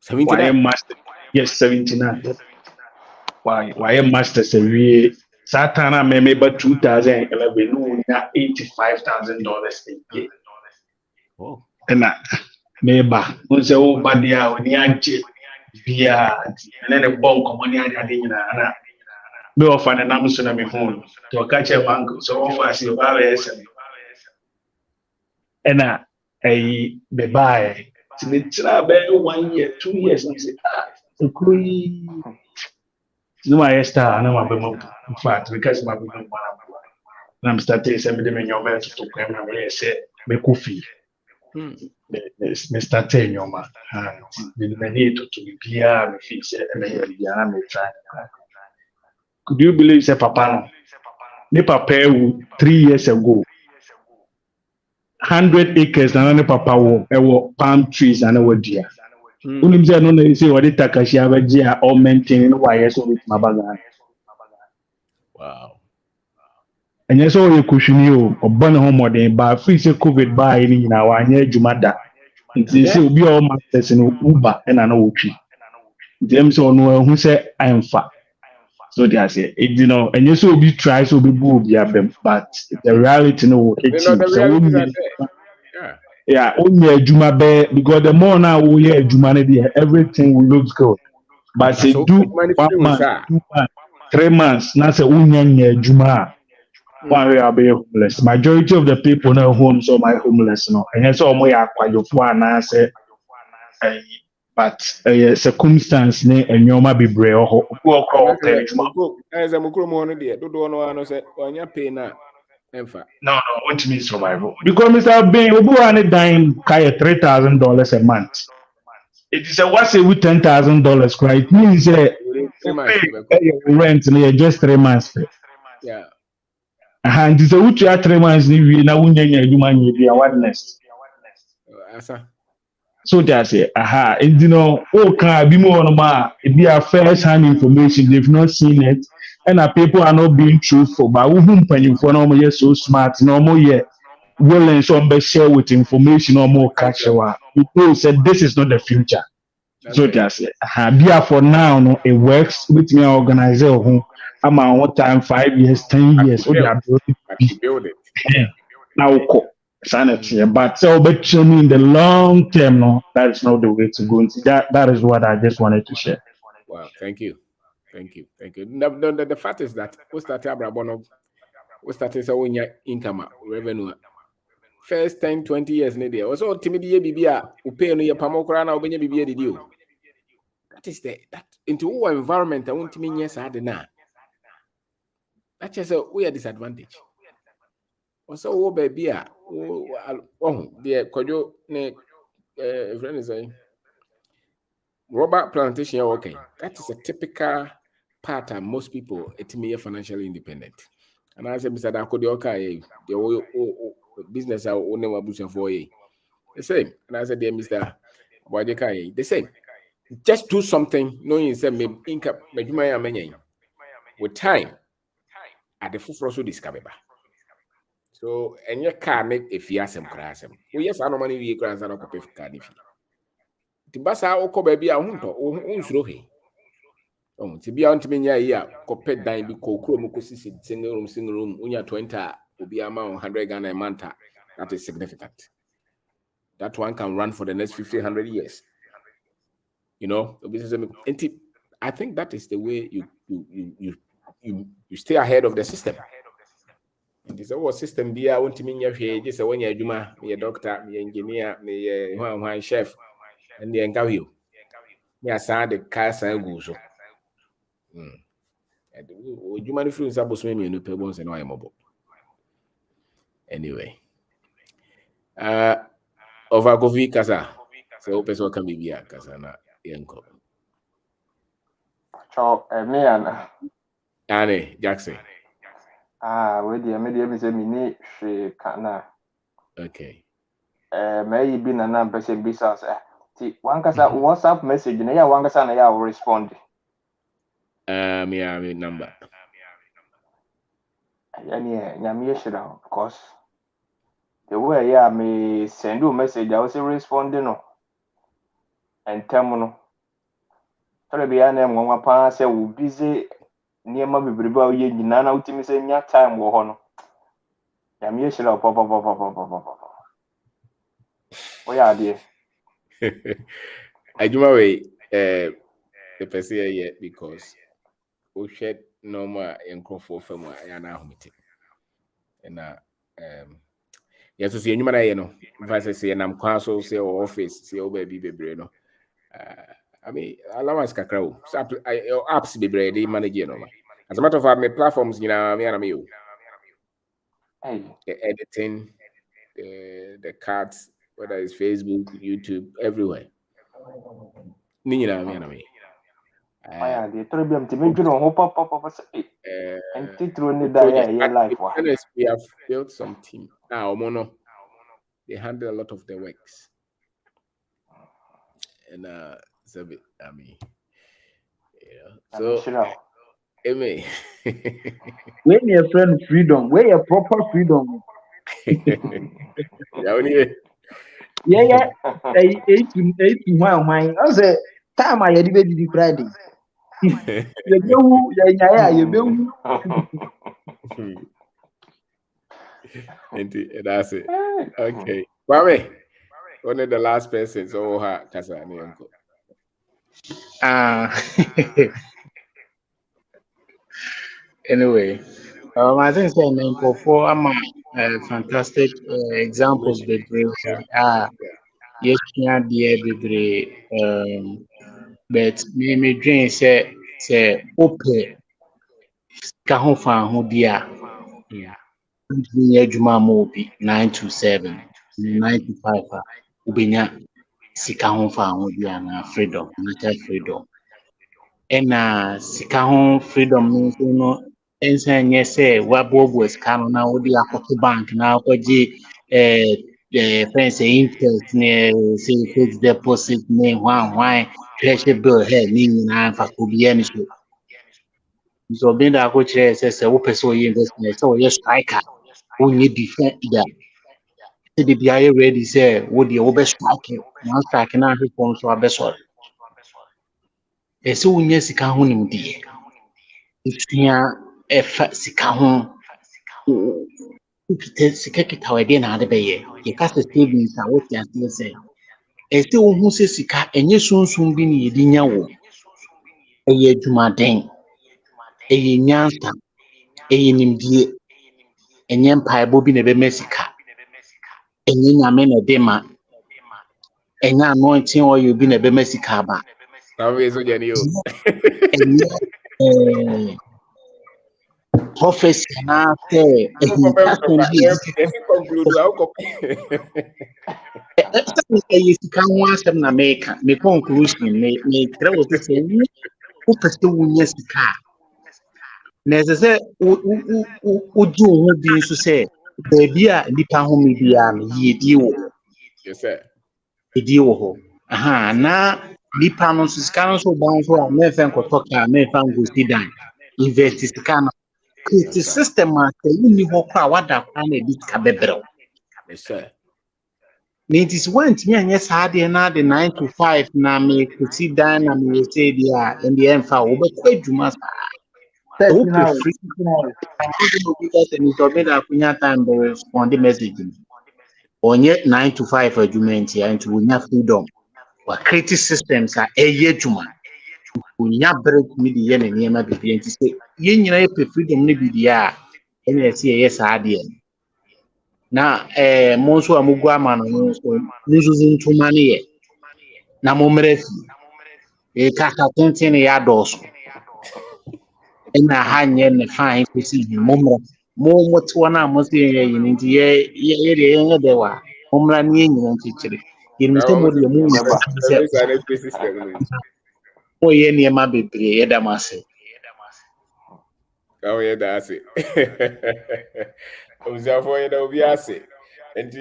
79. Master? Yes, 79. Why a master say Satana may maybe 2011 no $85,000 a year. Oh. And maybe once oh badia when you via and then a bulk of money I didn't me offer an Amazon on my phone to catch a bank so offer as you and a buy it's 1 year 2 years and say no my star no my in fact because my I'm starting somebody in your bed to come and say me coffee me starting your man and me need to be clear me fix it and me try. Could you believe say papa no me papa 3 years ago 100 acres na ne papa wo ewo palm trees and ewo dia unim say no na say what the takashi abaji a all maintain no why so with mabaga. Wow. And yes, all you cushion you or burn home more than by free say COVID by any in our near Jumada. It is will be all masters in Uber and an old tree. James or no who say I am fat. So they say, you know, and yes, will be tries will be boob, yeah, but the reality no yeah, only a Juma bear because the more now we hear Juma, everything will look good. But say do 1 month, 2 months, 3 months, now say only Juma. One way I'll be homeless. Majority of the people now homes or my homeless no. And yes, all my quite one answer. But circumstance ne and you might be brave or call as a mukromo there. Do no say on your pay now. No, what means survival. Because Mr. Bain, we go on dime $3,000 a month. It is a what's it with $10,000, right? It means rent just 3 months. Yeah. And it's a which 3 months ni na wunya adwuma nye bia awareness. So they say, and you know, all can be more no ma be a first hand information, they've not seen it, and people are not being truthful. But who penny for no more so smart, no more yet willing some be share with information or more catch. People said this is not the future. So they say, be for now, no, it works with me organizer who I'm on what time 5 years, 10 years. So they are building. Now, sanity, but so but to me in the long term, no, that is not the way to go. That is what I just wanted to share. Wow, thank you. The fact is that we started Abrabono, we started saying income revenue. First 10, 20 years in there. Also, timidity bibia, who pay no your pamokrana, or bibia did you. That is that into our environment. I want to mean yes, I had na. That's just a weird disadvantage. Also, oh baby, oh, dear, Kojo, friend is saying Robert plantation. Okay, that is a typical pattern. Most people, it may financially independent. And I said, Mr. Dakodioka, the business I own never bush for you. The same. And I said, dear Mr. Wadeka, the same. Just do something, knowing say me income, with time, at the full also discover. So, and your car make a fiasem crash. Oh, yes, I know money we grants and pay for car. The bassa or baby, I won't slow him. Oh, to be on to me, yeah, copet dine be cocoa, single room, unya 20 will be amount 100 Ghana a month. That is significant. That one can run for the next 100 years. You know, I think that is the way you stay ahead of the system. And this whole system be I want to mean you just when you're Juma, me a doctor, me engineer, me one chef, and the encounter. Me aside the cars and go so. And Juma the fruits are supposed to be no pebbles and I mobile. Anyway. Over Govi Casa. So person can be via Casana Yanko. Ciao, me Anne Jackson. We the say me she kana. Okay. May be na person business. One kasa WhatsApp message na ya one kasa na ya will respond. Me number. Yani nyame shira of course. The way me send you message I was responding no. And tell no. Tell be na mo pa say we busy nneɛma bebrebe a woyɛ nyinaa na wotumi sɛ nya time wɔ hɔ no nyame yɛhyerɛ wo pɔpɔpɔpɔpɔpɔpɔ woyɛ adeɛ adwuma wei pɛpɛ sɛ yɛyɛ because wohwɛ normal nkurɔfoɔ fam a ɛyɛ na ahomete ɛna yɛso sɛ adwuma no yɛ no mfa sɛ sɛ yɛnam kwan so sɛ wɔ office sɛ yɛwɔ baabi bebree no I mean, allowance kakra o. Apps bebree dey manage no. As a matter of fact, my platforms, me and me. The editing, the cards, whether it's Facebook, YouTube, everywhere. Me and me. We have built some team. Now, Mono, they handle a lot of the works. And it's a bit, I mean, yeah. So, Amy, when your friend freedom, where your proper freedom. Yeah. 8 I say, time I had the Friday. And that's it. Okay. Kwame, one of the last persons over her Kasa Nyonko. Anyway, I think so. For fantastic examples, yes, but me dream say open kaho fan ho dia adwuma ma obi 9 to 7 9 to 5 ubenya sika ho fan ho dia na freedom mental freedom sika ho freedom no ensa nye say wabobo sika no na wodi akoto bank na akogye friends interest ne say fixed deposit ne hwan treasury bill ni nyina fa ko bia ni so being that coach says who person investment so yes striker who need defend that the BIA ready say what the over striking one striking now his form so best one so when yes sika ho nim die ifia efa sika ho sika kita we dey na ade beye ye cast savings a what you say wo hu se sika enye sunsun bi ni yedi nya wo eye adwumaden eye nyansa eye nimdie enye mpaebo bi na be mesika enye nyame na de ma enye anointing oil bi na be mesika ba prophecy na say sika ho asem na meka me conclusion me try wo say wo pese wo nya sika na say wo di wo bi nso say baby a nipa ho me bia no yedi wo yes sir yedi wo ho na nipa no nso sika no so ban so a me fen kotoka me fan go sit down invest sika no create system a ni ho kwa wada kwa na di sika bebrel yes sir Nintis went me and yes had na the 9 to 5 na me could sit down and me say dia in the end for but quite jumas free because and so me that kunya time to respond the message onye 9 to 5 argument here and we have freedom or creative systems are a juma we have break me the yen and yema be and say yen freedom ni be dia and say yes had na monso amugwa mano monso nuzuzu ntuma ne ye na momrefi kaka tenten ya doso ina hanye ne fine kusi momra mo twana mo se ye yin nti ye de wa momra ne yin nchichire yin se mo de mo mo ye ne ma bebre ye da mase oh yeah that's it observe for you be ase and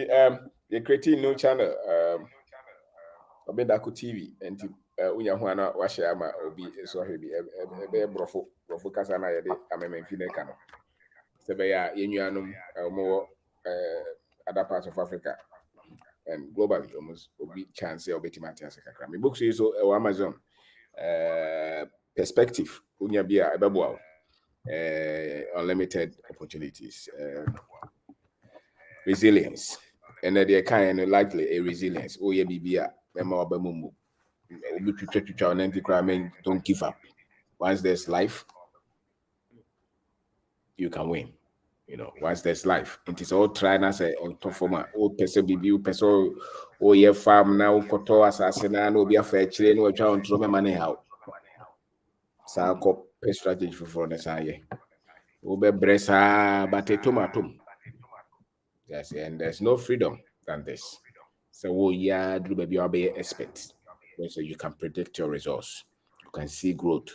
you creating new channel Obedako TV and unya ho ana wa share ma obi so hwe bi be brofo kasa na ye de amemfi ne ka no se be ya yenuanum mo other parts of Africa and globally almost obi chance e obeti matias kakra me book so Amazon perspective unya bia ebebo unlimited opportunities, resilience, and then they kind of likely a resilience. Oh yeah, BBA, don't give up. Once there's life, you can win. You know, once there's life, it is all trying as a performer. Oh, person BB, person, oh yeah, farm now, koto assassin, no be a fair chile, no child, throw money out. So I strategy for the side. Ube bresa bate tomato. Yes, and there's no freedom than this. So yeah, do baby be expert. So you can predict your results. You can see growth.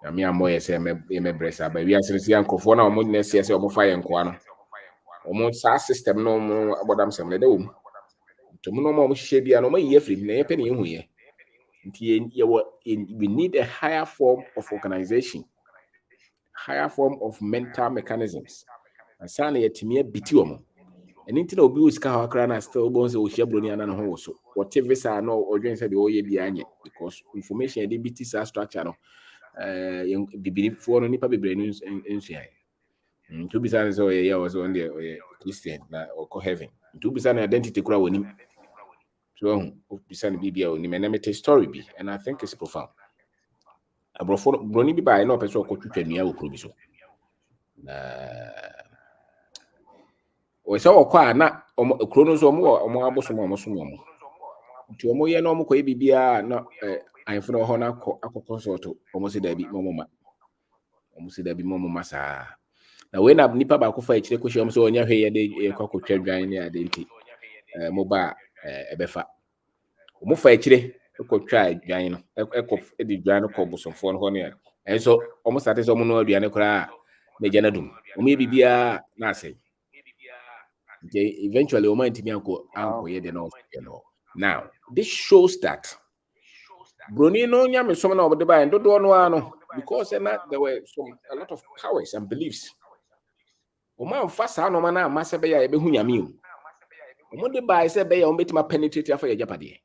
I mean, I'm more say me bresa, but we are saying uncle for now. Mo next year say omo fire nko ano. Omo sa system no mo abodam sem le dem. To mo no mo hye bia no mo ye free na ye pe ne hu ye. We need a higher form of organization, higher form of mental mechanisms. And sana yetimi abiti omo. And into obi us ka hakra na still bon say ohia broni ana no so. Whatever say no odwen say the oye bia anye because information dey biti sa structure no bibiri fo no nipa bebre no nsua. To be say so yeah was on the Christian na or heaven. To be say identity kura woni. So bisa na bibia oni me na mete story bi and I think it's profound. Abrofo broni bi ba no person ko twetwa nua wo kuro bi so. Na o se okwa na kuro no so omo abosom nti omo ye na omo koye bibia na ayefo no ho na akọ sort omo se da bi momo sa na we na nipa ba ko fa ekire ko hye omo so onya hwe ye de kwakotwa dwan ne ade nti mo ba ebefa omo fa ekire ko twa dwan no ekọ edi dwan no ko bosomfo no ho ne enso omo sate so omo no aduane kora na gya na dum omo ye bibia na asay. Eventually, now this shows that Bruni no nyame some na obde ba ndo do no ano because there were a lot of cowards and beliefs. Oman fasa no mana amase be ya ebe hu nyame o. Omo de ba ise be ya ometima penetrate afa ya japade.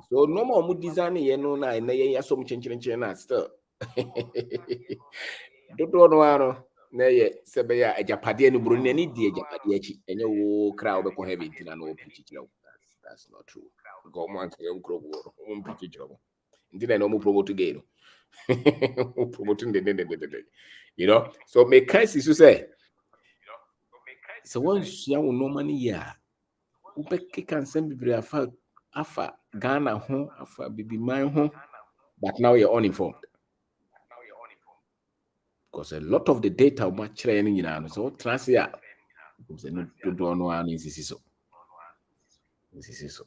So no more omo design ye no na ye ya som chenchen na still. Do no ano na ye sebe ya ajapade no Bruni ni di ajapade achi enye wo kra obekọ heaven tina no preach. That's not true. Go man to grow preach. Ntina no mo promote again. Promoting the you know, so make case to say so once you no money ya ubeke can send be afa Ghana ho afa bibi man ho, but now you're uninformed. Because a lot of the data much training you know so transia do no one is so. This is so.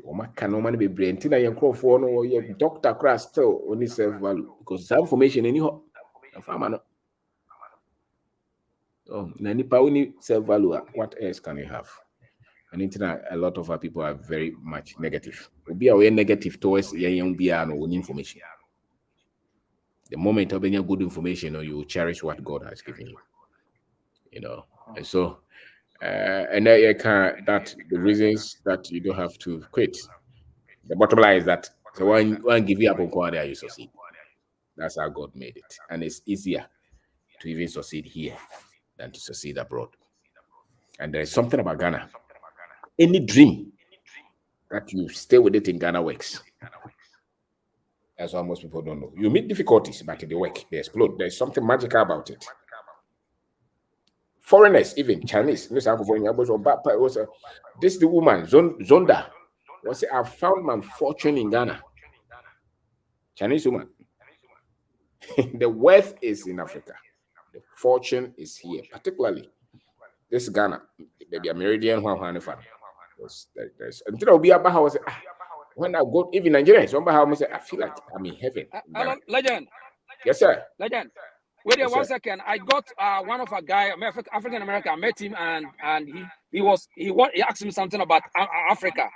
Oma can no money be brain tina yen crofo no your doctor crash still only self value because that information anyhow farmer no. Oh, nipa only self value. What else can you have? And internet, a lot of our people are very much negative. We'll be aware negative towards young no information. The moment of any good information, you cherish what God has given you. You know, and so and that the reasons that you don't have to quit. The bottom line is that so when give you up on Quadia, you succeed. That's how God made it. And it's easier to even succeed here than to succeed abroad. And there is something about Ghana. Any dream that you stay with it in Ghana works. That's what most people don't know. You meet difficulties, but they work, they explode. There's something magical about it. Foreigners, even Chinese, this is the woman, Zonda. Was I found my fortune in Ghana. Chinese woman. The wealth is in Africa. The fortune is here, particularly this Ghana. Maybe a Meridian one. There's until I'll be about how when I go, even Nigerians, I feel like I'm in heaven. Legend. Yes, sir. Legend. Wait yes, 1 second. I got one of a guy, African American. I met him and he asked me something about Africa,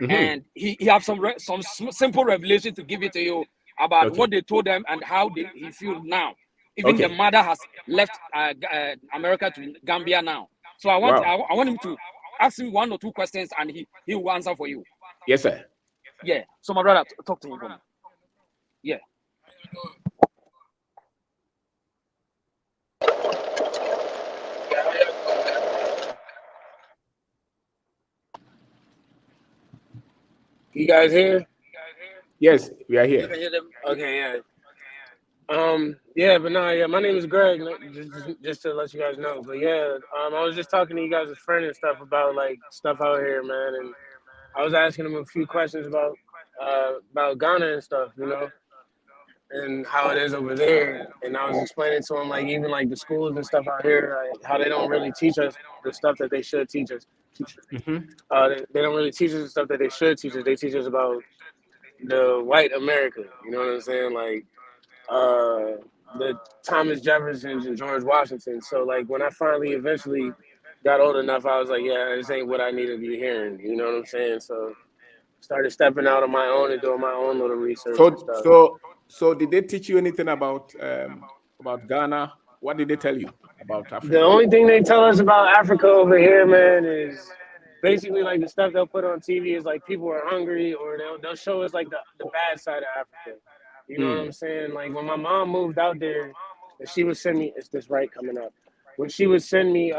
and he have some simple revelation to give it to you about what they told them and how he feel now. Even the mother has left America to Gambia now. So I want him to ask him 1 or 2 questions and he will answer for you. Yes, sir. Yeah. So my brother, talk to him. Yeah. You guys here? Yes, we are You here. can hear them. Okay, yeah. Yeah, but no, yeah, my name is Greg. Just to let you guys know. But yeah, I was just talking to you guys' friend and stuff about like stuff out here, man, and I was asking him a few questions about Ghana and stuff, you know, and how it is over there. And I was explaining to him like even like the schools and stuff out here, like, how they don't really teach us the stuff that they should teach us. They don't really teach us the stuff that they should teach us. They teach us about the white America. You know what I'm saying? Like the Thomas Jeffersons and George Washington. So like when I finally eventually got old enough, I was like, yeah, this ain't what I need to be hearing. You know what I'm saying? So started stepping out on my own and doing my own little research and So, stuff. so did they teach you anything about Ghana? What did they tell you about The Africa? only thing they tell us about Africa over here, man, is basically like the stuff they'll put on TV is like people are hungry, or they'll show us like the bad side of Africa. You know what I'm saying? Like when my mom moved out there, and she would send me, is this right coming up? When she would send me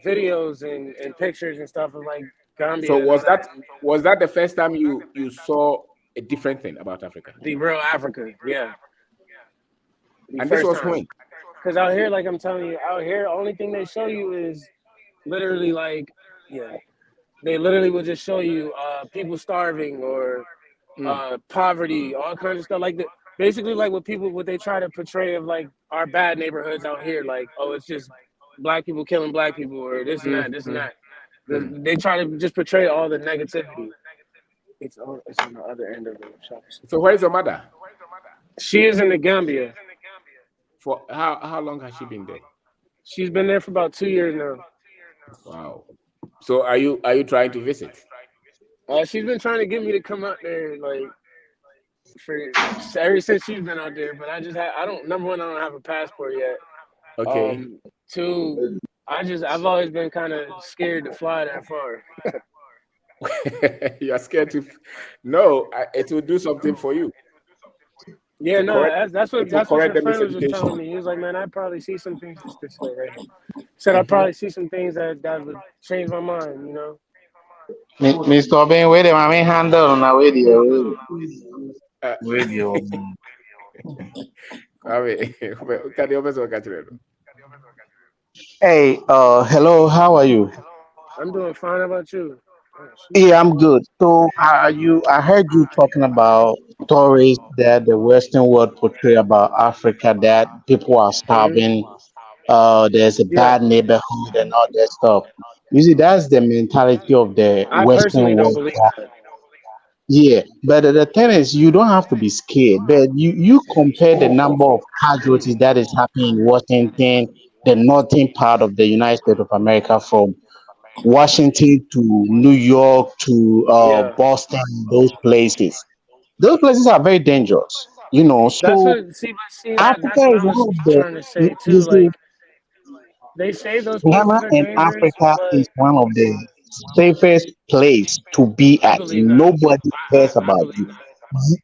videos and pictures and stuff of like So Gambia, was that the first time you saw a different thing about Africa? the real Africa, yeah. The And this first was time. when? Because out here, like I'm telling you, out here, only thing they show you is literally like, yeah, they literally will just show you people starving or poverty, all kinds of stuff like that. Basically, like what they try to portray of like our bad neighborhoods out here, like, oh, it's just black people killing black people or this and that, this and that. They try to just portray all the negativity. It's on the other end of the shop. So where is your mother? She is in the Gambia. For how long has she been there? She's been there for about 2 years now. Wow. So are you trying to visit? She's been trying to get me to come out there, like for ever since she's been out there. But I don't. Number one, I don't have a passport yet. Okay. Two, I've always been kind of scared to fly that far. You are scared to? No, it will do something for you. Yeah, no, that's what your correct the friend was just telling miseducation. me. He was like, man, I'd probably see some things this way right here. Said I'd probably see some things that would change my mind, you know. Mr. Ben, where the mommy handle now? Where the radio? Hey, hello, how are you? I'm doing fine. How about you? Yeah, I'm good. So, I heard you talking about stories that the Western world portray about Africa, that people are starving, there's a Yeah, bad neighborhood and all that stuff. You see, that's the mentality of the I Western personally don't world. believe that. Yeah, but the thing is, you don't have to be scared. But you compare the number of casualties that is happening in Washington, the northern part of the United States of America, from Washington to New York to Yeah, Boston, those places. Those places are very dangerous. that's So what. That's Africa what is I was one of the trying to you, say you too. see, Like they say those Ghana places are and dangerous, Africa but is one of the safest place to be I at. believe that. Nobody cares I about believe you.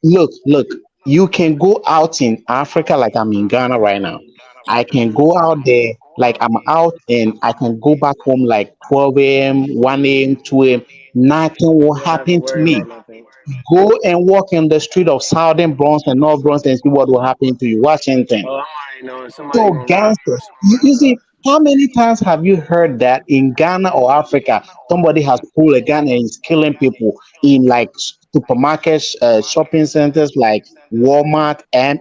that. Look, you can go out in Africa like I'm in Ghana right now. I can go out there like I'm out and I can go back home like 12 a.m., 1 a.m., 2 a.m. Nothing will You don't have to happen to worry me. about nothing. Go and walk in the street of Southern Bronx and North Bronx and see what will happen to you. Washington. Oh, I'm already knowing somebody So gonna rob you or gangsters. something You like that. see, how many times have you heard that in Ghana or Africa, somebody has pulled a gun and is killing people in like supermarkets, shopping centers like Walmart and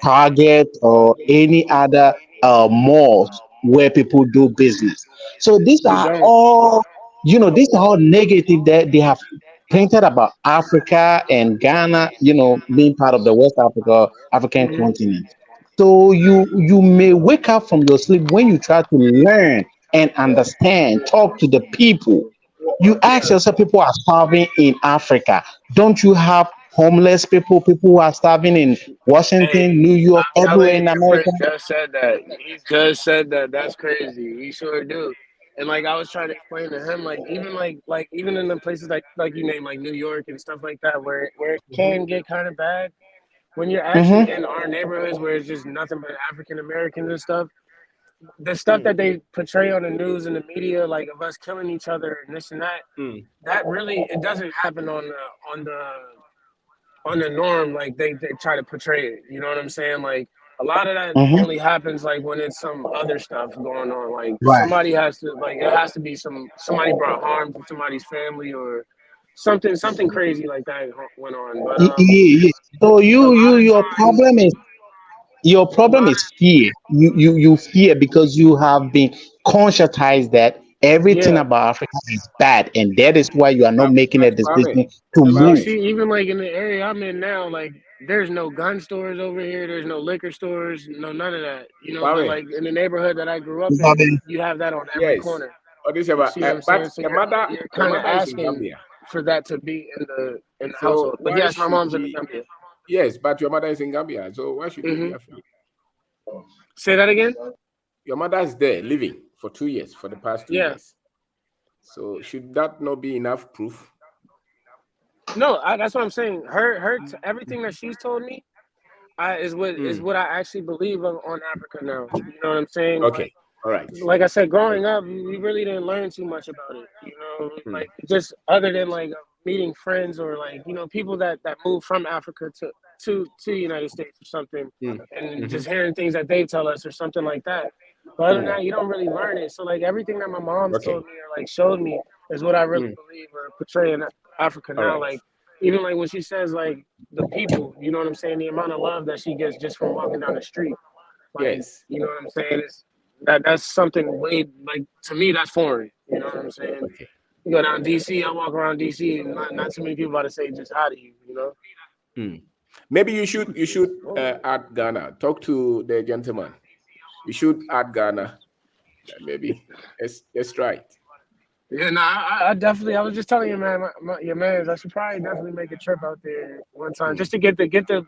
Target or any other malls where people do business? So these You are don't. all, these are all negative that they have painted about Africa and Ghana, being part of the West Africa African continent. So you may wake up from your sleep when you try to learn and understand, talk to the people. You ask Yeah. yourself, people are starving in Africa. Don't you have homeless people, people who are starving in Hey, Washington, New York, I'm telling everywhere you, in your friend America? just said that. He just said that. That's crazy. He sure do. And like I was trying to explain to him, like even like even in the places like you name like New York and stuff like that, where it can get kind of bad when you're actually Mm-hmm. in our neighborhoods where it's just nothing but African Americans and stuff. the stuff that they portray on the news and the media, like of us killing each other and this and that, that really it doesn't happen on the norm like they try to portray it. You know what I'm saying? Like a lot of that only happens like when it's some other stuff going on. Like somebody has to it has to be somebody brought harm to somebody's family or something crazy like that went on. But Yeah. So your problem lot is fear. You fear because you have been conscientized that everything about Africa is bad, and that is why you are not making a decision to move. See, even like in the area I'm in now, like there's no gun stores over here, there's no liquor stores, none of that. You know, but like in the neighborhood that I grew up in, you have that on every corner. You see what I'm saying? So you're kind of asking for that to be in the household. But yes, my mom's in Gambia. Yes, but your mother is in Gambia, so why should you be afraid? Say that again? Your mother is there living for 2 years, for the past 2 years. So should that not be enough proof? No, that's what I'm saying. Her everything that she's told me is what I actually believe on Africa now. You know what I'm saying? Okay, all right. Like I said, growing up, we really didn't learn too much about it. You know, like just other than like meeting friends or like people that move from Africa to the United States or something, and just hearing things that they tell us or something like that. But other than that, you don't really learn it. So like everything that my mom's told me or like showed me is what I really believe or portray in Africa now. Like even like when she says like the people, you know what I'm saying, the amount of love that she gets just from walking down the street. Like, you know what I'm saying? That's something way like to me that's foreign. You know what I'm saying? You go down DC, I walk around DC, and not too many people about to say just hi to you. You know. Maybe you should add Ghana. Talk to the gentleman. We should add Ghana. Maybe let's try it. Yeah, I definitely. I was just telling you, man, your man. I should probably definitely make a trip out there one time just to get the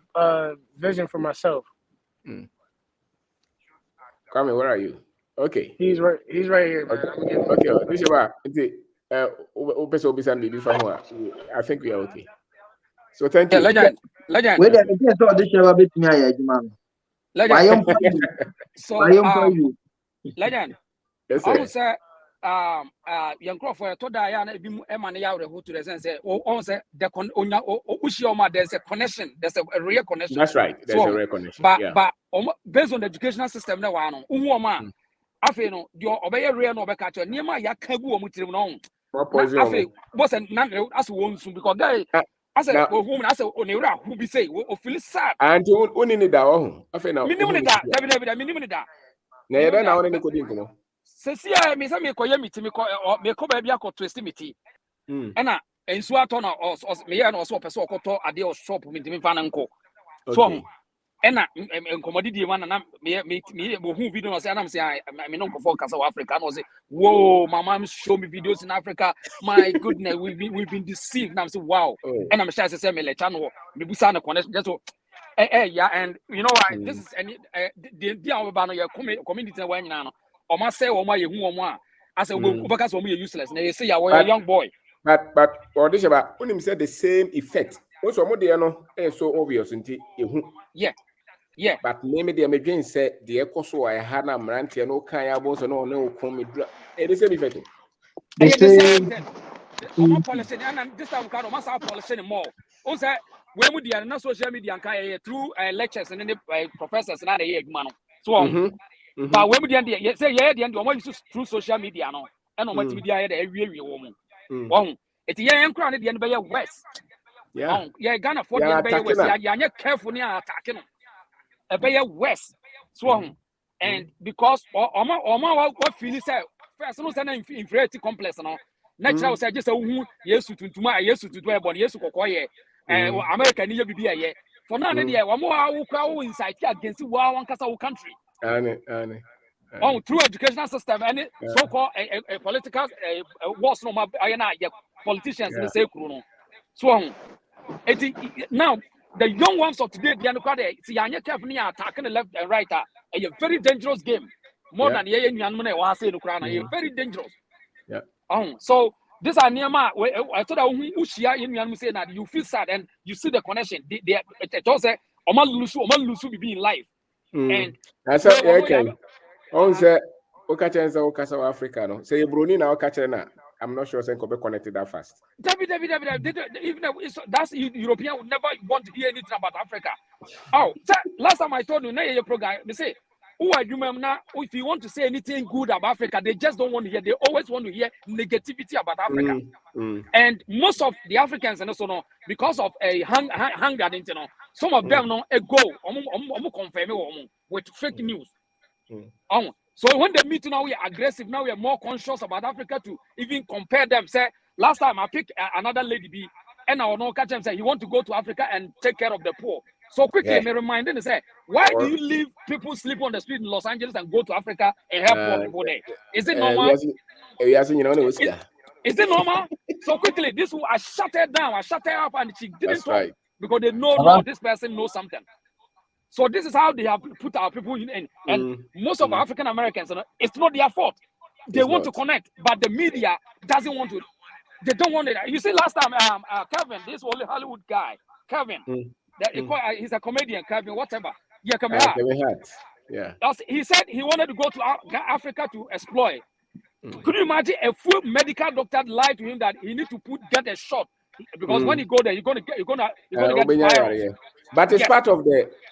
vision for myself. Kwame, where are you? Okay. He's right here, man. Okay. I think we are okay. So thank you. Legend. Wait, I think so. This is a bit me, man. Legend. So Legend. Yes, sir. Young Crawford told Diana Emmanuel out who to the sense there's a connection, there's a real connection. That's right, there's a real connection. But based on the educational system now, I feel your obey real no back at your near my yakabu mutim no. What's a none as one soon because they as a woman as a onera who be say or feel sad. And you only need that. I feel now. Minimum that. Nay, then I only could Sesia me say me koye miti me ko ba bia ko twist miti na ensu ato na me ya na so person okoto ade o shop miti fa na nko so na enkomodi die man na me hu video no say na me say me no ko focus on Africa no say whoa my mom show me videos in Africa, my goodness, we've been deceived. Now I say wow, and I'm sure say me le channel me busa na connection just so yeah, and you know why this is any the our no your community na wa nyina no o ma say o ma ye hu o mo a as we because o mo useless na you say you are a young boy but or this about when him said the same effect also mo dey no so obvious nti ehu yeah but maybe they may dream say the echo so I had na mrantie no kan ya bo so no come me the same effect the same o policy and this time can o ma say policy more o say we mu dia na social media kan through lectures and the professors na dey adwuma no so but we mu dia say the end o ma use through social media no and o ma ti dia dey awie wo mu won it nkura ne dia no be west Ghana for the be west ya careful ni attack no be west so and because what feel say first no say na inferiority complex no natural say just hu yesu tuntuma yesu tutu e bon yesu kokoye America ni ye bibia ye for now na dey wo wo kwa insight against one kasa country through educational system and so called a political wars no na politicians in the say kru no so now the young ones of today they are not see anya careful near attacking the left and right a very dangerous game more than ye nyan na wa say no kra na very dangerous so this are near ma I thought who shia nyan say na you feel sad and you see the connection they just say o ma lose be in life and that's okay On say Okacha say Okasa Africa no. Say Bruni na Okacha na. I'm not sure say could be connected that fast. Even that's European would never want to hear anything about Africa. Oh, last time I told you, your program, they say, who are you now? If you want to say anything good about Africa, they just don't want to hear. They always want to hear negativity about Africa. And most of the Africans, and also no, because of a hunger, you know, some of them no go confirm with fake news. So when they meet now, we are aggressive. Now we are more conscious about Africa to even compare them. Say last time I picked another lady B, and I will not catch him. Say he want to go to Africa and take care of the poor. So quickly, me remind them say, why do you leave people sleep on the street in Los Angeles and go to Africa and help poor people there? Is it normal? Is it normal? So quickly, this I shut her down. I shut her up, and she didn't talk because they know no, this person knows something. So this is how they have put our people in. And most of African Americans, it's not their fault. They want to connect, but the media doesn't want to. They don't want it. You see, last time, Kevin, this Hollywood guy, Kevin, he's a comedian, Kevin, whatever. Yeah, Kevin Hart. Yeah. He said he wanted to go to Africa to exploit. Could you imagine a full medical doctor lied to him that he need to get a shot because when he go there, you're gonna get virus. But it's part of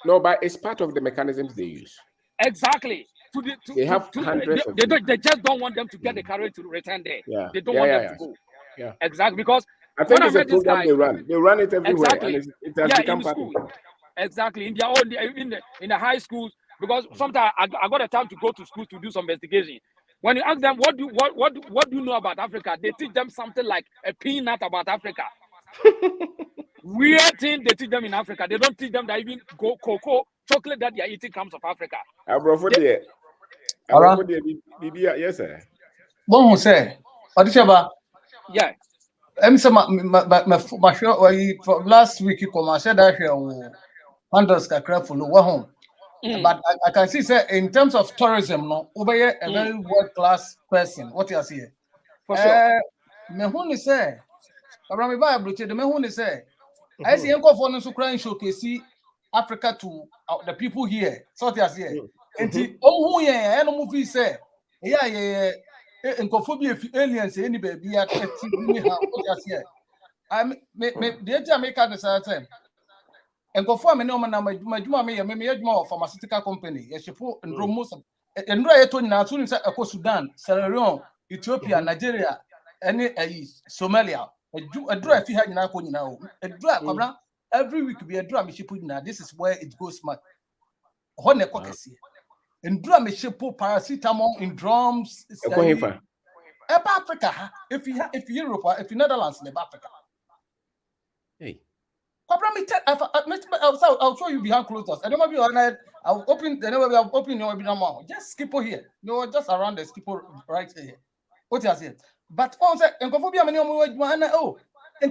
but it's part of the mechanisms they use. Exactly. They just don't want them to get the courage to return there. Yeah. They don't want them to go. Yeah. Exactly. Because I think it's a program they run. They run it everywhere. Exactly. And it has become in part school. of it. Exactly. In their own in the high schools, because sometimes I got a time to go to school to do some investigation. When you ask them what do you know about Africa, they teach them something like a peanut about Africa. Weird thing they teach them in Africa. They don't teach them that even cocoa, chocolate that they are eating comes of Africa. Yes, sir. Bon who say, Odishaba. Yeah. I'm saying my show last week you come. I said that here hundreds kakra follow home. But I can see say in terms of tourism, no, Ubeye a very world class person. What you see? For sure. Me who say, around me by the me who say. I see Uncle for no Ukraine showcase Africa to the people here. So they are here. And who yeah, no movie say, yeah. Encophobia aliens any baby at here. The American the time. And conform no man my pharmaceutical company. Yes, you and most and right to soon Sudan, Sierra Leone, Ethiopia, Nigeria, any Somalia. A draw if you had now. A draw every week be a drum she put now. This is where it goes smart. Honey cockasy. And drum is put paracetamol in drums. Africa, if Europe, if Netherlands, in Africa. Hey. I'll show you behind closed doors. I don't know if you're on. I'll open the open your mouth. Just skip here. No, just around the skip right here. What you say? But on say encophobia many and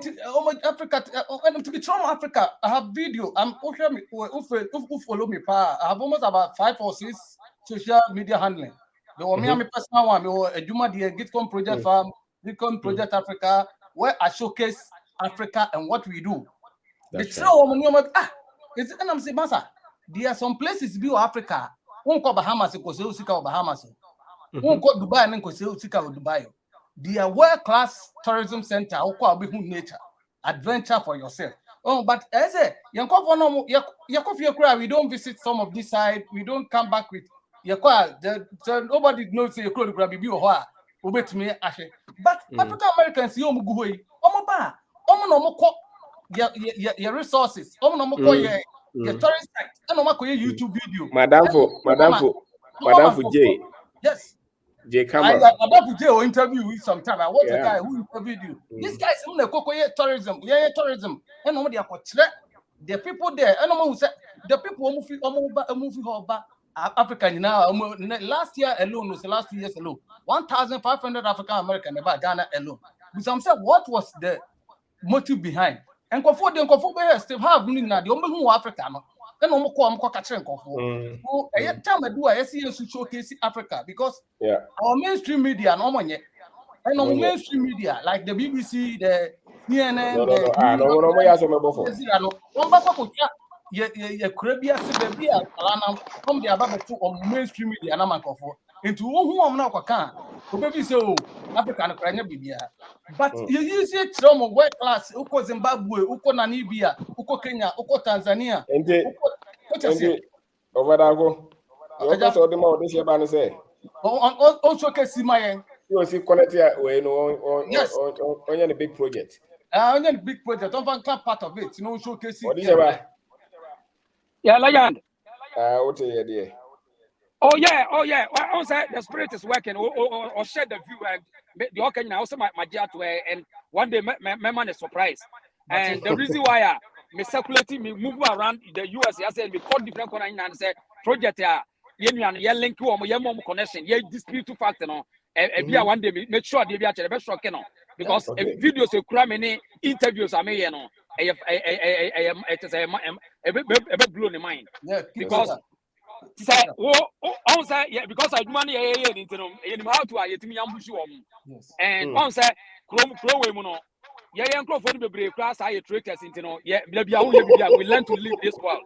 Africa to be from Africa. I have video. Who follow me I have almost about 5 or 6 social media handling. The me personal one, a Juma Gitcom Project Farm, Gitcom Project Africa, where I showcase Africa and what we do. It's and I'm saying, Massa, there are some places in Africa. Won't call Bahamas because you seek out Bahamas. Won't call Dubai and because you seek out Dubai. They are world-class tourism center. Nature, adventure for yourself. Oh, but as we don't visit some of this side. We don't come back with nobody knows your clothes grab you or obey me. But African Americans, you your resources, your tourist site, and YouTube video. Madam for J. Yes. J. Madam J. Interview with some time. I watch a guy who interviewed you. This guy is on the tourism. Tourism. And nobody the people there. And who said the people who movie African now. Last year alone was the last 2 years alone. 1,500 African American about Ghana alone. But some said, what was the motive behind? And still have the only Africa. And I see showcase Africa because our mainstream media and our mainstream media like the BBC, the CNN, ye krabia se baby alana come the aba beto on mainstream media na mankofo into who am na kwaka obebi say o Africa no kranya bibia but you use it from world class uko Zimbabwe uko Namibia uko Kenya uko Tanzania Enti over that go. You go so the more this year ban say. On showcase my you see connect here we no on the big project. On the big project on part of it, you know, showcase What is it? Yeah, legend. What is it? Oh yeah. Well, say the spirit is working. Or share the view and the okay now. Also my jet way and one day my man is surprised. And the reason why me circulating me move around the US, I said we call different corner and say project ye link you ye mom connection ye dispute fact no be one day make sure they be actually be shock no because videos you cram any interviews I may no it is a blow in mind because say on say yeah because I do money into how to yetimi ambushi and on say chrome we mu no yeah microphone be break class I traitors into no yeah we learn to live this world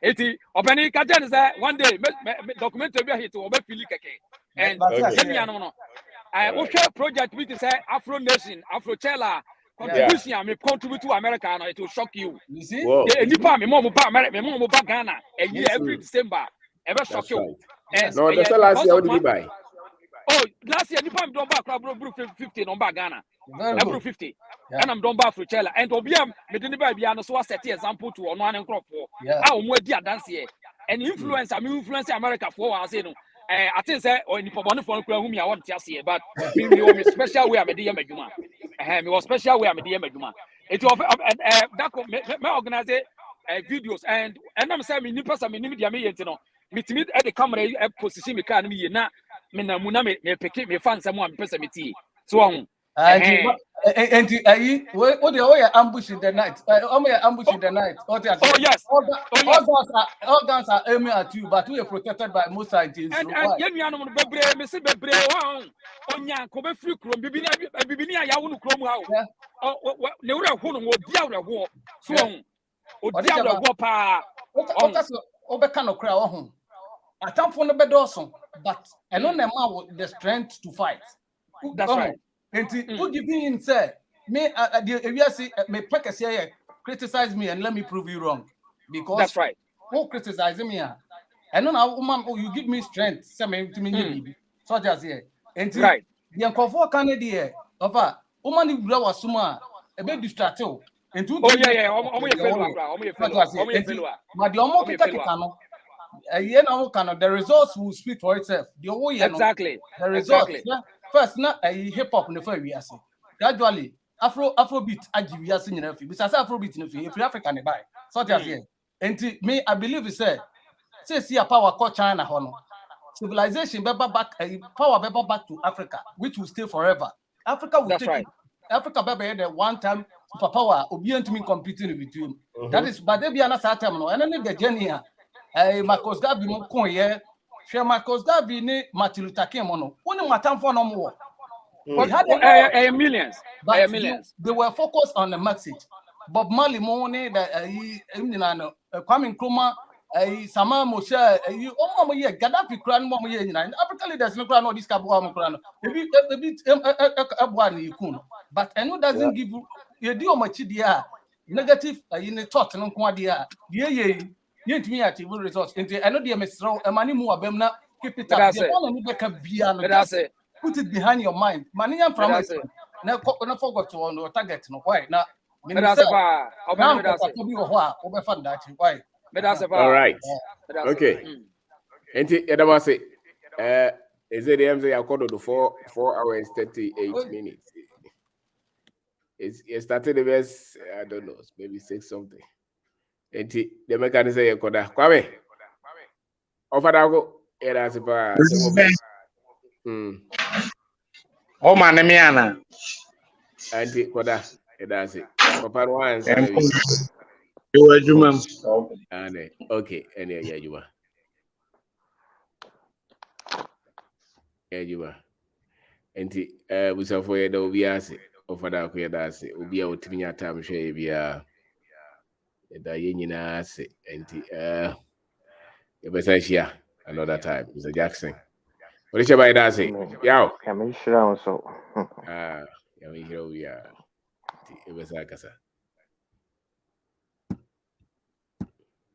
eti obani kajen say one day documentary be hit obe fili keke and me no I share project with say Afro Nation Afro Chela contribution me contribute to America no it will shock you. You see? Nipa me mom ba America me mom ba Ghana every December ever shock you. And no the last year what did you buy? Oh, last year Nipa me don ba crab 50 no ba Ghana. Every 50. And I'm don ba Afro Chela and obiam me de ba bia no so set example to ono an crop for. Omo adi dance here. And influencer me influence America for I say no. I think say or nipa bonu for kura hu me I want to see but me special way I me dey madwuma. Me was special way I me dey madwuma. It of that me organize videos and I'm say me nipa say me nim dia me yenti no. Me timi e the camera position me car no me na me na mu na me pick me fan some am pesa me ti. So on. And what they ambush in the night. Ambush in the night. Oh yes. All guns are aiming at you, but we are protected by most scientists. And yen ya no bebre me se bebre onya ko be free krom bibini ya wonu krom ha o ne wura ho no odia wura ho so odia wura ho pa obeka no kra wo ho atamfo no bedoso but eno na ma the strength to fight. That's right. And who give me say me me pekese here criticize me and let me prove you wrong because that's right. Who criticize me and now woman you give me strength say me to me so just here and right the uncomfort can there over woman you grow asuma a bit distracted and oh yeah omo ye fellow but the omo kekano the results will speak for itself. Exactly. The results. Yeah. First, now hip hop in the first we are saying. Gradually, Afrobeat we are singing everything. Because Afrobeat in the African buy. So just here. And me, I believe it say see a power called China honor. Civilization back power back to Africa, which will stay forever. Africa will take it. Africa baby the one time superpower obedient to me competing with him. That is but they be another time no. And then the journey here. Marcus Garvey mo kon ye hwe Marcus Garvey ni Martin Luther King mo no woni matamfo no mo millions millions they were focused on the message. Bob Marley mo ni the Kwame Nkrumah Sama Moshe mo ye Gaddafi kra no mo ye nyina African leaders no kra no this kabo mo kra no ebi abua ni ikun but eno doesn't give you di o machi dia negative in thought no ko dia ye yet me at evil results. And I know the mesro a money more abemna keep it up. Put it behind your mind. Money from it. Now forgot to on target no why now. All right. Okay. And that was it. Is it the MZ according to 4 hours 38 minutes? It started the best, I don't know, maybe 6 something. The mechanism is koda kwame ofada go era sipa o ma ne me ana anti koda edase papa no answer you adwuma ane okay ene ya adwuma anti busafo ye da obi ase ofada ko ye da ase obi a otimi ata mhwe bia da yenina se enti yebesashia another time Mr. Jackson. What is your by that say? Yow. Kami shira so. Yami hero we are. It was like I said.